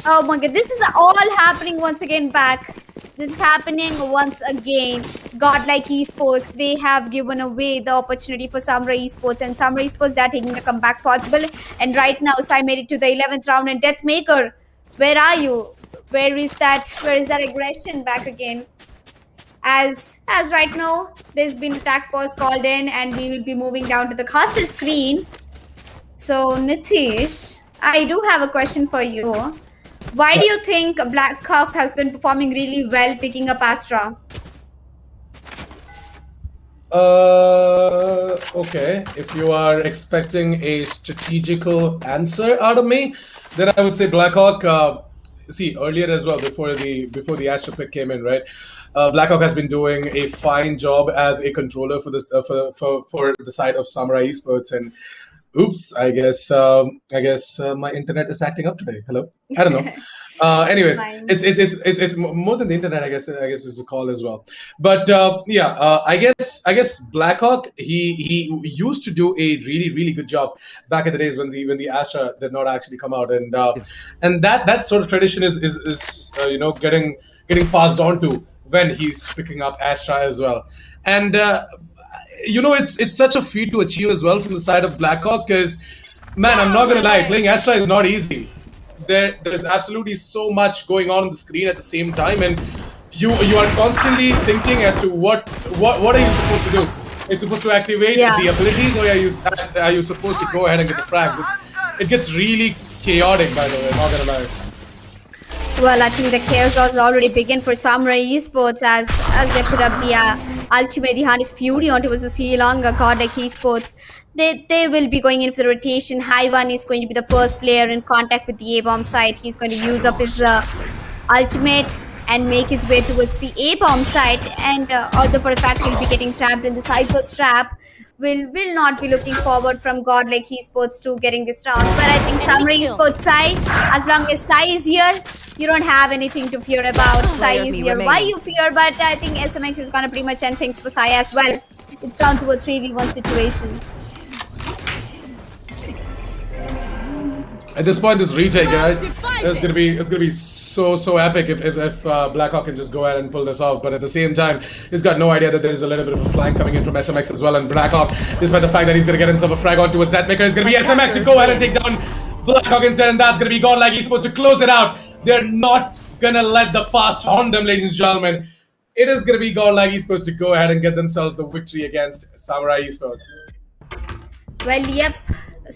Oh my god, this is all happening once again back. This is happening once again. GODLIKE Esports, they have given away the opportunity for Samurai Esports, and Samurai Esports, they are taking the comeback possible. And right now, Sai made it to the 11th round, and Deathmaker, where are you? Where is that aggression back again? As right now, there's been attack pause called in, and we will be moving down to the caster screen. So Nitish, I do have a question for you. Why do you think Blackhawk has been performing really well picking up Astra? Okay. If you are expecting a strategical answer out of me, then I would say Blackhawk. See, earlier as well, before the Astro pick came in, right? Blackhawk has been doing a fine job as a controller for this for the side of Samurai Esports. And oops, I guess my internet is acting up today. Hello, I don't know. Anyways, fine. it's more than the internet. I guess it's a call as well. But yeah, I guess Blackhawk he used to do a really good job back in the days when the Astra did not actually come out, and that sort of tradition is getting passed on to when he's picking up Astra as well. And it's such a feat to achieve as well from the side of Blackhawk, because man, I'm not gonna lie, playing Astra is not easy. There's absolutely so much going on the screen at the same time, and you are constantly thinking as to what are you supposed to do? Are you supposed to activate Yeah. the abilities, or are you supposed to go ahead and get the frags? It gets really chaotic, by the way. Not gonna lie. Well, I think the chaos has already begun for Samurai Esports as they put up the ultimate Johannes Fury onto the Yearlong GODLIKE Esports. They will be going in for the rotation. Haiwan is going to be the first player in contact with the A-bomb site. He's going to use up his ultimate and make his way towards the A-bomb site. And although for a fact he'll be getting trapped in the Cypher's trap, will not be looking forward from GODLIKE Esports to getting this round. But I think Samurai Esports Sai, as long as Sai is here, you don't have anything to fear about. Sai is here. Why you fear? But I think SMX is gonna pretty much end things for Sai as well. It's down to a 3v1 situation. At this point, this retake, guys, it's gonna be so epic if Blackhawk can just go ahead and pull this off. But at the same time, he's got no idea that there is a little bit of a flank coming in from SMX as well. And Blackhawk, despite the fact that he's gonna get himself a frag on towards Deathmaker, it's gonna be SMX to go ahead and take down Blackhawk instead, and that's gonna be GODLIKE Esports to close it out. They're not gonna let the past haunt them, ladies and gentlemen. It is gonna be GODLIKE Esports to go ahead and get themselves the victory against Samurai Esports. Well, yep.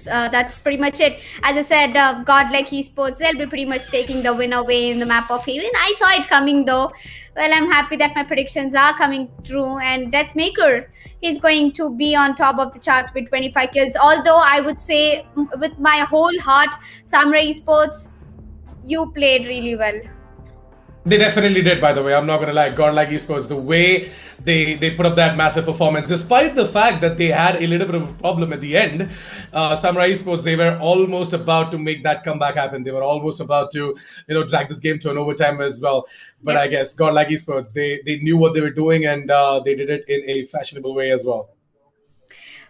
That's pretty much it. As I said, GODLIKE Esports, they'll be pretty much taking the win away in the map of Haven. I saw it coming though. Well, I'm happy that my predictions are coming true. And Deathmaker is going to be on top of the charts with 25 kills. Although I would say, with my whole heart, Samurai Esports, you played really well. They definitely did, by the way. I'm not gonna lie. GODLIKE Esports, the way they put up that massive performance, despite the fact that they had a little bit of a problem at the end, Samurai Esports, they were almost about to make that comeback happen. They were almost about to, drag this game to an overtime as well. But Yep. I guess GODLIKE Esports, they knew what they were doing, and they did it in a fashionable way as well.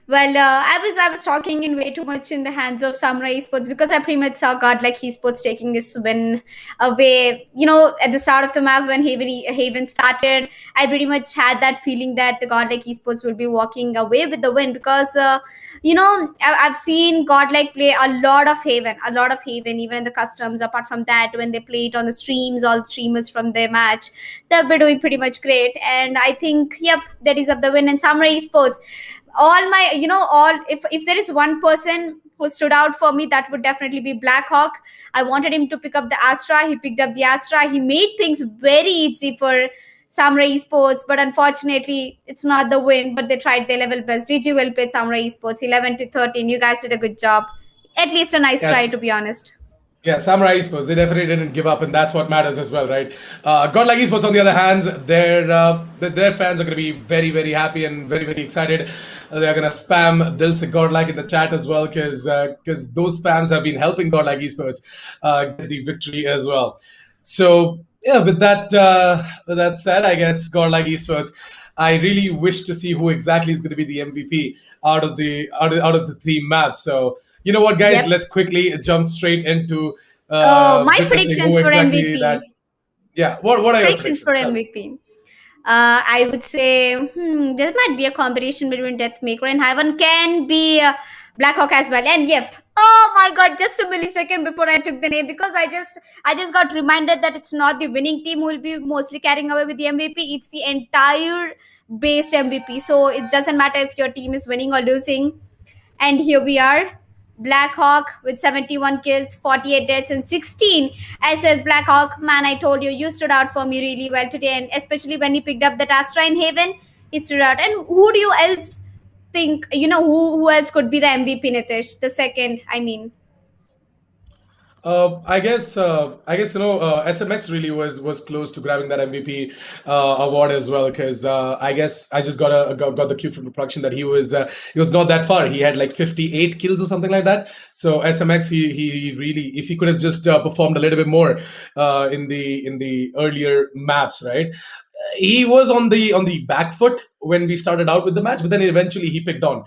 Well, I was talking in way too much in the hands of Samurai Esports because I pretty much saw GODLIKE Esports taking this win away. At the start of the map when Haven started, I pretty much had that feeling that the GODLIKE Esports will be walking away with the win because, I've seen GODLIKE play a lot of Haven, even in the customs. Apart from that, when they play it on the streams, all streamers from their match, they've been doing pretty much great. And I think, yep, that is of the win. And Samurai Esports, if there is one person who stood out for me, that would definitely be Blackhawk. I wanted him to pick up the Astra. He picked up the Astra. He made things very easy for Samurai Esports, but unfortunately it's not the win, but they tried their level best. GG well played, Samurai Esports. 11-13, you guys did a good job. At least a nice try, to be honest. Yeah, Samurai Esports, they definitely didn't give up, and that's what matters as well, right? GODLIKE Esports, on the other hand, their fans are going to be very, very happy and very, very excited. They're going to spam Dil Se GODLIKE in the chat as well, because those spams have been helping GODLIKE Esports get the victory as well. So, yeah, with that said, I guess GODLIKE Esports, I really wish to see who exactly is going to be the MVP out of the three maps. So, you know what, guys? Yep. Let's quickly jump straight into My witnessing predictions who for exactly MVP. Yeah, what are your Predictions for MVP. I would say there might be a combination between Deathmaker and Haven. Can be Blackhawk as well. And yep. Oh my god, just a millisecond before I took the name, because I just got reminded that it's not the winning team who will be mostly carrying away with the MVP. It's the entire based MVP. So it doesn't matter if your team is winning or losing. And here we are. Blackhawk with 71 kills, 48 deaths, and 16 SS. Blackhawk, man, I told you, you stood out for me really well today, and especially when he picked up that Astra in Haven, he stood out. And who do you else think, who else could be the MVP, Nitish? The second, I mean. I guess SMX really was close to grabbing that MVP award as well because I guess I just got the cue from the production that he was not that far. He had like 58 kills or something like that. So SMX he really, if he could have just performed a little bit more in the earlier maps, right? He was on the back foot when we started out with the match, but then eventually he picked on.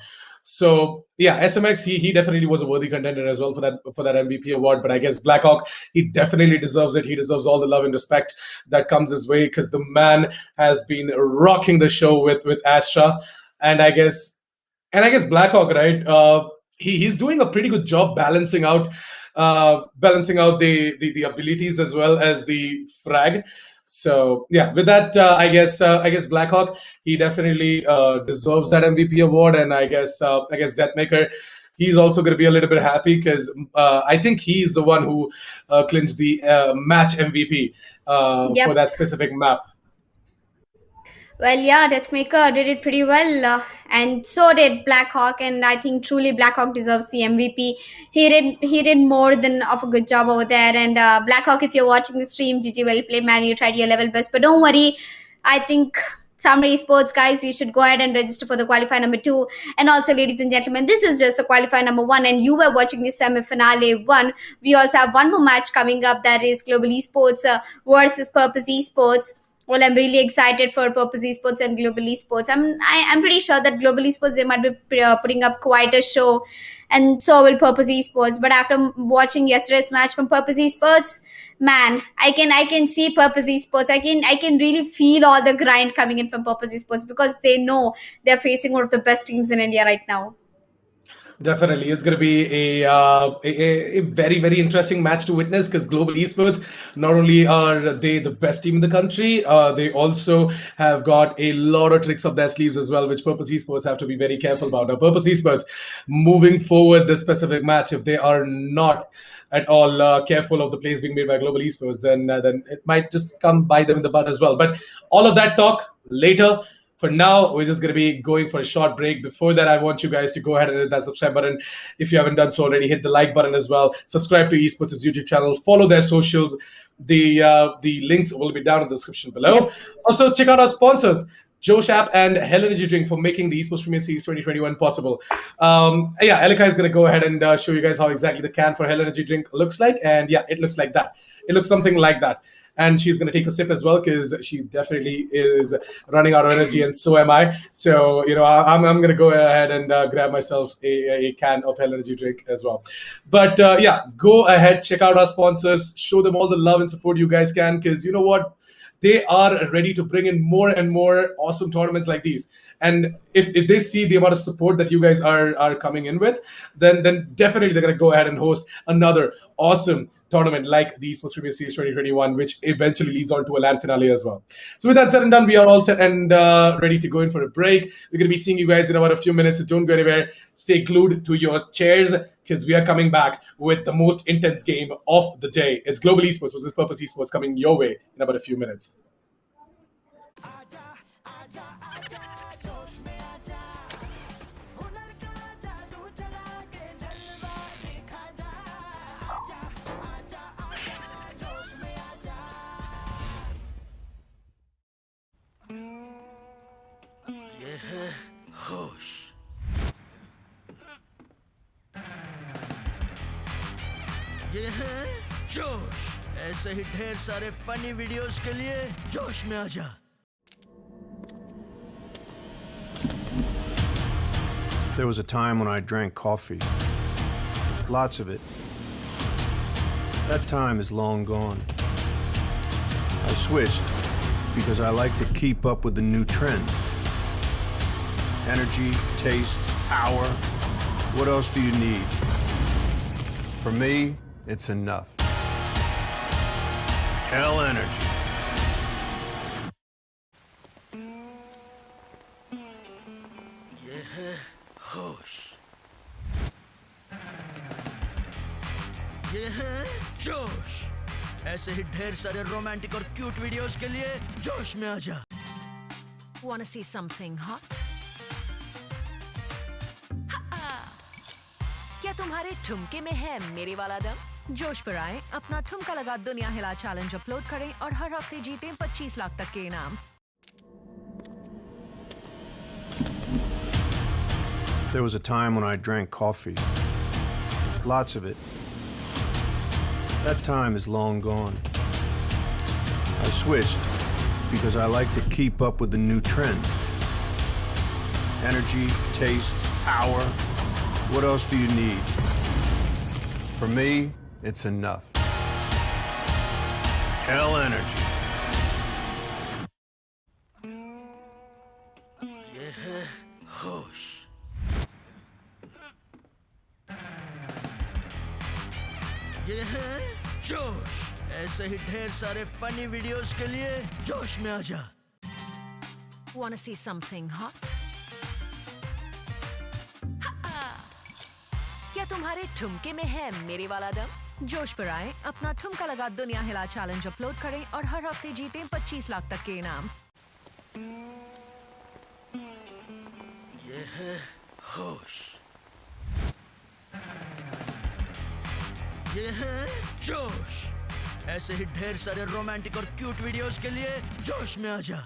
So yeah, SMX he definitely was a worthy contender as well for that MVP award. But I guess Blackhawk, he definitely deserves it. He deserves all the love and respect that comes his way because the man has been rocking the show with Astra, and I guess Blackhawk, right? He's doing a pretty good job balancing out the abilities as well as the frag. So yeah, with that, I guess Blackhawk, he definitely deserves that MVP award, and I guess Deathmaker, he's also going to be a little bit happy because I think he's the one who clinched the match MVP for Yep. that specific map. Well, yeah, Deathmaker did it pretty well, and so did Blackhawk. And I think truly Blackhawk deserves the MVP. He did more than of a good job over there. And Blackhawk, if you're watching the stream, GG, well played, man. You tried your level best, but don't worry. I think Summer Esports guys, you should go ahead and register for the qualifier number 2. And also, ladies and gentlemen, this is just the qualifier number 1, and you were watching the semi-finale 1. We also have one more match coming up, that is Global Esports versus Purpose Esports. Well, I'm really excited for Purpose Esports and Global Esports. I'm pretty sure that Global Esports, they might be putting up quite a show, and so will Purpose Esports. But after watching yesterday's match from Purpose Esports, man, I can see Purpose Esports. I can really feel all the grind coming in from Purpose Esports because they know they're facing one of the best teams in India right now. Definitely, it's going to be a very very interesting match to witness because Global Esports, not only are they the best team in the country, they also have got a lot of tricks up their sleeves as well, which Purpose Esports have to be very careful about. Now, Purpose Esports, moving forward this specific match, if they are not at all careful of the plays being made by Global Esports, then it might just come by them in the butt as well. But all of that talk later. For now, we're just going to be going for a short break. Before that, I want you guys to go ahead and hit that subscribe button. If you haven't done so already, hit the like button as well. Subscribe to Esports' YouTube channel. Follow their socials. The links will be down in the description below. Yep. Also, check out our sponsors, Josh App and Hell Energy Drink, for making the Esports Premier Series 2021 possible. Yeah, Elika is going to go ahead and show you guys how exactly the can for Hell Energy Drink looks like. And yeah, it looks like that. It looks something like that. And she's going to take a sip as well because she definitely is running out of energy, and so am I. So, I'm going to go ahead and grab myself a can of Hell Energy Drink as well. But yeah, go ahead, check out our sponsors, show them all the love and support you guys can, because you know what? They are ready to bring in more and more awesome tournaments like these. And if they see the amount of support that you guys are coming in with, then definitely they're going to go ahead and host another awesome tournament like the Esports Premier Series 2021, which eventually leads on to a LAN finale as well. So with that said and done, we are all set and ready to go in for a break. We're going to be seeing you guys in about a few minutes, so don't go anywhere. Stay glued to your chairs because we are coming back with the most intense game of the day. It's Global Esports versus Purpose Esports coming your way in about a few minutes. होश ये है जोश ऐसे ही ढेर सारे funny videos के लिए जोश में आजा There was a time when I drank coffee. Lots of it. That time is long gone. I switched because I like to keep up with the new trends. Energy, taste, power. What else do you need? For me, it's enough. Hell Energy. ये है होश ये है जोश। ऐसे ही ढेर सारे romantic और क्यूट वीडियोस के लिए जोश में आजा। Wanna see something hot? क्या तुम्हारे ठुमके में है मेरे वाला दम? जोश पर आए, अपना ठुमका लगा दुनिया हिला चैलेंज अपलोड करें और हर हफ्ते जीतें 25 लाख तक के इनाम। There was a time when I drank coffee. Lots of it. That time is long gone. I switched because I like to keep up with the new trend. Energy, taste, power. What else do you need? For me, it's enough. Hell energy. ये है होश। ये है जोश। ऐसे ही ढेर सारे funny videos के लिए जोश में आजा। Wanna see something hot? क्या तुम्हारे ठुमके में है मेरे वाला दम? जोश पर आए, अपना ठुमका लगा दुनिया हिला चैलेंज अपलोड करें और हर हफ्ते जीतें 25 लाख तक के इनाम। ये है होश। ये है जोश। ऐसे ही ढेर सारे रोमांटिक और क्यूट वीडियोस के लिए जोश में आजा।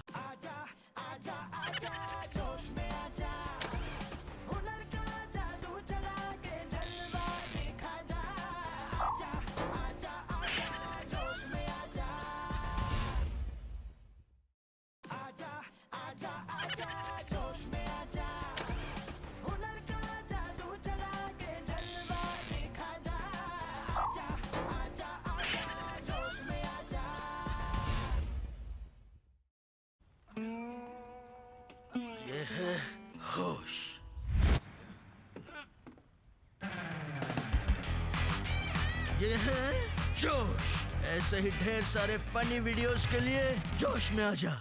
ये है होश। ये है जोश। ऐसे ही ढेर सारे फनी वीडियोस के लिए जोश में आजा।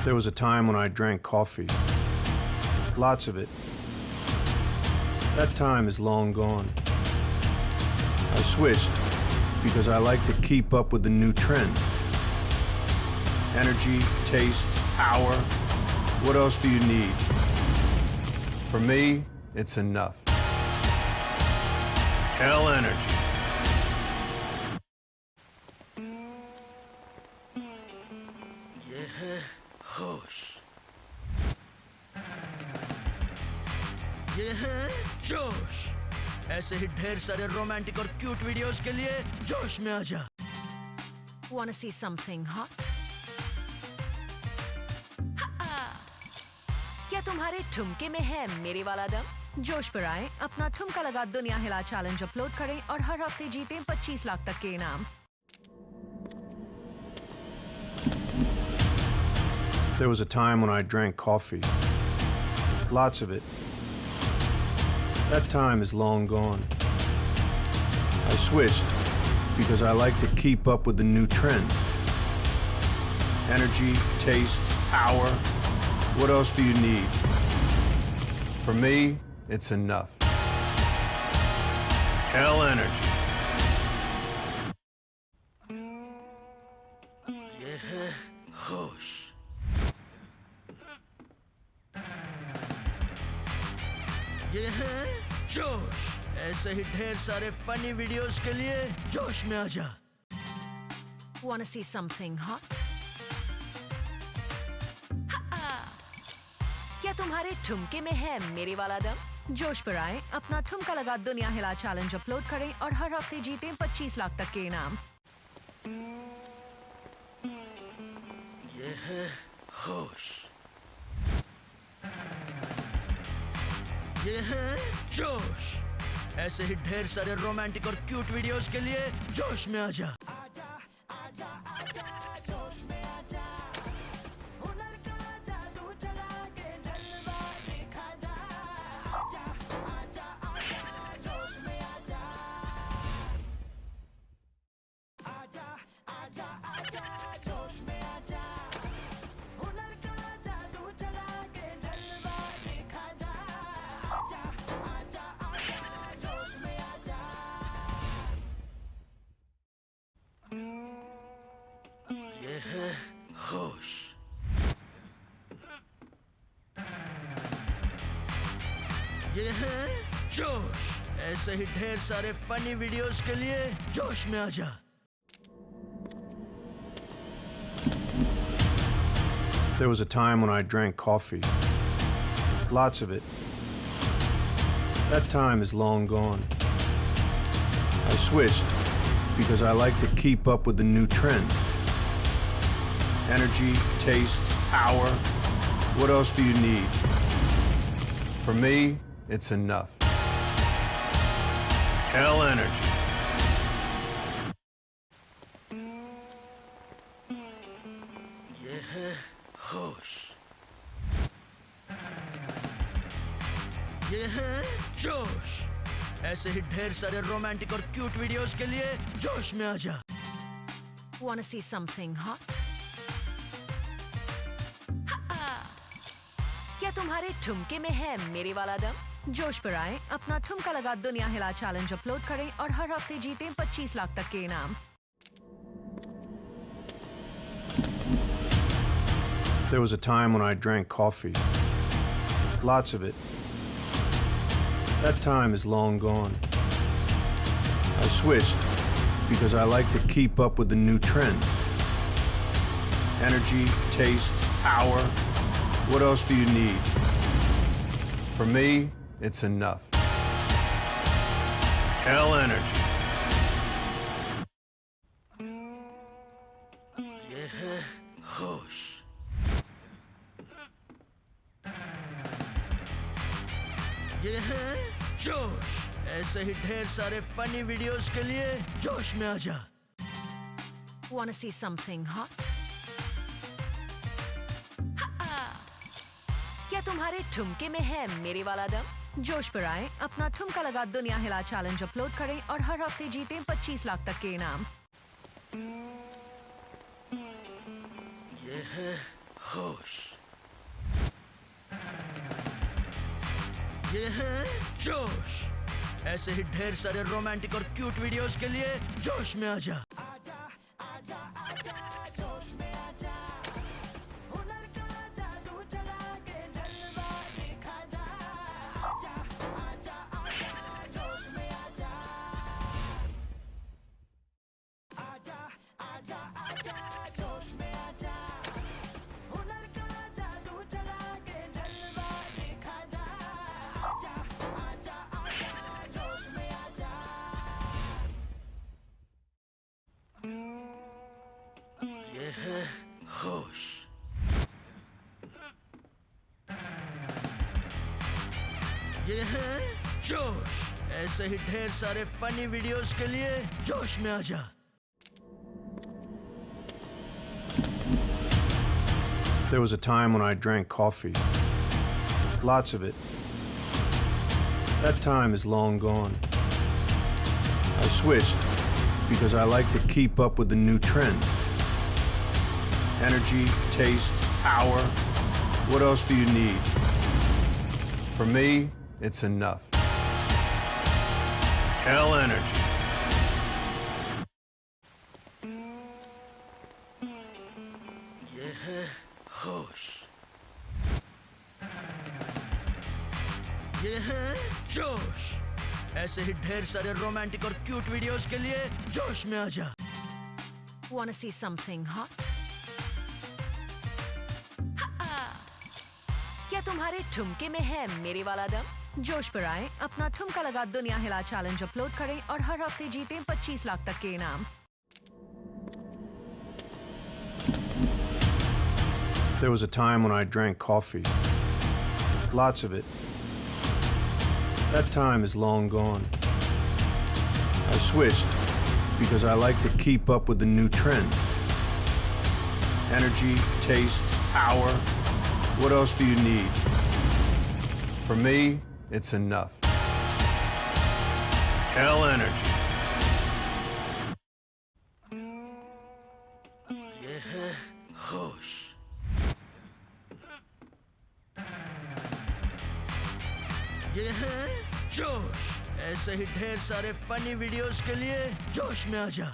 There was a time when I drank coffee. Lots of it. That time is long gone. I switched because I like to keep up with the new trend. Energy, taste, power. What else do you need? For me, it's enough. Hell energy. ये है होश। ये है जोश। ऐसे ही ढेर सारे romantic और क्यूट वीडियोस के लिए जोश में आजा। Wanna see something hot? क्या तुम्हारे ठुमके में है मेरे वाला दम? जोश पर आए, अपना ठुमका लगा दुनिया हिला चैलेंज अपलोड करें और हर हफ्ते जीतें 25 लाख तक के इनाम। There was a time when I drank coffee. Lots of it. That time is long gone. I switched because I like to keep up with the new trend. Energy, taste, power. What else do you need? For me, it's enough. Hell energy. ये है होश। ये है जोश। ऐसे ही ढेर सारे funny videos के लिए जोश में आजा। Wanna see something hot? क्या तुम्हारे ठुमके में है मेरे वाला दम? जोश पर आए, अपना ठुमका लगा दुनिया हिला चैलेंज अपलोड करें और हर हफ्ते जीतें 25 लाख तक के इनाम। ये है होश। ये है जोश। ऐसे ही ढेर सारे रोमांटिक और क्यूट वीडियोस के लिए जोश में आजा। ये है होश। ये है जोश। ऐसे ही ढेर सारे फनी वीडियोस के लिए जोश में आ जा। There was a time when I drank coffee. Lots of it. That time is long gone. I switched because I like to keep up with the new trends. Energy, taste, power. What else do you need? For me, it's enough. Hell energy. ये है होश। ये है जोश। ऐसे ही ढेर सारे romantic और क्यूट वीडियोस के लिए जोश में आ जा। Wanna see something hot? क्या तुम्हारे ठुमके में है मेरे वाला दम? जोश पर आए, अपना ठुमका लगा दुनिया हिला चैलेंज अपलोड करें और हर हफ्ते जीतें 25 लाख तक के इनाम। There was a time when I drank coffee. Lots of it. That time is long gone. I switched because I like to keep up with the new trends. Energy, taste, power. What else do you need? For me, it's enough. Hell energy. ये है होश। ये है जोश। ऐसे ही ढेर सारे funny videos के लिए जोश में आ जा। Wanna see something hot? क्या तुम्हारे ठुमके में है मेरे वाला दम? जोश पर आए, अपना ठुमका लगा दुनिया हिला चैलेंज अपलोड करें और हर हफ्ते जीतें 25 लाख तक के इनाम। ये है होश। ये है जोश। ऐसे ही ढेर सारे रोमांटिक और क्यूट वीडियोस के लिए जोश में आ जा। ये है होश। ये है जोश। ऐसे ही ढेर सारे फनी वीडियोस के लिए जोश में आ जा। There was a time when I drank coffee. Lots of it. That time is long gone. I switched because I like to keep up with the new trends. Energy, taste, power. What else do you need? For me, it's enough. Hell energy. ये है होश। ये है जोश। ऐसे ही ढेर सारे romantic और क्यूट वीडियोस के लिए जोश में आ जा। Wanna see something hot? क्या तुम्हारे ठुमके में है मेरे वाला दम? जोश पर आए, अपना ठुमका लगा दुनिया हिला चैलेंज अपलोड करें और हर हफ्ते जीतें 25 लाख तक के इनाम। There was a time when I drank coffee. Lots of it. That time is long gone. I switched because I like to keep up with the new trends. Energy, taste, power. What else do you need? For me, it's enough. Hell energy. ये है होश। ये है जोश। ऐसे ही ढेर सारे funny videos के लिए जोश में आ जा।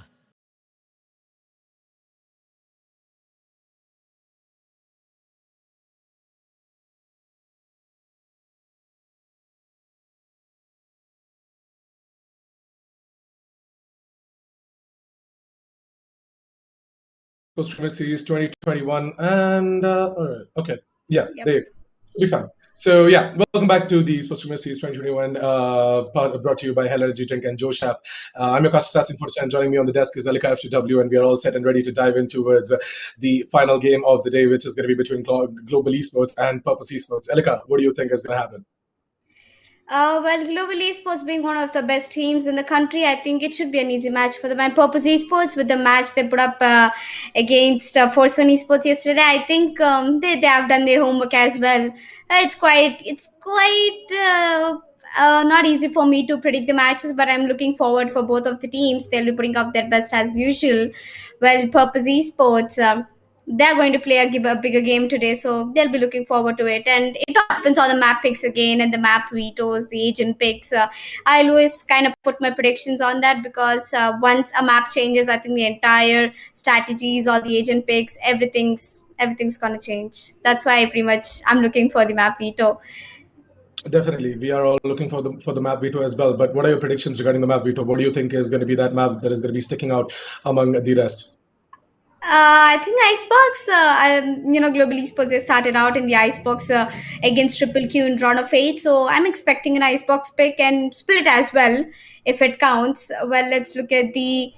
Esportz Premier Series 2021. And all right, okay, yeah, Yep. Dave, be fine. So yeah, welcome back to the Esportz Premier Series 2021, brought to you by Hella Drink and Joe Shap. I'm your cast assassin for and joining me on the desk is Alika FTW, and we are all set and ready to dive in towards the final game of the day, which is going to be between Global Esports and Purpose Esports. Alika, what do you think is going to happen? Well, Global Esports being one of the best teams in the country, I think it should be an easy match for them. And Purpose Esports, with the match they put up against Force One Esports yesterday, I think they have done their homework as well. It's quite not easy for me to predict the matches, but I'm looking forward for both of the teams. They'll be putting up their best as usual. Well, Purpose Esports. They're going to play a bigger game today, so they'll be looking forward to it. And it all depends on the map picks again and the map vetoes, the agent picks. I always kind of put my predictions on that because once a map changes, I think the entire strategies or the agent picks, everything's gonna change. That's why I'm looking for the map veto. Definitely, we are all looking for the map veto as well. But what are your predictions regarding the map veto? What do you think is going to be that map that is going to be sticking out among the rest? I think Icebox, Global Esports, they started out in the Icebox against Triple Q in round of 8. So I'm expecting an Icebox pick and split as well, if it counts. Well, let's look at the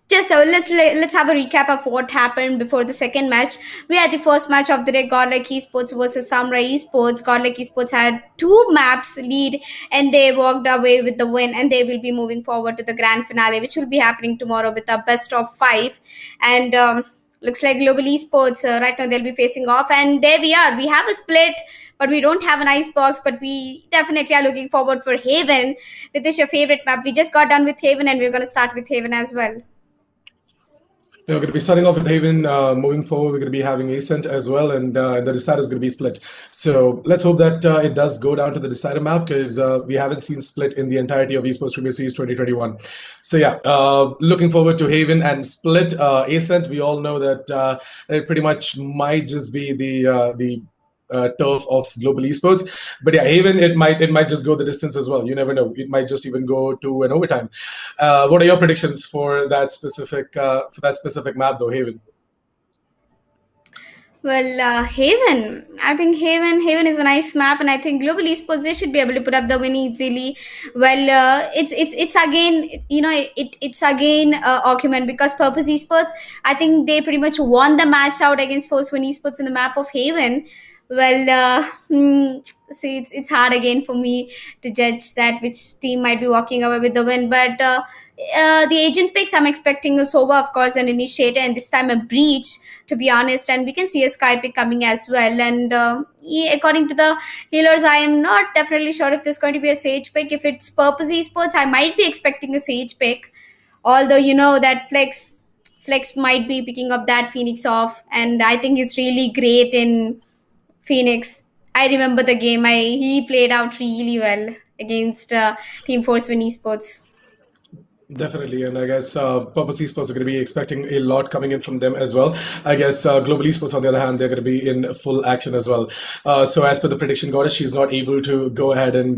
just so let's have a recap of what happened before the second match. We had the first match of the day, Godlike Esports versus Samurai Esports. Godlike Esports had 2 maps lead, and they walked away with the win. And they will be moving forward to the grand finale, which will be happening tomorrow with a best of 5. And looks like Global Esports right now they'll be facing off, and there we are. We have a split, but we don't have an icebox. But we definitely are looking forward for Haven. This is your favorite map. We just got done with Haven, and we're going to start with Haven as well. We're going to be starting off with Haven. Moving forward, we're going to be having Ascent as well, and the decider is going to be split. So let's hope that it does go down to the decider map, because we haven't seen split in the entirety of Esports Premier Series 2021. So yeah, looking forward to Haven and split. Ascent, we all know that it pretty much might just be the turf of Global Esports. But yeah, Haven, it might just go the distance as well. You never know. It might just even go to an overtime. What are your predictions for that specific map, though, Haven? Well, Haven. I think Haven is a nice map, and I think Global Esports, they should be able to put up the win easily. Well, it's again, it's again argument, because Purpose Esports, I think they pretty much won the match out against Force One Esports in the map of Haven. Well, see, it's hard again for me to judge that which team might be walking away with the win, but. The agent picks, I'm expecting a Sova, of course, an initiator, and this time a breach, to be honest. And we can see a Sky pick coming as well. And according to the healers, I am not definitely sure if there's going to be a Sage pick. If it's Purpose Esports, I might be expecting a Sage pick. Although, that Flex might be picking up that Phoenix off. And I think he's really great in Phoenix. I remember the game. He played out really well against Team Force One Esports. Definitely, and I guess Purpose Esports are going to be expecting a lot coming in from them as well. I guess Global Esports, on the other hand, they're going to be in full action as well. So as per the prediction goddess, she's not able to go ahead and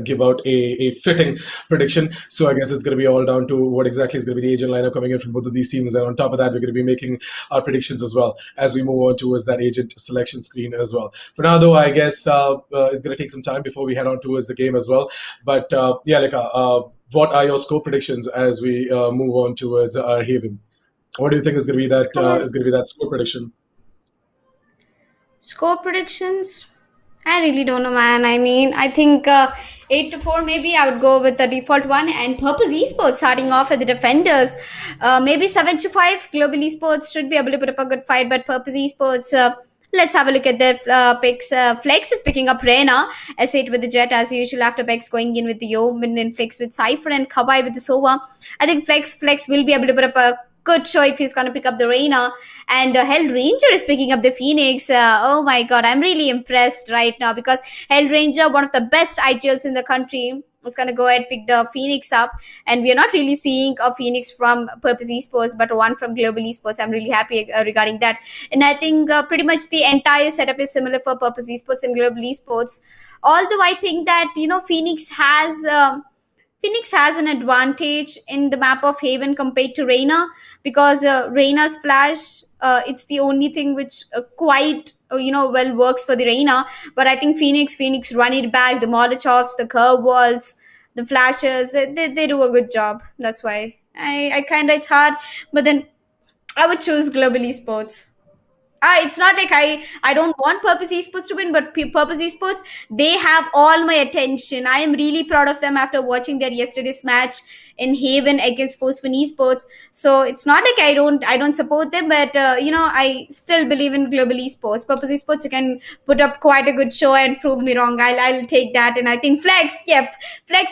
give out a fitting prediction. So I guess it's going to be all down to what exactly is going to be the agent lineup coming in from both of these teams. And on top of that, we're going to be making our predictions as well as we move on towards that agent selection screen as well. For now, though, I guess it's going to take some time before we head on towards the game as well. But yeah, what are your score predictions as we move on towards Haven? What do you think is going to be that score prediction? Score predictions? I really don't know, man. I mean, I think 8-4 maybe I would go with the default one. And Purpose Esports starting off at the defenders. Maybe 7-5. Global Esports should be able to put up a good fight, but Purpose Esports... let's have a look at their picks. Flex is picking up Reyna, S8 with the Jet as usual, after Bex going in with the Yeoman, and Flex with Cypher, and Kawhi with the Sova. I think Flex will be able to put up a good show if he's going to pick up the Reyna. And Hell Ranger is picking up the Phoenix. Oh my god, I'm really impressed right now, because Hell Ranger, one of the best IGLs in the country, is going to go ahead and pick the Phoenix up. And we are not really seeing a Phoenix from Purpose Esports, but one from Global Esports. I'm really happy regarding that. And I think pretty much the entire setup is similar for Purpose Esports and Global Esports. Although I think that, Phoenix has Phoenix has an advantage in the map of Haven compared to Reyna, because Reyna's flash, it's the only thing which quite well works for the Reyna. But I think Phoenix run it back, the Molotovs, the curve walls, the flashes, they do a good job. That's why I kind of, it's hard, but then I would choose Global Esports. It's not like I don't want Purpose Esports to win, but Purpose Esports, they have all my attention. I am really proud of them after watching their yesterday's match in Haven against Forceman Esports. So it's not like I don't support them, but I still believe in Global Esports. Purpose Esports, you can put up quite a good show and prove me wrong. I'll take that, and I think Flex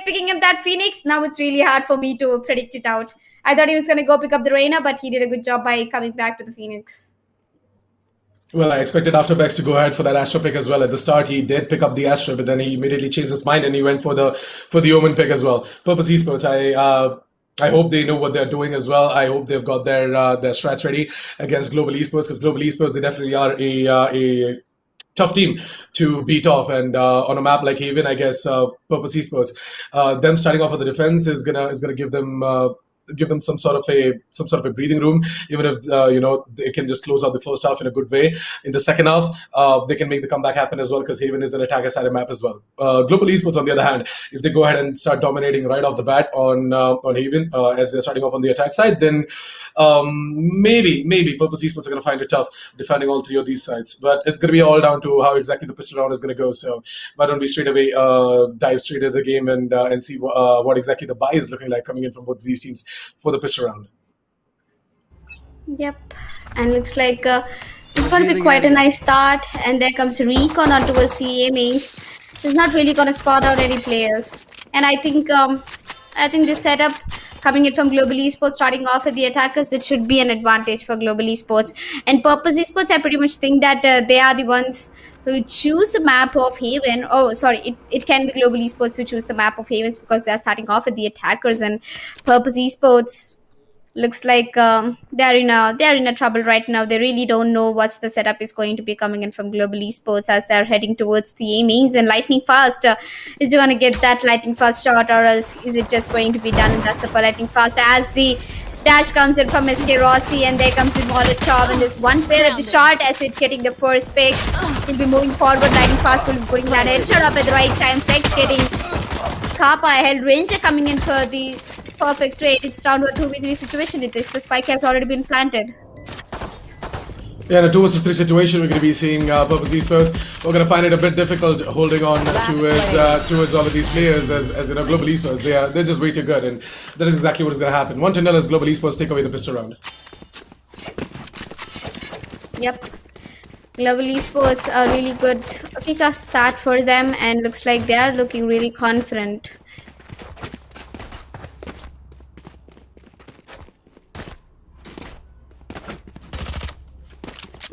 picking up that Phoenix. Now it's really hard for me to predict it out. I thought he was gonna go pick up the Reyna, but he did a good job by coming back to the Phoenix. Well, I expected Afterbex to go ahead for that Astro pick as well. At the start, he did pick up the Astro, but then he immediately changed his mind and he went for the Omen pick as well. Purpose Esports, I hope they know what they're doing as well. I hope they've got their strats ready against Global Esports, because Global Esports, they definitely are a tough team to beat off, and on a map like Haven, I guess Purpose Esports, them starting off with the defense is gonna give them some sort of a breathing room, even if they can just close out the first half in a good way. In the second half, they can make the comeback happen as well, because Haven is an attacker-sided map as well. Global Esports, on the other hand, if they go ahead and start dominating right off the bat on Haven, as they're starting off on the attack side, then maybe Purpose Esports are going to find it tough defending all three of these sides. But it's going to be all down to how exactly the pistol round is going to go. So why don't we straight away dive straight into the game and see what exactly the buy is looking like coming in from both of these teams for the pistol round. Yep, and looks like it's going to be quite a nice start. And there comes Recon onto a CA mains. He's not really going to spot out any players, and I think this setup coming in from Global Esports, starting off with the attackers, it should be an advantage for Global Esports. And Purpose Esports, I pretty much think that they are the ones who choose the map of Haven. Oh, sorry, it can be Global Esports who choose the map of Havens, because they're starting off with the attackers, and Purpose Esports looks like they're in a trouble right now. They really don't know what's the setup is going to be coming in from Global Esports, as they're heading towards the A mains. And Lightning Fast, is going to get that Lightning Fast shot, or else is it just going to be done and dusted for Lightning Fast, as the dash comes in from SK Rossi, and there comes in Molotov, and there's one player at the shot as it's getting the first pick. He'll be moving forward. Lightning Fast will be putting that headshot up at the right time. Flex getting Kappa held. Ranger coming in for the perfect trade. It's down to a 2v3 situation with this. The spike has already been planted. Yeah, in a 2 versus 3 situation, we're going to be seeing Purpose Esports. We're going to find it a bit difficult holding on towards all of these players, as in a Global Esports. They're just way too good, and that is exactly what is going to happen. 1-0 as Global Esports take away the pistol round. Yep. Global Esports are really good. Okay, a start for them, and looks like they are looking really confident.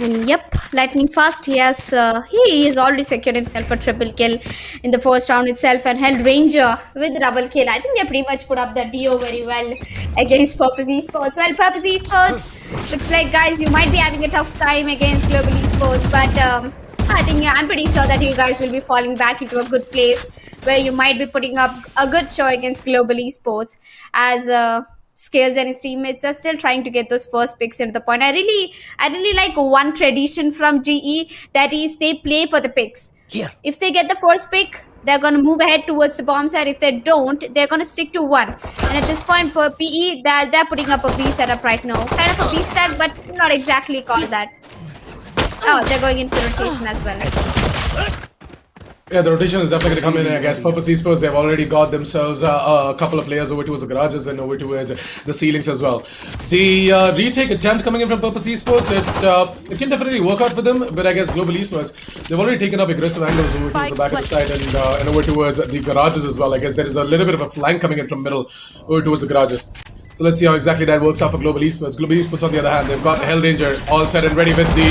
And yep, Lightning Fast, he has already secured himself a triple kill in the first round itself, and held Ranger with the double kill. I think they pretty much put up the DO very well against Purpose Esports. Well, Purpose Esports, looks like, guys, you might be having a tough time against Global Esports, but I'm pretty sure that you guys will be falling back into a good place where you might be putting up a good show against Global Esports, as Scales and his teammates are still trying to get those first picks into the point. I really like one tradition from GE, that is they play for the picks. Here. If they get the first pick, they're going to move ahead towards the bomb side. If they don't, they're going to stick to one. And at this point, for PE, they're putting up a B setup right now. Kind of a B stack, but not exactly called that. Oh, they're going into rotation as well. Yeah, the rotation is definitely going to come in, I guess. Purpose Esports, they've already got themselves a couple of players over towards the garages and over towards the ceilings as well. The retake attempt coming in from Purpose Esports, it can definitely work out for them, but I guess Global Esports, they've already taken up aggressive angles over towards the back of the side and over towards the garages as well. I guess there is a little bit of a flank coming in from middle over towards the garages. So let's see how exactly that works out for Global Esports. Global Esports, on the other hand, they've got Hellranger all set and ready with the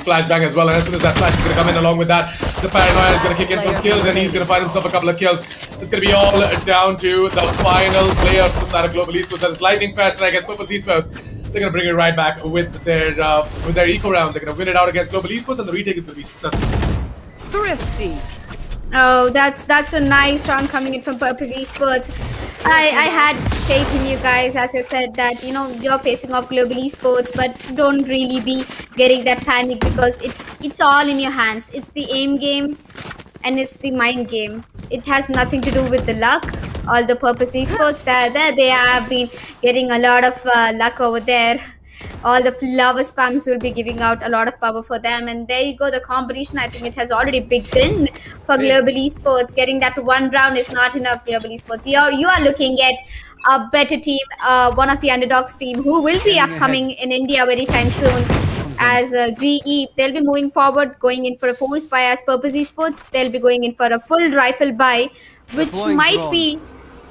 flashbang as well. And as soon as that flash is going to come in along with that, the Paranoia is going to kick in from kills, and he's going to find himself a couple of kills. It's going to be all down to the final player for the side of Global Esports. That is Lightning Fast, and I guess Purpose Esports, they're going to bring it right back with their eco round. They're going to win it out against Global Esports, and the retake is going to be successful. Thrifty. Oh, that's a nice round coming in from Purpose Esports. I had faith in you guys, as I said that you're facing off global esports, but don't really be getting that panic because it's all in your hands. It's the aim game and it's the mind game. It has nothing to do with the luck. All the purpose esports that they have been getting a lot of luck over there. All the flower spams will be giving out a lot of power for them, and there you go. The competition, I think it has already begun for global esports. Getting that one round is not enough. Global esports, you are looking at a better team, one of the underdogs team who will be upcoming in India very time soon. As GE, they'll be moving forward, going in for a force buy. As Purpose Esports, they'll be going in for a full rifle buy, which might be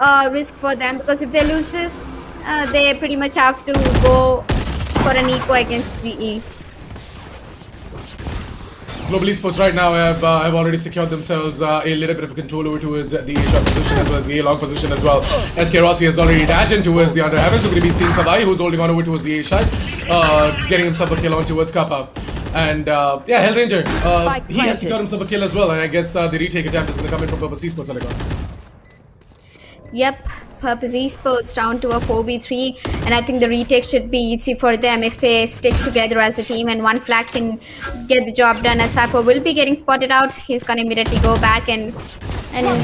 a risk for them because if they lose this, they pretty much have to go for an eco against GE. Global Esports right now have already secured themselves a little bit of control over towards the A shot position as well as the Yearlong position as well. SK Rossi has already dashed in towards the under heavens. We're going to be seeing Kawai, who's holding on over towards the A shot, getting himself a kill on towards Kappa. And yeah, Hellranger, he has secured himself a kill as well. And I guess the retake attempt is going to come in from Purpose Esports. Yep, Purpose Esports down to a 4v3, and I think the retake should be easy for them if they stick together as a team and one flag can get the job done. As Cypher will be getting spotted out, he's gonna immediately go back and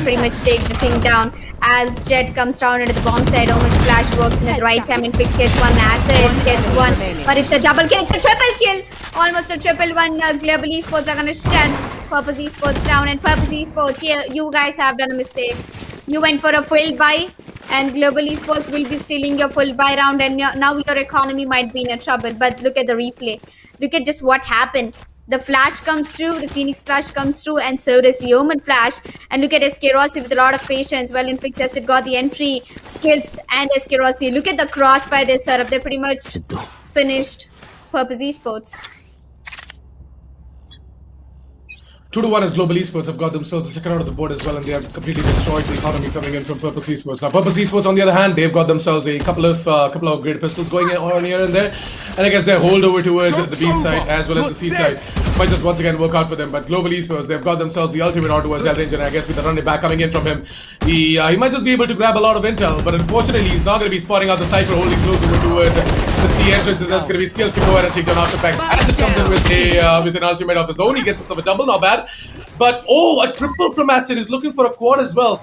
pretty much take the thing down. As Jet comes down into the bomb side, almost flash works in at the right time, and Fix gets one, Assets gets one, but it's a double kill, it's a triple kill, almost a triple one. Global Esports are gonna shut Purpose Esports down, and Purpose Esports, yeah, you guys have done a mistake. You went for a full buy, and Global Esports will be stealing your full buy round, and now your economy might be in a trouble. But look at the replay. Look at just what happened. The flash comes through, the Phoenix flash comes through, and so does the Omen flash. And look at SK Rossi with a lot of patience. Well, in Fix has got the entry, skills, and SK Rossi. Look at the crossfire they set up. They're pretty much finished Purpose Esports. 2-1 as Global Esports have got themselves a second out of the board as well, and they have completely destroyed the economy coming in from Purpose Esports. Now, Purpose Esports, on the other hand, they've got themselves a couple of great pistols going on here and there, and I guess their hold over towards the B side as well as the C side might just once again work out for them. But Global Esports, they've got themselves the ultimate out towards Hellranger, and I guess with the run it back coming in from him, he might just be able to grab a lot of intel, but unfortunately, he's not going to be spotting out the Cypher holding close over towards the C entrances. That's going to be skills to go ahead and take down after packs. Acid comes in with an ultimate of his own. He gets himself a double, not bad. But a triple from Acid. Is looking for a quad as well.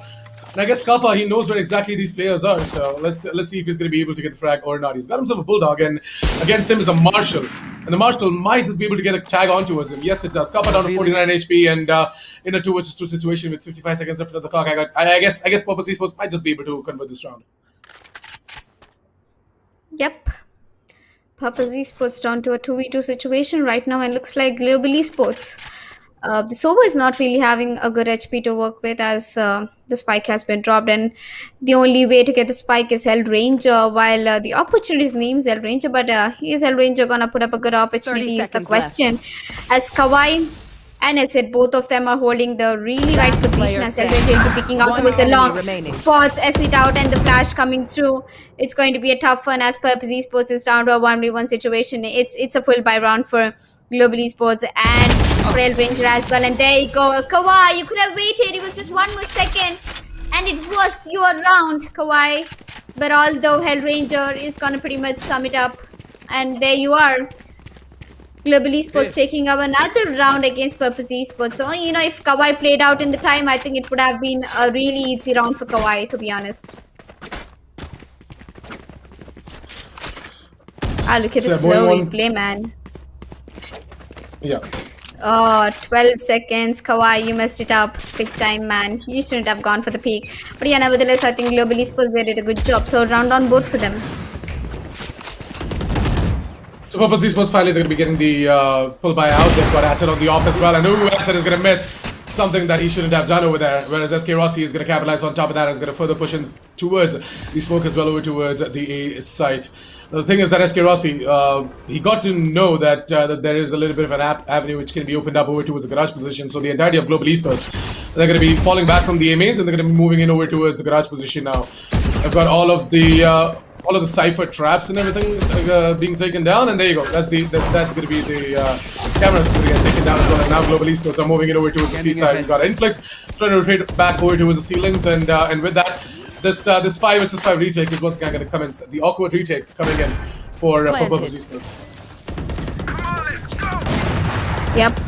And I guess Kappa, he knows where exactly these players are. So let's see if he's going to be able to get the frag or not. He's got himself a Bulldog, and against him is a Marshall. And the Marshall might just be able to get a tag on towards him. Yes, it does. Kappa down to 49 HP, and in a 2 vs 2 situation with 55 seconds left on the clock. I guess Purpose Esports might just be able to convert this round. Yep. Purpose Esports down to a 2v2 situation right now, and looks like Global Esports. The Sova is not really having a good HP to work with, as the spike has been dropped, and the only way to get the spike is Hellranger, while the opportunity's name is Hellranger, but is Hellranger gonna put up a good opportunity is the question. As Kawai and I said, both of them are holding the really right position, as Hellranger will be picking out towards the long spots, S it out, and the flash coming through. It's going to be a tough one, as Purpose Esports is down to a 1v1 situation. It's a full buy round for Global Esports and for Hellranger as well. And there you go, Kawai, you could have waited. It was just 1 more second, and it was your round, Kawai. But although Hellranger is gonna pretty much sum it up, and there you are, Global Esports taking up another round against Purpose Esports. So if Kawai played out in the time, I think it would have been a really easy round for Kawai, to be honest. Look at the slow replay, man. Yeah. 12 seconds. Kawai, you messed it up big time, man. You shouldn't have gone for the peak. But yeah, nevertheless, I think Global Esports, they did a good job. Third round on board for them. So Purpose Esports, finally they're going to be getting the full buy out. They've got Acid on the off as well, and Acid is going to miss something that he shouldn't have done over there, whereas SK Rossi is going to capitalize on top of that and is going to further push in towards the smoke as well over towards the A site. The thing is that SK Rossi, he got to know that there is a little bit of an avenue which can be opened up over towards the garage position. So the entirety of Global Esports, they're going to be falling back from the A mains, and they're going to be moving in over towards the garage position now. I've got all of the Cypher traps and everything being taken down, and there you go. That's going to be the cameras that get taken down as well. And now Global Esports are moving it over towards the C side. We've got Inflix trying to rotate back over towards the ceilings, and with that, this 5 versus 5 retake is once again going to come in. The awkward retake coming in for Purpose Esports. Yep.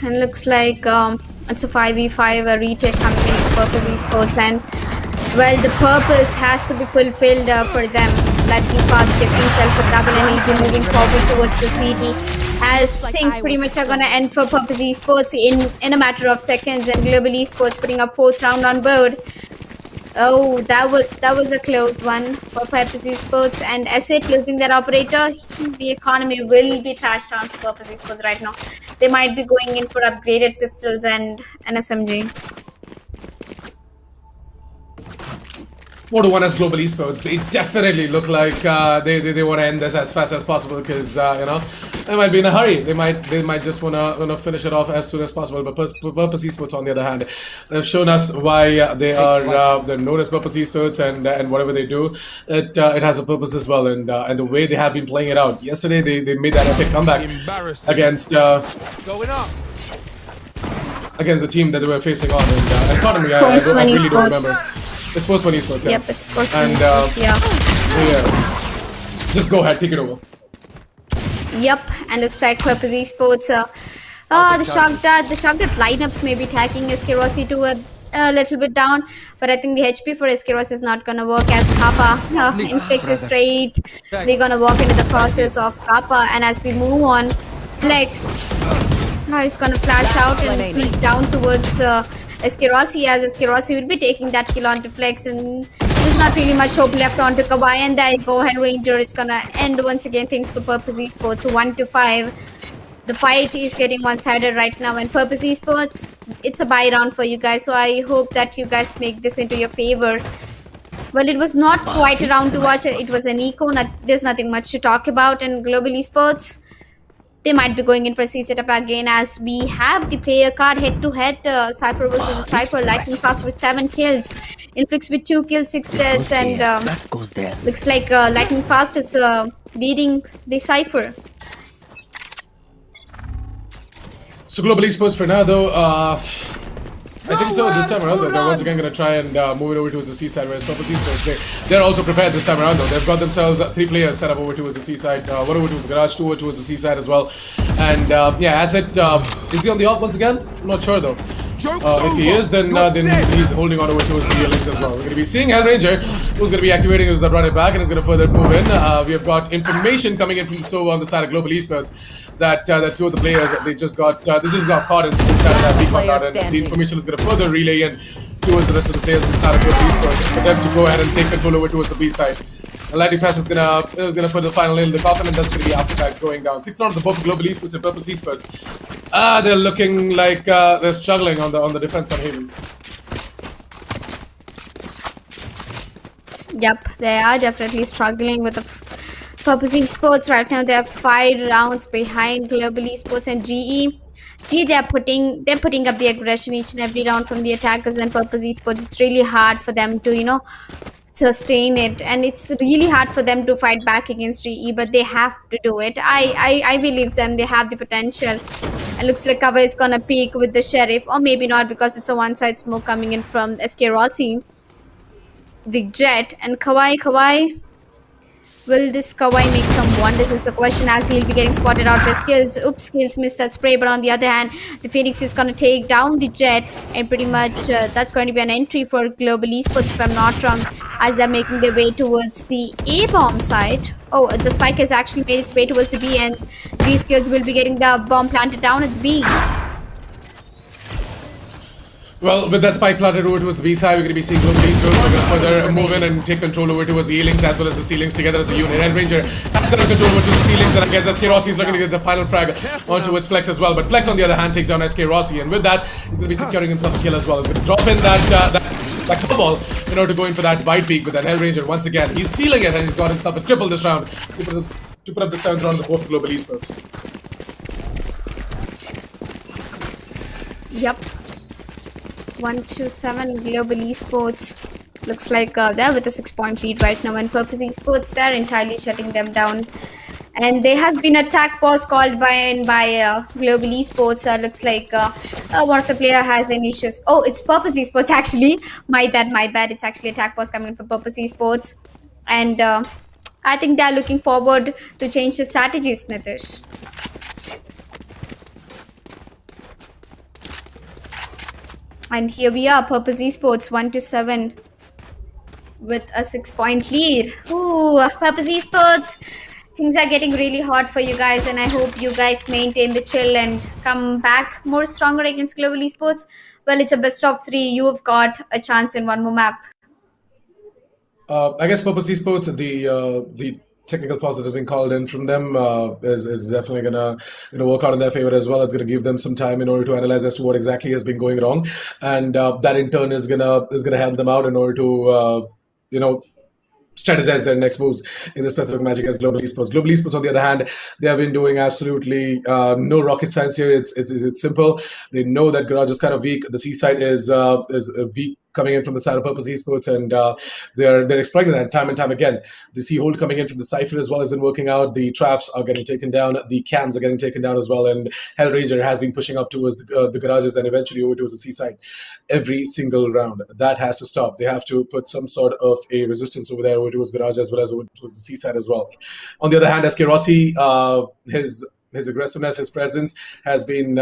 And looks like it's a 5v5 a retake coming in for Purpose Esports, and well, the purpose has to be fulfilled for them. Lightning Fast gets himself a double and he'll be moving forward towards the CD, as things pretty much are gonna end for Purpose Esports in a matter of seconds, and Global Esports putting up 4th round on board. Oh, that was a close one for Purpose Esports, and Asset losing their operator, the economy will be trashed on for Purpose Esports right now. They might be going in for upgraded pistols and an SMG. 4-1 as Global Esports. They definitely look like they want to end this as fast as possible, because you know, they might be in a hurry. They might just wanna finish it off as soon as possible. But Purpose Esports, on the other hand, they've shown us why they're known as Purpose Esports, and whatever they do, it has a purpose as well. And the way they have been playing it out. Yesterday they made that epic comeback against against the team that they were facing on. And pardon me, I really don't remember. It's Esportz Esports, yeah. Yep, it's Esportz Esports, yeah. Just go ahead, take it over. Yep, and looks like Purpose Esports. The shock that lineups may be tagging SK Rossi to a little bit down, but I think the HP for SK Rossi is not gonna work, as Kappa inflicts is straight. They're gonna walk into the process of Kappa, and as we move on, Flex now he's gonna flash out and fleet down towards SK Rossi, as SK Rossi will be taking that kill onto Flex, and there's not really much hope left onto Kawaii, and there you go, Ranger is gonna end once again things for Purpose Esports 1-5. The fight is getting one-sided right now, and Purpose Esports, it's a buy round for you guys, so I hope that you guys make this into your favor. Well, it was not quite a round to watch, it was an eco, there's nothing much to talk about. And Global Esports, they might be going in for a C setup again, as we have the player card head-to-head. Cypher versus the Cypher. Lightning Fast with 7 kills. Inflix with 2 kills, 6 deaths, and looks like Lightning Fast is leading the Cypher. So Global Esports for now, though, I think so this time around, though, they're once again going to try and move it over towards the seaside, whereas Purpose Esports, they're also prepared this time around, though. They've got themselves 3 players set up over towards the seaside, 1 over towards the garage, 2 over towards the seaside as well. And yeah, Asset, is he on the op once again? I'm not sure, though. If he is, then he's holding on over towards the Yearlings as well. We're going to be seeing Hellranger, who's going to be activating his run it back and is going to further move in. We have got information coming in from the server on the side of Global Esports that 2 of the players, they just got caught inside of that beacon card, and the information is going to further relay in towards the rest of the players inside of Global Esports for them to go ahead and take control over towards the B side. And Lightning Fast is gonna put the final nail in the coffin, and that's gonna be aftertags going down. 6 rounds of both Global Esports and Purpose Esports. They're looking like they're struggling on the defense on Haven. Yep, they are definitely struggling with the Purpose Esports right now. They are 5 rounds behind Global Esports and GE. They're putting up the aggression each and every round from the attackers, and Purpose Esports, it's really hard for them to, you know, sustain it, and it's really hard for them to fight back against GE, but they have to do it. I believe them, they have the potential. It looks like Kava is gonna peek with the Sheriff, or maybe not, because it's a one-side smoke coming in from SK Rossi. The Jet and Kawaii. Will this Kawaii make some wonders is the question, as he'll be getting spotted out by Skills. Oops, Skills missed that spray, but on the other hand, the Phoenix is going to take down the Jet, and pretty much that's going to be an entry for Global Esports, if I'm not wrong, as they're making their way towards the A-bomb side. Oh, the Spike has actually made its way towards the B, and G Skills will be getting the bomb planted down at the B. Well, with that spike planted over towards the B side, we're going to be seeing Global Esports. We're going to further move in and take control over towards the Yearlings as well as the ceilings together as a unit. And Ranger has got control over to the ceilings, and I guess SK Rossi is looking to get the final frag onto its Flex as well. But Flex, on the other hand, takes down SK Rossi, and with that, he's going to be securing himself a kill as well. He's going to drop in that ball in order to go in for that wide peak with that Hellranger once again. He's feeling it, and he's got himself a triple this round to put up the 7th round of both Global Esports. Yep. 1-7 Global Esports. Looks like they're with a 6-point lead right now, and Purpose Esports, they're entirely shutting them down. And there has been a attack pause called by Global Esports. Looks like one of the player has any issues. Oh, it's Purpose Esports actually. My bad. It's actually attack pause coming from Purpose Esports, and I think they're looking forward to change the strategies, Nitish. And here we are, Purpose Esports 1-7 with a 6-point lead. Ooh, Purpose Esports. Things are getting really hot for you guys, and I hope you guys maintain the chill and come back more stronger against Global Esports. Well, it's a best of 3. You have got a chance in one more map. I guess Purpose Esports, the technical pause that has been called in from them is definitely gonna work out in their favor as well. It's gonna give them some time in order to analyze as to what exactly has been going wrong, and that in turn is gonna help them out in order to strategize their next moves in the specific match against Global Esports. Global Esports, on the other hand, they have been doing absolutely no rocket science here. It's simple. They know that Garage is kind of weak. The seaside is weak coming in from the side of Purpose Esports, and they're exploiting that time and time again. The C hold coming in from the Cypher as well isn't working out. The traps are getting taken down. The cams are getting taken down as well, and Hellranger has been pushing up towards the garages and eventually over towards the seaside every single round. That has to stop. They have to put some sort of a resistance over there over towards garage as well as over towards the seaside as well. On the other hand, SK Rossi, his aggressiveness, his presence has been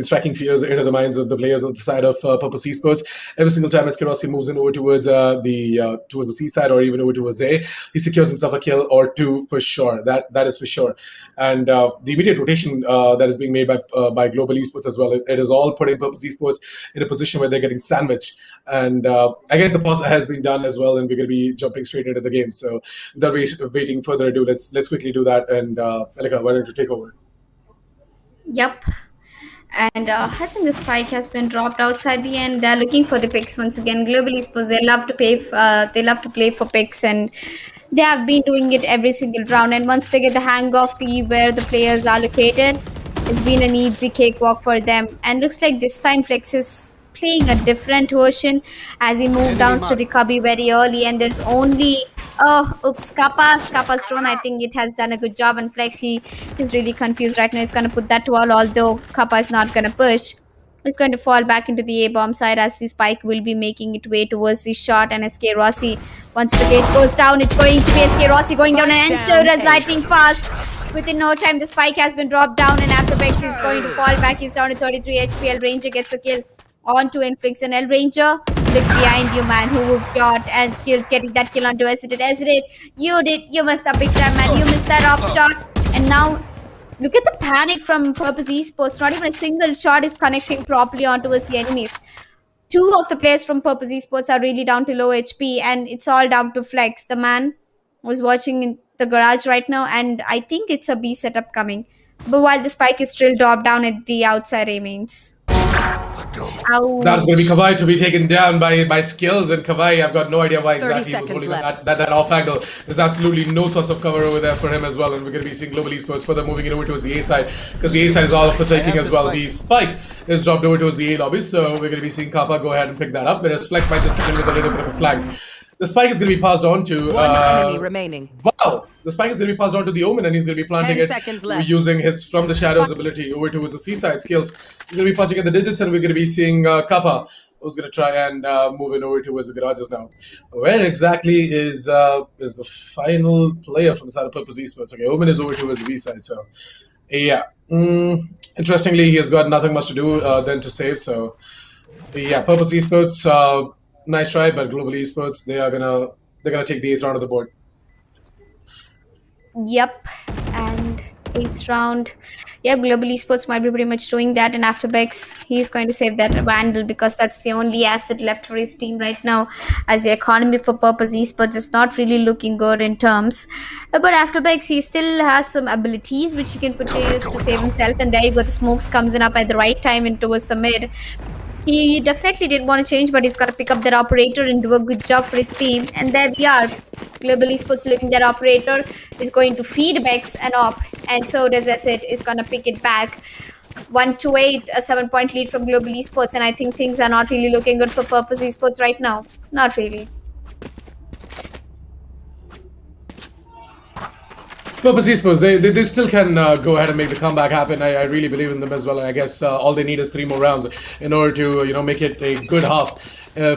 striking fears into the minds of the players on the side of Purpose Esports. Every single time SK Rossi moves in over towards the seaside or even over towards A, he secures himself a kill or two for sure. That is for sure. And the immediate rotation that is being made by Global Esports as well, it is all putting Purpose Esports in a position where they're getting sandwiched. And I guess the pause has been done as well, and we're going to be jumping straight into the game. So without waiting further ado, let's quickly do that. And Elika, why don't you take over? Yep. And I think the spike has been dropped outside the end. They're looking for the picks once again. Global Esports, they love to play for picks, and they have been doing it every single round. And once they get the hang of where the players are located, it's been an easy cakewalk for them. And looks like this time Flex is playing a different version as he moved down to the cubby very early, and there's only Kappa's drone. I think it has done a good job, and Flex, he's really confused right now. He's going to put that wall, although Kappa is not going to push. He's going to fall back into the A-bomb side as the spike will be making it way towards the shot, and SK Rossi, once the cage goes down, it's going to be SK Rossi going down and answered as lightning fast. Within no time, the spike has been dropped down, and after Bex is going to fall back. He's down to 33 HP. L Ranger gets a kill onto Inflix, and L Ranger, look behind you, man. Who got and Skills getting that kill onto Esidit. You missed a big time, man. You missed that off shot, and now look at the panic from Purpose Esports. Not even a single shot is connecting properly onto the enemies. Two of the players from Purpose Esports are really down to low HP, and it's all down to Flex. The man was watching in the garage right now, and I think it's a B setup coming. But while the spike is still dropped down at the outside remains. Ouch. That's going to be Kawhi to be taken down by Skills, and Kawhi, I've got no idea why exactly he was holding that off angle. There's absolutely no sorts of cover over there for him as well, and we're going to be seeing Global Esports further moving it over towards the A side, because the A side is all for taking as well. The spike is dropped over towards the A lobby, so we're going to be seeing Kappa go ahead and pick that up, whereas Flex might just come in with a little bit of a flank. The spike is going to be passed on to... One enemy remaining. Wow! The spike is going to be passed on to the Omen, and he's going to be planting 10 seconds left. using his From the Shadows ability over towards the seaside skills. He's going to be punching at the digits, and we're going to be seeing Kappa, who's going to try and move in over towards the garages now. Where exactly is the final player from the side of Purpose Esports? Okay, Omen is over towards the B side, so... Yeah. Interestingly, he has got nothing much to do than to save, so... Yeah, Purpose Esports... nice try, but Global Esports, they're gonna take the 8th round of the board. Yep, and 8th round. Yeah, Global Esports might be pretty much doing that, and after Bex, he's going to save that Vandal because that's the only asset left for his team right now, as the economy for Purpose Esports is not really looking good in terms. But after Bex, he still has some abilities which he can put to use to save himself, and there you go, the smokes comes in up at the right time into the mid. He definitely didn't want to change, but he's got to pick up that operator and do a good job for his team. And there we are. Global Esports leaving that operator is going to feed Bex and op. And so does Asset is going to pick it back. 1-8, a 7-point lead from Global Esports. And I think things are not really looking good for Purpose Esports right now. Not really. Purpose Esports, they still can go ahead and make the comeback happen. I really believe in them as well, and I guess all they need is 3 more rounds in order to make it a good half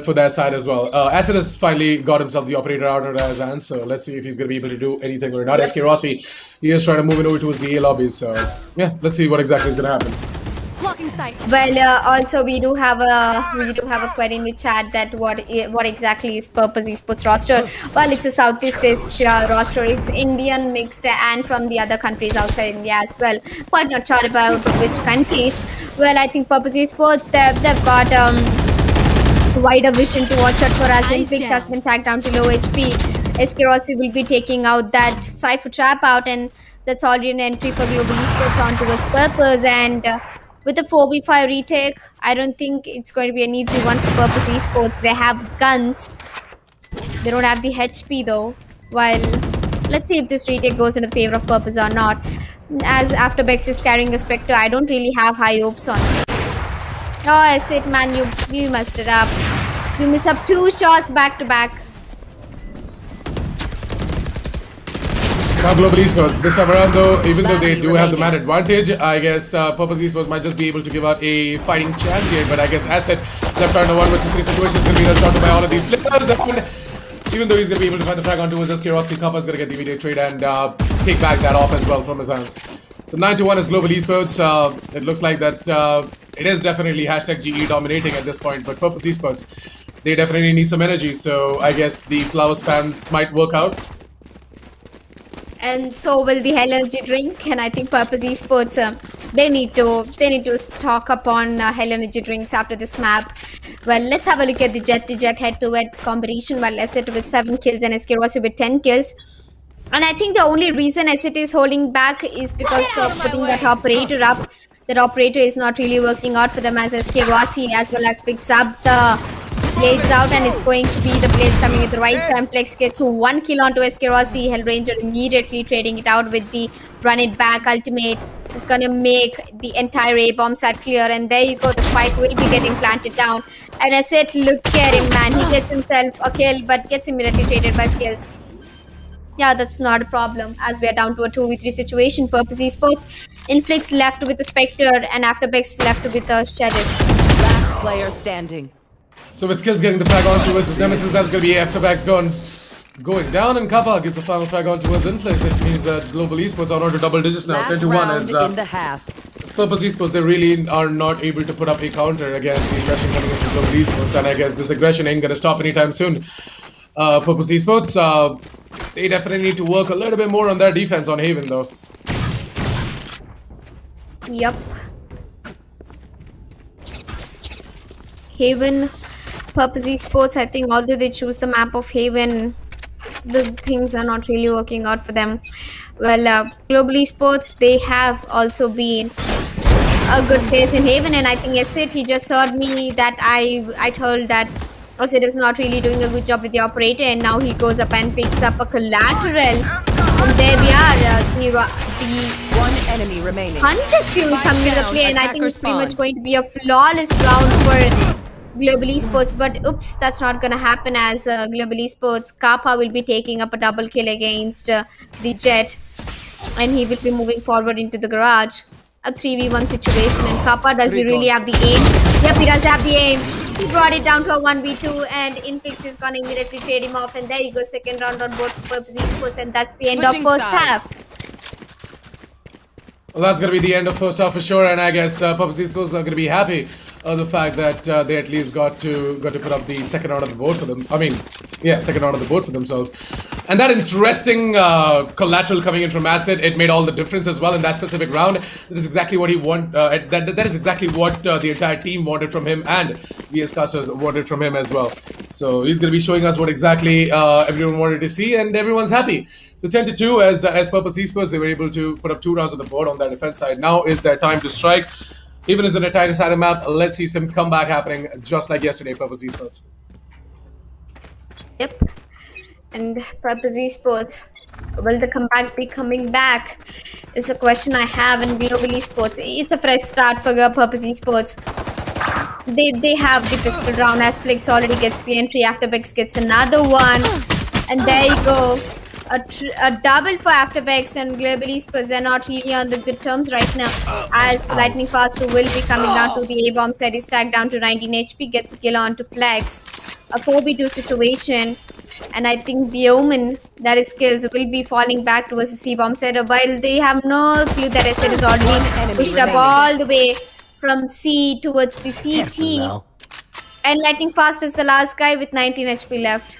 for their side as well. Acid has finally got himself the operator out of his hands, so let's see if he's going to be able to do anything or not. SK Rossi, he is trying to move it over towards the A lobbies, so yeah, let's see what exactly is going to happen. Well, also we do have a query in the chat that what exactly is Purpose Esports roster? Well, it's a Southeast Asia roster. It's Indian mixed and from the other countries outside India as well. Quite not sure about which countries. Well, I think Purpose Esports they've got wider vision to watch out for as Inflix has been tagged down to low HP. SK Rossi will be taking out that Cypher trap out, and that's already an entry for Global Esports on towards Purpose. And with a 4v5 retake, I don't think it's going to be an easy one for Purpose Esports. They have guns. They don't have the HP though. While let's see if this retake goes in the favor of Purpose or not. As Afterbex is carrying a Spectre, I don't really have high hopes on it. Oh, I said, man, you messed it up. You miss up 2 shots back to back. Now Global Esports, this time around though, even though they do have the man advantage, I guess Purpose Esports might just be able to give out a fighting chance here, but I guess Asset left out in a 1 vs 3 situation is going to be rushed out by all of these players. Even though he's going to be able to find the frag on towards SK Rossi, Kappa is going to get the immediate trade and take back that off as well from his hands. So 9-1 is Global Esports. It looks like that it is definitely hashtag GE dominating at this point, but Purpose Esports, they definitely need some energy, so I guess the flower spams might work out. And so will the Hell Energy drink, and I think Purpose Esports they need to stock up on Hell Energy drinks after this map. Well, let's have a look at the Jet head-to-head competition. While Asset with 7 kills and SK Rossi with 10 kills. And I think the only reason Asset is holding back is because of putting that operator up. That operator is not really working out for them as SK Rossi as well as picks up the blades out, and it's going to be the blades coming at the right time. Flex gets 1 kill onto SK Rossi. Hellranger immediately trading it out with the run it back ultimate. It's gonna make the entire A bomb site clear, and there you go, the spike will be getting planted down. And Asset, look at him, man, he gets himself a kill but gets immediately traded by skills. Yeah, that's not a problem as we are down to a 2v3 situation. Purpose Esports, Inflix left with a Spectre and Afterbex left with a Sheriff. Last player standing. So with Skills getting the frag on towards his Nemesis, that's going to be Afterbex going down, and Kappa gets the final frag on towards Inflix. It means that Global Esports are on to double digits now. 10-1 is in the half. Purpose Esports, they really are not able to put up a counter against the aggression coming into Global Esports, and I guess this aggression ain't going to stop anytime soon. Purpose Esports, they definitely need to work a little bit more on their defense on Haven though. Yep. Haven, Purpose Esports, I think although they choose the map of Haven, the things are not really working out for them. Well, Global Esports, they have also been a good base in Haven, and I think Asset, he just heard me that I told that Asset is not really doing a good job with the operator, and now he goes up and picks up a collateral. And there we are, the One enemy remaining. Hunter's Fury coming into the play, and I think it's pretty much going to be a flawless round for Global Esports. But oops, that's not going to happen as Global Esports. Kappa will be taking up a double kill against the Jet, and he will be moving forward into the garage. A 3v1 situation, and Kappa, does he really have the aim? Yep, he does have the aim. He brought it down to a 1v2, and Inflix is gonna immediately trade him off, and there you go, second round on board for Purpose Esports, and that's the end of first half. Well, that's going to be the end of first half for sure, and I guess Purpose Esports are going to be happy the fact that they at least got to put up the second round of the board for them. I mean, yeah, second round of the board for themselves. And that interesting collateral coming in from Asset, it made all the difference as well in that specific round. That is exactly what he wanted. That is exactly what the entire team wanted from him, and VS Casters wanted from him as well. So he's going to be showing us what exactly everyone wanted to see, and everyone's happy. So 10-2 as Purpose Esports, they were able to put up 2 rounds on the board on their defense side. Now is their time to strike. Even as an attacking side of the map, let's see some comeback happening just like yesterday, Purpose Esports. Yep. And Purpose Esports, will the comeback be coming back? Is a question I have in Global Esports. It's a fresh start for Purpose Esports. They have the pistol round as Flix already gets the entry. Afterbex gets another one. And there you go. a double for Afterbex and Global Esports. They're not really on the good terms right now, as Lightning Fast will be coming down to the A-bomb set. He's tagged down to 19 HP, gets a kill onto Flex. A 4v2 situation, and I think the Omen, that is Skills, will be falling back towards the C-bomb setup, while they have no clue that Asset is already pushed up all the way from C towards the CT. And Lightning Fast is the last guy with 19 HP left.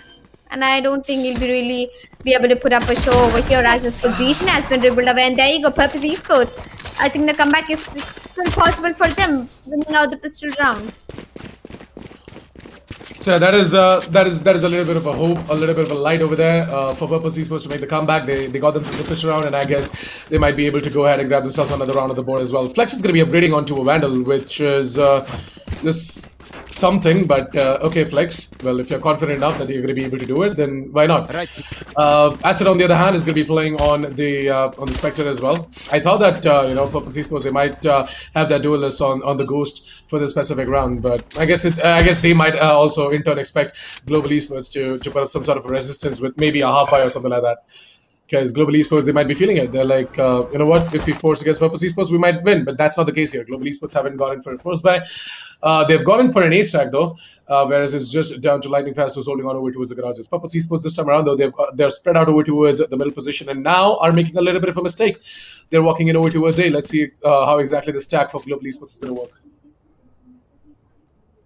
And I don't think he'll really be able to put up a show over here, as his position has been dribbled away. And there you go, Purpose Esports. I think the comeback is still possible for them, winning out the pistol round. So that is a little bit of a hope, a little bit of a light over there for Purpose Esports to make the comeback. They got themselves the pistol round, and I guess they might be able to go ahead and grab themselves another round of the board as well. Flex is going to be upgrading onto a Vandal, which is this something, but okay, Flex. Well, if you're confident enough that you're going to be able to do it, then why not? Right. Acid, on the other hand, is going to be playing on the Spectre as well. I thought that Purpose Esports, they might have their duelists on the Ghost for this specific round, but I guess they might also in turn expect Global Esports to put up some sort of a resistance with maybe a half buy or something like that. Because Global Esports, they might be feeling it. They're like, you know what? If we force against Purpose Esports, we might win. But that's not the case here. Global Esports haven't gone in for a first buy. They've gone in for an ace stack though, whereas it's just down to Lightning Fast who's holding on over towards the garages. Purpose Esports this time around though, they're spread out over towards the middle position and now are making a little bit of a mistake. They're walking in over towards A. Let's see how exactly the stack for Global Esports is going to work.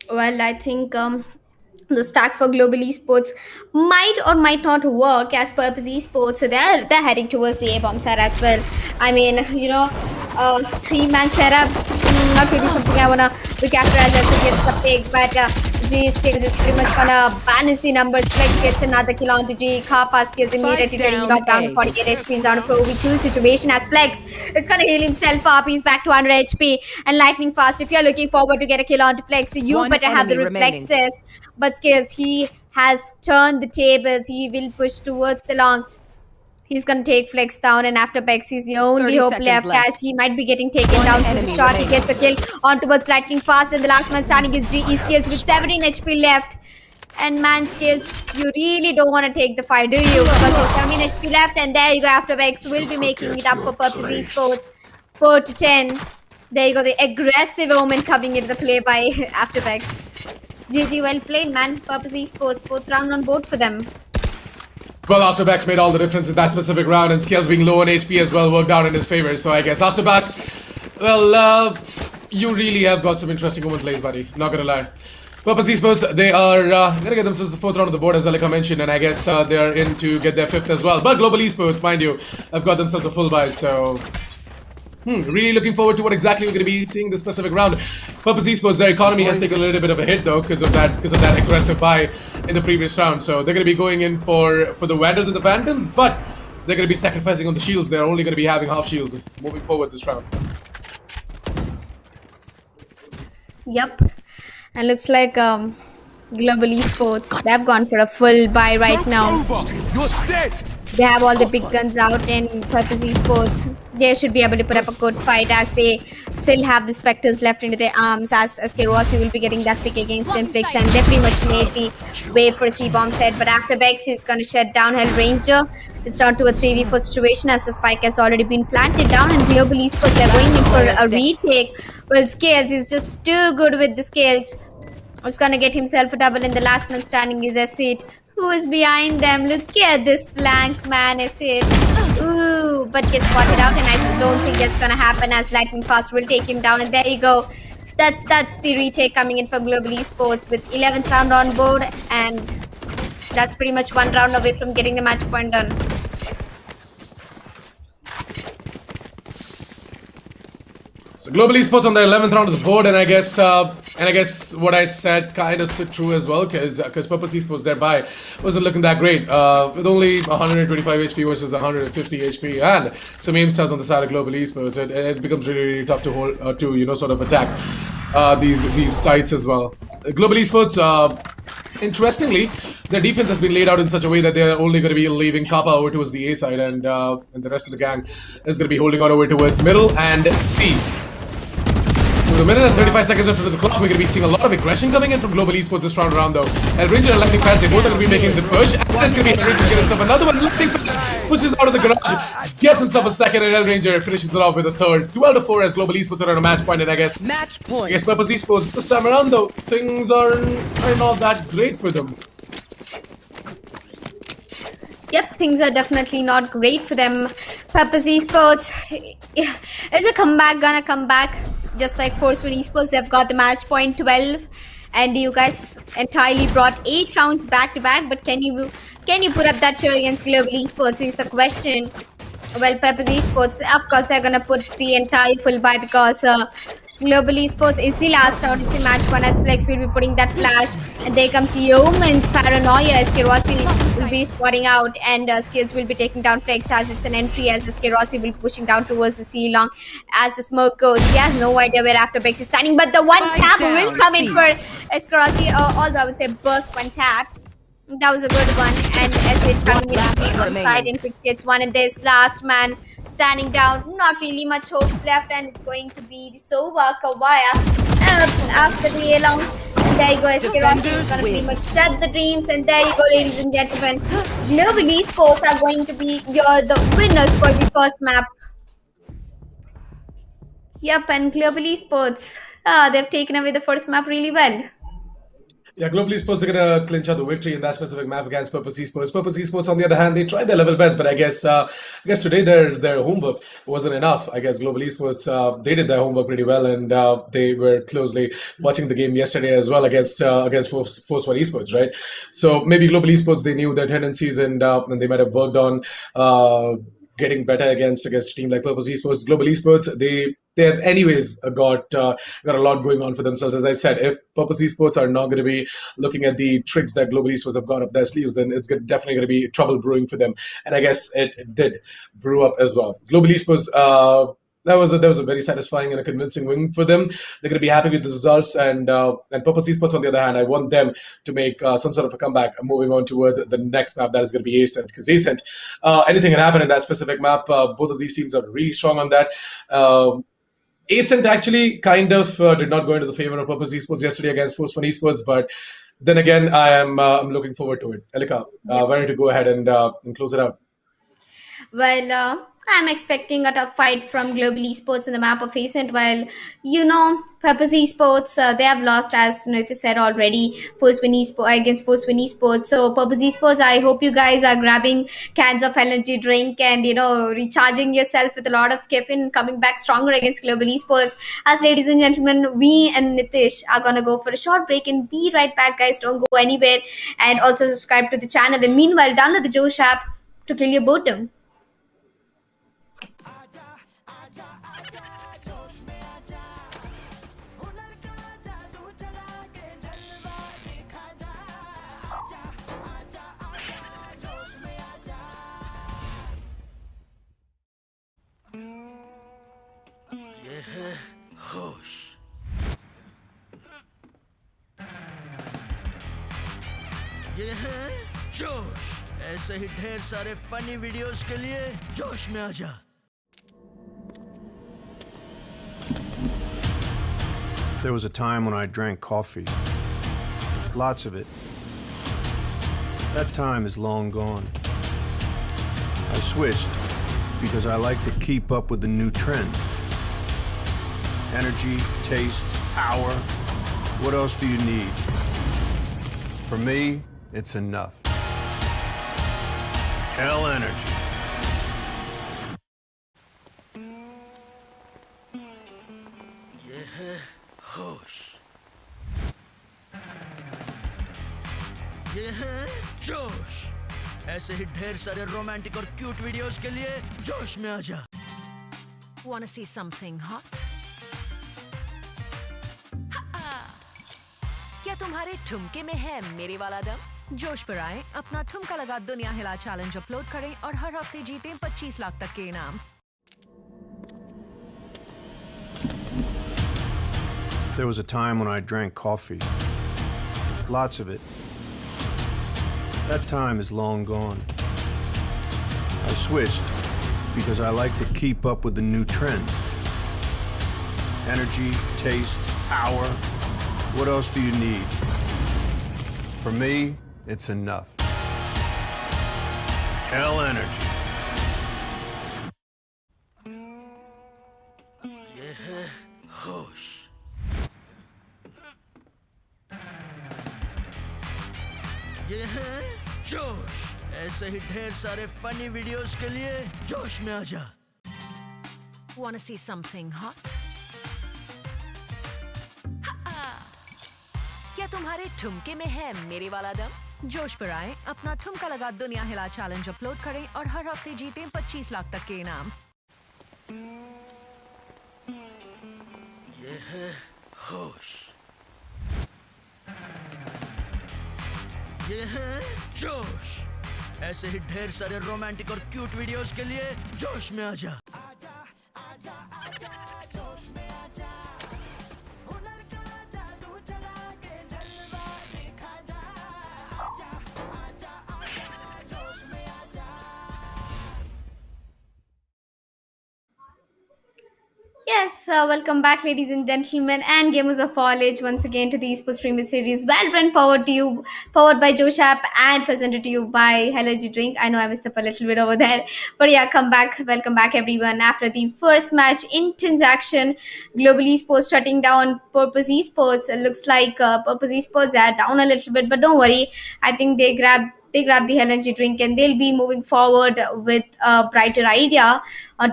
Well, I think the stack for Global Esports might or might not work as Purpose Esports. So they're heading towards the A-bomb side as well. I mean, 3-man setup, not really something I wanna look after as it gets a pick, but G Skills is pretty much gonna balance the numbers. Flex gets another kill onto G. Kappa Skills immediately getting knocked down to 48 HP. He's down for OV2 situation as Flex is gonna heal himself up. He's back to 100 HP. And Lightning Fast, if you're looking forward to get a kill onto Flex, you One better have the enemy remaining. reflexes. But Skills, he has turned the tables. He will push towards the long. He's gonna take Flex down, and after Bex, he's the only 30 hope seconds left, left. as he might be getting taken down to the enemy shot. He remaining. gets a kill on towards Lightning Fast, and the last man standing is GE Skills with 17 HP left. And man, Skills, you really don't want to take the fight, do you? Because you 17 HP left, and there you go. After Bex will be making it up for Purpose Esports, 4-10. There you go, the aggressive Omen coming into the play by After Bex. GG, well played, man. Purpose Esports, 4th round on board for them. Well, Afterbacks made all the difference in that specific round, and Scales being low on HP as well worked out in his favor. So I guess Afterbacks, well, you really have got some interesting women plays, buddy. Not gonna lie. Purpose Esports, they are gonna get themselves the 4th round of the board, as Alika mentioned, and I guess they're in to get their 5th as well. But Global Esports, mind you, have got themselves a full buy, so really looking forward to what exactly we're going to be seeing this specific round. Purpose Esports, their economy has taken a little bit of a hit though because of that aggressive buy in the previous round. So they're going to be going in for the Vandals and the Phantoms, but they're going to be sacrificing on the shields. They're only going to be having half shields moving forward this round. Yep. And looks like Global Esports, they've gone for a full buy right now. They have all the big guns out, in Purpose Esports, they should be able to put up a good fight, as they still have the Spectres left into their arms, as SK Rossi will be getting that pick against Inflix, and they pretty much made the way for C-bomb set. But after Bex is going to shut down Hell Ranger. It's down to a 3v4 situation, as the spike has already been planted down, and Global Esports, they're going in for a retake. Well, Scales is just too good with the Scales. He's gonna get himself a double, and the last man standing is Acid, who is behind them. Look at this flank, man, Acid. Ooh, but gets spotted out, and I don't think that's gonna happen, as Lightning Fast will take him down. And there you go. That's the retake coming in from Global Esports with 11th round on board, and that's pretty much 1 round away from getting the match point done. So Global Esports on the 11th round of the board, and I guess what I said kind of stood true as well, because Purpose Esports thereby wasn't looking that great, with only 125 HP versus 150 HP, and some aim stars on the side of Global Esports. It becomes really, really tough to hold to sort of attack these sites as well. Global Esports, interestingly, their defense has been laid out in such a way that they're only going to be leaving Kappa over towards the A side, and the rest of the gang is going to be holding on over towards middle and C. So with a minute and 35 seconds after the clock, we're going to be seeing a lot of aggression coming in from Global Esports this round around though. And Ranger and Lightning Fast, they both are going to be making the push, and it's going to be Ranger getting himself another one. Lightning Fast pushes out of the garage, gets himself a second, and El Ranger finishes it off with a third. 12-4 as Global Esports are on a match point, and I guess Purpose Esports this time around though things are not that great for them. Yep, things are definitely not great for them. Purpose Esports, is a comeback gonna come back? Just like Force One Esports, they've got the match point 12, and you guys entirely brought 8 rounds back to back. But can you put up that show against Global Esports? Is the question. Well, Purpose Esports, of course, they're gonna put the entire full buy because Global Esports, it's the last round, it's the match one as Flex will be putting that flash, and there comes Yeoman's Paranoia as Kirossi will be spotting out, and Skills will be taking down Flex as it's an entry, as Kirossi will be pushing down towards the Yearlong as the smoke goes. He has no idea where Afterbex is standing, but the one tap will come in for Kirossi, although I would say burst one tap. That was a good one, and as it coming in on the side, and Fix gets one, and there's last man standing down. Not really much hopes left, and it's going to be the Sova Kawaya after the Yearlong. And there you go, Kirossi is going to pretty much shut the dreams, and there you go, ladies and gentlemen. Global Esports are going to be the winners for the first map. Yep, and Global Esports, they've taken away the first map really well. Yeah, Global Esports, they're going to clinch out the victory in that specific map against Purpose Esports. Purpose Esports, on the other hand, they tried their level best, but I guess today their homework wasn't enough. I guess Global Esports, they did their homework pretty well, and they were closely watching the game yesterday as well against Force One Esports, right? So maybe Global Esports, they knew their tendencies, and they might have worked on getting better against a team like Purpose Esports. Global Esports, they have anyways got a lot going on for themselves. As I said, if Purpose Esports are not going to be looking at the tricks that Global Esports have got up their sleeves, then it's definitely going to be trouble brewing for them. And I guess it did brew up as well. Global Esports, that was a very satisfying and a convincing win for them. They're going to be happy with the results, and Purpose Esports, on the other hand, I want them to make some sort of a comeback, moving on towards the next map that is going to be Ascent, because Ascent, anything can happen in that specific map. Both of these teams are really strong on that. Ascent actually kind of did not go into the favor of Purpose Esports yesterday against Force One Esports, but then again, I'm looking forward to it. Elika, why don't you go ahead and close it out? Well, I'm expecting a tough fight from Global Esports in the map of Ascent. While, Purpose Esports, they have lost, as Nitya said already, against Force One Esports. So, Purpose Esports, I hope you guys are grabbing cans of energy drink and, recharging yourself with a lot of caffeine, coming back stronger against Global Esports. As ladies and gentlemen, we and Nitish are going to go for a short break and be right back, guys. Don't go anywhere. And also subscribe to the channel. And meanwhile, download the Josh app to kill your boredom. होश ये है जोश ऐसे ही ढेर सारे funny videos के लिए जोश में आजा There was a time when I drank coffee. Lots of it. That time is long gone. I switched because I like to keep up with the new trend. Energy, taste, power. What else do you need? For me, it's enough. Hell energy. ये है होश ये है जोश ऐसे ही ढेर सारे romantic और क्यूट वीडियोस के लिए जोश में आजा Wanna see something hot? क्या तुम्हारे ठुमके में है मेरे वाला दम? जोश पर आए, अपना ठुमका लगा दुनिया हिला चैलेंज अपलोड करें और हर हफ्ते जीतें 25 लाख तक के इनाम। There was a time when I drank coffee. Lots of it. That time is long gone. I switched because I like to keep up with the new trend. Energy, taste, power. What else do you need? For me, it's enough. Hell energy. है होश, ये है जोश। ऐसे ही ढेर सारे funny videos के लिए जोश में आजा। Wanna see something hot? क्या तुम्हारे ठुमके में है मेरे वाला दम? जोश पर आए, अपना ठुमका लगा दुनिया हिला चैलेंज अपलोड करें और हर हफ्ते जीतें 25 लाख तक के इनाम। ये है होश, ये है जोश। ऐसे ही ढेर सारे रोमांटिक और क्यूट वीडियोस के लिए जोश में आजा। Yes, welcome back, ladies and gentlemen, and gamers of all age, once again to the Esportz Premier Series, Valorant, powered by Josh App, and presented to you by Hello Drink. I know I missed up a little bit over there, but yeah, welcome back, everyone. After the first match, intense action, Global Esports shutting down Purpose Esports. It looks like Purpose Esports are down a little bit, but don't worry. I think they grab the energy drink and they'll be moving forward with a brighter idea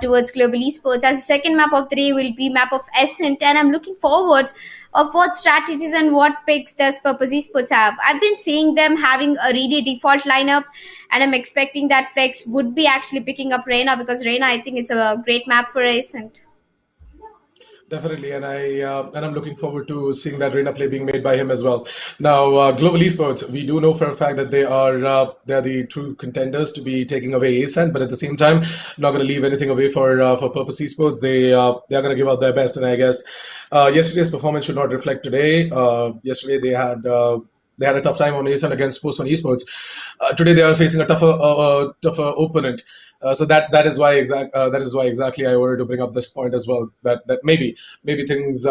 towards global esports. As the second map of the day will be map of Ascent, and I'm looking forward of what strategies and what picks does Purpose Esports have. I've been seeing them having a really default lineup, and I'm expecting that Flex would be actually picking up Reina, because Reina, I think it's a great map for Ascent. Definitely, and I'm looking forward to seeing that Reina play being made by him as well. Now, Global Esports, we do know for a fact that they are the true contenders to be taking away ASAN, but at the same time, not going to leave anything away for Purpose Esports. They are going to give out their best, and I guess yesterday's performance should not reflect today. Yesterday they had a tough time on ASAN against Force One Esports. Today they are facing a tougher opponent. So that is why exactly I wanted to bring up this point as well. That maybe things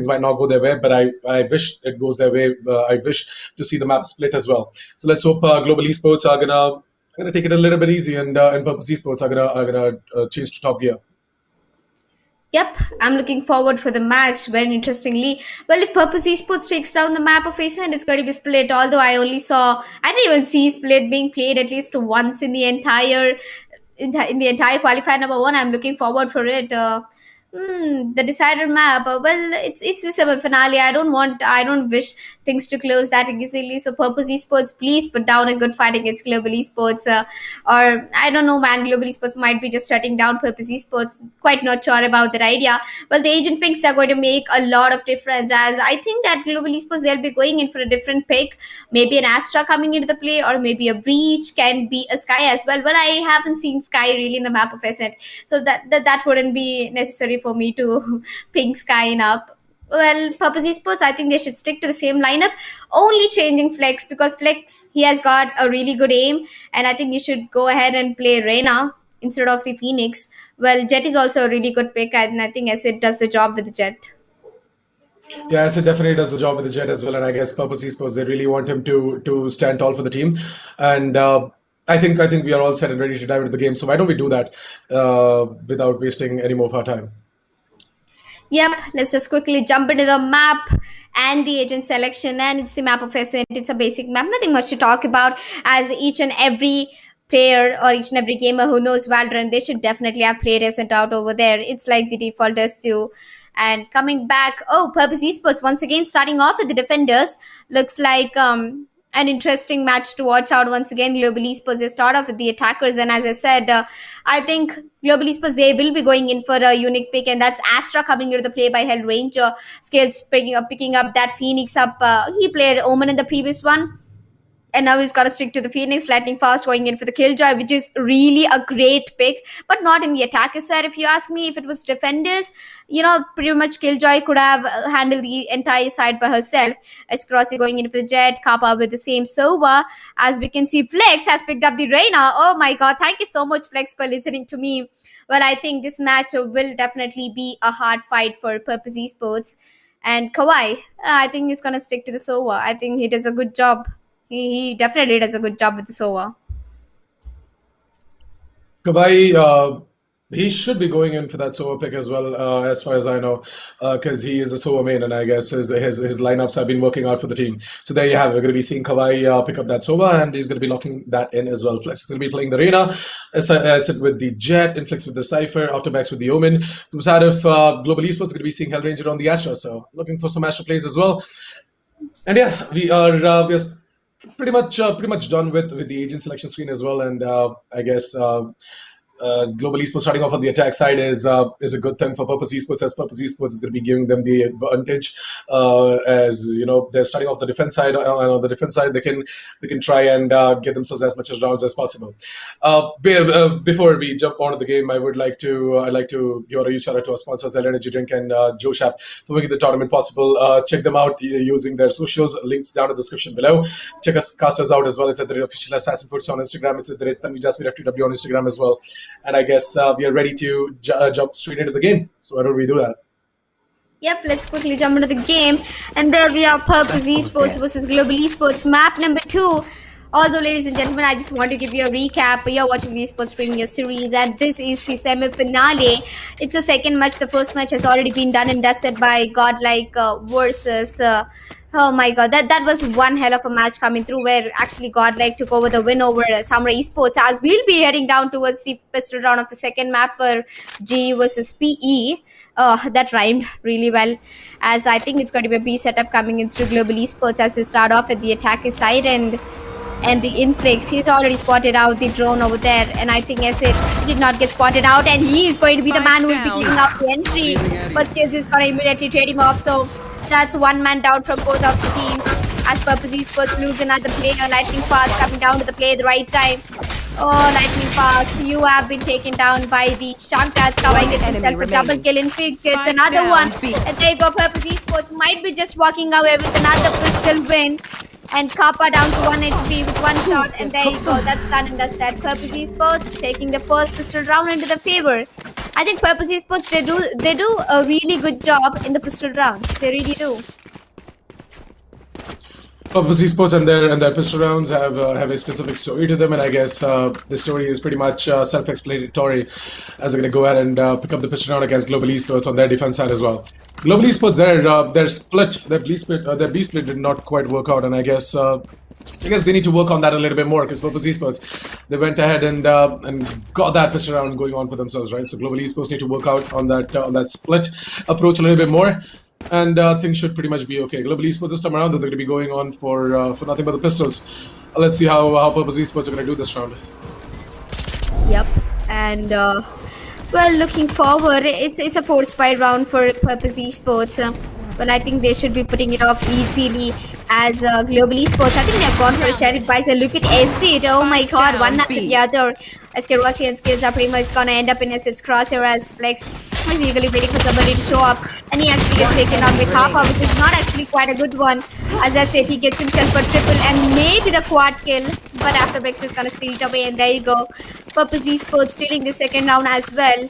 might not go their way, but I wish it goes their way. I wish to see the map split as well. So let's hope Global Esports are gonna take it a little bit easy, and Purpose Esports are gonna change to top gear. Yep, I'm looking forward for the match. Very interestingly, well, if Purpose Esports takes down the map of Ascent, it's going to be split. Although I didn't even see split being played at least once in the entire qualifier number one. I'm looking forward for it. The decider map. Well, it's the semi-finale. I don't wish things to close that easily. So, Purpose Esports, please put down a good fight against Global Esports. Or I don't know, man. Global Esports might be just shutting down Purpose Esports. Quite not sure about that idea. Well, the agent picks are going to make a lot of difference. As I think that Global Esports, they'll be going in for a different pick. Maybe an Astra coming into the play, or maybe a Breach, can be a Sky as well. Well, I haven't seen Sky really in the map of Ascent, so that wouldn't be necessary for me to ping Sky up. Well, Purpose Esports, I think they should stick to the same lineup, only changing Flex, because Flex, he has got a really good aim, and I think you should go ahead and play Reina instead of the Phoenix. Well, Jet is also a really good pick, and I think Acid does the job with the Jet. Yeah, so definitely does the job with the Jet as well, and I guess Purpose Esports, they really want him to stand tall for the team, and I think we are all set and ready to dive into the game. So why don't we do that without wasting any more of our time? Yep, let's just quickly jump into the map and the agent selection. And it's the map of Ascent. It's a basic map, nothing much to talk about, as each and every player or each and every gamer who knows Valorant, they should definitely have played Ascent out over there. It's like the default is too. And coming back, oh, Purpose Esports once again starting off with the defenders. Looks like an interesting match to watch out once again. Global Esports, they start off with the attackers, and as I said, I think Global Esports, they will be going in for a unique pick, and that's Astra coming into the play by Hell Ranger. Skills picking up that Phoenix up. He played Omen in the previous one, and now he's got to stick to the Phoenix. Lightning Fast going in for the Killjoy, which is really a great pick, but not in the attacker side. If you ask me, if it was defenders, pretty much Killjoy could have handled the entire side by herself. As Crossy going in for the Jet, Kappa with the same Sova. As we can see, Flex has picked up the Reina. Oh my god, thank you so much, Flex, for listening to me. Well, I think this match will definitely be a hard fight for Purpose Esports. And Kawhi, I think he's going to stick to the Sova. I think he does a good job. He definitely does a good job with the Sova. Kabai, He should be going in for that Sova pick as well, as far as I know, because he is a Sova main, and I guess his lineups have been working out for the team. So there you have it. We're going to be seeing Kawhi pick up that Sova, and he's going to be locking that in as well. Flex is going to be playing the Reyna, Acid with the Jet, Inflix with the Cypher, Afterbacks with the Omen. From side of Global Esports, going to be seeing Hellranger on the Astra, so looking for some Astra plays as well. And yeah, we are pretty much done with the agent selection screen as well, and I guess. Global Esports starting off on the attack side is a good thing for Purpose Esports, as Purpose Esports is going to be giving them the advantage. As you know, they're starting off the defense side, and on the defense side, they can try and get themselves as much as rounds as possible. Before we jump onto the game, I'd like to give a huge shout out to our sponsors, L Energy Drink and Joe Shap, for making the tournament possible. Check them out using their socials. Links down in the description below. Check us casters out as well. It's at the official Assassin Foods on Instagram. It's at the Tanvi Jasmine FTW on Instagram as well. And I guess we are ready to jump straight into the game. So why don't we do that? Yep, let's quickly jump into the game. And there we are, Purpose Esports versus Global Esports, map number 2. Although, ladies and gentlemen, I just want to give you a recap. You're watching the Esportz Premier Series, and this is the semi-finale. It's the second match. The first match has already been done and dusted by GODLIKE versus... oh my god, that was one hell of a match coming through, where actually GODLIKE took over the win over Samurai Esports, as we'll be heading down towards the pistol round of the second map for G versus PE. That rhymed really well, as I think it's going to be a B setup coming in through Global Esports as they start off at the attacker side, and the Inflix, he's already spotted out the drone over there, and I think Acid did not get spotted out, and he is going to be the man who will be giving out the entry, but Skills is going to immediately trade him off. So that's one man down from both of the teams, as Purpose Esports lose another player. Lightning Fast coming down to the play at the right time. Oh, Lightning Fast, you have been taken down by the Shankats. Kawhi gets himself a double kill. Infig gets another one. And there you go, Purpose Esports might be just walking away with another pistol win. And Kappa down to 1 HP with one shot. And there you go, that's done and dusted. Purpose Esports taking the first pistol round into the favor. I think Purpose Esports, they do a really good job in the pistol rounds. They really do. Purpose Esports and their pistol rounds have a specific story to them, and I guess the story is pretty much self-explanatory, as they're going to go ahead and pick up the pistol round against Global Esports on their defense side as well. Global Esports, their B split did not quite work out, and I guess they need to work on that a little bit more, because Purpose Esports, they went ahead and got that pistol round going on for themselves, right? So Global Esports need to work out on that split approach a little bit more. And things should pretty much be okay. Global Esports this time around, they're going to be going on for nothing but the pistols. Let's see how Purpose Esports are going to do this round. Yep, and well, looking forward, it's a 4-spy round for Purpose Esports. Well, I think they should be putting it off easily as Global Esports. I think they've gone for a shared advisor. Look at Acid. Oh my god, one after the other. As Rossi and Skills are pretty much gonna end up in Acid's crosshair, as Flex is eagerly waiting for somebody to show up. And he actually gets taken on with Harper, which is not actually quite a good one. As I said, he gets himself a triple and maybe the quad kill. But after Bex is gonna steal it away, and there you go. Purpose Esports stealing the second round as well.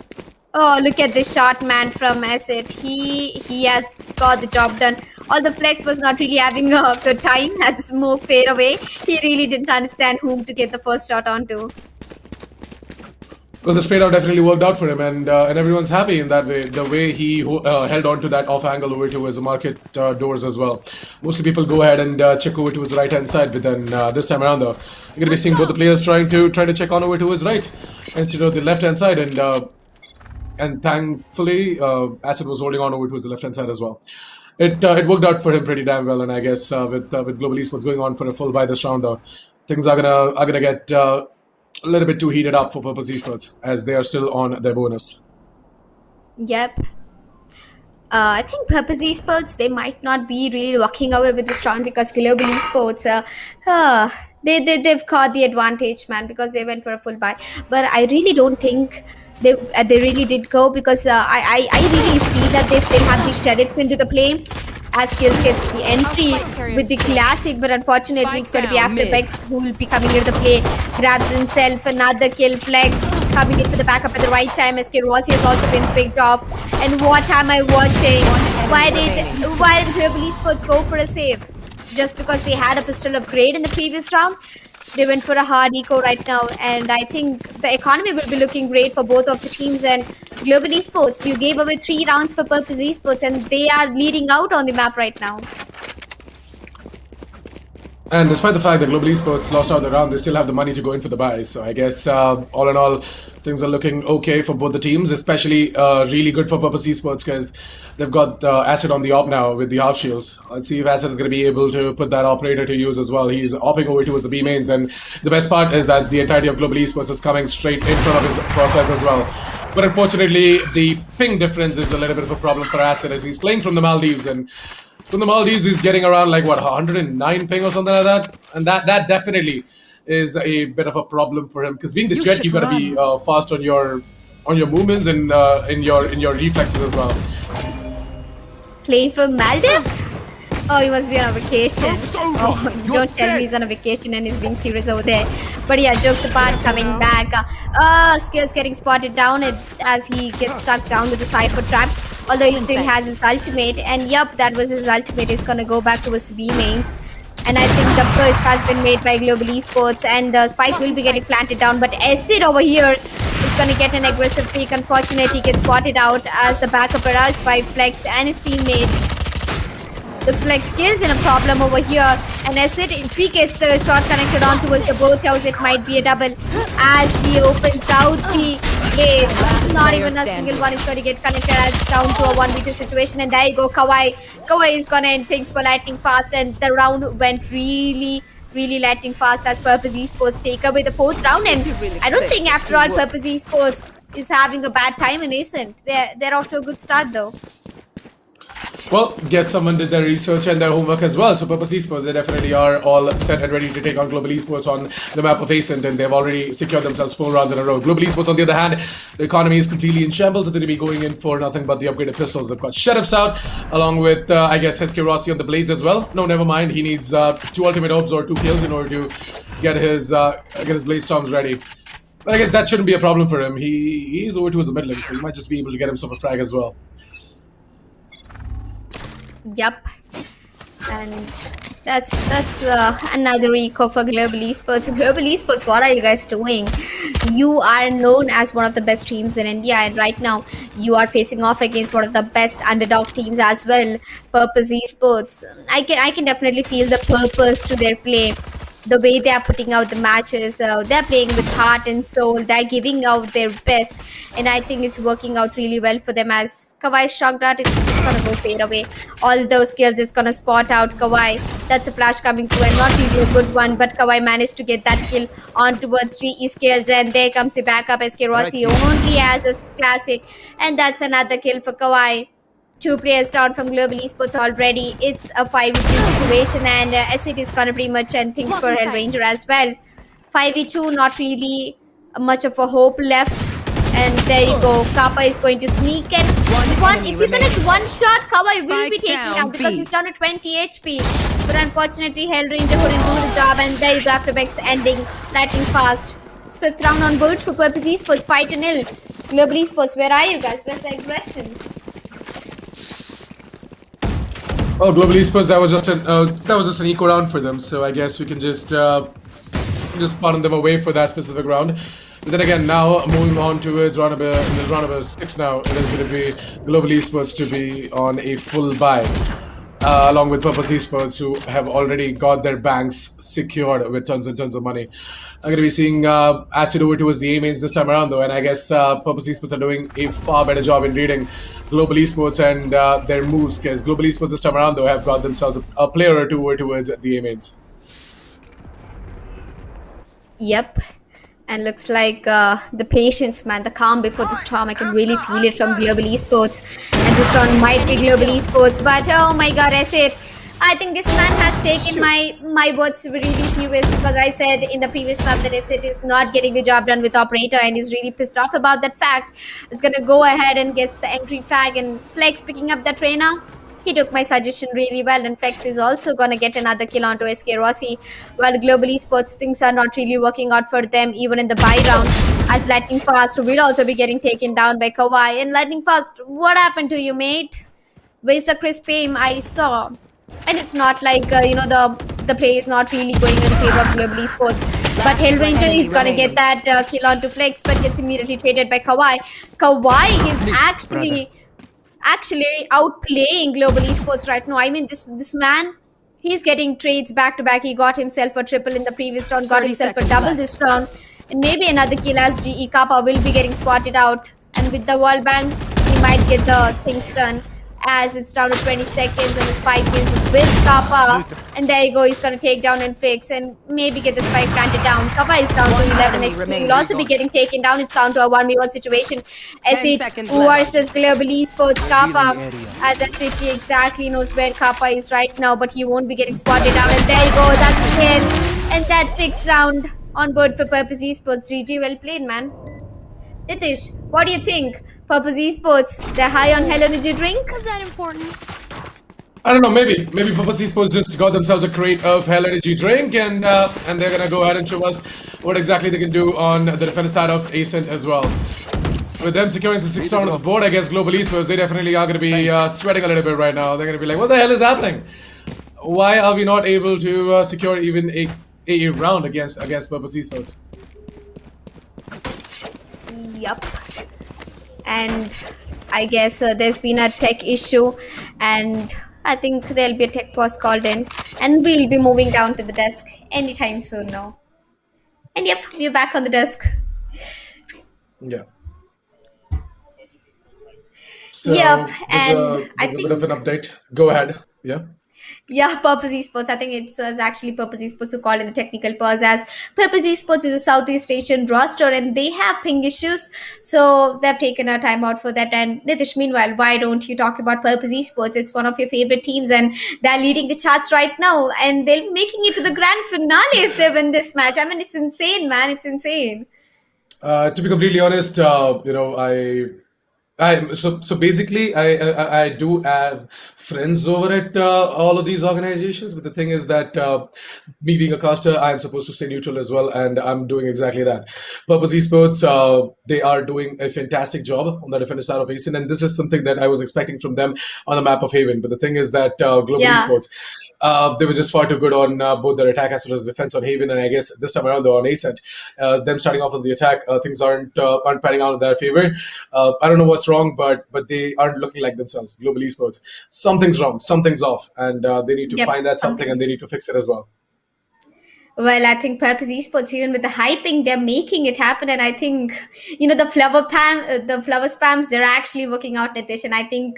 Oh, look at this shot, man, from Acid. He has got the job done. Although Flex was not really having a good time as the smoke fade away. He really didn't understand whom to get the first shot onto. Well, the straight out definitely worked out for him, and everyone's happy in that way. The way he held on to that off angle over to his market doors as well. Mostly people go ahead and check over to his right hand side, but then this time around, though, you're gonna be seeing both the players trying to check on over to his right, instead of the left hand side, and thankfully, Acid was holding on over to his left hand side as well. It worked out for him pretty damn well, and I guess with Global Esports going on for a full buy this round, though, things are gonna get a little bit too heated up for Purpose Esports, as they are still on their bonus. Yep. I think Purpose Esports, they might not be really walking away with this round, because Global Esports, they've caught the advantage, man, because they went for a full buy. But I really don't think they really did go, because I really see that they still have the sheriffs into the play, as Skills gets the entry with the classic, but unfortunately it's going to be after Bex who will be coming into the play. Grabs himself another kill. Flex coming in for the backup at the right time, as Rossi has also been picked off. And what am I watching? Why did Global Esports go for a save? Just because they had a pistol upgrade in the previous round? They went for a hard eco right now, and I think the economy will be looking great for both of the teams. And Global Esports, you gave away 3 rounds for Purpose Esports, and they are leading out on the map right now. And despite the fact that Global Esports lost out the round, they still have the money to go in for the buys. So I guess all in all, things are looking okay for both the teams, especially really good for Purpose Esports because they've got Acid on the op now with the half shields. Let's see if Acid is going to be able to put that operator to use as well. He's opping over towards the B mains, and the best part is that the entirety of Global Esports is coming straight in front of his process as well. But unfortunately, the ping difference is a little bit of a problem for Acid as he's playing from the Maldives, and from the Maldives, he's getting around like what 109 ping or something like that, and that definitely is a bit of a problem for him because being the Jet, you gotta be fast on your movements and in your reflexes as well. Playing from Maldives? Oh, he must be on a vacation. Oh, don't tell me he's on a vacation and he's being serious over there. But yeah, jokes apart, coming back. Skills getting spotted down as he gets stuck down with the Cypher Trap. Although he still has his ultimate. And yup, that was his ultimate. He's gonna go back to his B mains. And I think the push has been made by Global Esports. And the Spike will be getting planted down. But Acid over here is gonna get an aggressive peek. Unfortunately, he gets spotted out as the backup arrives by Flex and his teammate. Looks like Skills in a problem over here. And Acid, if he gets the shot connected on towards the both house, it might be a double as he opens out the gate. Not even a single one is going to get connected as it's down to a 1v2 situation. And there you go, Kawhi. Kawhi is going to end things for lightning fast. And the round went really lightning fast as Purpose Esports take away the 4th round. And I don't think after all Purpose Esports is having a bad time and isn't. They're off to a good start though. Well, guess someone did their research and their homework as well. So Purpose Esports, they definitely are all set and ready to take on Global Esports on the map of Ascent, and they've already secured themselves 4 rounds in a row. Global Esports, on the other hand, the economy is completely in shambles. They're going to be going in for nothing but the upgraded pistols. They've got Sheriffs out, along with, I guess, SK Rossi on the blades as well. No, never mind. He needs 2 ultimate orbs or 2 kills in order to get his blade storms ready. But I guess that shouldn't be a problem for him. He's over towards the mid lane, so he might just be able to get himself a frag as well. Yup. And that's another eco for Global Esports. Global Esports, what are you guys doing? You are known as one of the best teams in India, and right now you are facing off against one of the best underdog teams as well, Purpose Esports. I can definitely feel the purpose to their play. The way they are putting out the matches, they're playing with heart and soul, they're giving out their best, and I think it's working out really well for them as Kawhi shocked at it's gonna go fade away. All those kills is gonna spot out Kawhi. That's a flash coming through and not really a good one, but Kawhi managed to get that kill on towards GE Skills, and there comes the backup. SK Rossi only has a classic, and that's another kill for Kawhi. 2 players down from Global Esports already. It's a 5v3 situation, and Acid is gonna pretty much end things for Hellranger as well. 5v2, not really much of a hope left. And there you go. Kappa is going to sneak and if you connect one shot, Kawhi will be taken down because he's down to 20 HP. But unfortunately, Hellranger couldn't do the job, and there you go. After Bex ending lightning fast. 5th round on board for Purpose Esports, 5-0. Global Esports, where are you guys? Where's the aggression? Well, Global Esports, that was just an eco round for them, so I guess we can just pardon them away for that specific round. But then again, now moving on towards round number 6 now, it is going to be Global Esports to be on a full buy, along with Purpose Esports, who have already got their banks secured with tons and tons of money. I'm going to be seeing Acid over towards the A mains this time around though, and I guess Purpose Esports are doing a far better job in reading Global Esports and their moves, because Global Esports this time around though have got themselves a player or two over towards the A mains. Yep. And looks like the patience, man, the calm before the storm. I can really feel it from Global Esports. And this round might be Global Esports, but oh my god, Acid. I think this man has taken my words really serious, because I said in the previous map that Acid is not getting the job done with Operator, and he's really pissed off about that fact. It's gonna go ahead and gets the entry flag, and Flex picking up the trainer. He took my suggestion really well, and Flex is also gonna get another kill onto SK Rossi. While Global Esports, things are not really working out for them even in the buy round, as Lightning Fast will also be getting taken down by Kawhi. And Lightning Fast, what happened to you, mate? Where's the crisp aim I saw? And it's not like the play is not really going in favor of Global Esports. But Hellranger is gonna get that kill onto Flex, but gets immediately traded by Kawhi. Kawhi is actually outplaying Global Esports right now. I mean, this man, he's getting trades back to back. He got himself a triple in the previous round, got 30 himself a seconds double left. this round, and maybe another kill as GE Kappa will be getting spotted out. And with the wall bang, he might get the things done. As it's down to 20 seconds and the spike is with Kappa. And there you go, he's gonna take down and fix and maybe get the spike planted down. Kappa is down to 11 enemy HP. remaining. Will also be getting taken down. It's down to a 1v1 situation. 10 Acid seconds left. versus Global Esports Kappa. As Acid, he exactly knows where Kappa is right now, but he won't be getting spotted down. And there you go, that's a kill. And that's 6th round on board for Purpose Esports. GG, well played, man. Nitish, what do you think? Purpose Esports, they're high on Hell Energy drink? Is that important? I don't know. Maybe Purpose Esports just got themselves a crate of Hell Energy drink, and they're gonna go ahead and show us what exactly they can do on the defense side of Ascent as well. With them securing the 6th round on the board, I guess Global Esports, they definitely are gonna be sweating a little bit right now. They're gonna be like, what the hell is happening? Why are we not able to secure even a round against Purpose Esports? Yup. And I guess there's been a tech issue, and I think there'll be a tech pause called in, and we'll be moving down to the desk anytime soon now. And yep, we're back on the desk. Yeah. So Yep, there's and I there's a think- bit of an update. Go ahead. Yeah. Yeah, Purpose Esports. I think it was actually Purpose Esports who called in the technical pause, as Purpose Esports is a Southeast Asian roster and they have ping issues. So they've taken a time out for that. And Nitish, meanwhile, why don't you talk about Purpose Esports? It's one of your favorite teams and they're leading the charts right now. And they'll be making it to the grand finale if they win this match. I mean, it's insane, man. It's insane. To be completely honest, so basically I do have friends over at all of these organizations, but the thing is that me being a caster, I'm supposed to stay neutral as well, and I'm doing exactly that. Purpose Esports, they are doing a fantastic job on the defender side of Asian, and this is something that I was expecting from them on the map of Haven. But the thing is that Global Yeah. Esports, they were just far too good on both their attack as well as defense on Haven, and I guess this time around they're on Ascent. Them starting off on the attack, things aren't panning out in their favor. I don't know what's wrong, but they aren't looking like themselves. Global Esports, something's wrong, something's off, and they need to Yep, find that something, and they something's- need to fix it as well. Well, I think Purpose Esports, even with the hyping, they're making it happen. And I think, the flower spams, they're actually working out, Nitish. And I think,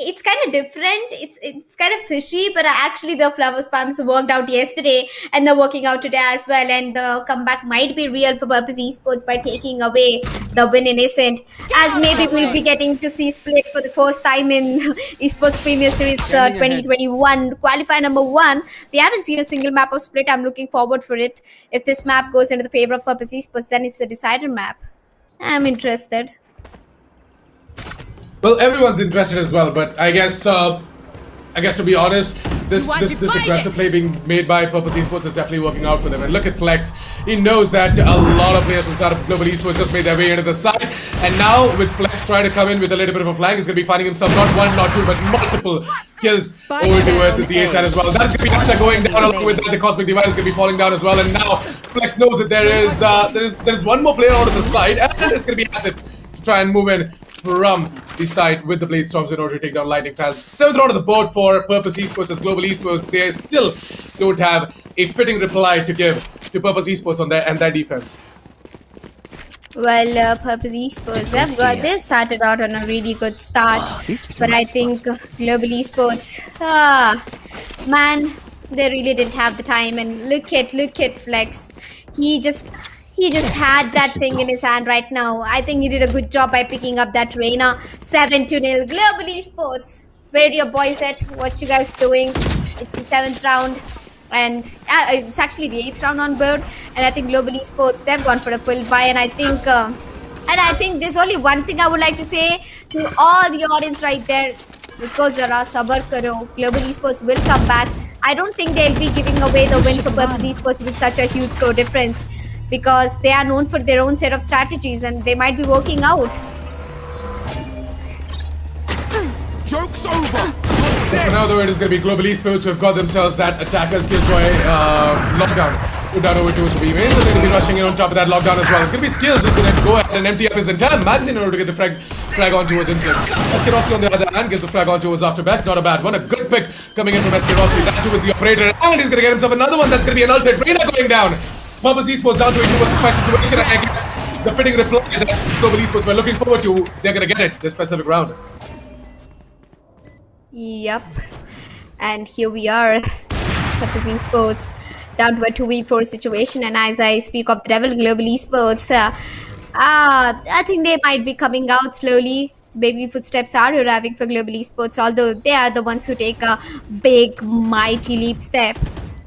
it's kind of different. It's kind of fishy, but actually the flower spams worked out yesterday and they're working out today as well. And the comeback might be real for Purpose Esports by taking away the win in Ascent, as maybe we'll be getting to see Split for the first time in Esportz Premier Series 2021 qualifier number 1. We haven't seen a single map of Split. I'm looking forward for it. If this map goes into the favor of Purpose Esports, then it's the decider map. I'm interested. Well, everyone's interested as well, but I guess to be honest, this aggressive play being made by Purpose Esports is definitely working out for them. And look at Flex; he knows that a lot of players from side of Global Esports just made their way into the side, and now with Flex trying to come in with a little bit of a flank, he's going to be finding himself not one, not two, but multiple kills over towards the A side as well. That's going to be Asta going down along with that. The Cosmic Divide is going to be falling down as well, and now Flex knows that there is one more player out of the side, and it's going to be Acid to try and move in from the side with the Blade Storms in order to take down Lightning Fast. 7th round of the board for Purpose Esports as Global Esports. They still don't have a fitting reply to give to Purpose Esports on their defense. Well, Purpose Esports, they've started out on a really good start, but I think Global Esports, man, they really didn't have the time. And look at Flex, he just had that thing in his hand right now. I think he did a good job by picking up that Reina. 7-0. Global Esports, where your boys at? What you guys doing? It's the 7th round. And it's actually the 8th round on board. And I think Global Esports, they've gone for a full buy. And I think there's only one thing I would like to say to all the audience right there. Because Zara sabar karo, Global Esports will come back. I don't think they'll be giving away the win for Purpose Esports with such a huge score difference, because they are known for their own set of strategies and they might be working out. Joke's over! For now, though, it is going to be Global Esports who have got themselves that Attackers Killjoy lockdown. Put down over towards the B mains, and they're going to be rushing in on top of that lockdown as well. It's going to be Skills who's going to go ahead and empty up his entire magazine in order to get the frag on towards Influx. SK Rossi on the other hand gets the frag on towards Afterback. Not a bad one. A good pick coming in from SK Rossi. That too with the operator, and he's going to get himself another one. That's going to be an ultimate radar going down. Purpose Esports down to a 2 versus 5 situation, and I guess the fitting reply that Global Esports were looking forward to, they're going to get it this specific round. Yep. And here we are. Purpose Esports down to a 2v4 situation, and as I speak of the Devil Global Esports, I think they might be coming out slowly. Baby footsteps are arriving for Global Esports, although they are the ones who take a big, mighty leap step.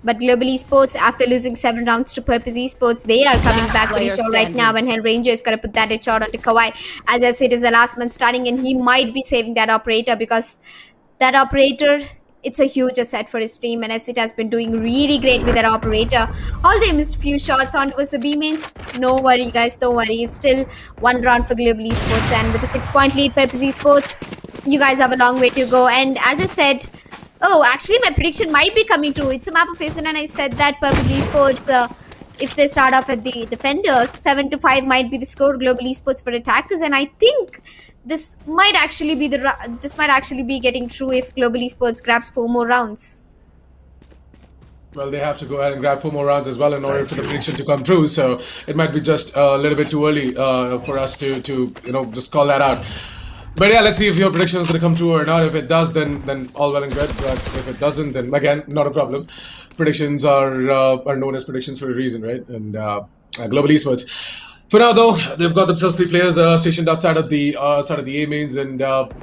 But Global Esports, after losing 7 rounds to Purpose Esports, they are coming back pretty sure right now, and Hellranger is going to put that headshot onto Kawhi. As I said, is the last man starting, and he might be saving that operator, because that operator, it's a huge asset for his team, and Acid has been doing really great with that operator. All they missed few shots on was the B mains. No worry, guys, don't worry. It's still 1 round for Global Esports, and with a 6-point lead, Purpose Esports, you guys have a long way to go. And as I said, oh, actually, my prediction might be coming true. It's a map of Asen, and I said that Purpose Esports, if they start off at the defenders, 7-5 might be the score. Global Esports for attackers, and I think this might actually be getting true if Global Esports grabs 4 more rounds. Well, they have to go ahead and grab 4 more rounds as well in order for the prediction to come true. So it might be just a little bit too early for us to just call that out. But yeah, let's see if your prediction is going to come true or not. If it does, then all well and good. But if it doesn't, then again, not a problem. Predictions are known as predictions for a reason, right? And Global Esports. For now, though, they've got themselves 3 players stationed outside of the A mains, and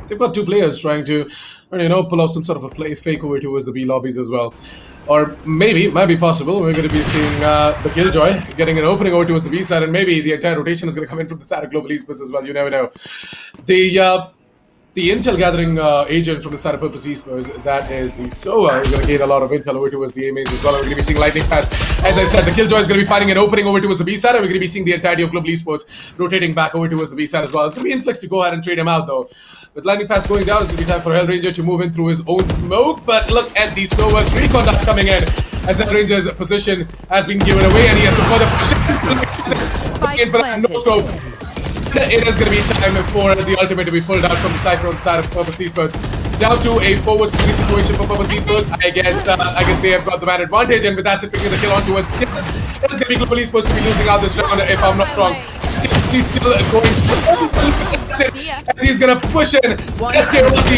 they've got 2 players trying to, pull off some sort of a fake over towards the B lobbies as well. Or maybe, it might be possible, we're going to be seeing the Killjoy getting an opening over towards the B side, and maybe the entire rotation is going to come in from the side of Global Esports as well. You never know. The intel gathering agent from the side of Purpose Esports, that is the SOA, is going to gain a lot of intel over towards the A mains as well. We're going to be seeing lightning fast. As I said, the Killjoy is going to be finding an opening over towards the B side, and we're going to be seeing the entirety of Global Esports rotating back over towards the B side as well. It's going to be Influx to go ahead and trade him out, though. With lightning fast going down, it's going to be time for Hellranger to move in through his own smoke. But look at the SOA's recon dart coming in, as Hellranger's position has been given away, and he has to further push in for that no scope. It is going to be time for the ultimate to be pulled out from the Cypher on the side of Purpose Esports. Down to a 4 versus 3 situation for Purpose Esports. I guess they have got the man advantage, and with Acid picking the kill on towards Skills, it's going to be Global Esports to be losing out this round, if I'm not wrong. Skills, he's still going strong. As he's going to push in. SK Rossi.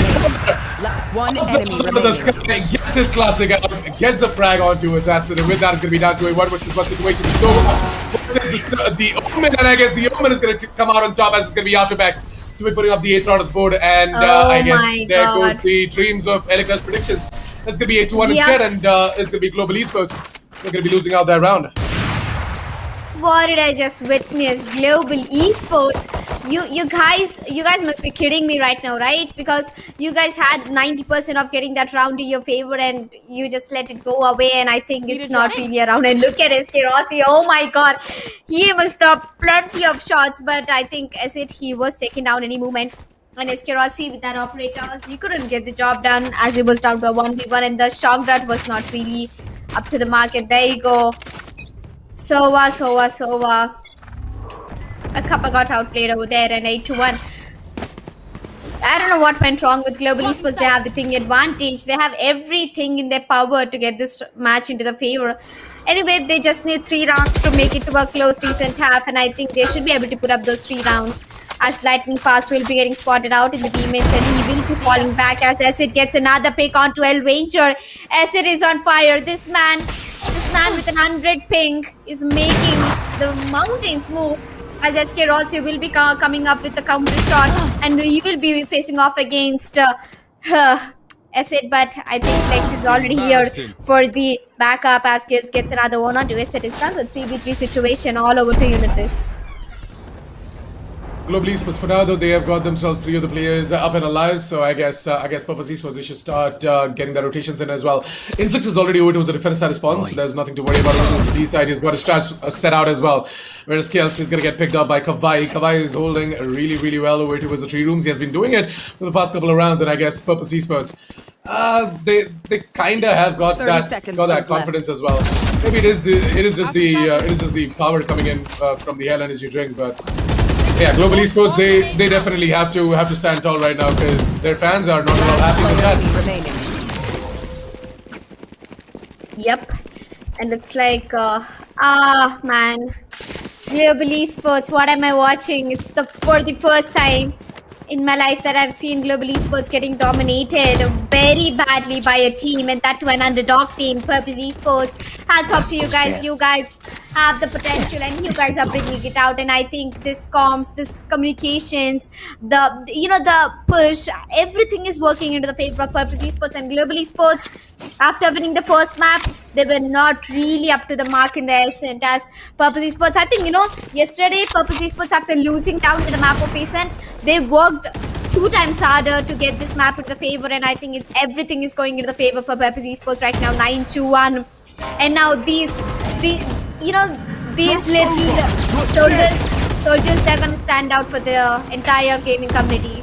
One enemy remaining. Gets his classic out, gets the frag onto his Acid, and with that, it's going to be down to a 1 versus 1 situation. So versus the Omen, and I guess the Omen is going to come out on top, as it's going to be Afterbacks to be putting up the 8th round of the board, and I guess there goes the dreams of Elica's predictions. It's going to be 8-1 instead, and it's going to be Global Esports. They're going to be losing out that round. What did I just witness? Global Esports. You guys must be kidding me right now, right? Because you guys had 90% of getting that round to your favor, and you just let it go away, and I think it's not really a round. And look at SK Rossi. Oh my god. He must have plenty of shots, but I think as he was taking down any movement. And SK Rossi with that operator, he couldn't get the job done, as it was down to a 1v1, and the shock dart was not really up to the mark. And there you go. Sova. A Kappa got outplayed over there, and 8-1. I don't know what went wrong with Global Esports. They have the ping advantage. They have everything in their power to get this match into the favor. Anyway, they just need 3 rounds to make it to a close, decent half, and I think they should be able to put up those 3 rounds. As Lightning Fast will be getting spotted out in the teammates, and he will be falling back as Acid gets another pick onto Hellranger. Acid is on fire. This man with an 100 ping is making the mountains move, as SK Rossi will be coming up with the counter shot, and he will be facing off against Acid, but I think Flex is already here for the backup as Skills gets another one onto Acid. It's not a 3v3 situation. All over to Unitish. Global Esports, for now though, they have got themselves 3 of the players up and alive, so I guess Purpose Esports, they should start getting their rotations in as well. Influx is already over towards the defense side spawn, so there's nothing to worry about on the B side. He's got his traps set out as well, whereas Skills is going to get picked up by Kawhi. Kawhi is holding really well over towards the tree rooms. He has been doing it for the past couple of rounds, and I guess Purpose Esports, they kind of have got that confidence as well. Maybe it is just the power coming in from the hell energy drink, but yeah, Global Esports they definitely have to stand tall right now because their fans are not at all happy with that. remaining. Yep. And looks like, man. Global Esports, what am I watching? It's for the first time in my life that I've seen Global Esports getting dominated very badly by a team, and that to an underdog team, Purpose Esports. Hats off to you guys. You guys have the potential, and you guys are bringing it out. And I think this comms, this communications, the push, everything is working into the favor of Purpose Esports and Global Esports. After winning the first map, they were not really up to the mark in the ascent as Purpose Esports. I think, yesterday Purpose Esports, after losing down to the map of ascent, they worked 2 times harder to get this map into the favor, and I think everything is going into the favor for Purpose Esports right now, 9-1. And now these little soldiers, they're going to stand out for the entire gaming community.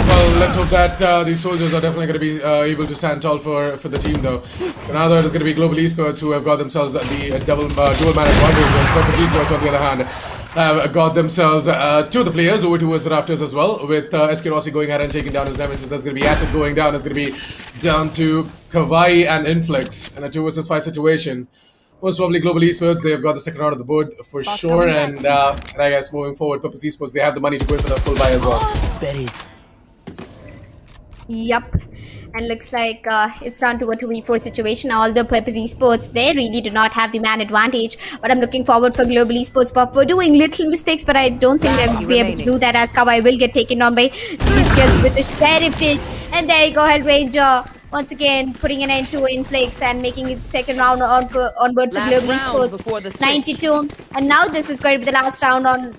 Well, let's hope that these soldiers are definitely going to be able to stand tall for the team, though. For now, it is going to be Global Esports who have got themselves the dual man advantage, and Purpose Esports, on the other hand, have got themselves 2 of the players over towards the rafters as well, with SK Rossi going ahead and taking down his nemesis. That's going to be Acid going down. It's going to be down to Kawaii and Influx in a 2 versus 5 situation. Most probably Global Esports, they've got the second round of the board for sure, and I guess moving forward, Purpose Esports, they have the money to go in for the full buy as well. Buried. Yup. And looks like it's down to a 2v4 situation. Although Purpose Esports, they really do not have the man advantage. But I'm looking forward for Global Esports for doing little mistakes. But I don't think they'll be able to do that, as Kawaii will get taken on by these kills with the Sheriff Ditch. And there you go, Hellranger. Once again, putting an end to Inflix and making it second round onward for Global Esports, 92. And now this is going to be the last round on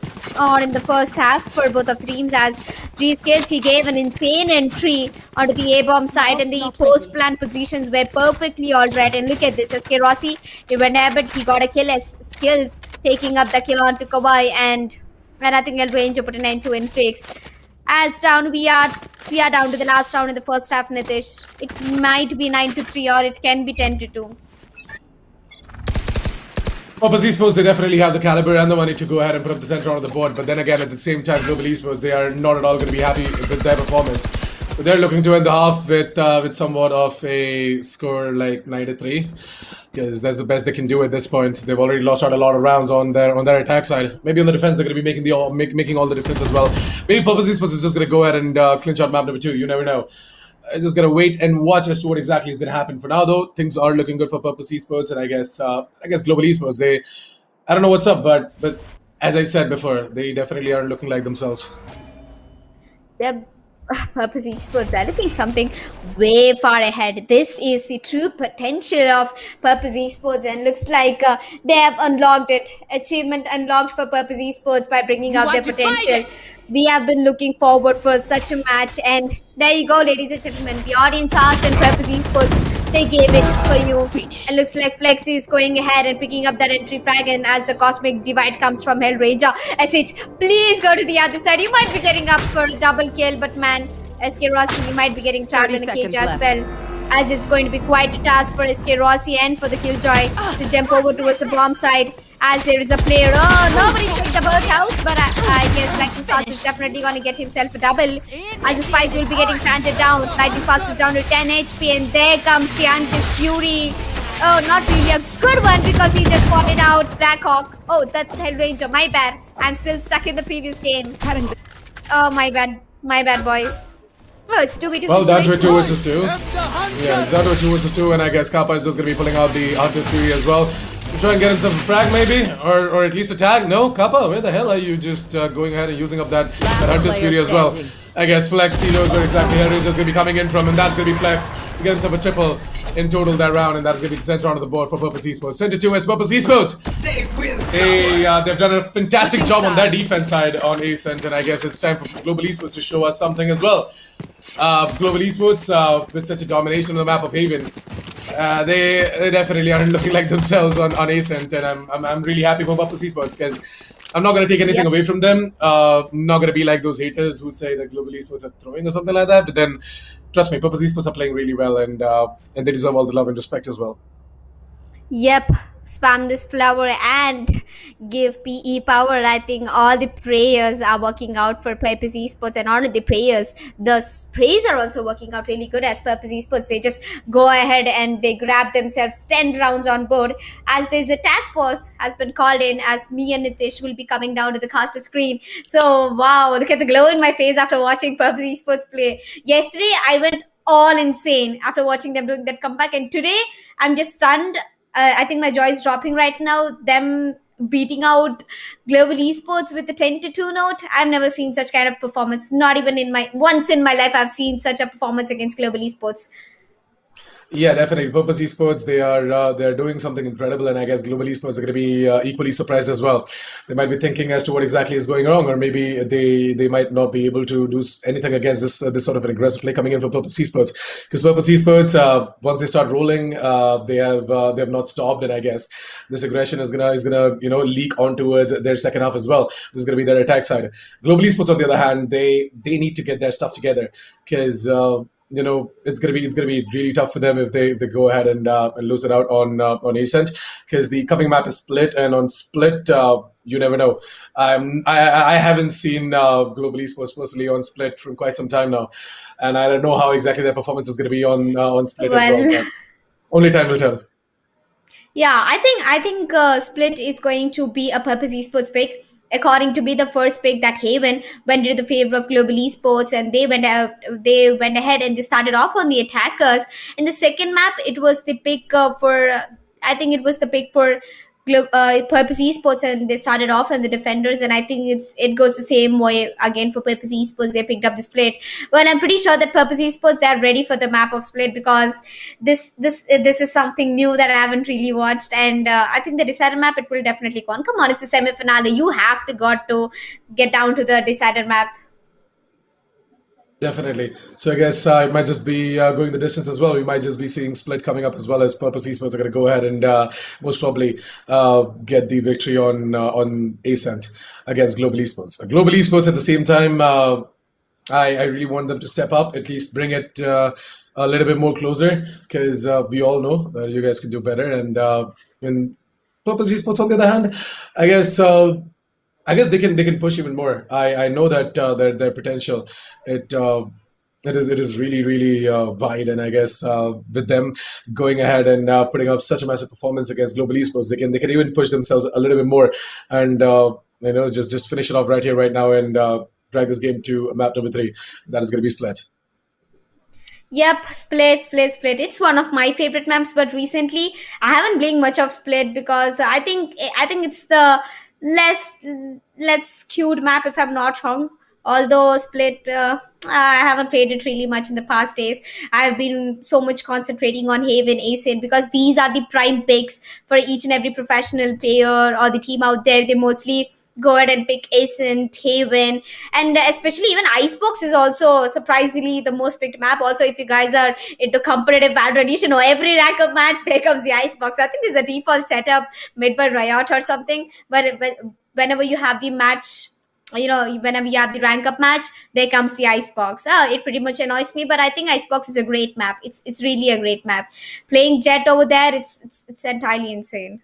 in the first half for both of the teams, as G Skills, he gave an insane entry onto the A-bomb side, and the post-plant positions were perfectly alright. And look at this, SK Rossi, he went there, but he got a kill as Skills taking up the kill onto Kawaii, and I think Hellranger put an end to Inflix. As down, we are down to the last round in the first half, Nitish. It might be 9-3 or it can be 10-2. Purpose Esports, they definitely have the caliber and the money to go ahead and put up the 10th round on the board, but then again, at the same time, Global Esports, they are not at all going to be happy with their performance. So they're looking to end the half with somewhat of a score like 9-3, because that's the best they can do at this point. They've already lost out a lot of rounds on their attack side. Maybe on the defense, they're going to be making all the difference as well. Maybe Purpose Esports is just going to go ahead and clinch out map number 2. You never know. I'm just going to wait and watch as to what exactly is going to happen. For now, though, things are looking good for Purpose Esports, and I guess Global Esports, I don't know what's up, but as I said before, they definitely aren't looking like themselves. They're Purpose Esports are looking something way far ahead. This is the true potential of Purpose Esports, and looks like they have unlocked it. Achievement unlocked for Purpose Esports by bringing out their potential. We have been looking forward for such a match, and there you go, ladies and gentlemen. The audience asked, and Purpose Esports, they gave it for you. It looks like Flexi is going ahead and picking up that entry frag, and as the Cosmic Divide comes from Hellranger, SH, please go to the other side. You might be getting up for a double kill, but man, SK Rossi, you might be getting trapped in a cage as well, as it's going to be quite a task for SK Rossi and for the Killjoy to jump over towards the bomb side, as there is a player. Oh, nobody took the birdhouse, but I guess Lightning Fox is definitely going to get himself a double, as the Spike will be getting planted down. Lightning Fox is down to 10 HP, and there comes the Antis Fury. Oh, not really a good one, because he just spotted out Blackhawk. Oh, that's Hellranger, my bad. I'm still stuck in the previous game. Oh, my bad, boys. Oh, it's 2v2 well, situation. down to 2 versus 2. Yeah, it's down to 2 versus 2, and I guess Kappa is just going to be pulling out the Arctis Fury as well. Try and get himself a frag maybe, or at least a tag. No, Kappa, where the hell are you just going ahead and using up that Arctis Fury as well? I guess Flex, he knows where exactly Hellranger is going to be coming in from, and that's going to be Flex to get himself a triple in total that round, and that's going to be the 10th round of the board for Purpose Esports. 10-2 as Purpose Esports. They've done a fantastic job on their defense side on Ascent, and I guess it's time for Global Esports to show us something as well. Global Esports, with such a domination on the map of Haven, they definitely aren't looking like themselves on Ascent, and I'm really happy for Purpose Esports, because I'm not going to take anything Yep. away from them. I'm not going to be like those haters who say that global esports are throwing or something like that. But then, trust me, Purpose Esports are playing really well, and they deserve all the love and respect as well. Yep, spam this flower and give PE power. I think all the prayers are working out for Purpose Esports, and not only the prayers, the sprays are also working out really good as Purpose Esports. They just go ahead and they grab themselves 10 rounds on board. As this attack pause has been called in, as me and Nitish will be coming down to the caster screen. So, wow, look at the glow in my face after watching Purpose Esports play. Yesterday, I went all insane after watching them doing that comeback, and today, I'm just stunned. I think my joy is dropping right now. Them beating out global esports with the 10-2 note. I've never seen such kind of performance. Not even in my once in my life I've seen such a performance against global esports. Yeah, definitely. Purpose Esports, they're doing something incredible, and I guess global esports are going to be equally surprised as well. They might be thinking as to what exactly is going wrong, or maybe they might not be able to do anything against this sort of an aggressive play coming in from Purpose Esports. Because Purpose Esports, once they start rolling, they have not stopped, and I guess this aggression is gonna leak on towards their second half as well. This is going to be their attack side. Global Esports, on the other hand, they need to get their stuff together because. It's gonna be really tough for them if they go ahead and lose it out on Ascent, because the coming map is Split, and on Split you never know. I haven't seen Global Esports personally on Split from quite some time now, and I don't know how exactly their performance is going to be on Split as well. Well, But only time will tell. yeah, I think Split is going to be a Purpose Esports pick. According to be the first pick that Haven went into the favor of Global Esports, and they went ahead and they started off on the attackers. In the second map, it was the pick for I think it was the pick for Purpose Esports, and they started off on the defenders. And I think it goes the same way again for Purpose Esports. They picked up the Split. Well, I'm pretty sure that Purpose Esports, they're ready for the map of Split, because this is something new that I haven't really watched, and I think the decided map, it will definitely go on. Come on, it's a semi-finale. You have to got to get down to the decided map. Definitely. So I guess it might just be going the distance as well. We might just be seeing Split coming up, as well as Purpose Esports are going to go ahead and most probably get the victory on Ascent against Global Esports. Global Esports at the same time, I really want them to step up, at least bring it a little bit more closer, because we all know that you guys can do better. And Purpose Esports, on the other hand, I guess. I guess they can push even more. I know that their potential, it it is really wide, and I guess with them going ahead and putting up such a massive performance against Global Esports, they can even push themselves a little bit more, and just finish it off right here right now, and drag this game to map number 3. That is going to be Split. Yep, Split. It's one of my favorite maps, but recently I haven't played much of Split, because I think it's the less less cute map, if I'm not wrong. Although Split, I haven't played it really much in the past days. I've been so much concentrating on Haven, Acid, because these are the prime picks for each and every professional player or the team out there. They mostly go ahead and pick Ascent, Haven, and especially even Icebox is also surprisingly the most picked map. Also, if you guys are into competitive Valorant, you should know every rank up match there comes the Icebox. I think there's a default setup made by Riot or something, but whenever you have the match, whenever you have the rank up match, there comes the Icebox. It pretty much annoys me, but I think Icebox is a great map. It's really a great map. Playing Jet over there, it's entirely insane.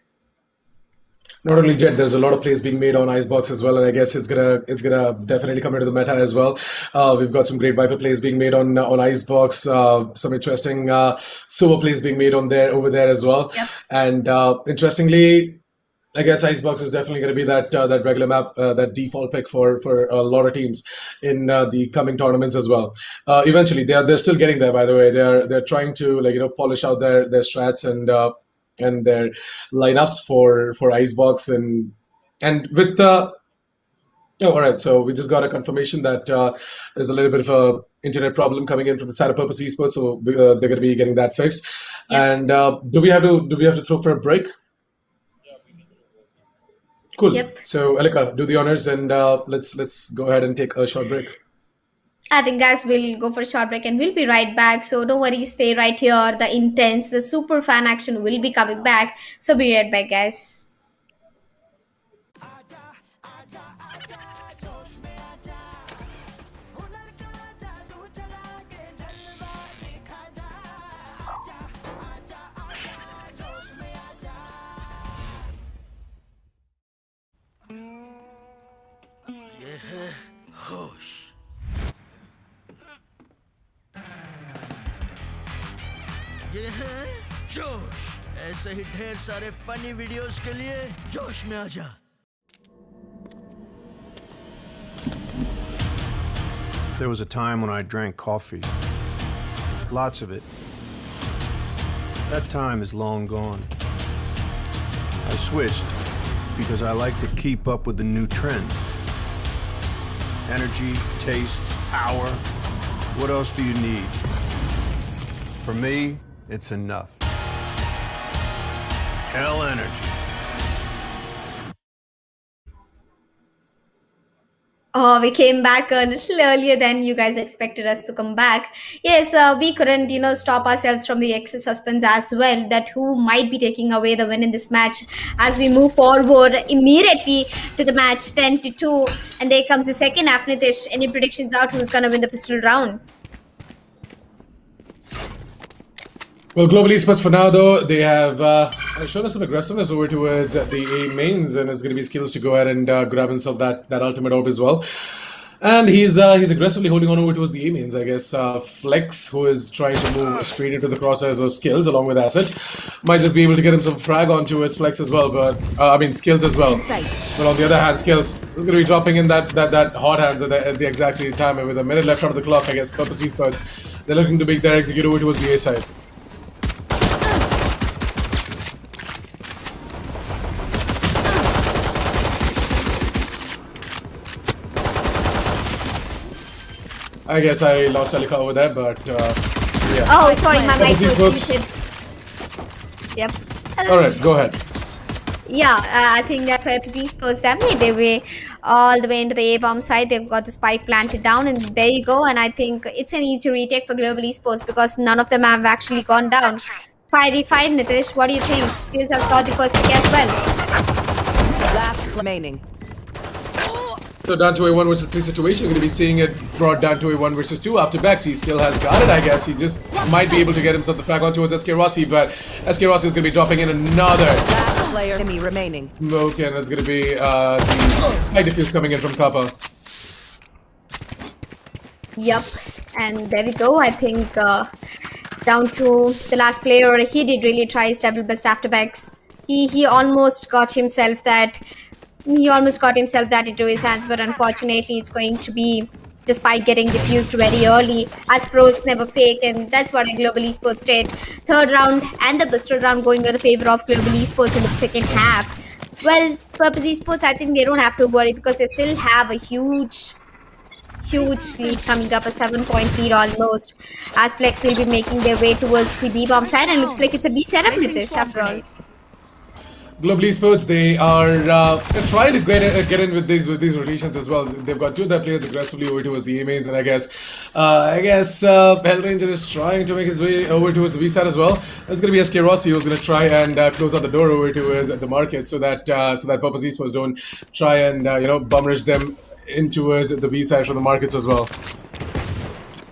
Not only Jet, there's a lot of plays being made on Icebox as well, and I guess it's gonna definitely come into the meta as well. We've got some great Viper plays being made on Icebox, some interesting Sova plays being made on there over there as well. Yep. And interestingly, I guess Icebox is definitely going to be that regular map, that default pick for a lot of teams in the coming tournaments as well. Eventually, they're still getting there. By the way, they're trying to polish out their strats and their lineups for Icebox, and with oh, all right. So we just got a confirmation that there's a little bit of a internet problem coming in from the side of Purpose Esports, so they're going to be getting that fixed. Yep. And do we have to throw for a break? Cool. Yep. So Elika, do the honors, and let's go ahead and take a short break. I think, guys, we'll go for a short break and we'll be right back. So don't worry, stay right here. The intense, the super fan action will be coming back. So be right back, guys. खुश। ये है जोश। ऐसे ही ढेर सारे funny videos के लिए जोश में आ जा। There was a time when I drank coffee. Lots of it. That time is long gone. I switched because I like to keep up with the new trends. Energy, taste, power. What else do you need? For me, it's enough. Hell energy. Oh, we came back a little earlier than you guys expected us to come back. Yes, we couldn't, stop ourselves from the excess suspense as well, that who might be taking away the win in this match as we move forward immediately to the match 10-2. And there comes the second half. Nitish, any predictions out who's going to win the pistol round? Well, Global Esports for now, though, they have shown us some aggressiveness over towards the A mains, and it's going to be skills to go ahead and grab himself that ultimate orb as well. And he's aggressively holding on over towards the A mains, I guess. Flex, who is trying to move straight into the crosshairs of skills along with Asset, might just be able to get himself a frag onto his Flex as well, but skills as well. But on the other hand, skills is going to be dropping in that hot hands at the exact same time, and with a minute left out of the clock, I guess. Purpose Esports, they're looking to make their execute over towards the A side. I guess I lost Alika over there, but yeah. Oh, sorry, my mic was Esports. muted. Yep. Alright, go ahead. Yeah, I think that Pepsi Esports definitely they were all the way into the A-bomb side. They've got the spike planted down, and there you go. And I think it's an easy retake for Global Esports because none of them have actually gone down. 5v5, Nitish, what do you think? Skills has got the first pick as well. Last remaining. So down to a 1 versus 3 situation, you're going to be seeing it brought down to a 1 versus 2 after Bex. He still has got it, I guess. He just might be able to get himself the frag on towards SK Rossi, but SK Rossi is going to be dropping in another Last player enemy remaining. smoke, and it's going to be the spike diffuse coming in from Kappa. Yep, and there we go. I think down to the last player, he did really try his level best after Bex. He almost got himself that. He almost got himself that into his hands, but unfortunately it's going to be the spike getting diffused very early, as pros never fake, and that's what a Global Esports did. Third round and the pistol round going to the favor of Global Esports in the second half. Well, Purpose Esports, I think they don't have to worry because they still have a huge lead coming up, a 7-point lead almost, as Flex will be making their way towards the B-bomb side, and looks like it's a B setup, Nitish, after all. Global Esports, they are trying to get in with these rotations as well. They've got two of their players aggressively over towards the A mains, and I guess Hellranger is trying to make his way over towards the B side as well. There's going to be SK Rossi who's going to try and close out the door over towards the market, so that Purpose Esports don't try and bum rush them in towards the B side from the markets as well.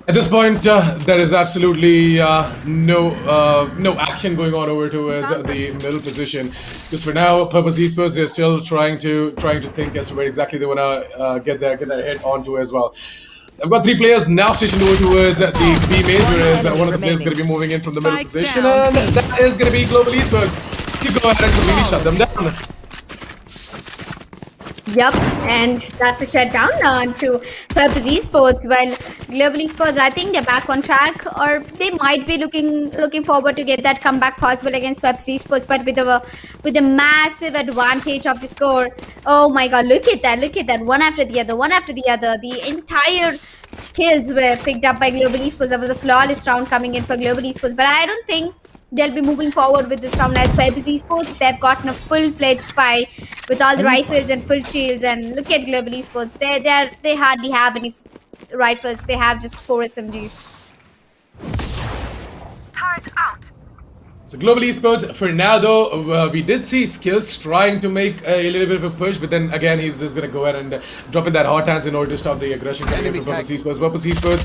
At this point, there is absolutely no action going on over towards the middle position. Because for now, Purpose Esports, they're still trying to think as to where exactly they want to get their head onto as well. I've got 3 players now stationed over towards the B mains, whereas one of the players is going to be moving in from the middle position, and that is going to be Global Esports. You go ahead and completely shut them down. Yep, and that's a shutdown to Purpose Esports. Well, Global Esports, I think they're back on track, or they might be looking forward to get that comeback possible against Purpose Esports, but with a massive advantage of the score. Oh my God, look at that, one after the other. The entire kills were picked up by Global Esports. There was a flawless round coming in for Global Esports, but I don't think they'll be moving forward with this round as Purpose Esports. They've gotten a full-fledged spy with all the rifles and full shields, and look at Global Esports. They hardly have any rifles. They have just 4 SMGs. Turret out. So Global Esports, for now though, we did see Skills trying to make a little bit of a push, but then again he's just going to go ahead and drop in that hot hands in order to stop the aggression coming from Purpose Esports. Purpose Esports,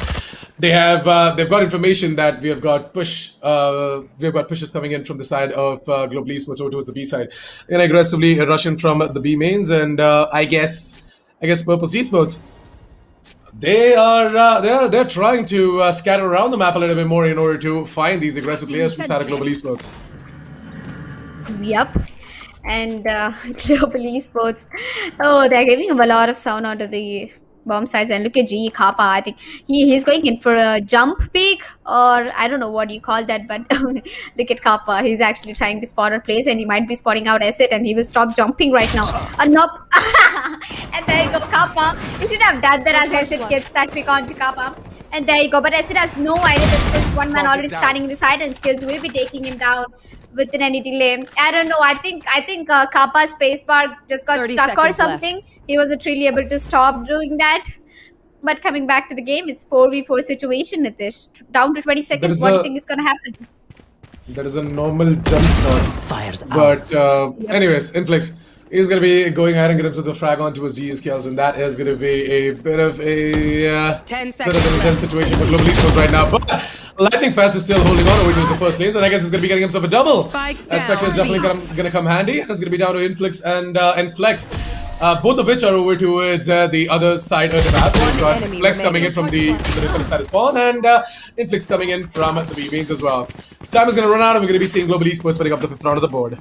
they've got information that we have got pushes coming in from the side of Global Esports over towards the B side, and aggressively rushing from the B mains, and I guess Purpose Esports, they're trying to scatter around the map a little bit more in order to find these aggressive players from Sara Global Esports. Yep. And Global Esports, oh, they're giving him a lot of sound onto the bomb sides. And look at GE Kappa. I think he's going in for a jump pick, or I don't know what you call that, but look at Kappa. He's actually trying to spot our plays, and he might be spotting out Asset, and he will stop jumping right now. Nope. And there you go, Kappa. You should have done that as Asset gets that pick onto Kappa. And there you go. But Asset has no idea that there's one man already standing in the side, and Skills will be taking him down within any delay. I don't know. I think Kappa's spacebar just got 30 stuck or seconds something. He wasn't really able to stop doing that. But coming back to the game, it's 4v4 situation, Nitish. Down to 20 seconds. What do you think is going to happen? That is a normal jump spot. Fires But anyways, Inflix is going to be going ahead and get himself the frag onto his GE skills, and that is going to be a bit of a 10 bit seconds of an intense situation for Global Esports right now. But Lightning Fast is still holding on over to the first lanes, and I guess he's going to be getting himself a double. Spike Spectre is down. definitely going to come handy, and it's going to be down to Inflix and Flex. Both of which are over towards the other side of the map. We've got enemy Flex coming remaining. in from the defense side of spawn, and Inflix coming in from the B mains as well. Time is going to run out, and we're going to be seeing Global Esports putting up the 5th round of the board.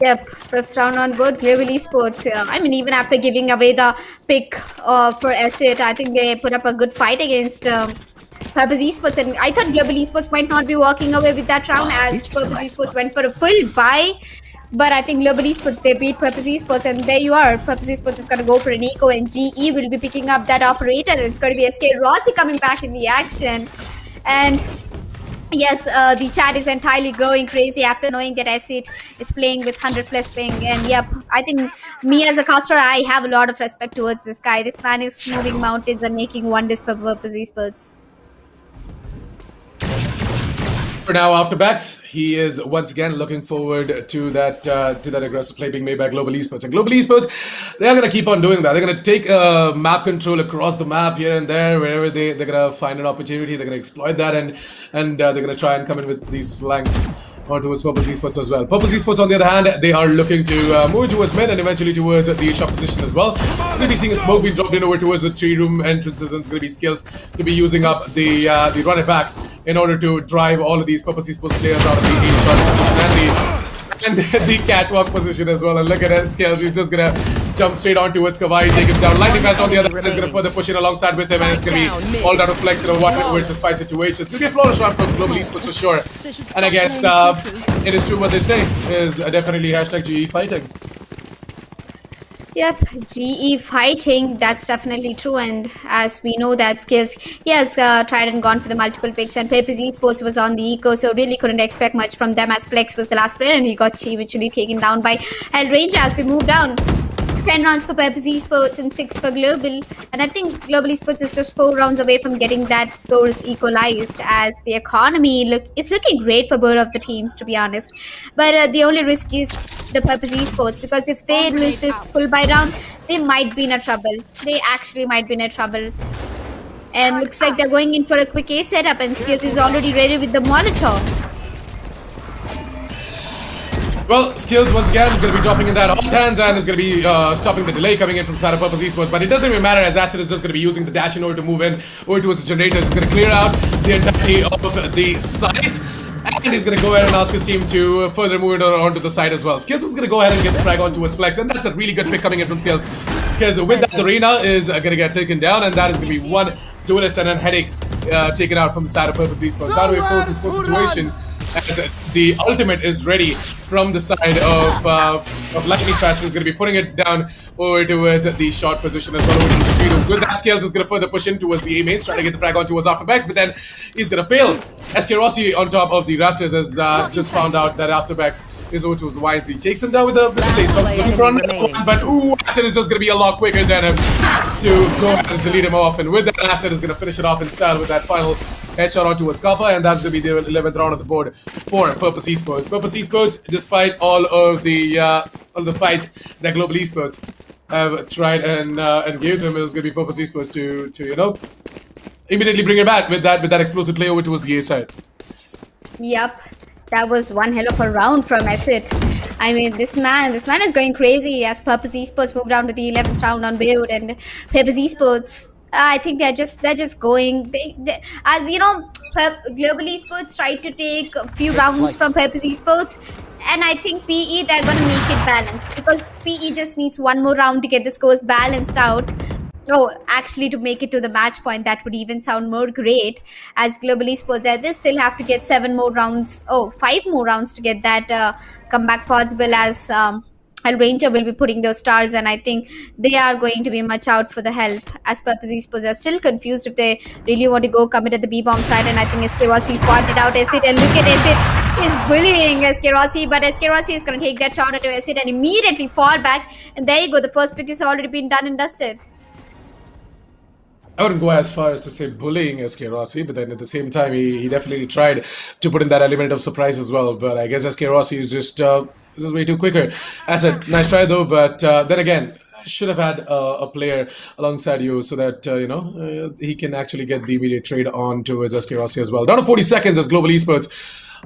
Yep, 5th round on board, Global Esports. I mean, even after giving away the pick for Asset, I think they put up a good fight against Purpose Esports. And I thought Global Esports might not be walking away with that round as Purpose Esports went for a full buy. But I think Global Esports, they beat Purpose Esports, and there you are. Purpose Esports is going to go for an eco, and GE will be picking up that operator, and it's going to be SK Rossi coming back in the action. And yes, the chat is entirely going crazy after knowing that Asset is playing with 100 plus ping. And yep, I think me as a caster, I have a lot of respect towards this guy. This man is moving mountains and making wonders for Purpose Esports. For now, after backs, he is once again looking forward to that aggressive play being made by Global Esports. And Global Esports, they're going to keep on doing that. They're going to take map control across the map here and there, wherever they're going to find an opportunity. They're going to exploit that, and they're going to try and come in with these flanks onto Purpose Esports as well. Purpose Esports, on the other hand, they are looking to move towards mid and eventually towards the shop position as well. We're going to be seeing a smoke being dropped in over towards the 3-room entrances, and it's going to be Skills to be using up the run it back in order to drive all of these Purpose Esports players out of the A-shot position and the catwalk position as well. And look at that, Skills, he's just going to jump straight on towards Kawhi, take him down. Lightning Fast on the other hand is going to further push in alongside with him, and it's going to be all down to Flex in a 1 versus 5 situation. It's going to be a flawless run from Global Esports for sure. And I guess it is true what they say, is definitely hashtag GE fighting. Yep, GE fighting, that's definitely true. And as we know that Skills, he has tried and gone for the multiple picks, and Purpose Esports was on the eco, so really couldn't expect much from them as Flex was the last player, and he got eventually taken down by Hell Ranger as we move down. 10 rounds for Purpose Esports and 6 for Global. And I think Global Esports is just 4 rounds away from getting that scores equalized, as the economy is looking great for both of the teams, to be honest. But the only risk is the Purpose Esports, because if they lose this full buy round, they might be in a trouble. They actually might be in a trouble. And looks like they're going in for a quick A setup, and Skills is already ready with the Molotov. Well, Skills once again is going to be dropping in that hot hands, and is going to be stopping the delay coming in from side of Purpose Esports. But it doesn't even matter, as Asset is just going to be using the dash in order to move in over towards the generators. He's going to clear out the entirety of the site, and he's going to go ahead and ask his team to further move it onto the side as well. Skills is going to go ahead and get the frag on towards Flex, and that's a really good pick coming in from Skills, because with that, the arena is going to get taken down, and that is going to be one duelist and then headache taken out from the side of Purpose Esports. How do we force this full situation? As the ultimate is ready from the side of Lightning Fast, is going to be putting it down over towards the short position as well. Over to the 3 rooms. With that, Scales is going to further push in towards the A mains, trying to get the frag on towards Afterbacks, but then he's going to fail. SK Rossi on top of the rafters has just found out that Afterbacks is over towards the Y, and so he takes him down with a play. So he's looking for another one, but Asset is just going to be a lot quicker than him to go ahead and delete him off. And with that, Asset is going to finish it off in style with that final headshot on towards Kappa, and that's going to be the 11th round of the board for Purpose Esports. Purpose Esports, despite all of the fights that Global Esports have tried and gave them, it was going to be Purpose Esports to immediately bring it back with that explosive play over towards the A side. Yep, that was one hell of a round from Asset. I mean, this man is going crazy as Purpose Esports moved down to the 11th round on build, and Purpose Esports, I think they're just going. As you know, Global Esports tried to take a few rounds from Purpose Esports, and I think PE they're gonna make it balanced because PE just needs one more round to get the scores balanced out. Oh, actually, to make it to the match point, that would even sound more great. As Global Esports, they still have to get 7 more rounds. Oh, 5 more rounds to get that comeback possible. As Al Ranger will be putting those stars, and I think they are going to be much out for the help. As Purpose Esports are still confused if they really want to go commit at the B bomb side, and I think SK Rossi spotted out Acid, and look at Acid. He's bullying SK Rossi, but SK Rossi is going to take that shot at Acid and immediately fall back. And there you go, the first pick has already been done and dusted. I wouldn't go as far as to say bullying SK Rossi, but then at the same time, he definitely tried to put in that element of surprise as well. But I guess SK Rossi is just way too quicker. As a nice try though, but then again, should have had a player alongside you so that he can actually get the immediate trade on towards SK Rossi as well. Down to 40 seconds as Global Esports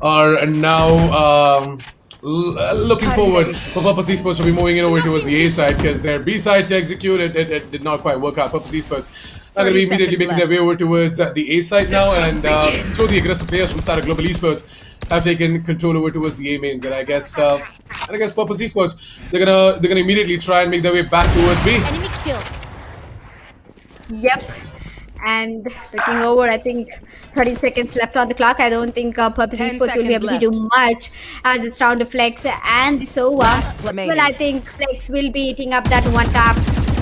are now. Looking forward for Purpose Esports to be moving in over towards the A side because their B side to execute it did not quite work out. Purpose Esports are going to be immediately making their way over towards the A side now, and so the aggressive players from start of Global Esports have taken control over towards the A mains, and I guess Purpose Esports they're gonna immediately try and make their way back towards B. Enemy kill. Yep. And looking over, I think 30 seconds left on the clock. I don't think Purpose 10 Esports will be able to do much as it's down to Flex and the Sova. remaining. Well, I think Flex will be eating up that one tap.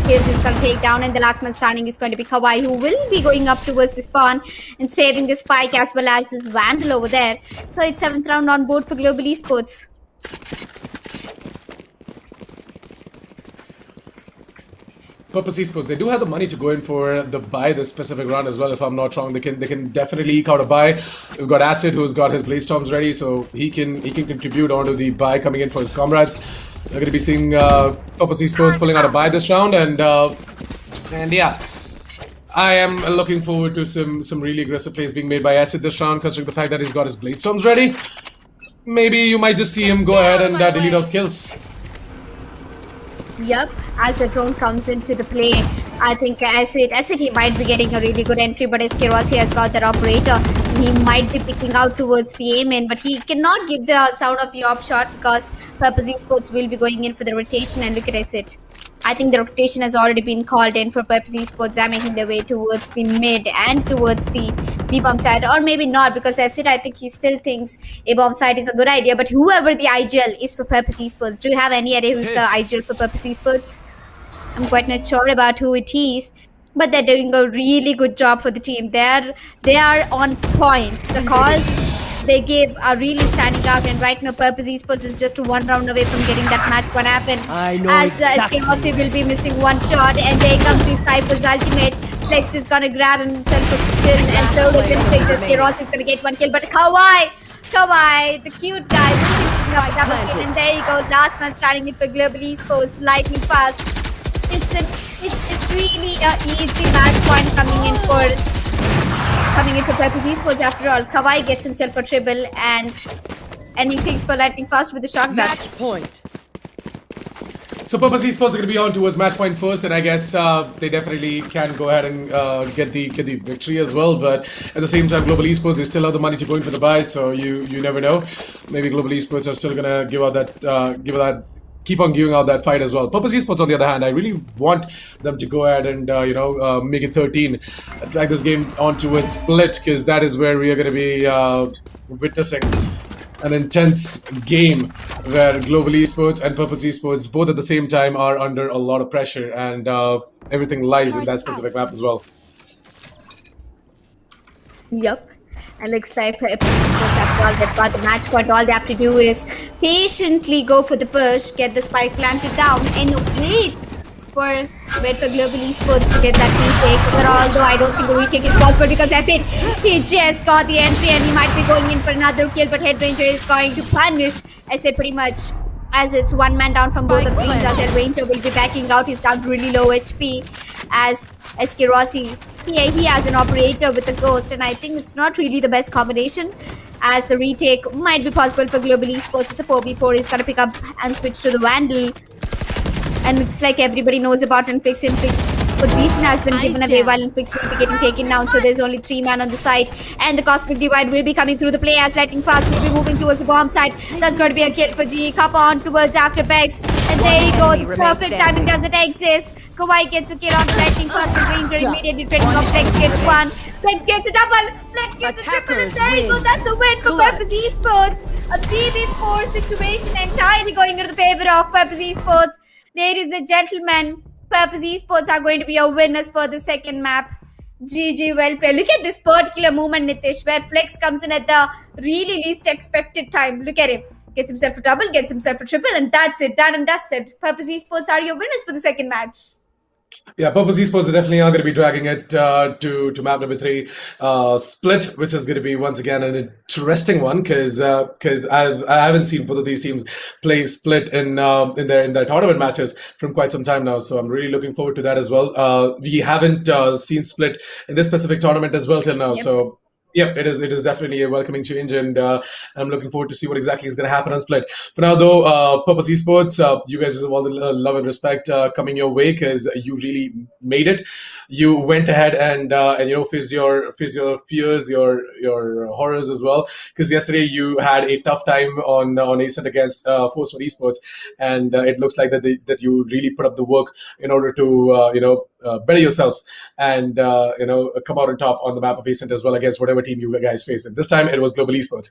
Kills is going to take down, and the last man standing is going to be Kawhi, who will be going up towards the spawn and saving the spike as well as his Vandal over there. So it's 7th round on board for Global Esports. Purpose Esports, they do have the money to go in for the buy this specific round as well. If I'm not wrong, they can definitely eke out a buy. We've got Acid, who's got his Blaze Storms ready, so he can contribute onto the buy coming in for his comrades. We're going to be seeing Purpose Esports pulling out a buy this round, and yeah, I am looking forward to some really aggressive plays being made by Acid this round, considering the fact that he's got his Blade Storms ready. Maybe you might just see him go ahead and delete those kills. Yep, as the drone comes into the play, I think Acid he might be getting a really good entry, but SK Rossi has got that operator. He might be picking out towards the aim in, but he cannot give the sound of the op shot because Purpose Esports will be going in for the rotation, and look at Acid. I think the rotation has already been called in for Purpose Esports. They're making their way towards the mid and towards the B-bomb side, or maybe not, because Acid, I think he still thinks A-bomb side is a good idea, but whoever the IGL is for Purpose Esports, do you have any idea who's the IGL for Purpose Esports? I'm quite not sure about who it is, but they're doing a really good job for the team. They are on point. The calls they give are really standing out, and right now Purpose Esports is just 1 round away from getting that match point happen. I know as exactly. SK Rossi will be missing one shot, and there comes his Skyper's ultimate. Flex is gonna grab himself a kill, and so is Flex. SK Rossi is gonna get 1 kill, but Kawhi, the cute guy, will be picking up a double kill, and there you go, last man starting it for Global Esports, lightning fast. It's really a easy match point coming in for Purpose Esports after all. Kawhi gets himself a triple, and he thinks for lightning fast with the shotgun. Match point. So Purpose Esports are going to be on towards match point first, and I guess they definitely can go ahead and get the victory as well. But at the same time, Global Esports, they still have the money to go in for the buy, so you never know. Maybe Global Esports are still going to keep on giving out that fight as well. Purpose Esports, on the other hand, I really want them to go ahead and make it 13, drag this game on towards split, because that is where we are going to be witnessing an intense game where Global Esports and Purpose Esports both at the same time are under a lot of pressure, and everything lies in that specific map as well. Yep. And looks like Purpose Esports, after all, they've got the match point. All they have to do is patiently go for the push, get the spike planted down, and wait for Global Esports to get that retake. But although I don't think the retake is possible, because that's it. He just got the entry, and he might be going in for another kill, but Head Ranger is going to punish. I said pretty much, as it's 1 man down from both of the teams, as Head Ranger will be backing out. He's down to really low HP, as SK Rossi, he has an operator with a ghost, and I think it's not really the best combination, as the retake might be possible for Global Esports. It's a 4v4. He's going to pick up and switch to the Vandal. and looks like everybody knows about Infix. Infix position has been given away while Infix will be getting taken down. So there's only 3 men on the side, and the Cosmic Divide will be coming through the play as Lightning Fast will be moving towards the bomb side. That's going to be a kill for G. Cup on towards Afterpex, and there you go. The perfect timing doesn't exist. Kawhi gets a kill on Lightning Fast and Green are immediately trading off. Flex gets one. Flex gets a double. Flex gets a triple, and there you go. That's a win for Purpose Esports. A 3v4 situation entirely going into the favor of Purpose Esports. Ladies and gentlemen, Purpose Esports are going to be your winners for the second map. GG, well played. Look at this particular moment, Nitish, where Flex comes in at the really least expected time. Look at him. Gets himself a double, gets himself a triple, and that's it. Done and dusted. Purpose Esports are your winners for the second match. Yeah, Purpose Esports definitely are going to be dragging it to map number 3, Split, which is going to be once again an interesting one because I haven't seen both of these teams play Split in their tournament matches from quite some time now. So I'm really looking forward to that as well. We haven't seen Split in this specific tournament as well till now. Yep. So. Yep, it is definitely a welcoming change, and I'm looking forward to see what exactly is going to happen on Split. For now, though, Purpose Esports, you guys deserve all the love and respect coming your way because you really made it. You went ahead and faced your fears, your horrors as well. Because yesterday you had a tough time on Ascent against Force One Esports, and it looks like that you really put up the work in order to better yourselves and come out on top on the map of Ascent as well against whatever team you guys face. And this time it was Global Esports.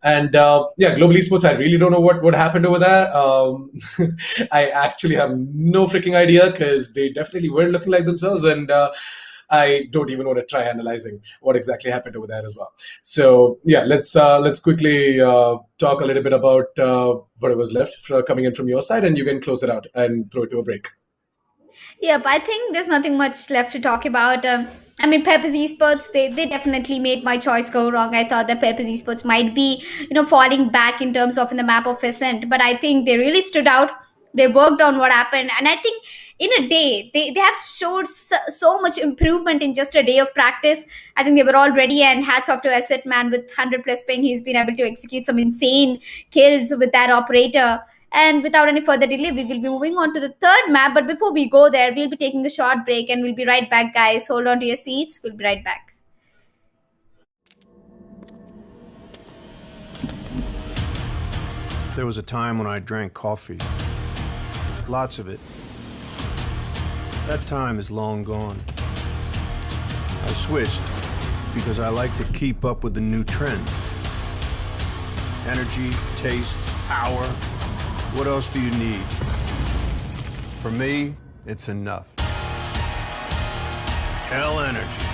And Global Esports, I really don't know what happened over there. I actually have no freaking idea because they definitely weren't looking like themselves, and I don't even want to try analyzing what exactly happened over there as well. So yeah, let's quickly talk a little bit about what was left coming in from your side, and you can close it out and throw it to a break. Yep, I think there's nothing much left to talk about. Purpose Esports, they definitely made my choice go wrong. I thought that Purpose Esports might be, falling back in terms of in the map of Ascent, but I think they really stood out. They worked on what happened, and I think in a day, they have showed so much improvement in just a day of practice. I think they were all ready, and hats off to Asset Man with 100 plus ping. He's been able to execute some insane kills with that operator. And without any further delay, we will be moving on to the third map. But before we go there, we'll be taking a short break and we'll be right back, guys. Hold on to your seats. We'll be right back. There was a time when I drank coffee. Lots of it. That time is long gone. I switched because I like to keep up with the new trend. Energy, taste, power. What else do you need? For me, it's enough. Hell energy.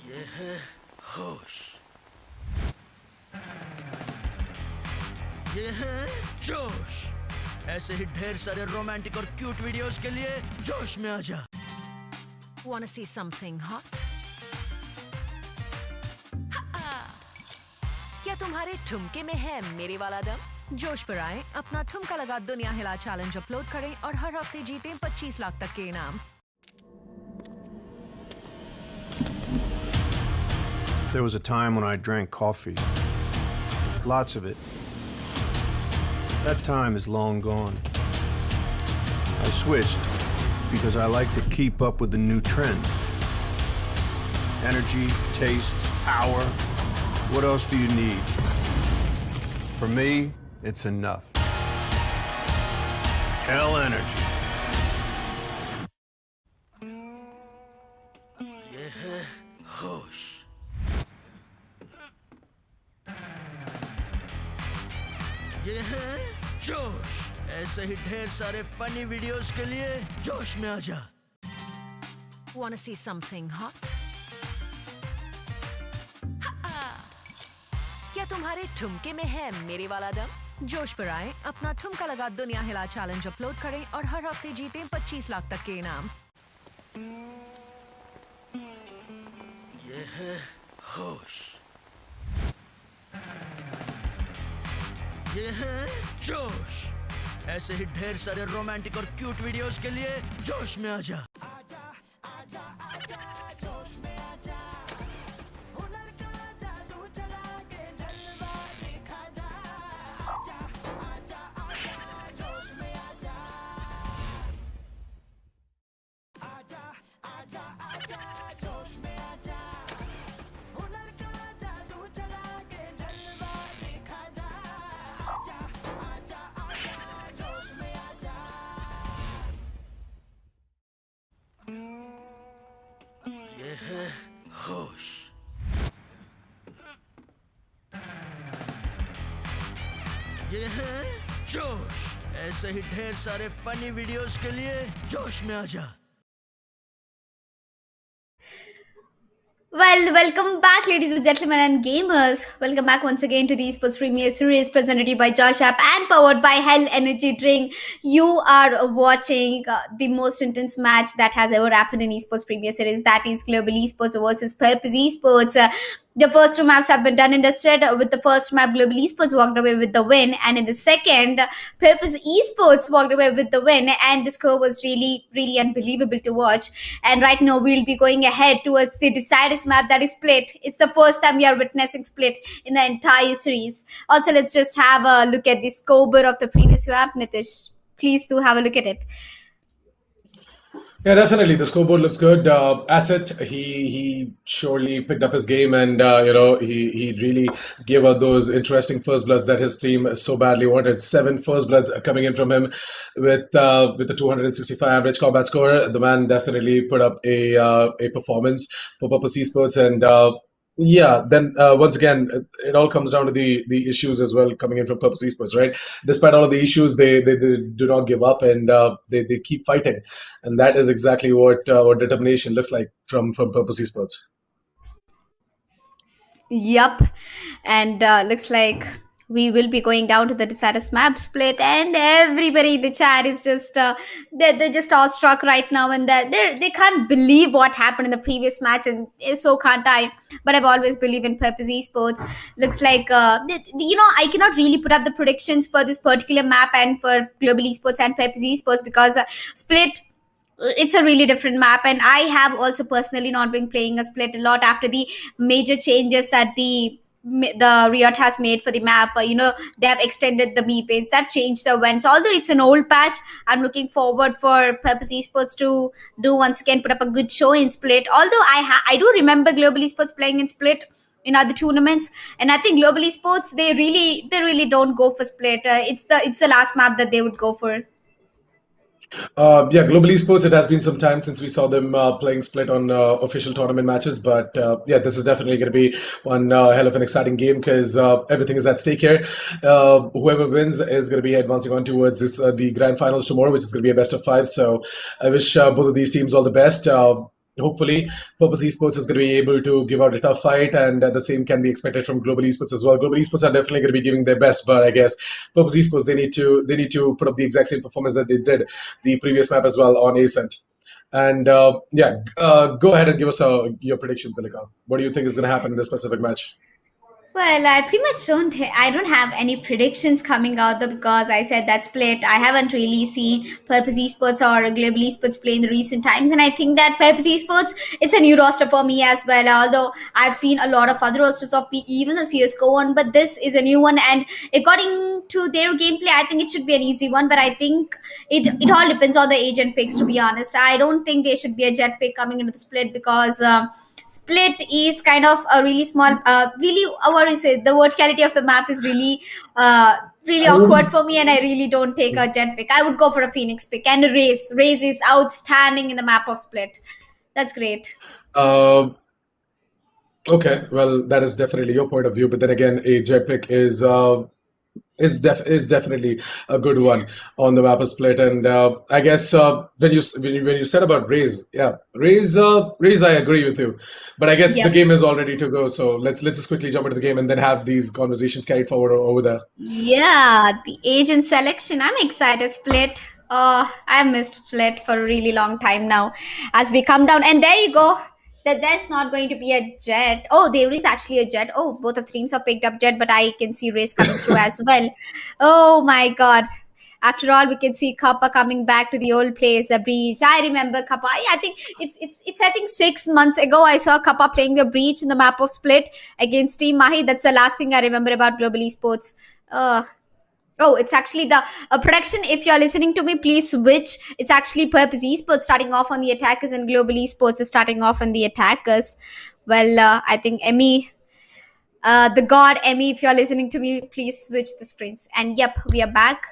ये है होश, ये है जोश। ऐसे ही ढेर सारे romantic और क्यूट वीडियोस के लिए जोश में आजा। Wanna see something hot? क्या तुम्हारे ठुमके में है मेरे वाला दम? जोश पर आए, अपना ठुमका लगा दुनिया हिला चैलेंज अपलोड करें और हर हफ्ते जीतें 25 लाख तक के इनाम। There was a time when I drank coffee. Lots of it. That time is long gone. I switched because I like to keep up with the new trend. Energy, taste, power. What else do you need? For me, it's enough. Hell energy. ये है होश, ये है जोश। ऐसे ही ढेर सारे funny videos के लिए जोश में आजा। Wanna see something hot? क्या तुम्हारे ठुमके में है मेरे वाला दम? जोश पर आए, अपना ठुमका लगा दुनिया हिला चैलेंज अपलोड करें और हर हफ्ते जीतें 25 लाख तक के इनाम। ये है होश, ये है जोश। ऐसे ही ढेर सारे रोमांटिक और क्यूट वीडियोस के लिए जोश में आजा। ये है जोश। ऐसे ही ढेर सारे फनी वीडियोस के लिए जोश में आ जा। Well, welcome back, ladies and gentlemen, and gamers. Welcome back once again to the Esportz Premier Series presented to you by Josh App and powered by Hell Energy Drink. You are watching the most intense match that has ever happened in Esportz Premier Series. That is Global Esports versus Purpose Esports. The first two maps have been done and dusted. With the first map, Global Esports walked away with the win, and in the second, Purpose Esports walked away with the win. And the score was really, really unbelievable to watch. And right now, we'll be going ahead towards the deciders map, that is Split. It's the first time we are witnessing Split in the entire series. Also, let's just have a look at the scoreboard of the previous map, Nitish. Please do have a look at it. Yeah, definitely. The scoreboard looks good. Asset, he surely picked up his game, and he really gave out those interesting first bloods that his team so badly wanted. 7 first bloods coming in from him with the 265 average combat score. The man definitely put up a performance for Purpose Esports, and yeah, then once again, it all comes down to the issues as well coming in from Purpose Esports, right? Despite all of the issues, they do not give up, and they keep fighting, and that is exactly what determination looks like from Purpose Esports. Yup. And looks like we will be going down to the deciders map Split, and everybody in the chat is just they're just awestruck right now, and they can't believe what happened in the previous match, and so can't I. But I've always believed in Purpose Esports. Looks like I cannot really put up the predictions for this particular map and for Global Esports and Purpose Esports because Split, it's a really different map, and I have also personally not been playing a Split a lot after the major changes that the Riot has made for the map. They have extended the meepage, they've changed the events. Although it's an old patch, I'm looking forward for Purpose Esports to do once again put up a good show in Split. Although I do remember Global Esports playing in Split in other tournaments, and I think Global Esports, they really don't go for Split. It's the last map that they would go for. Yeah, Global Esports, it has been some time since we saw them playing Split on official tournament matches. But yeah, this is definitely going to be one hell of an exciting game because everything is at stake here. Whoever wins is going to be advancing on towards the grand finals tomorrow, which is going to be a best of 5. So I wish both of these teams all the best. Hopefully, Purpose Esports is going to be able to give out a tough fight, and the same can be expected from Global Esports as well. Global Esports are definitely going to be giving their best, but I guess Purpose Esports, they need to put up the exact same performance that they did the previous map as well on Ascent. And yeah, go ahead and give us your predictions, Anika. What do you think is going to happen in this specific match? Well, I pretty much I don't have any predictions coming out though, because I said that Split. I haven't really seen Purpose Esports or Global Esports play in the recent times, and I think that Purpose Esports, it's a new roster for me as well. Although I've seen a lot of other rosters of even the CS:GO one, but this is a new one, and according to their gameplay, I think it should be an easy one. But I think it all depends on the agent picks. To be honest, I don't think there should be a jet pick coming into the Split because. Split is kind of a really small, really, what do you say? The verticality of the map is really awkward for me, and I really don't take a jet pick. I would go for a Phoenix pick and a Raze. Raze is outstanding in the map of Split. That's great. Uh, okay, well, that is definitely your point of view, but then again, a jet pick is definitely a good one on the map of Split. And I guess when you said about Raze, yeah, Raze, I agree with you, but I guess the Yep. game is all ready to go. So let's just quickly jump into the game and then have these conversations carried forward over there. Yeah, the agent selection. I'm excited. Split. I've missed Split for a really long time now. As we come down, and there you go. That there's not going to be a jet. Oh, there is actually a jet. Oh, both of the teams have picked up jet, but I can see race coming through as well. Oh my god. After all, we can see Kappa coming back to the old place, the breach. I remember Kappa. I think it's I think 6 months ago I saw Kappa playing the breach in the map of Split against Team Mahi. That's the last thing I remember about Global Esports. Uh, Oh, it's actually the production. If you're listening to me, please switch. It's actually Purpose Esports starting off on the attackers, and Global Esports is starting off on the attackers. Well, I think Emmy, the god Emmy, if you're listening to me, please switch the screens. And yep, we are back.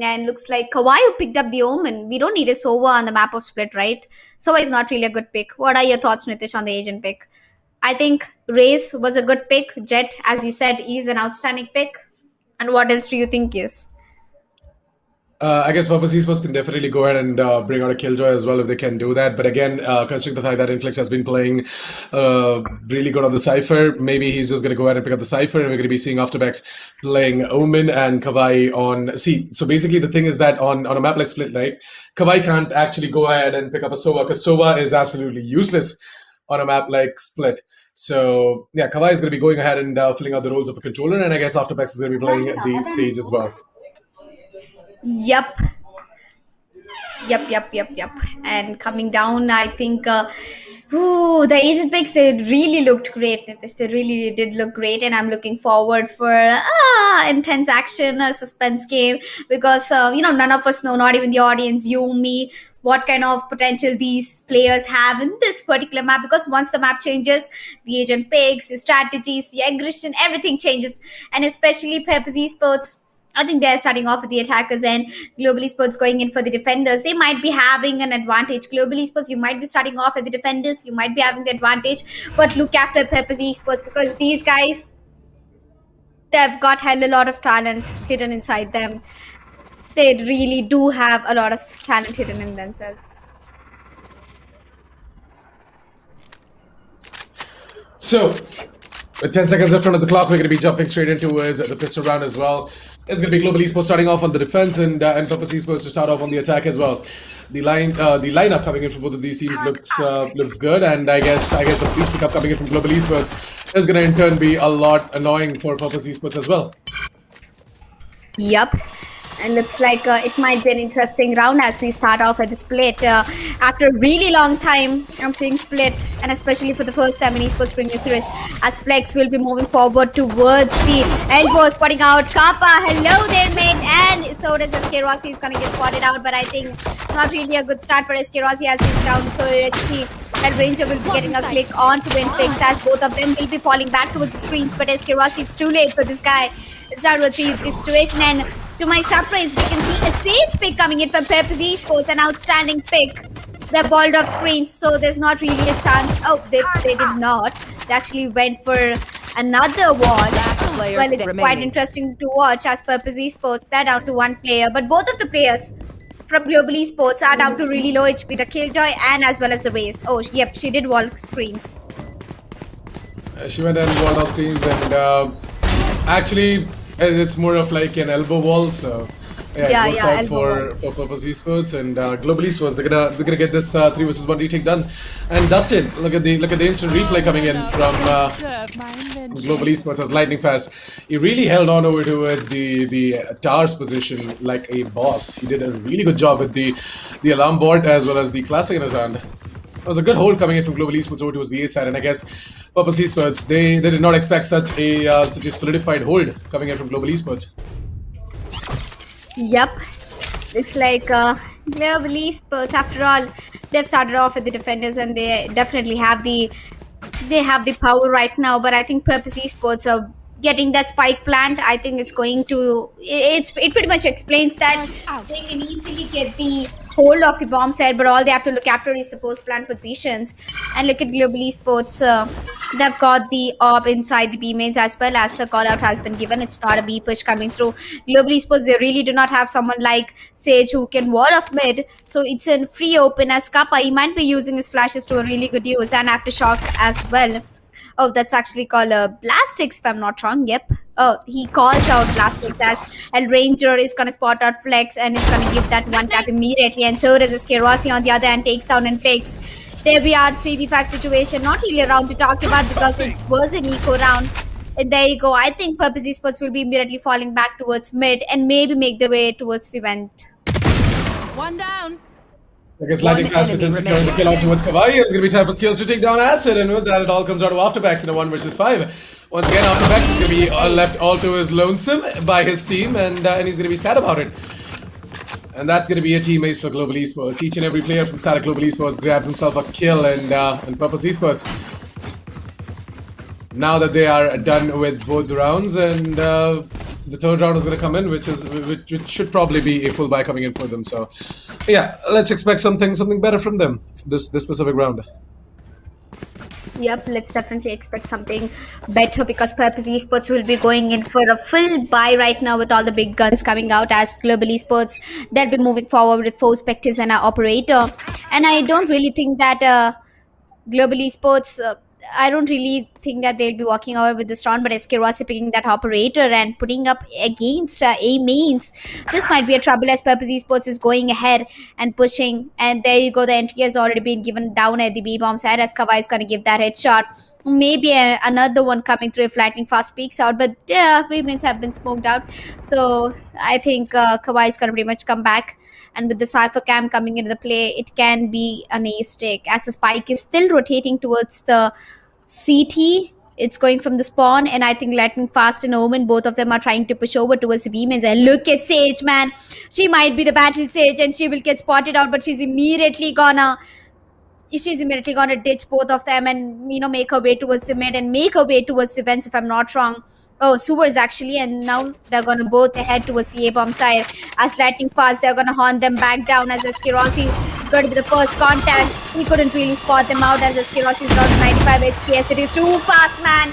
And looks like Kawhi picked up the Omen. We don't need a Sova on the map of Split, right? Sova is not really a good pick. What are your thoughts, Nitish, on the agent pick? I think Raze was a good pick. Jet, as you said, is an outstanding pick. And what else do you think is? I guess Purpose Esports can definitely go ahead and bring out a Killjoy as well if they can do that. But again, considering the fact that Inflix has been playing really good on the Cypher, maybe he's just going to go ahead and pick up the Cypher, and we're going to be seeing Afterbex playing Omen and Kawhi on... See, so basically the thing is that on a map like Split, right, Kawhi can't actually go ahead and pick up a Sova, because Sova is absolutely useless on a map like Split. So, yeah, Kawhi is going to be going ahead and filling out the roles of a controller, and I guess Afterbex is going to be playing the Sage as well. Yep. And coming down, I think the agent picks, they really looked great. They really did look great, and I'm looking forward for intense action, a suspense game, because none of us know, not even the audience, you, me, what kind of potential these players have in this particular map. Because once the map changes, the agent picks, the strategies, the aggression, everything changes, and especially Purpose Esports. I think they're starting off with the attackers, and Global Esports going in for the defenders. They might be having an advantage. Global Esports, you might be starting off with the defenders. You might be having the advantage. But look after Purpose Esports, because these guys, they've got hell a lot of talent hidden inside them. They really do have a lot of talent hidden in themselves. So, with 10 seconds left on the clock, we're going to be jumping straight into the pistol round as well. It's going to be Global Esports starting off on the defense, and Purpose Esports to start off on the attack as well. The lineup coming in from both of these teams looks good, and I guess the police pickup coming in from Global Esports is going to in turn be a lot annoying for Purpose Esports as well. Yep. And looks like it might be an interesting round as we start off at the Split. After a really long time, I'm seeing Split, and especially for the first time in Esportz Premier Series, as Flex will be moving forward towards the elbows, spotting out Kappa. Hello there, mate. And so does SK Rossi. He's going to get spotted out, but I think not really a good start for SK Rossi as he's down to HP. And Ranger will be getting a click on to Inflix, as both of them will be falling back towards the screens, but SK Rossi, it's too late for this guy. It's out with the situation, and to my surprise, we can see a Sage pick coming in from Purpose Esports, an outstanding pick. They're balled off screens, so there's not really a chance. Oh, they did not. They actually went for another wall. Well, it's quite interesting to watch as Purpose Esports, they're down to one player, but both of the players from Global Esports are down to really low HP, the Killjoy and as well as the Raze. Oh, yep, she did wall screens. She went and walled off screens, and actually, it's more of like an elbow wall, so yeah, it works out for Purpose Esports, and Global Esports. They're gonna get this 3 versus 1 retake done. And Dustin, look at the instant replay coming in from Global Esports as lightning fast. He really held on over towards the tower's position like a boss. He did a really good job with the alarm board as well as the classic in his hand. It was a good hold coming in from Global Esports over towards the A side, and I guess Purpose Esports, they did not expect such a solidified hold coming in from Global Esports. Yep, it's like Global Esports. After all, they've started off with the defenders, and they definitely have the power right now. But I think Purpose Esports are getting that spike plant. I think it's going to. It pretty much explains that they can easily get the hold of the bomb side, but all they have to look after is the post plant positions. And look at Global Esports. They've got the AWP inside the B mains as well, as the call out has been given. It's not a B push coming through. Global Esports, they really do not have someone like Sage who can wall off mid, so it's in free open as Kappa. He might be using his flashes to a really good use, and Aftershock as well. Oh, that's actually called a Blastix, if I'm not wrong. Yep. Oh, he calls out Blastix as El Ranger is going to spot out Flex and is going to give that one tap immediately. And so does SK Rossi on the other hand, takes down Inflix. There we are, 3v5 situation. Not really a round to talk about because it was an eco round. And there you go. I think Purpose Esports will be immediately falling back towards mid and maybe make their way towards the vent. One down. I guess lightning fast with him securing the kill out towards Kawhi. It's going to be time for skills to take down Acid, and with that it all comes out to Afterbacks in a 1 versus 5. Once again, Afterbacks is going to be left all to his lonesome by his team, and he's going to be sad about it. And that's going to be a team ace for Global Esports. Each and every player from Star Global Esports grabs himself a kill, and Purpose Esports, now that they are done with both the rounds, and the third round is going to come in, which should probably be a full buy coming in for them. So, yeah, let's expect something better from them this specific round. Yep, let's definitely expect something better because Purpose Esports will be going in for a full buy right now with all the big guns coming out as Global Esports. They'll be moving forward with 4 Spectres and an operator. And I don't really think that Global Esports, I don't really think that they'll be walking away with this round, but SK Rossi picking that operator and putting up against A mains. This might be a trouble as Purpose Esports is going ahead and pushing. And there you go, the entry has already been given down at the B bomb side as Kawhi is going to give that headshot. Maybe another one coming through if Lightning Fast peeks out, but yeah, women's have been smoked out. So I think Kawhi is going to pretty much come back. And with the Cypher Cam coming into the play, it can be an ace take as the spike is still rotating towards the CT. It's going from the spawn, and I think Lightning Fast and Omen, both of them are trying to push over towards the B-mains. And look at Sage, man. She might be the battle Sage, and she will get spotted out, but she's immediately gonna ditch both of them and make her way towards the mid and make her way towards the vents if I'm not wrong. Oh, sewers actually, and now they're gonna both head towards the A bomb side. As Lightning Fast, they're gonna haunt them back down as Rossi is going to be the first contact. He couldn't really spot them out as Rossi is down to 95 HPS. It is too fast, man.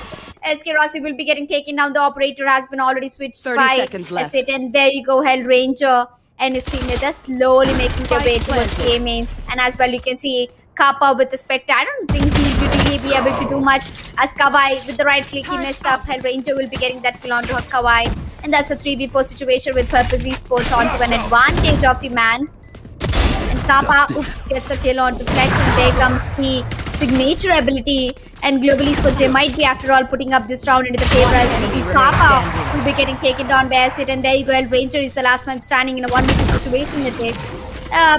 Rossi will be getting taken down. The operator has been already switched 30 by seconds left. Acid, and there you go, Hell Ranger and his teammates are slowly making their way towards the A mains. And as well, you can see Kappa with the Spectre. I don't think he'll really be able to do much as Kawhi with the right click he messed up. Hell Ranger will be getting that kill onto Kawhi. And that's a 3v4 situation with Purpose Esports onto an advantage of the man. And Kappa, gets a kill onto Flex, and there comes the signature ability. And Global Esports, they might be after all putting up this round into the favor as GT Kappa will be getting taken down by Acid. And there you go, El Ranger is the last man standing in a 1v2 situation, Nitesh.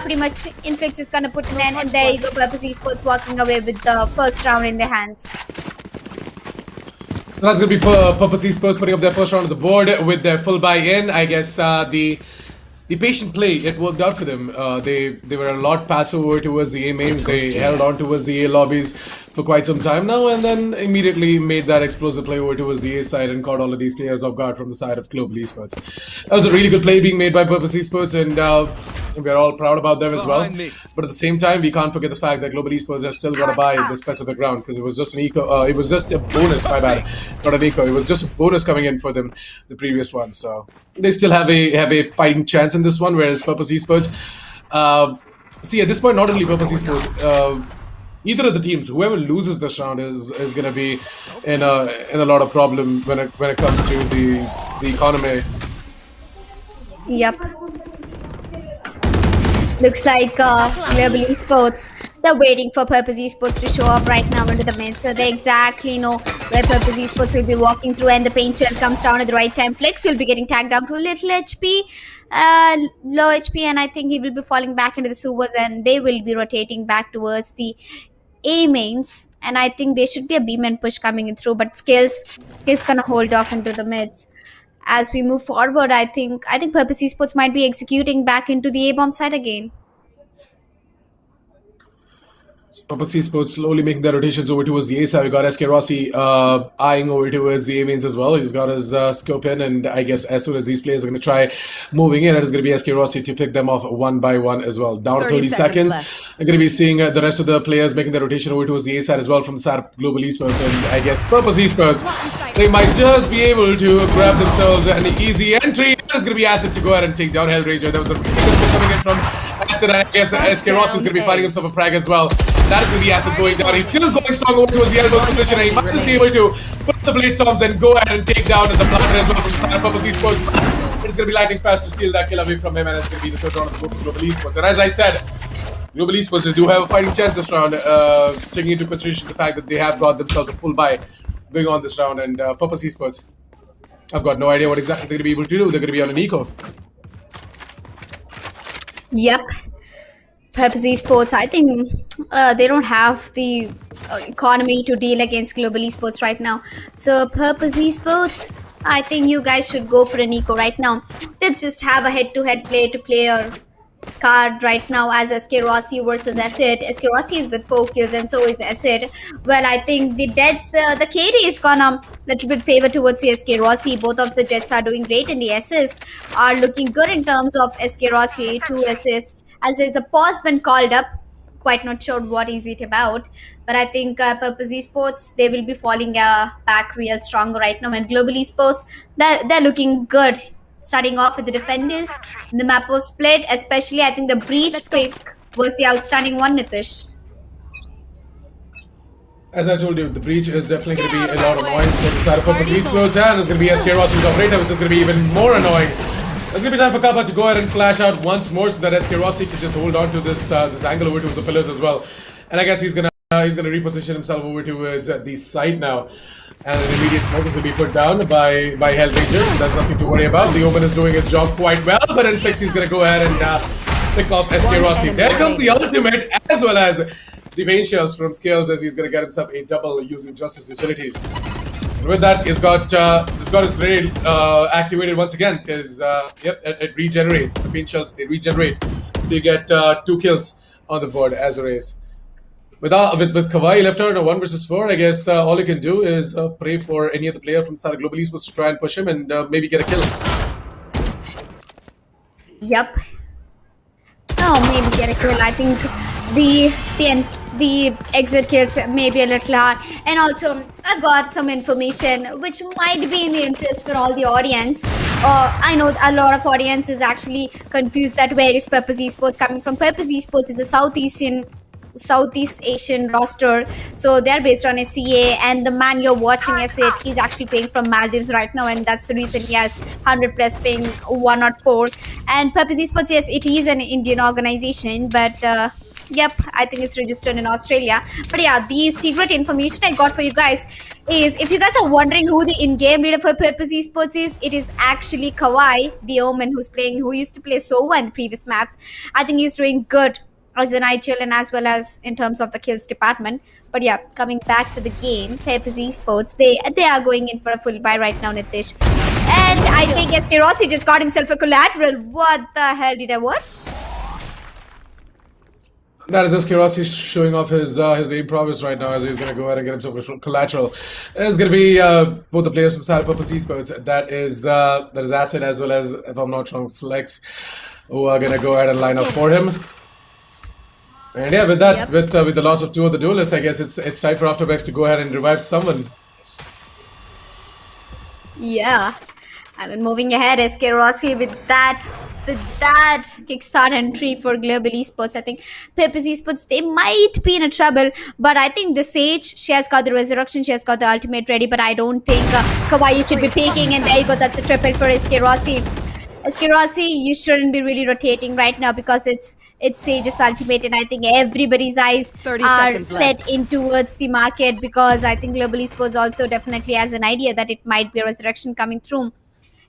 Pretty much Infix is gonna put an end, and there you go, Purpose Esports walking away with the first round in their hands. So that's going to be for Purpose Esports putting up their first round of the board with their full buy-in. I guess the patient play, it worked out for them. They were a lot passive over towards the A mains. They held on towards the A lobbies for quite some time now, and then immediately made that explosive play over towards the A side and caught all of these players off guard from the side of Global Esports. That was a really good play being made by Purpose Esports, and we're all proud about them as well. But at the same time, we can't forget the fact that Global Esports have still got to buy this specific round because it was just an eco. It was just a bonus. My bad, not an eco. It was just a bonus coming in for them, the previous one. So they still have a fighting chance in this one, whereas Purpose Esports. See, at this point, not only Purpose Esports. Either of the teams, whoever loses this round is going to be in a lot of problem when it comes to the economy. Yep. Looks like Global Esports, they're waiting for Purpose Esports to show up right now into the mid. So they exactly know where Purpose Esports will be walking through, and the paint shell comes down at the right time. Flex will be getting tagged down to a little HP, low HP, and I think he will be falling back into the sewers, and they will be rotating back towards the A mains. And I think there should be a B main push coming in through, but Skills is gonna hold off into the mids. As we move forward, I think Purpose Esports might be executing back into the A bomb side again. Purpose Esports slowly making their rotations over towards the A side. We got SK Rossi eyeing over towards the A mains as well. He's got his scope in, and I guess as soon as these players are going to try moving in, it is going to be SK Rossi to pick them off one by one as well. Down to 30 seconds. I'm going to be seeing the rest of the players making their rotation over towards the A side as well from the side of Global Esports, and I guess Purpose Esports, they might just be able to grab themselves an easy entry. It's going to be Acid to go ahead and take down Hellraiser. There was a really good play coming in from Acid, and I guess SK Rossi is going to be fighting himself a frag as well. That is going to be Acid going down. He's still going strong over towards the elbows position, and he might just be able to put the blade storms and go ahead and take down the planter as well from the side of Purpose Esports. But it's going to be Lightning Fast to steal that kill away from him, and it's going to be the third round of the board for Global Esports. And as I said, Global Esports do have a fighting chance this round, taking into consideration the fact that they have got themselves a full buy going on this round. And Purpose Esports, I've got no idea what exactly they're going to be able to do. They're going to be on an eco. Yep. Purpose Esports, I think they don't have the economy to deal against Global Esports right now. So Purpose Esports, I think you guys should go for an eco right now. Let's just have a head-to-head player card right now as SK Rossi versus Acid. SK Rossi is with 4 kills and so is Acid. Well, I think the Deads, the KD is gonna little bit favor towards the SK Rossi. Both of the Jets are doing great, and the assists are looking good in terms of SK Rossi. 2 assists as there's a pause been called up. quite not sure what is it about. But I think Purpose Esports, they will be falling back real strong right now. And Global Esports, they're looking good. Starting off with the defenders, the map was split, especially I think the breach pick was the outstanding one, Nitish. As I told you, the breach is definitely going to be a lot annoying for the side of Purpose Esports, and it's going to be SK Rossi's operator, which is going to be even more annoying. It's going to be time for Kappa to go ahead and flash out once more so that SK Rossi can just hold on to this angle over towards the pillars as well. And I guess he's gonna reposition himself over towards the side now. And an immediate smoke is going to be put down by Hellranger, so that's nothing to worry about. The Omen is doing his job quite well, but Inflix is going to go ahead and pick off SK Rossi. There comes the ultimate, as well as the main shells from Scales, as he's going to get himself a double using Justice utilities. And with that, he's got his grenade activated once again, because it regenerates. The main shells, they regenerate. They get 2 kills on the board as a race. With Kawhi left out in a 1 versus 4, I guess all you can do is pray for any other player from Star Global Esports to try and push him and maybe get a kill. Yep. Oh, maybe get a kill. I think the exit kills may be a little hard. And also, I've got some information which might be in the interest for all the audience. I know a lot of audience is actually confused that where is Purpose Esports coming from. Purpose Esports is a Southeast Asian roster, so they're based on SCA, and the man you're watching as it, he's actually playing from Maldives right now, and that's the reason he has 100 plus ping 104. And Purpose Esports, yes, it is an Indian organization, but yep, I think it's registered in Australia. But yeah, the secret information I got for you guys is, if you guys are wondering who the in-game leader for Purpose Esports is, it is actually Kawhi, the Omen, who used to play Sova in the previous maps. I think he's doing good as an IGL and as well as in terms of the kills department. But yeah, coming back to the game, Purpose Esports, they are going in for a full buy right now, Nitish. And I think SK Rossi just got himself a collateral. What the hell did I watch? That is SK Rossi showing off his aim prowess right now, as he's going to go ahead and get himself a collateral. It's going to be both the players from Star Purpose Esports. That is Acid, as well as, if I'm not wrong, Flex, who are going to go ahead and line up for him. And yeah, with that, with the loss of 2 of the duelists, I guess it's time for Afterbex to go ahead and revive someone. Yeah, I've been moving ahead. SK Rossi with that kickstart entry for Global Esports. I think Purpose Esports, they might be in a trouble, but I think the Sage, she has got the resurrection, she has got the ultimate ready, but I don't think Kawaii should be peeking, and there you go, that's a triple for SK Rossi. SK Rossi, you shouldn't be really rotating right now because it's Sage's ultimate, and I think everybody's eyes are set in towards the market, because I think Global Esports also definitely has an idea that it might be a resurrection coming through.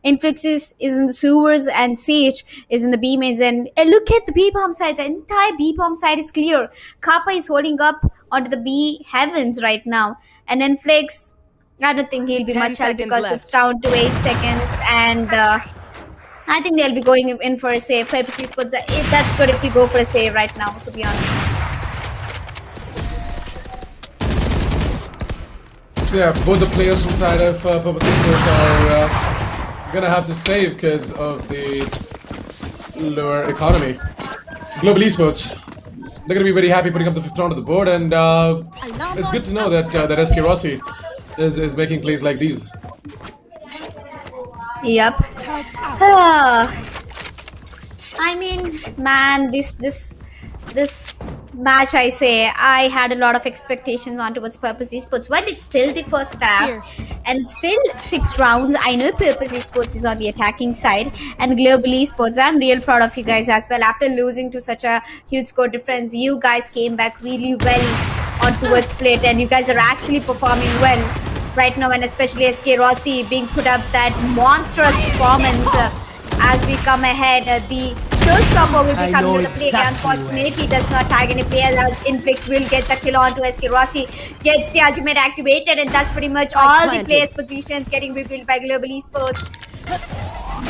Inflix is in the sewers, and Sage is in the B mains, and look at the B bomb side. The entire B bomb side is clear. Kappa is holding up onto the B heavens right now, and Inflix, I don't think he'll be much help because it's down to 8 seconds, and I think they'll be going in for a save. Purpose Esports, that's good if you go for a save right now, to be honest. So yeah, both the players from side of Purpose Esports are gonna have to save because of the lower economy. Global Esports, they're gonna be very happy putting up the 5th round of the board, and it's good to know that that SK Rossi is making plays like these. Yep. I mean, man, this match, I say, I had a lot of expectations on towards Purpose Esports. Well, it's still the first half, and it's still 6 rounds. I know Purpose Esports is on the attacking side, and Global Esports, I'm real proud of you guys as well. After losing to such a huge score difference, you guys came back really well on towards split, and you guys are actually performing well right now, and especially SK Rossi being put up that monstrous performance as we come ahead. The showstopper will be coming to the play. Unfortunately, does not tag any players, as Inflix will get the kill onto SK Rossi, gets the ultimate activated, and that's pretty much all the players' positions getting revealed by Global Esports.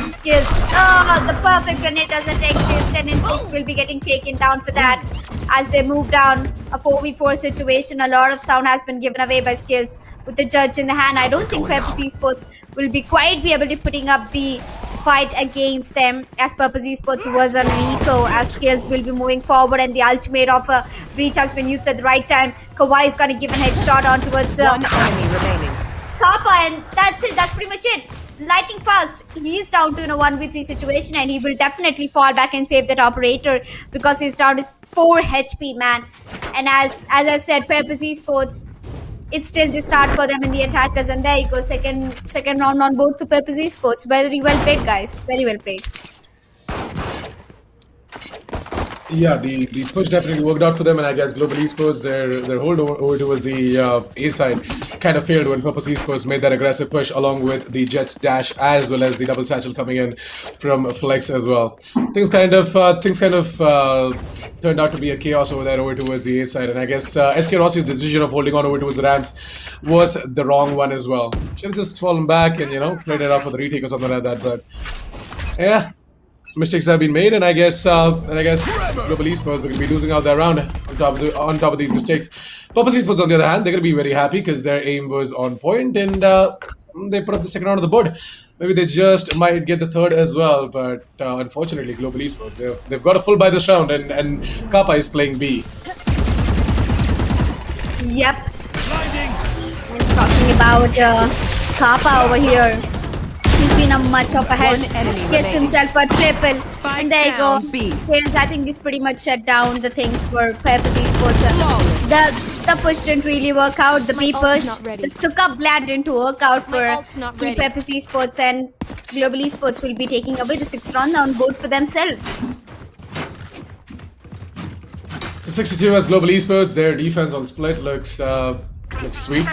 Skills. Oh, the perfect grenade doesn't exist, and Inflix will be getting taken down for that as they move down a 4v4 situation. A lot of sound has been given away by Skills with the judge in the hand. I don't think Purpose Esports will be quite be able to putting up the fight against them, as Purpose Esports was on an eco, as Skills will be moving forward, and the ultimate of Breach has been used at the right time. Kawhi is going to give a headshot on towards One enemy remaining. Kappa, and that's it. That's pretty much it. Lightning fast. He is down to in a 1v3 situation, and he will definitely fall back and save that operator because he's down to 4 HP, man. And as I said, Purpose Esports, it's still the start for them in the attackers, and there you go. Second round on board for Purpose Esports. Very well played, guys. Very well played. Yeah, the push definitely worked out for them, and I guess Global Esports, their hold over towards the A side kind of failed when Purpose Esports made that aggressive push along with the Jets dash as well as the double satchel coming in from Flex as well. Things kind of turned out to be a chaos over there over towards the A side, and I guess SK Rossi's decision of holding on over towards the Rams was the wrong one as well. Should have just fallen back and played it out for the retake or something like that, but yeah. Mistakes have been made, and I guess Global Esports are going to be losing out their round on top of these mistakes. Purpose Esports, on the other hand, they're going to be very happy because their aim was on point, and they put up the second round of the board. Maybe they just might get the third as well, but unfortunately, Global Esports, they've got a full buy this round, and Kappa is playing B. Yep. And talking about Kappa over here. He's been a much of a help. Gets himself a triple. And there you go. Tails, I think he's pretty much shut down the things for Purpose Esports. The push didn't really work out. The B push. The Suka Blad didn't work out for the Purpose Esports. And Global Esports will be taking away the 6th round on board for themselves. So 62 as Global Esports, their defense on split looks sweet.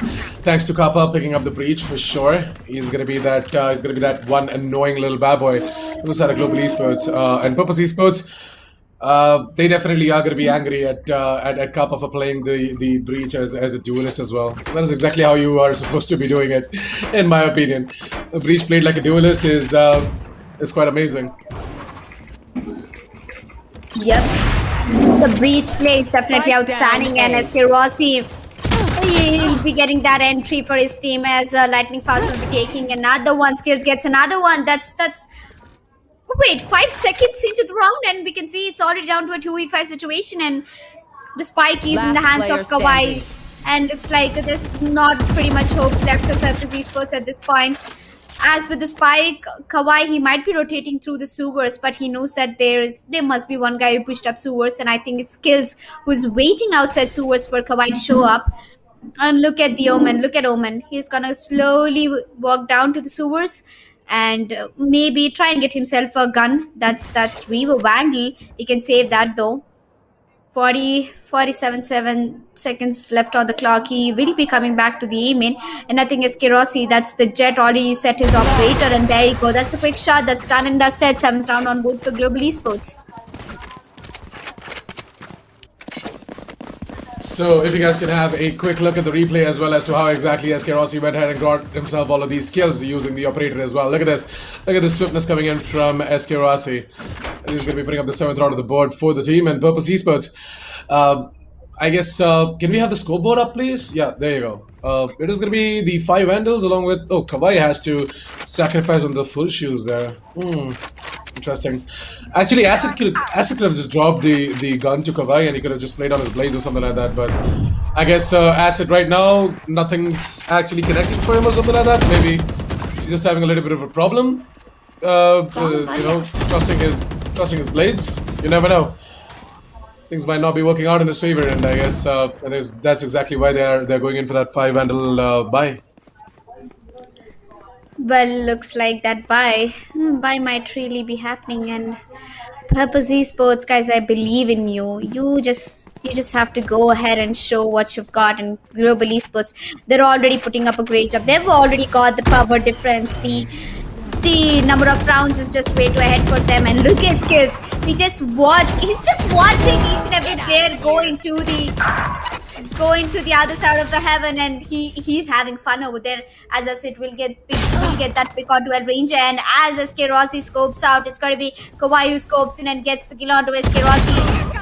Thanks to Kappa picking up the breach for sure. He's gonna be that one annoying little bad boy who's at a Global Esports and Purpose Esports. They definitely are gonna be angry at Kappa for playing the breach as a duelist as well. That is exactly how you are supposed to be doing it, in my opinion. A breach played like a duelist is quite amazing. Yep. The breach play is definitely outstanding, and SK Rossi, he'll be getting that entry for his team as Lightning Fast will be taking another one. Skills gets another one. That's wait, 5 seconds into the round, and we can see it's already down to a 2v5 situation, and the spike is in the hands of Kawhi, and looks like there's not pretty much hopes left for Purpose Esports at this point. As with the spike, Kawhi, he might be rotating through the sewers, but he knows that there must be one guy who pushed up sewers, and I think it's Skills who's waiting outside sewers for Kawhi to show up. And look at the Omen. Look at Omen. He's gonna slowly walk down to the sewers and maybe try and get himself a gun. That's Reaver Vandal. He can save that though. 47 seconds left on the clock. He will be coming back to the A-main. And I think SK Rossi, that's the Jet, already set his operator. And there you go. That's a quick shot. That's done and dusted. 7th round on board for Global Esports. So if you guys can have a quick look at the replay as well as to how exactly SK Rossi went ahead and got himself all of these skills using the operator as well. Look at this. Look at the swiftness coming in from SK Rossi. He's going to be putting up the 7th round of the board for the team and Purpose Esports. I guess, can we have the scoreboard up, please? Yeah, there you go. It is going to be the 5 Vandals along with... Oh, Kawhi has to sacrifice on the full shields there. Interesting. Actually, Acid could have just dropped the gun to Kawhi and he could have just played on his blades or something like that. But I guess Acid right now, nothing's actually connecting for him or something like that. Maybe he's just having a little bit of a problem. Trusting his blades. You never know. Things might not be working out in his favor, and I guess that's exactly why they're going in for that 5 Vandal buy. Well, looks like that buy might really be happening, and Purpose Esports, guys, I believe in you. You just have to go ahead and show what you've got. And Global Esports, they're already putting up a great job. They've already got the power difference. The number of rounds is just way too ahead for them. And look at Skills. He's just watching each and every player going to the other side of the heaven, and he's having fun over there. As I said, we'll get that pick on 12 range, and as SK Rossi scopes out, it's going to be Kawhi who scopes in and gets the kill onto SK Rossi.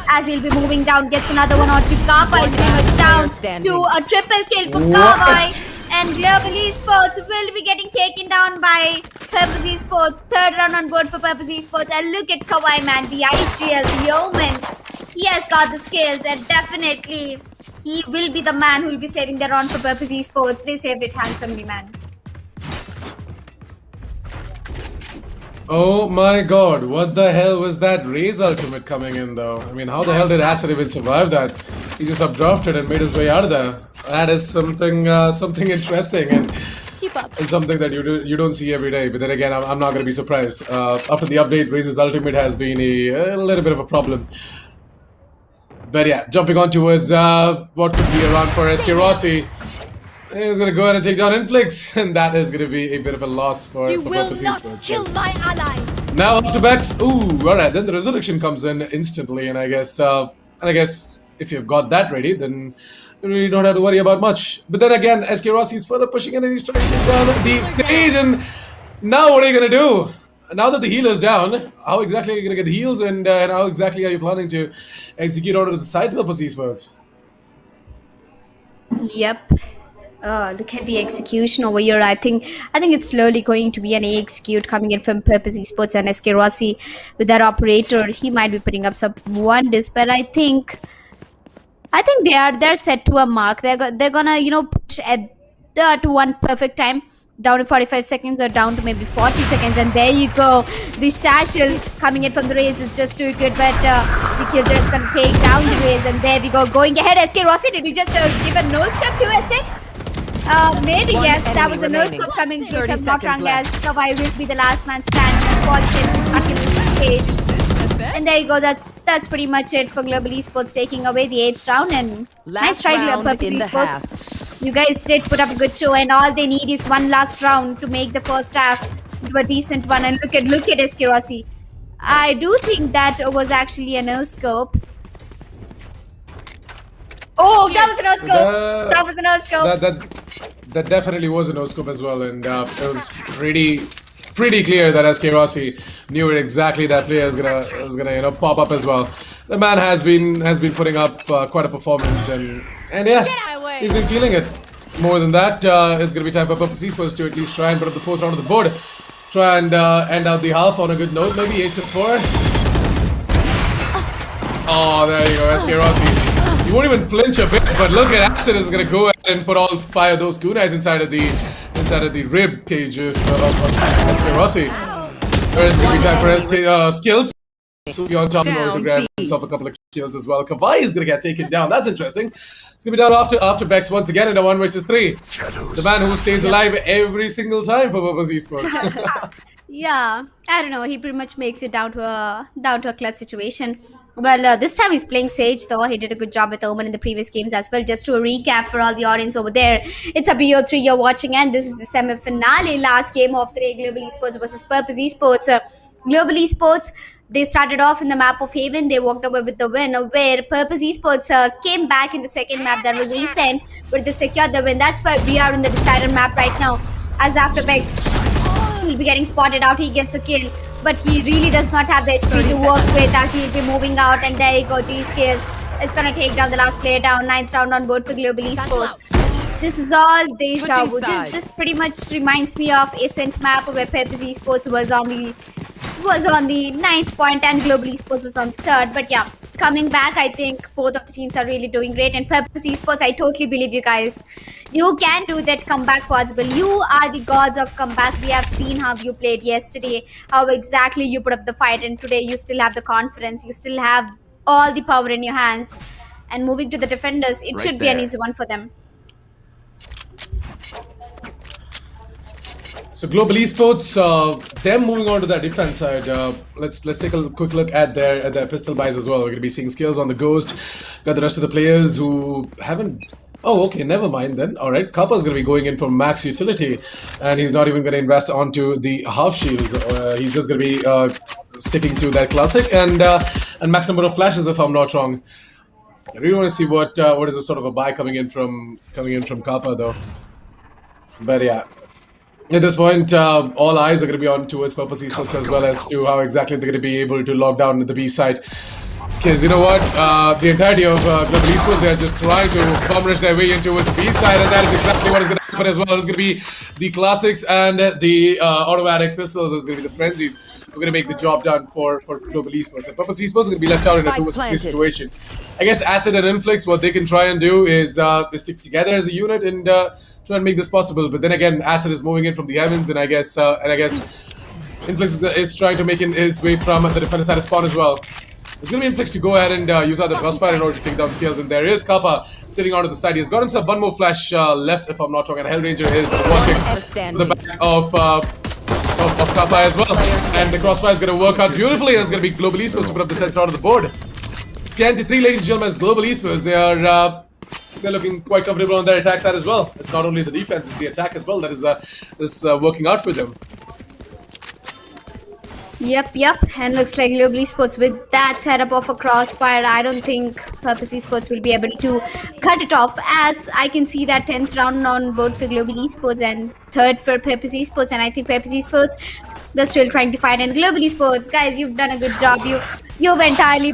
As he'll be moving down, gets another one onto Kappa. It's pretty much down to a triple kill for Kawhi, and Global Esports will be getting taken down by Purpose Esports, third round on board for Purpose Esports. And look at Kawhi, man, the IGL, the Omen. He has got the skills, and definitely he will be the man who will be saving the round for Purpose Esports. They saved it handsomely, man. Oh my god, what the hell was that Raze ultimate coming in though? I mean, how the hell did Acid even survive that? He just updrafted and made his way out of there. That is something interesting and something that you don't see every day. But then again, I'm not going to be surprised. After the update, Raze's ultimate has been a little bit of a problem. But yeah, jumping on towards what could be a round for SK Rossi. He's going to go ahead and take down Inflix, and that is going to be a bit of a loss for Purpose Esports. Kill my ally. Now after Bex, alright, then the resurrection comes in instantly, and I guess if you've got that ready, then you really don't have to worry about much. But then again, SK Rossi is further pushing in and he's trying to take down the Sage, and now what are you going to do? Now that the healer's down, how exactly are you going to get heals, and how exactly are you planning to execute onto the side of Purpose Esports? Yep. Look at the execution over here. I think it's slowly going to be an A execute coming in from Purpose Esports, and SK Rossi with that operator. He might be putting up some wonders, but I think they're set to a mark. They're gonna push at one perfect time, down to 45 seconds or down to maybe 40 seconds, and there you go. The satchel coming in from the Raze is just too good, but the Killjoy is gonna take down the Raze, and there we go. Going ahead, SK Rossi. Did he just give a no scope to Asset? Maybe yes, that was a no scope coming through. If I'm not wrong, as Kawhi will be the last man standing. Unfortunately, he's not given the cage. And there you go. That's pretty much it for Global Esports taking away the 8th round. And nice try, Purpose Esports. You guys did put up a good show, and all they need is one last round to make the first half into a decent one. And look at SK Rossi. I do think that was actually a no scope. Oh, that was a no scope. That was a no scope. That definitely was a no scope as well, and it was pretty clear that SK Rossi knew it exactly. That player is gonna pop up as well. The man has been putting up quite a performance, and yeah, he's been feeling it. More than that, it's gonna be time for Purpose Esports to at least try and put up the 4th round of the board. Try and end out the half on a good note, maybe 8-4. Oh, there you go, SK Rossi. You won't even flinch a bit, but look at Acid is gonna go ahead and fire those kunais inside of the rib cage of SK Rossi. There's gonna be time for SK skills. So on top in order to grab himself a couple of kills as well. Kawhi is gonna get taken down. That's interesting. It's gonna be down after Bex once again in a 1 versus 3. The man who stays alive every single time for Purpose Esports. Yeah, I don't know. He pretty much makes it down to a clutch situation. Well, this time he's playing Sage, though. He did a good job with Omen in the previous games as well. Just to recap for all the audience over there, it's a BO3 you're watching, and this is the semi-finale, last game of the day, Global Esports versus Purpose Esports. Global Esports, they started off in the map of Haven. They walked away with the win, where Purpose Esports came back in the second map. That was Ascent, but they secured the win. That's why we are on the decided map right now. As after Bex, he'll be getting spotted out. He gets a kill, but he really does not have the HP to work with, as he'll be moving out. And there you go, G skills. It's gonna take down the last player down. 9th round on board for Global Esports. This is all deja vu. This pretty much reminds me of Ascent map, where Purpose Esports was on the 9th point and Global Esports was on 3rd. But yeah, coming back, I think both of the teams are really doing great. And Purpose Esports, I totally believe you guys. You can do that comeback possible. You are the gods of comeback. We have seen how you played yesterday, how exactly you put up the fight, and today you still have the confidence. You still have all the power in your hands. And moving to the defenders, it should be an easy one for them. So Global Esports, them moving on to their defense side. Let's take a quick look at their pistol buys as well. We're going to be seeing skills on the Ghost. Got the rest of the players who haven't. Oh, okay, never mind then. All right, Kappa's going to be going in for max utility, and he's not even going to invest onto the half shields. He's just going to be sticking to that classic and max number of flashes, if I'm not wrong. I really want to see what is a sort of a buy coming in from Kappa though. But yeah. At this point, all eyes are going to be on towards Purpose Esports as well as to how exactly they're going to be able to lock down the B side. Because you know what, the entirety of Global Esports, they are just trying to bomb rush their way in towards the B side, and that is exactly what is going to happen as well. It's going to be the classics and the automatic pistols. Is going to be the frenzies. We're going to make the job done for Global Esports. And Purpose Esports is going to be left out in a 2 vs 3 situation. I guess Acid and Inflix, what they can try and do is stick together as a unit and try and make this possible. But then again, Acid is moving in from the heavens, and I guess Inflix is trying to make his way from the defender side of spawn as well. It's going to be Inflix to go ahead and use out the crossfire in order to take down Scales, and there is Kappa sitting onto the side. He's got himself one more flash left, if I'm not wrong, and Hellranger is watching the back of Kappa as well. And the crossfire is going to work out beautifully, and it's going to be Global Esports to put up the 10th round of the board. 10-3, ladies and gentlemen, is Global Esports. They're looking quite comfortable on their attack side as well. It's not only the defense, it's the attack as well that is working out for them. Yep. And looks like Global Esports with that setup of a crossfire, I don't think Purpose Esports will be able to cut it off, as I can see that 10th round on board for Global Esports and 3rd for Purpose Esports, and I think Purpose Esports, they're still trying to fight. And Global Esports, guys, you've done a good job. You entirely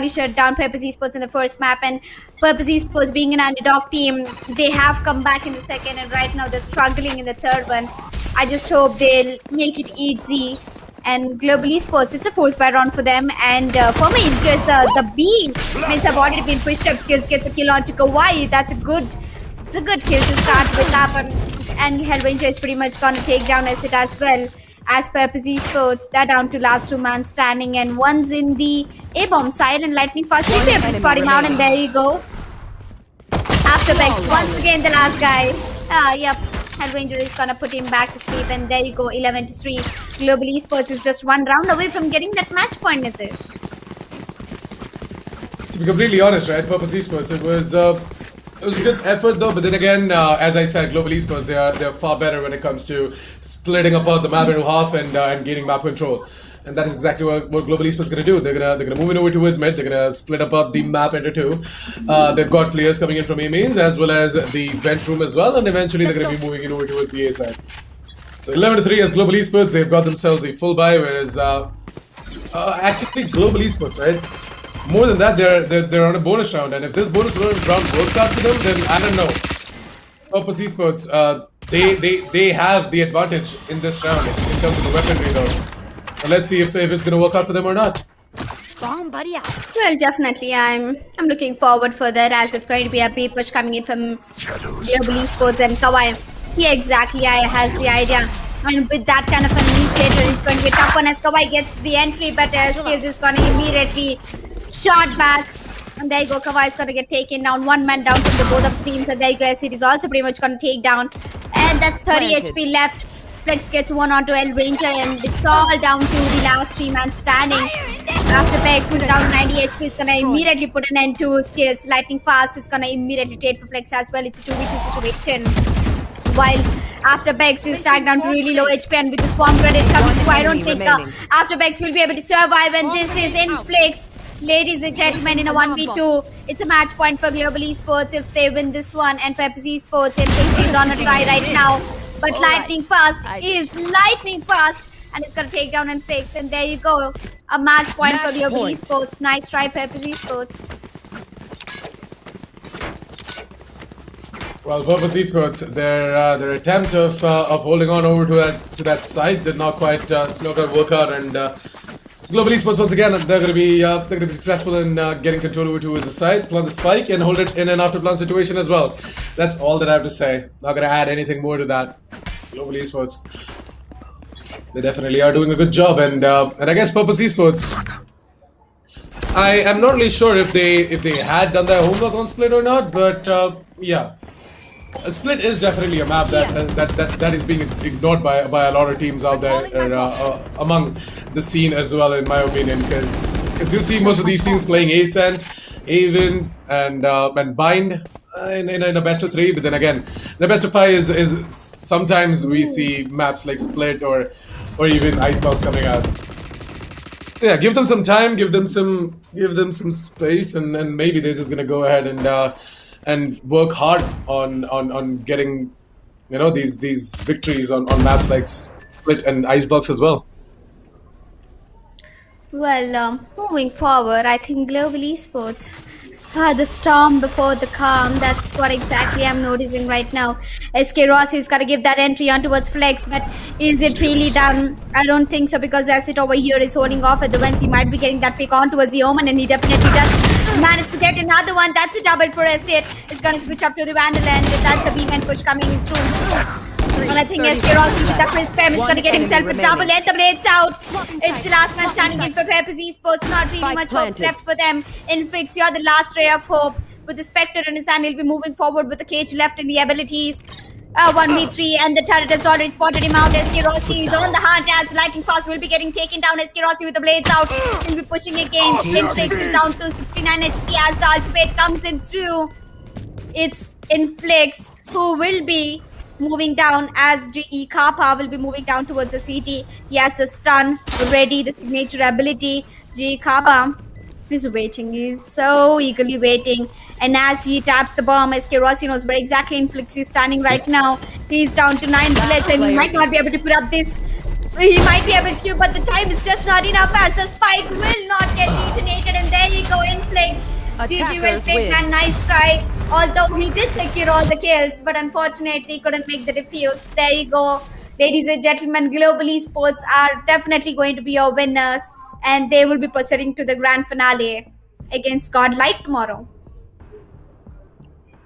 shut down Purpose Esports in the first map, and Purpose Esports being an underdog team, they have come back in the second, and right now they're struggling in the third one. I just hope they'll make it easy. And Global Esports, it's a force buy round for them. And for me, the B means have already been pushed up. Skills gets a kill onto Kawaii. It's a good kill to start with that. And Hellranger is pretty much gonna take down Acid as well. As Purpose Esports, they're down to last 2 man standing, and one's in the A-bomb side, and Lightning Fast should be able to spot him out, and there you go. After Bex, once again the last guy. Yep. Hellranger is gonna put him back to sleep, and there you go, 11-3. Global Esports is just 1 round away from getting that match point, Nitish. To be completely honest, right, Purpose Esports, it was a good effort though, but then again, as I said, Global Esports, they're far better when it comes to splitting apart the map into half and gaining map control. And that is exactly what Global Esports is going to do. They're gonna move in over towards mid. They're gonna split up the map into 2. They've got players coming in from A mains as well as the vent room as well, and eventually they're gonna be moving in over towards the A side. So 11-3 as Global Esports. They've got themselves a full buy, whereas actually Global Esports, right? More than that, they're on a bonus round, and if this bonus round works out for them, then I don't know. Purpose Esports, they have the advantage in this round in terms of the weaponry though. Let's see if it's going to work out for them or not. Well, definitely, I'm looking forward for that, as it's going to be a B push coming in from Global Esports and Kawaii. He exactly has the idea. I mean, with that kind of an initiator, it's going to be a tough one as Kawaii gets the entry, but Skills is going to immediately shot back. And there you go, Kawaii is going to get taken down. 1 man down from the both of the teams, and there you go, it is also pretty much going to take down. And that's 30 HP left. Flex gets 1 onto Hellranger, and it's all down to the last 3 man standing. After Bex is down to 90 HP, it's gonna immediately put an end to Skills. Lightning Fast is gonna immediately trade for Flex as well. It's a 2v2 situation. While after Bex is tagged down to really low HP, and with the Swarm Grenade coming through, I don't think after Bex will be able to survive, and this is Inflix. Ladies and gentlemen, in a 1v2, it's a match point for Global Esports if they win this one, and Pepsi Esports, Inflix is on a try right now. But lightning fast, and it's gonna take down and fix, and there you go, a match point for Global Esports. Nice try, Purpose Esports. Well, Purpose Esports, their attempt of holding on over to that side did not quite work out, and Global Esports once again they're gonna be successful in getting control over towards the side, plant the spike, and hold it in an after plant situation as well. That's all that I have to say. Not gonna add anything more to that. Global Esports, they definitely are doing a good job, and I guess Purpose Esports, I am not really sure if they had done their homework on Split or not, but yeah. Split is definitely a map that is being ignored by a lot of teams out there among the scene as well, in my opinion, because you see most of these teams playing Ascent, Haven, and Bind in a best of 3, but then again, in a best of 5 is sometimes we see maps like Split or even Icebox coming out. So yeah, give them some time, give them some space, and maybe they're just gonna go ahead and work hard on getting, you know, these victories on maps like Split and Icebox as well. Well, moving forward, I think global esports. The storm before the calm. That's what exactly I'm noticing right now. SK Rossi's got to give that entry on towards Flex, but is it really done? I don't think so because Acid over here is holding off at the ones. He might be getting that pick on towards the Omen, and he definitely does manage to get another one. That's a double for Acid. It's going to switch up to the Vandal, and that's a beam push coming in through. And I think SK Rossi with the crisp is going to get himself a double and the blades out. It's the last man standing in for Purpose Esports. Not really much hope left for them. Infix, you're the last ray of hope. With the Spectre in his hand, he'll be moving forward with the cage left in the abilities. 1v3 and the turret has already spotted him out. SK Rossi is on the hunt as Lightning Fast will be getting taken down. SK Rossi with the blades out. He'll be pushing against. Infix is down to 69 HP as the ultimate comes in through. It's Inflix who will be moving down as GE Kappa will be moving down towards the CT. He has the stun ready, the signature ability. GE Kappa is waiting. He's so eagerly waiting. And as he taps the bomb, SK Rossi knows where exactly Inflix is standing right now. He's down to 9 bullets and he might not be able to put up this. He might be able to, but the time is just not enough as the spike will not get detonated. And there you go, Inflix. GG will take that nice try. Although he did secure all the kills, but unfortunately couldn't make the defuse. There you go. Ladies and gentlemen, global esports are definitely going to be your winners, and they will be proceeding to the grand finale against Godlike tomorrow.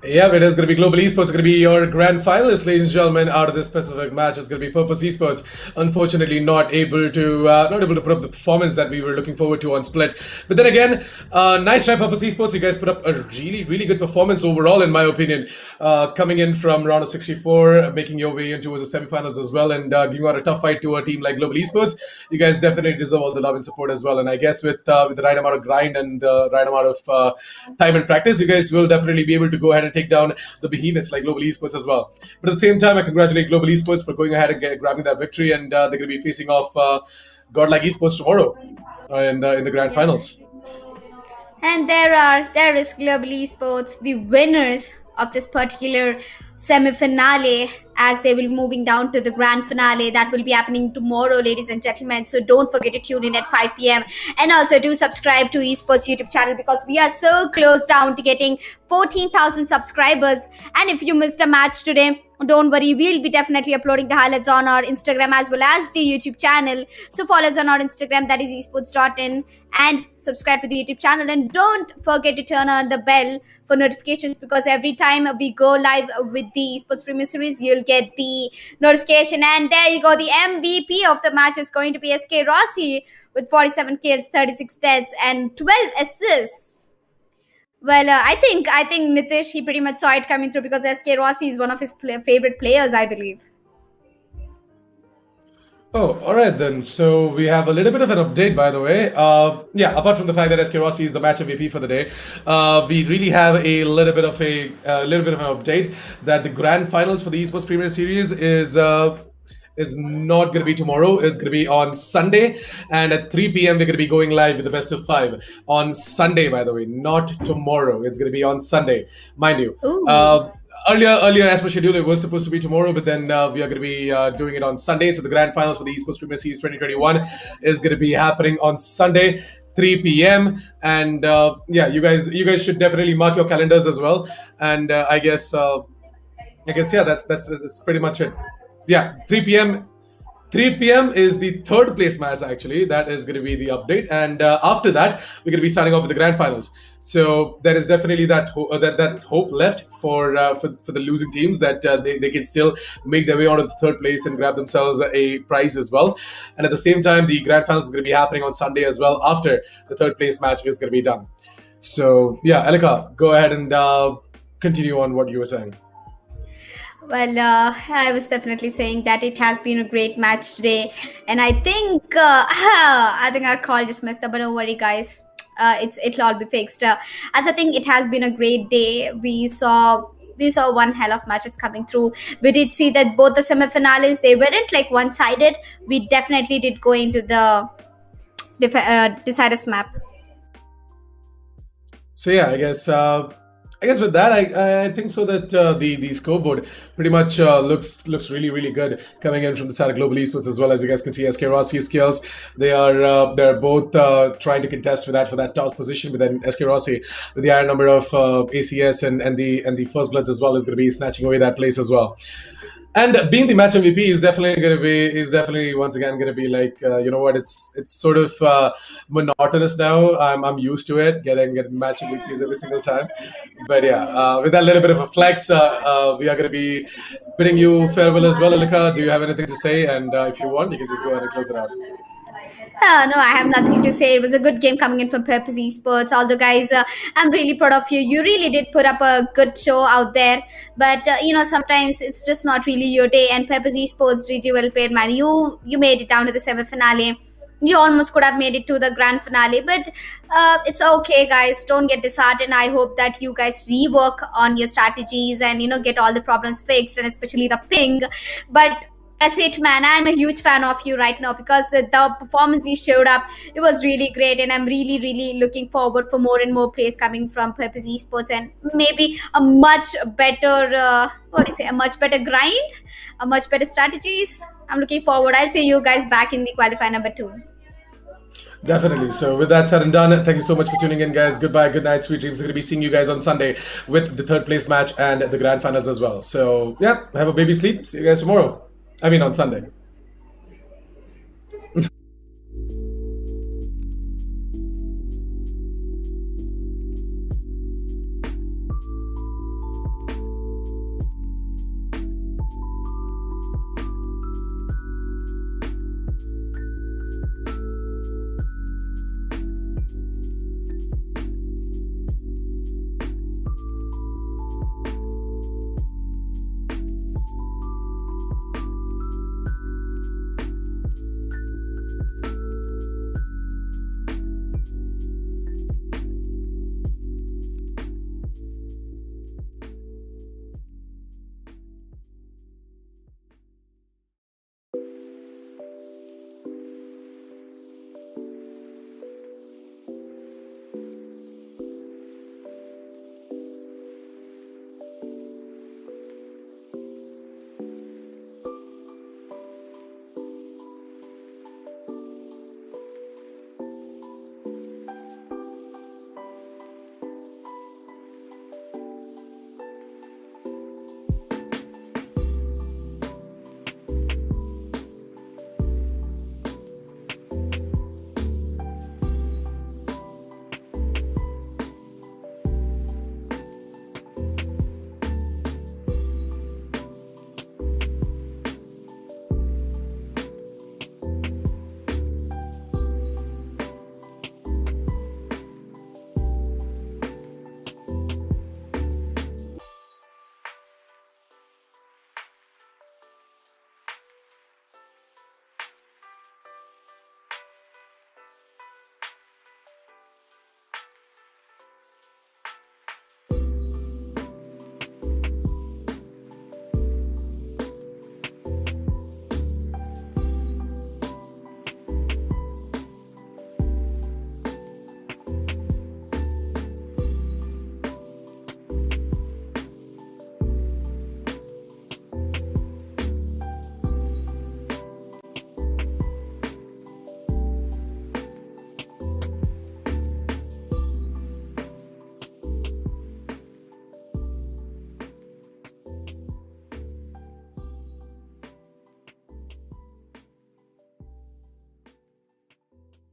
Yeah, it is going to be Global Esports. It's going to be your grand finalists, ladies and gentlemen, out of this specific match. It's going to be Purpose Esports. Unfortunately, not able to put up the performance that we were looking forward to on Split. But then again, nice try, Purpose Esports. You guys put up a really, really good performance overall, in my opinion. Coming in from round of 64, making your way into the semifinals as well, and giving out a tough fight to a team like Global Esports. You guys definitely deserve all the love and support as well. And I guess with the right amount of grind and the right amount of time and practice, you guys will definitely be able to go ahead and take down the behemoths like Global Esports as well. But at the same time, I congratulate Global Esports for going ahead and grabbing that victory, and they're going to be facing off Godlike Esports tomorrow in the grand finals. And there is Global Esports, the winners of this particular semi-finale, as they will be moving down to the grand finale that will be happening tomorrow, ladies and gentlemen. So don't forget to tune in at 5 p.m. and also do subscribe to Esports YouTube channel because we are so close down to getting 14,000 subscribers. And if you missed a match today, don't worry, we'll be definitely uploading the highlights on our Instagram as well as the YouTube channel. So follow us on our Instagram, that is esports.in, and subscribe to the YouTube channel. And don't forget to turn on the bell for notifications because every time we go live with the Esportz Premier Series, you'll get the notification. And there you go, the MVP of the match is going to be SK Rossi with 47 kills, 36 deaths, and 12 assists. Well, I think Nitish, he pretty much saw it coming through because SK Rossi is one of his favorite players, I believe. Oh, all right then. So we have a little bit of an update, by the way. Yeah, apart from the fact that SK Rossi is the match MVP for the day, we really have a little bit of an update that the grand finals for the Esportz Premier Series is not going to be tomorrow. It's going to be on Sunday, and at 3 p.m. we're going to be going live with the best of 5 on Sunday. By the way, not tomorrow. It's going to be on Sunday, mind you. Earlier as per schedule, it was supposed to be tomorrow, but then we are going to be doing it on Sunday. So the grand finals for the Esportz Premier Series 2021 is going to be happening on Sunday, 3 p.m. And yeah, you guys should definitely mark your calendars as well. And I guess yeah, that's pretty much it. Yeah, 3 p.m. 3 p.m. is the third place match, actually. That is going to be the update. And after that, we're going to be starting off with the grand finals. So there is definitely that hope left for the losing teams that they can still make their way onto the third place and grab themselves a prize as well. And at the same time, the grand finals is going to be happening on Sunday as well after the third place match is going to be done. So yeah, Elika, go ahead and continue on what you were saying. Well, I was definitely saying that it has been a great match today, and I think our call just messed up. But don't worry, guys, it'll all be fixed. As I think it has been a great day. We saw one hell of matches coming through. We did see that both the semifinals, they weren't like one-sided. We definitely did go into the deciders map. So yeah, I guess I guess with that, I think so that the scoreboard pretty much looks really good coming in from the side of Global Esports as well. As you guys can see, SK Rossi skills, they're both trying to contest for that top position. But then SK Rossi with the higher number of ACS and the First Bloods as well is going to be snatching away that place as well. And being the match MVP is definitely once again going to be like you know what, it's sort of monotonous now. I'm used to it, getting match MVPs every single time. But yeah, with that little bit of a flex, we are going to be bidding you farewell as well. Alika, do you have anything to say? And if you want, you can just go ahead and close it out. No, I have nothing to say. It was a good game coming in from Purpose Esports. All the guys, I'm really proud of you. You really did put up a good show out there. But sometimes it's just not really your day. And Purpose Esports, really well played, man. You made it down to the semi-finale. You almost could have made it to the grand finale, but it's okay, guys. Don't get disheartened. I hope that you guys rework on your strategies and get all the problems fixed, and especially the ping. But that's it, man. I'm a huge fan of you right now because the performance you showed up, it was really great, and I'm really looking forward for more and more plays coming from Purpose Esports, and maybe a much better a much better grind, a much better strategies. I'm looking forward. I'll see you guys back in the qualifier number 2. Definitely. So with that said and done, thank you so much for tuning in, guys. Goodbye, good night, sweet dreams. We're going to be seeing you guys on Sunday with the third place match and the grand finals as well. So yeah, have a baby sleep. See you guys tomorrow. I mean on Sunday.